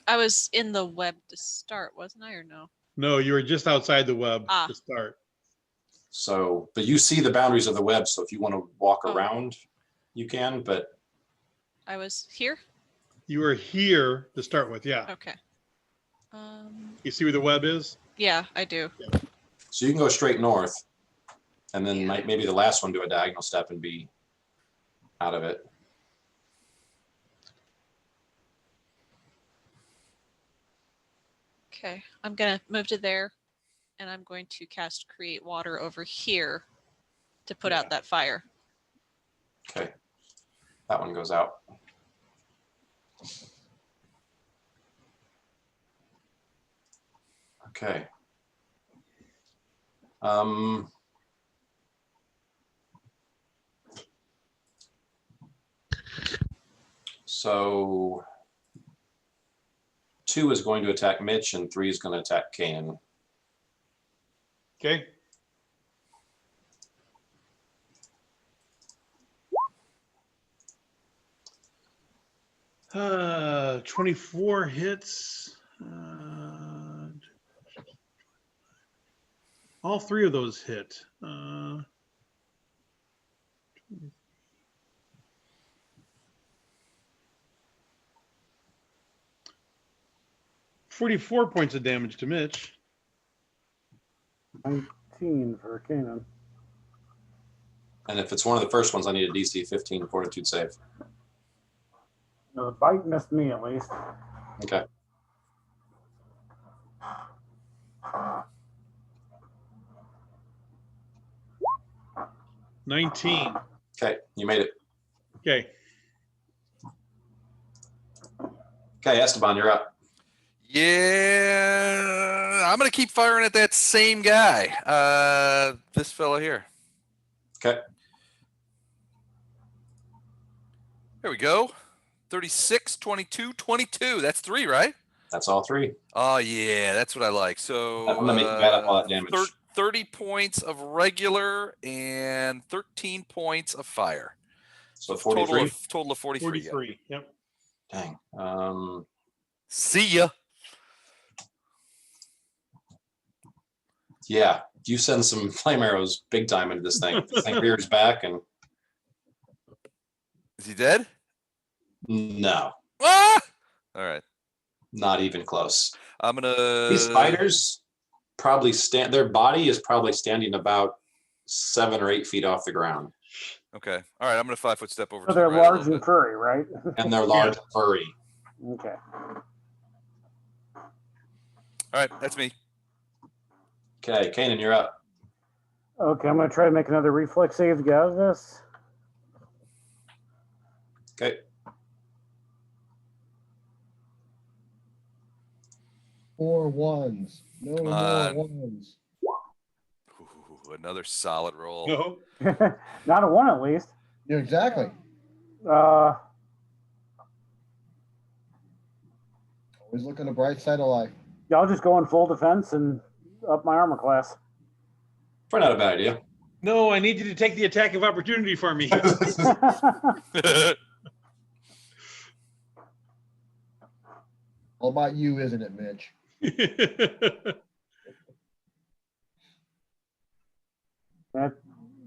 I was in the web to start, wasn't I, or no? No, you were just outside the web Ah. to start. So, but you see the boundaries of the web, so if you want to walk Oh. around, you can, but I was here? You were here to start with, yeah. Okay. You see where the web is? Yeah, I do. so you can go straight north and then Yeah. maybe the last one do a diagonal step and be out of it. Okay, I'm gonna move to there and I'm going to cast Create Water over here to put Yeah. out that fire. Okay. That one goes out. Okay. So 2 is going to attack Mitch and 3 is going to attack Kanan. Okay. Uh, 24 hits. All 3 of those hit. 44 points of damage to Mitch. 19 for Kanan. And if it's one of the first ones, I need a DC 15 fortitude save. No, the bite missed me at least. Okay. 19. Okay, you made it. Okay. Okay, Esteban, you're up. Yeah, I'm gonna keep firing at that same guy. This fellow here. Okay. Here we go. 36, 22, 22. That's 3, right? That's all 3. Oh yeah, that's what I like. So I'm gonna make you add up all that damage. 30 points of regular and 13 points of fire. So 43. Total of 43. 43. Yep. Dang. See ya. Yeah, you send some flame arrows big time into this thing. This thing rears back and Is he dead? no, Ah! All right. not even close. I'm gonna. These spiders probably stand. Their body is probably standing about 7 or 8 feet off the ground, Okay. All right. I'm gonna 5-foot step over. So to the they're right a large little and bit. furry, right? and they're large and furry. Okay. All right. That's me. Okay, Kanan, you're up. Okay, I'm gonna try to make another reflex save to get out of this. Okay, 4 1s. No Come more on. 1s. Ooh, another solid roll. No. Not a 1 at least. Yeah, exactly. Uh, Always look on the bright side of life. yeah, I'll just go in full defense and up my armor class. probably not a bad idea. No, I need you to take the attack of opportunity for me. All about you, isn't it, Mitch?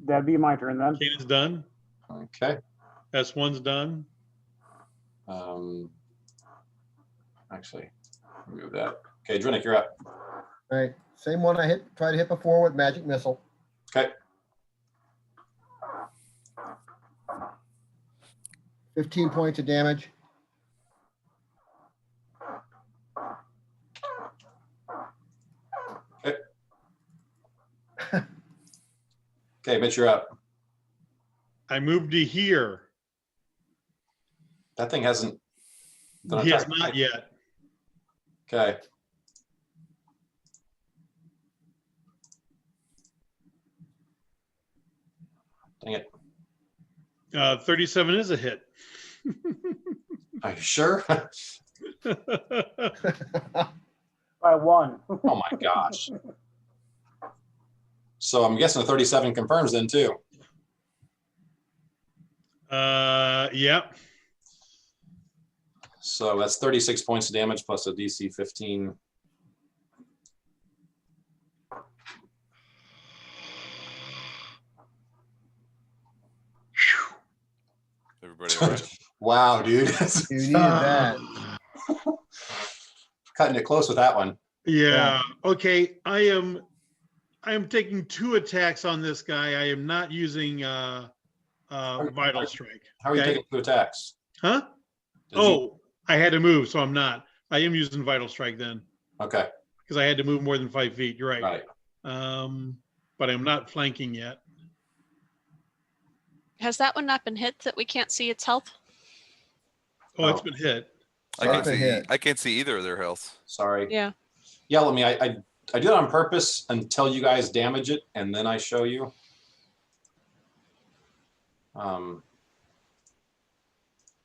That'd be my turn then. Kanan's done. Okay. S1's done. Actually, remove that. Okay, Drinick, you're up. All right. Same one I tried to hit before with magic missile. Okay. 15 points of damage. Okay, Mitch, you're up. I moved to here. That thing hasn't. done He has attack, not right? yet. Okay. Dang it. 37 is a hit. Are you sure? By 1. Oh my gosh. So I'm guessing a 37 confirms then too. Yeah. So that's 36 points of damage plus a DC 15. Everybody all right? Wow, dude. You needed that. Cutting it close with that one. Yeah. Okay. I am taking 2 attacks on this guy. I am not using Vital Strike. How are you Okay. taking 2 attacks? Huh? Did you- Oh, I had to move, so I'm not. I am using Vital Strike then Okay. because I had to move more than 5 feet. You're right. Right. But I'm not flanking yet. Has that one not been hit that we can't see its health? Oh, it's been hit. I can't Sorry. see. Hit. I can't see either of their health. Sorry. Yeah. Yell at me. I did it on purpose until you guys damage it, and then I show you.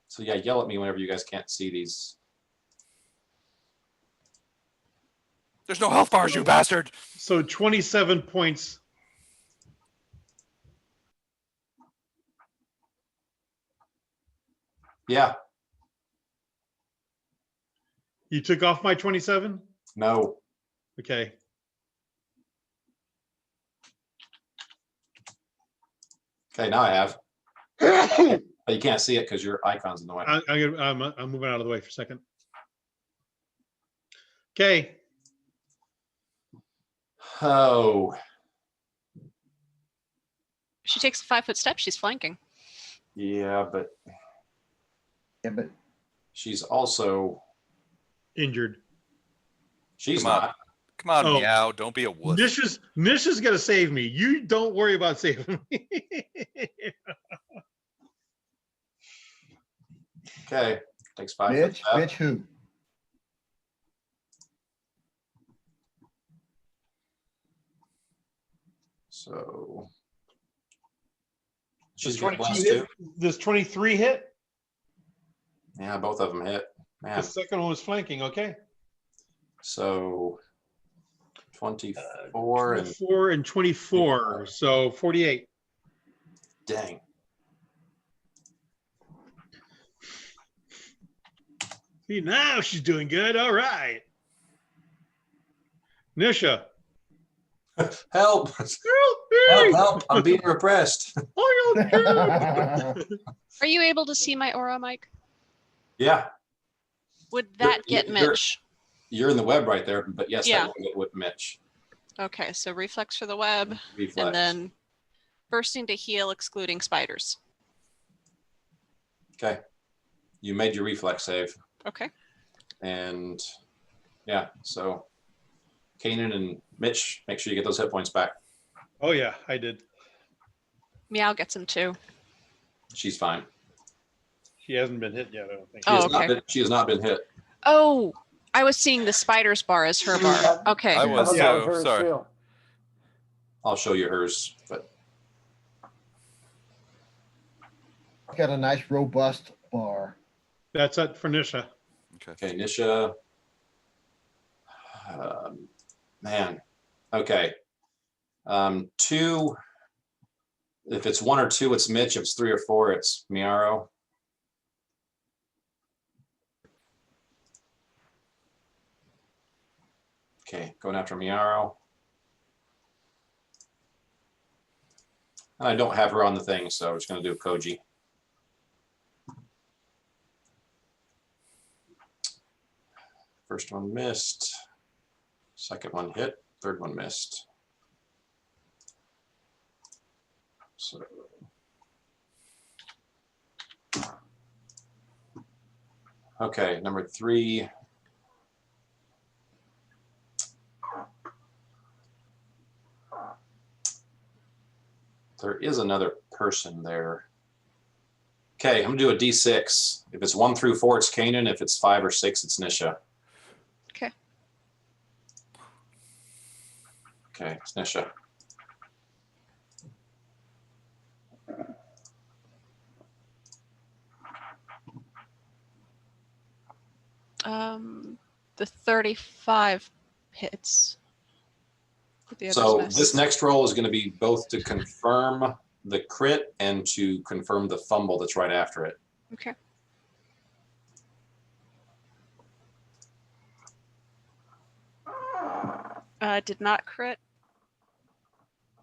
So yeah, yell at me whenever you guys can't see these. There's no health bars, you bastard. So 27 points. Yeah. You took off my 27? No. Okay. Okay, now I have. But you can't see it because your icon's in the way. I'm moving out of the way for a second. Okay. Oh. She takes a 5-foot step. She's flanking. Yeah, but Yeah, but she's also Injured. she's Come on. not. Come on, Oh. meow. Don't be a wuss. Nisha's gonna save me. You don't worry about saving me. Okay, takes 5 for Bitch, that. bitch who? So Does she's getting 22 blessed hit? too. Does 23 hit? Yeah, both of them hit. The Man, second one was flanking. Okay. so 24 and 24 and 24. So 48. dang. See, now she's doing good. All right. Nisha. Help! Help me! Help! Help! I'm being repressed. Oh, you Are you able to see my aura, Mike? Yeah, Would that get you're- Mitch? you're in the web right there, but yes, Yeah. that will get with Mitch. Okay, so reflex for the web, Reflex. and then bursting to heal, excluding spiders. Okay, you made your reflex save, Okay. and yeah, so Kanan and Mitch, make sure you get those hit points back. Oh, yeah, I did. Meow gets him too. She's fine. She hasn't been hit yet, I don't think. She has Oh, not okay. she has not been hit. Oh, I was seeing the spiders bar as her bar. Okay. I was Yeah. too. Sorry. I'll show you hers, but Got a nice robust bar. That's it for Nisha. okay, Nisha. Man, okay. 2. If it's 1 or 2, it's Mitch. If it's 3 or 4, it's Miaro. Okay, going after Miaro. And I don't have her on the thing, so we're just going to do Koji. First one missed. Second one hit. Third one missed. So. Okay, number 3. There is another person there. Okay, I'm gonna do a D6. If it's 1 through 4, it's Kanan. If it's 5 or 6, it's Nisha. Okay. Okay, it's Nisha. The 35 hits. The others So miss. this next roll is going to be both to confirm the crit and to confirm the fumble that's right after it. Okay. Did not crit.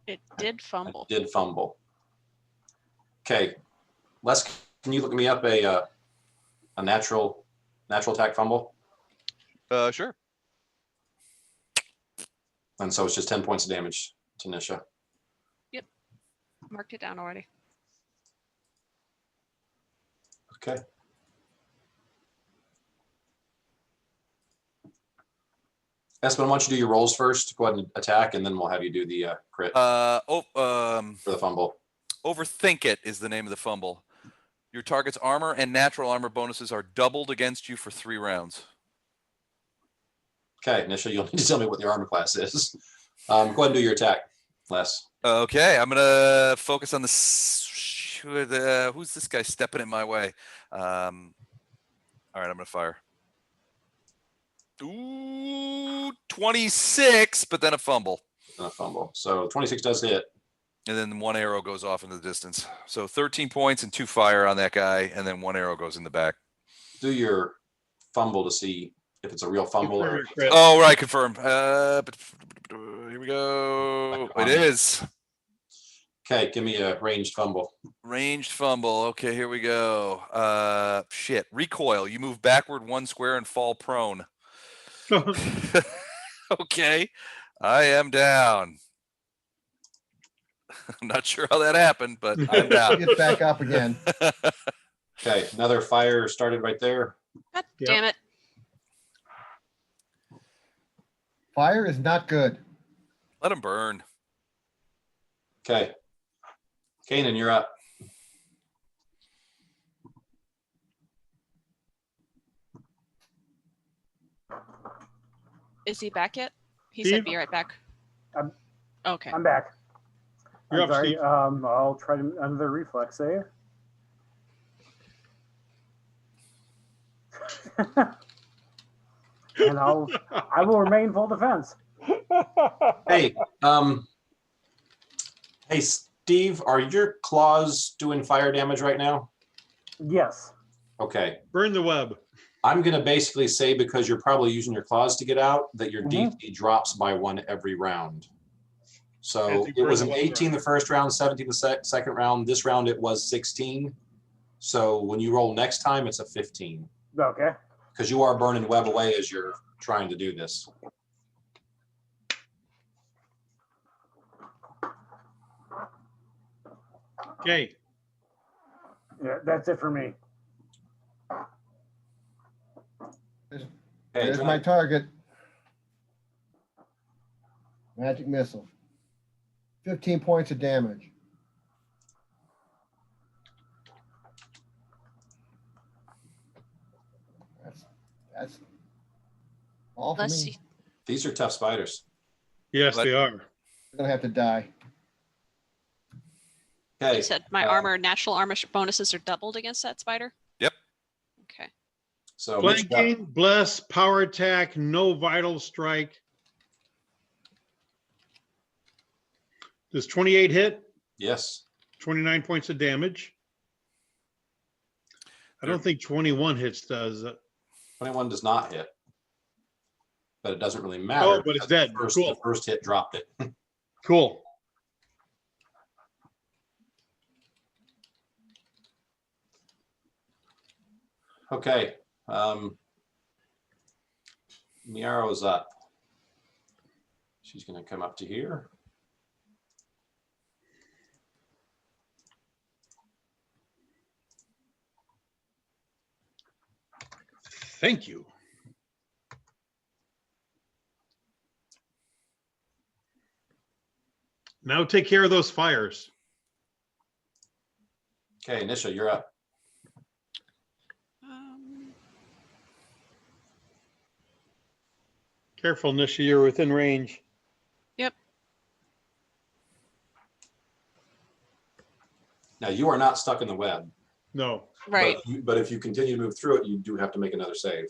It did fumble. Did fumble. Okay, Les, can you look me up a natural attack fumble? Sure. And so it's just 10 points of damage to Nisha. Marked it down already. Okay. Espen, why don't you do your rolls first? Go ahead and attack, and then we'll have you do the crit for the fumble. Overthink It is the name of the fumble. Your target's armor and natural armor bonuses are doubled against you for 3 rounds. Okay, Nisha, you'll need to tell me what the armor class is. Go ahead and do your attack, Les. Okay, I'm gonna focus on who's this guy stepping in my way? All right, I'm gonna fire. Ooh, 26, but then a fumble. So 26 does hit. And then 1 arrow goes off into the distance. So 13 points and 2 fire on that guy, and then 1 arrow goes in the back. Do your fumble to see if it's a real fumble or. Oh, right, confirm. Here we go. It is. Okay, give me a ranged fumble. Ranged fumble. Okay, here we go. Shit. Recoil. You move backward 1 square and fall prone. Okay. I am down. I'm not sure how that happened, but I'm down. Get back up again. Okay, another fire started right there. God Yep. damn it. Fire is not good. Let him burn. Okay. Kanan, you're up. Is he back yet? He Steve? said be right back. I'm- Okay. I'm back. You're I'm up, sorry. Steve. I'll try to another reflex save. And I will remain full defense. Hey, hey, Steve, are your claws doing fire damage right now? Yes. Okay. Burn the web. I'm gonna basically say, because you're probably using your claws to get out, that your Mhm. DC drops by 1 every round. So As you it was burn an the web 18 the first round, 17 the second round. This round it was 16. So when you roll next time, it's a 15. Okay. Because you are burning web away as you're trying to do this. Okay. Yeah, that's it for me. Okay, There's my target. Magic missile. 15 points of damage. That's all for Bless me. you. these are tough spiders. Yes, Let- they are. I'm gonna have to die. Okay. You said my armor, natural armor bonuses are doubled against that spider? Yep. Okay. So Mitch, Flanking, bless, power attack, no vital strike. Does 28 hit? yes. 29 points of damage. I don't think 21 hits, does it? 21 does not hit. But it doesn't really matter. Oh, but it's because the dead. First, Cool. The first hit dropped it. Cool. Okay. Miaro's up. She's going to come up to here. Thank you. Now take care of those fires. Okay, Nisha, you're up. Careful, Nisha, you're within range. Yep. Now you are not stuck in the web. No. Right. But if you continue to move through it, you do have to make another save.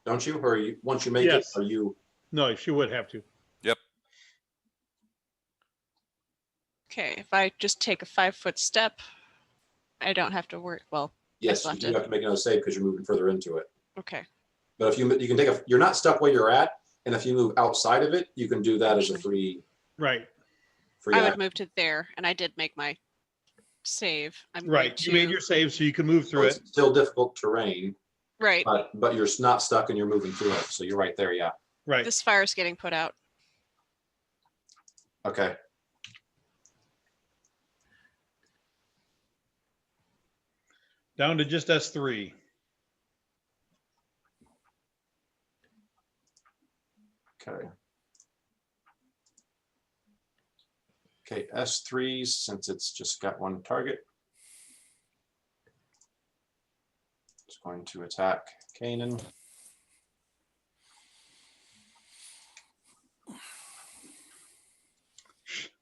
Don't you? Or once you make Yes. it, are you? No, she would have to. Okay, if I just take a 5-foot step, I don't have to worry. Well, Yes, you left do it. have to make another save because you're moving further into it. okay. But if you can take you're not stuck where you're at, and if you move outside of it, you can do that as a free Right. I would action. move to there, and I did make my save. I'm going Right. You made to- your save so you can move So through it. it's still difficult terrain, Right. but you're not stuck and you're moving through it. So you're right there. Yeah. Right. This fire is getting put out. Okay. Down to just S3. Okay. Okay, S3, since it's just got one target. It's going to attack Kanan.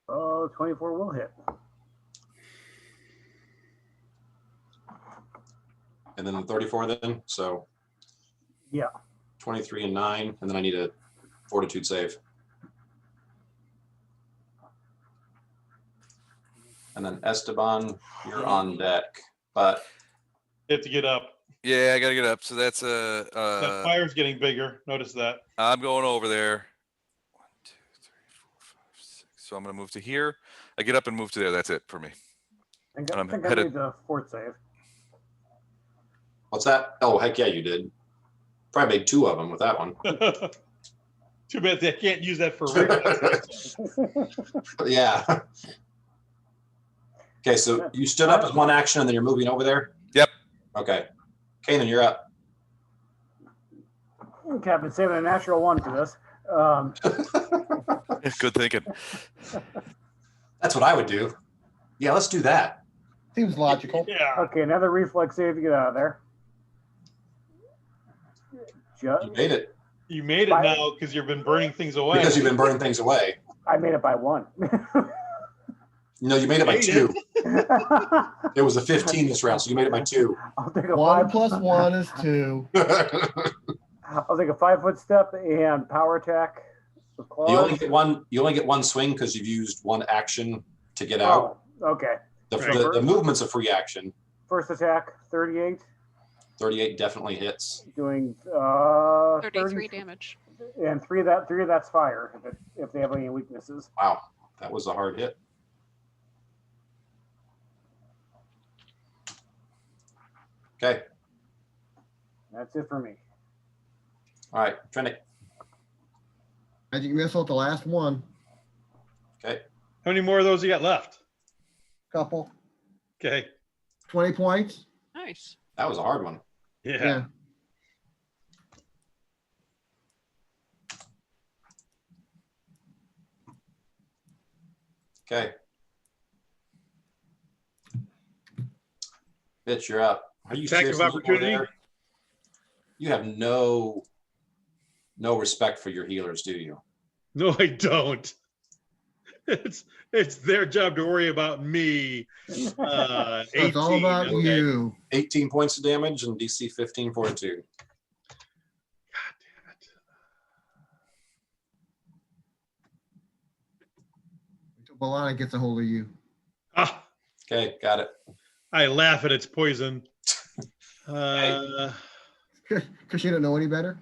Oh, 24 will hit. And then 34 then, so Yeah. 23 and 9, and then I need a fortitude save. And then Esteban, you're on deck, but You have to get up. Yeah, I gotta get up. So that's That a. fire's getting bigger. Notice that. I'm going over there. 1, 2, 3, 4, 5, 6. So I'm gonna move to here. I get up and move to there. That's it for me. I think, And I I'm think I headed- made the fourth save. what's that? Oh, heck yeah, you did. Probably made 2 of them with that one. Too bad they can't use that for reflex. Yeah. Okay, so you stood up as one action and then you're moving over there? Yep. Okay. Kanan, you're up. Okay, I've been saving a natural 1 for this. Good thinking. That's what I would do. Yeah, let's do that. Seems logical. Yeah. Okay, another reflex save to get out of there. You made it You made it By- now because you've been burning things away. because you've been burning things away. I made it by 1. No, you made it by Made it. 2. It was a 15 this round, so you made it by 2. I'll take a 1 5 + 1 is 2. I'll take a 5-foot step and power attack. with claws. You only get one. You only get one swing because you've used one action to get out. Oh, okay. The movement's a free action. First attack, 38, 38 definitely hits. doing 33 damage. and three of that's fire if they have any weaknesses. Wow, that was a hard hit. Okay, That's it for me. all right, Trenick. Magic missile at the last one. Okay, How many more of those you got left? Couple. Okay. 20 points. Nice. that was a hard one. Yeah. Okay. Bitch, you're up. Are you Attack of seriously over opportunity? there? You have no respect for your healers, do you? No, I don't. It's their job to worry about me. So it's all 18, about okay. you. 18 points of damage and DC 15 fortitude. Until Balana gets a hold of you. Ah, Okay, got it. I laugh at its poison. Yeah, Because you don't know any better.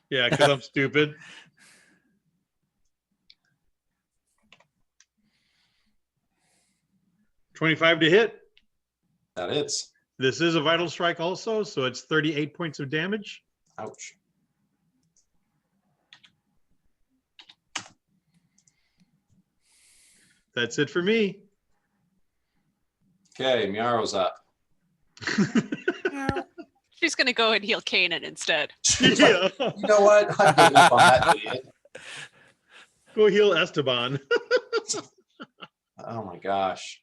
because I'm stupid. $25 to hit. That hits. This is a vital strike also, so it's 38 points of damage. Ouch. That's it for me. Okay, Miaro's up. She's gonna go and heal Kanan instead. She's like, you know what? I'm giving up on that idiot. Go heal Esteban. Oh my gosh.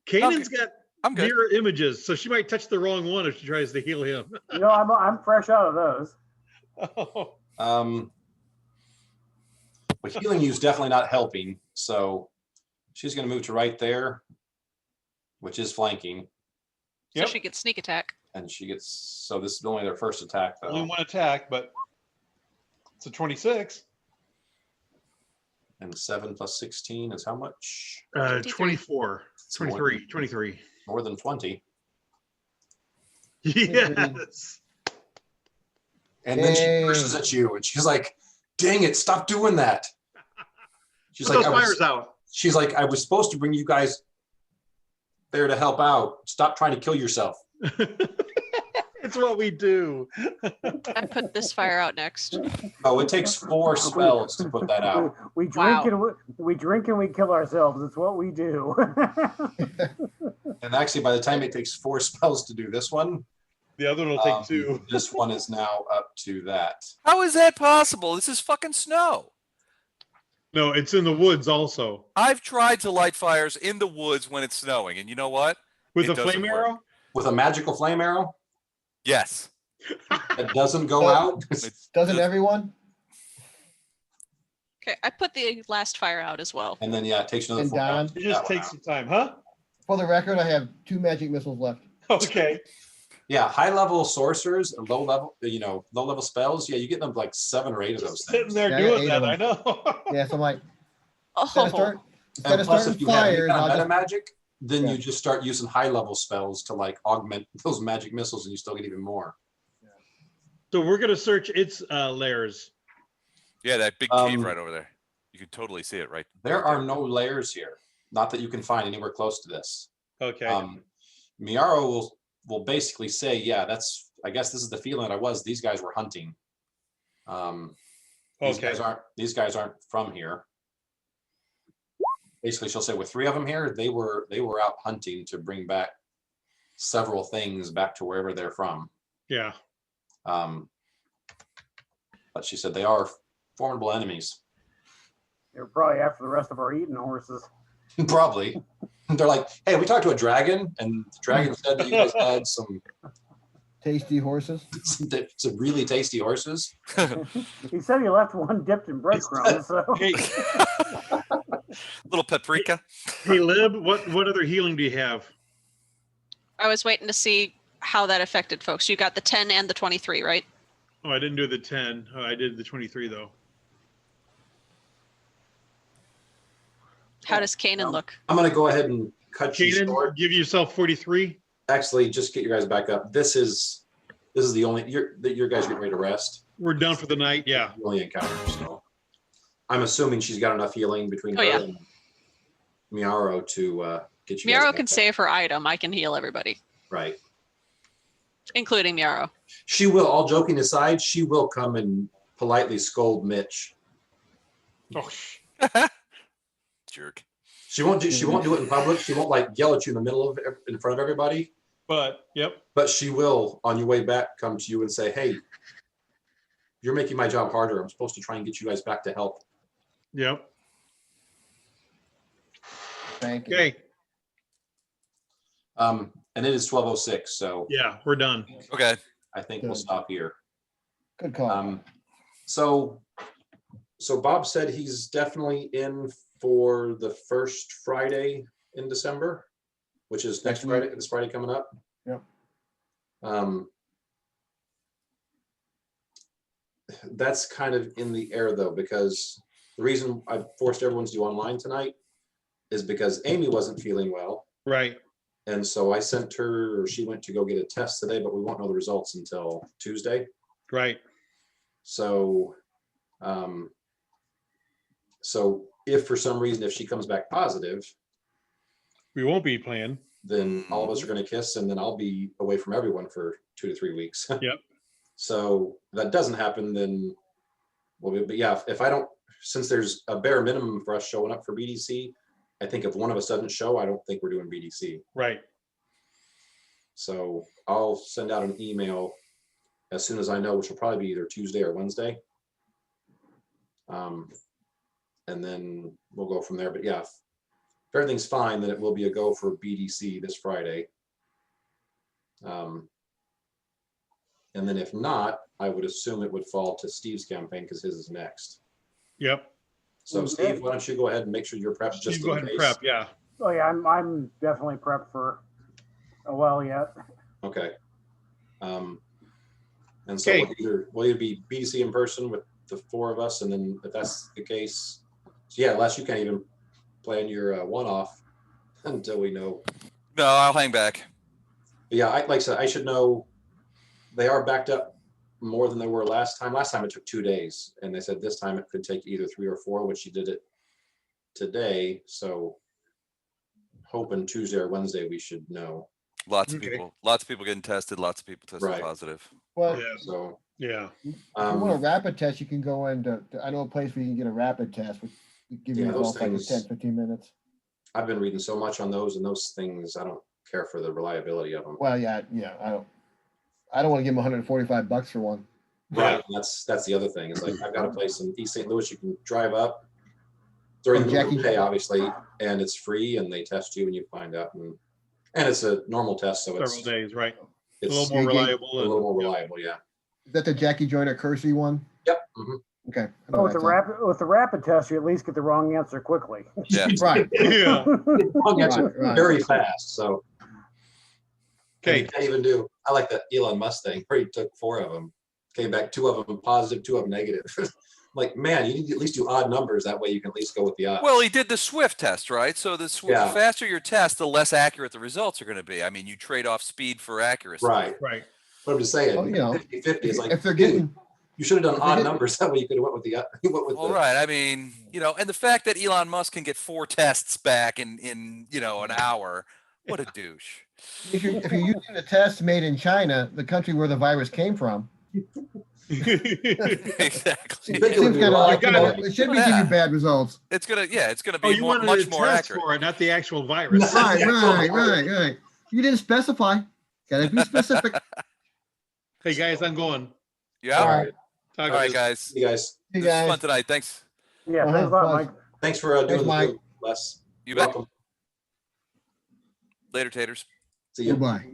Kanan's got I'm good. mirror images, so she might touch the wrong one if she tries to heal him. I'm fresh out of those. Oh, But healing you is definitely not helping. So she's going to move to right there, which is flanking. So Yep. she gets sneak attack. And she gets, so this is only their first attack only though. one attack, but it's a 26. And 7 plus 16 is how much? 24. It's more 23. than- 23. More than 20. Yes. And then she Yay. curses at you and she's like, dang it, stop doing that. She's Put like, those fires out. she's like, I was supposed to bring you guys there to help out. Stop trying to kill yourself. It's what we do. I put this fire out next. Oh, it takes 4 spells to put that out. We drink Wow. and we drink and we kill ourselves. It's what we do. And actually, by the time it takes 4 spells to do this one, The other one will take 2. this one is now up to that. How is that possible? This is fucking snow. No, it's in the woods also. I've tried to light fires in the woods when it's snowing, and you know what? With It a flame doesn't work. arrow? With a magical flame arrow Yes. that doesn't go out. Doesn't everyone? Okay, I put the last fire out as well. And then, yeah, it takes another And 4 Don? It just takes some time, huh? For the record, I have 2 magic missiles left. Okay. Yeah, high level sorcerers, and low level spells. Yeah, you get them like 7 or 8 of those Sitting things. there Yeah, doing 8 that, of I know. Yeah, so I'm like, instead of, Oh, start, instead And of plus, starting if you have any fires, kind of I'll meta just, magic, then Yeah. you just start using high level spells to like augment those magic missiles, and you still get even more. So we're going to search its lairs. Yeah, that big cave Um, right over there. You can totally see it right. There right are no layers here, not that you can find anywhere close to this. Okay. Miaro will basically say, yeah, I guess this is the feeling I was. These guys were hunting. These Okay. guys aren't from here. Basically, she'll say with 3 of them here, they were out hunting to bring back several things back to wherever they're from. Yeah. But she said they are formidable enemies. They're probably after the rest of our eating horses. Probably. They're like, hey, we talked to a dragon, and the dragon said that you guys had some Tasty horses. some really tasty horses. He said he left one dipped in breadcrumbs. So. Hey, Little paprika. hey, Lib, what other healing do you have? I was waiting to see how that affected folks. You got the 10 and the 23, right? Oh, I didn't do the 10. I did the 23 though. How does Kanan look? I'm going to go ahead and cut you Kanan, short. give yourself 43. Actually, just get your guys back up. This is the only your guys get ready to rest. We're done for the night. Yeah. The only encounter. So I'm assuming she's got enough healing between her and Miaro to get you. Miaro can save her item. I can heal everybody. Right. Including Miaro. She will. All joking aside, she will come and politely scold Mitch. Oh, Jerk. She won't do it in public. She won't like yell at you in the middle of in front of everybody. but yep. But she will, on your way back, come to you and say, "Hey, you're making my job harder. I'm supposed to try and get you guys back to health." Yep. Thank you. Okay. And it is 12:06, so Yeah, we're done. Okay. I think we'll stop here. Good call. So Bob said he's definitely in for the first Friday in December, which is next Friday, this Friday coming up. Yep. That's kind of in the air though, because the reason I forced everyone to do online tonight is because Amy wasn't feeling well. Right. And so I sent her, or she went to go get a test today, but we won't know the results until Tuesday. Right. So, so if for some reason, if she comes back positive, We won't be playing. then all of us are going to kiss, and then I'll be away from everyone for 2 to 3 weeks. Yep. So if that doesn't happen, then but yeah, if I don't, since there's a bare minimum for us showing up for BDC, I think if one of us doesn't show, I don't think we're doing BDC. Right. So I'll send out an email as soon as I know, which will probably be either Tuesday or Wednesday. And then we'll go from there. But yeah, if everything's fine, then it will be a go for BDC this Friday. And then if not, I would assume it would fall to Steve's campaign because his is next. Yep. So Okay. Steve, why don't you go ahead and make sure you're prepped just Steve, go in ahead and case. prep. Yeah. Oh yeah, I'm definitely prepped for a while yet. Okay. And so Okay. we'll either be BDC in person with the 4 of us, and then if that's the case, so yeah, unless you can't even plan your one-off until we know. No, I'll hang back. But yeah, like I said, I should know. They are backed up more than they were last time. Last time it took 2 days, and they said this time it could take either 3 or 4, which she did it today. So hoping Tuesday or Wednesday we should know. Lots of Okay. people getting tested. Lots of people tested Right. positive. Well, Yeah. So Yeah. if you want a rapid test, you can go into, I know a place where you can get a rapid test, which give you Yeah, those results like in things- 10, 15 minutes. I've been reading so much on those, and those things, I don't care for the reliability of them. Well, yeah, I don't want to give them $145 for one. Right, and that's the other thing. It's like I've got a place in East St. Louis you can drive up during the middle of the day, obviously, and it's free, and they test you and you find out, and it's a normal test, so Several it's days. Right. A it's little more Yeah, reliable. a little more reliable. Yeah. Is that the Jackie Joyner Kersey one? Yep. Mhm. Okay. I Oh, know with the rapid test, you at least get the wrong answer quickly. Yeah. Right. Yeah. Long answer, Right, right. very fast. So and you Okay. can't even do. I like that Elon Musk thing where he took 4 of them, came back 2 of them positive, 2 of them negative. Like, man, you need to at least do odd numbers. That way you can at least go with the odds. Well, he did the Swift test, right? So the Yeah. faster your test, the less accurate the results are going to be. I mean, you trade off speed for accuracy. Right. Right. But I'm just saying, Well, you know, 50-50 is like, if they're dude, getting, you should have done if they're odd getting- numbers. That way you could have went with the All right. I mean, and the fact that Elon Musk can get 4 tests back in an hour, what a douche. if you're using a test made in China, the country where the virus came from, Exactly. Think it seems kind of like, You gotta- it should be giving you bad results. It's gonna Oh, be you more, wanted much a more test accurate. for it, not the actual virus. Right. You didn't specify. Gotta be specific. Hey guys, I'm going. Yeah. All right. Talk All right, to guys. You guys, Hey, This is guys. fun tonight. Thanks. Yeah, thanks a lot, Bye. Mike. thanks for doing the Mike. Zoom, Les. You You're bet. welcome. Later, taters. See you. Goodbye.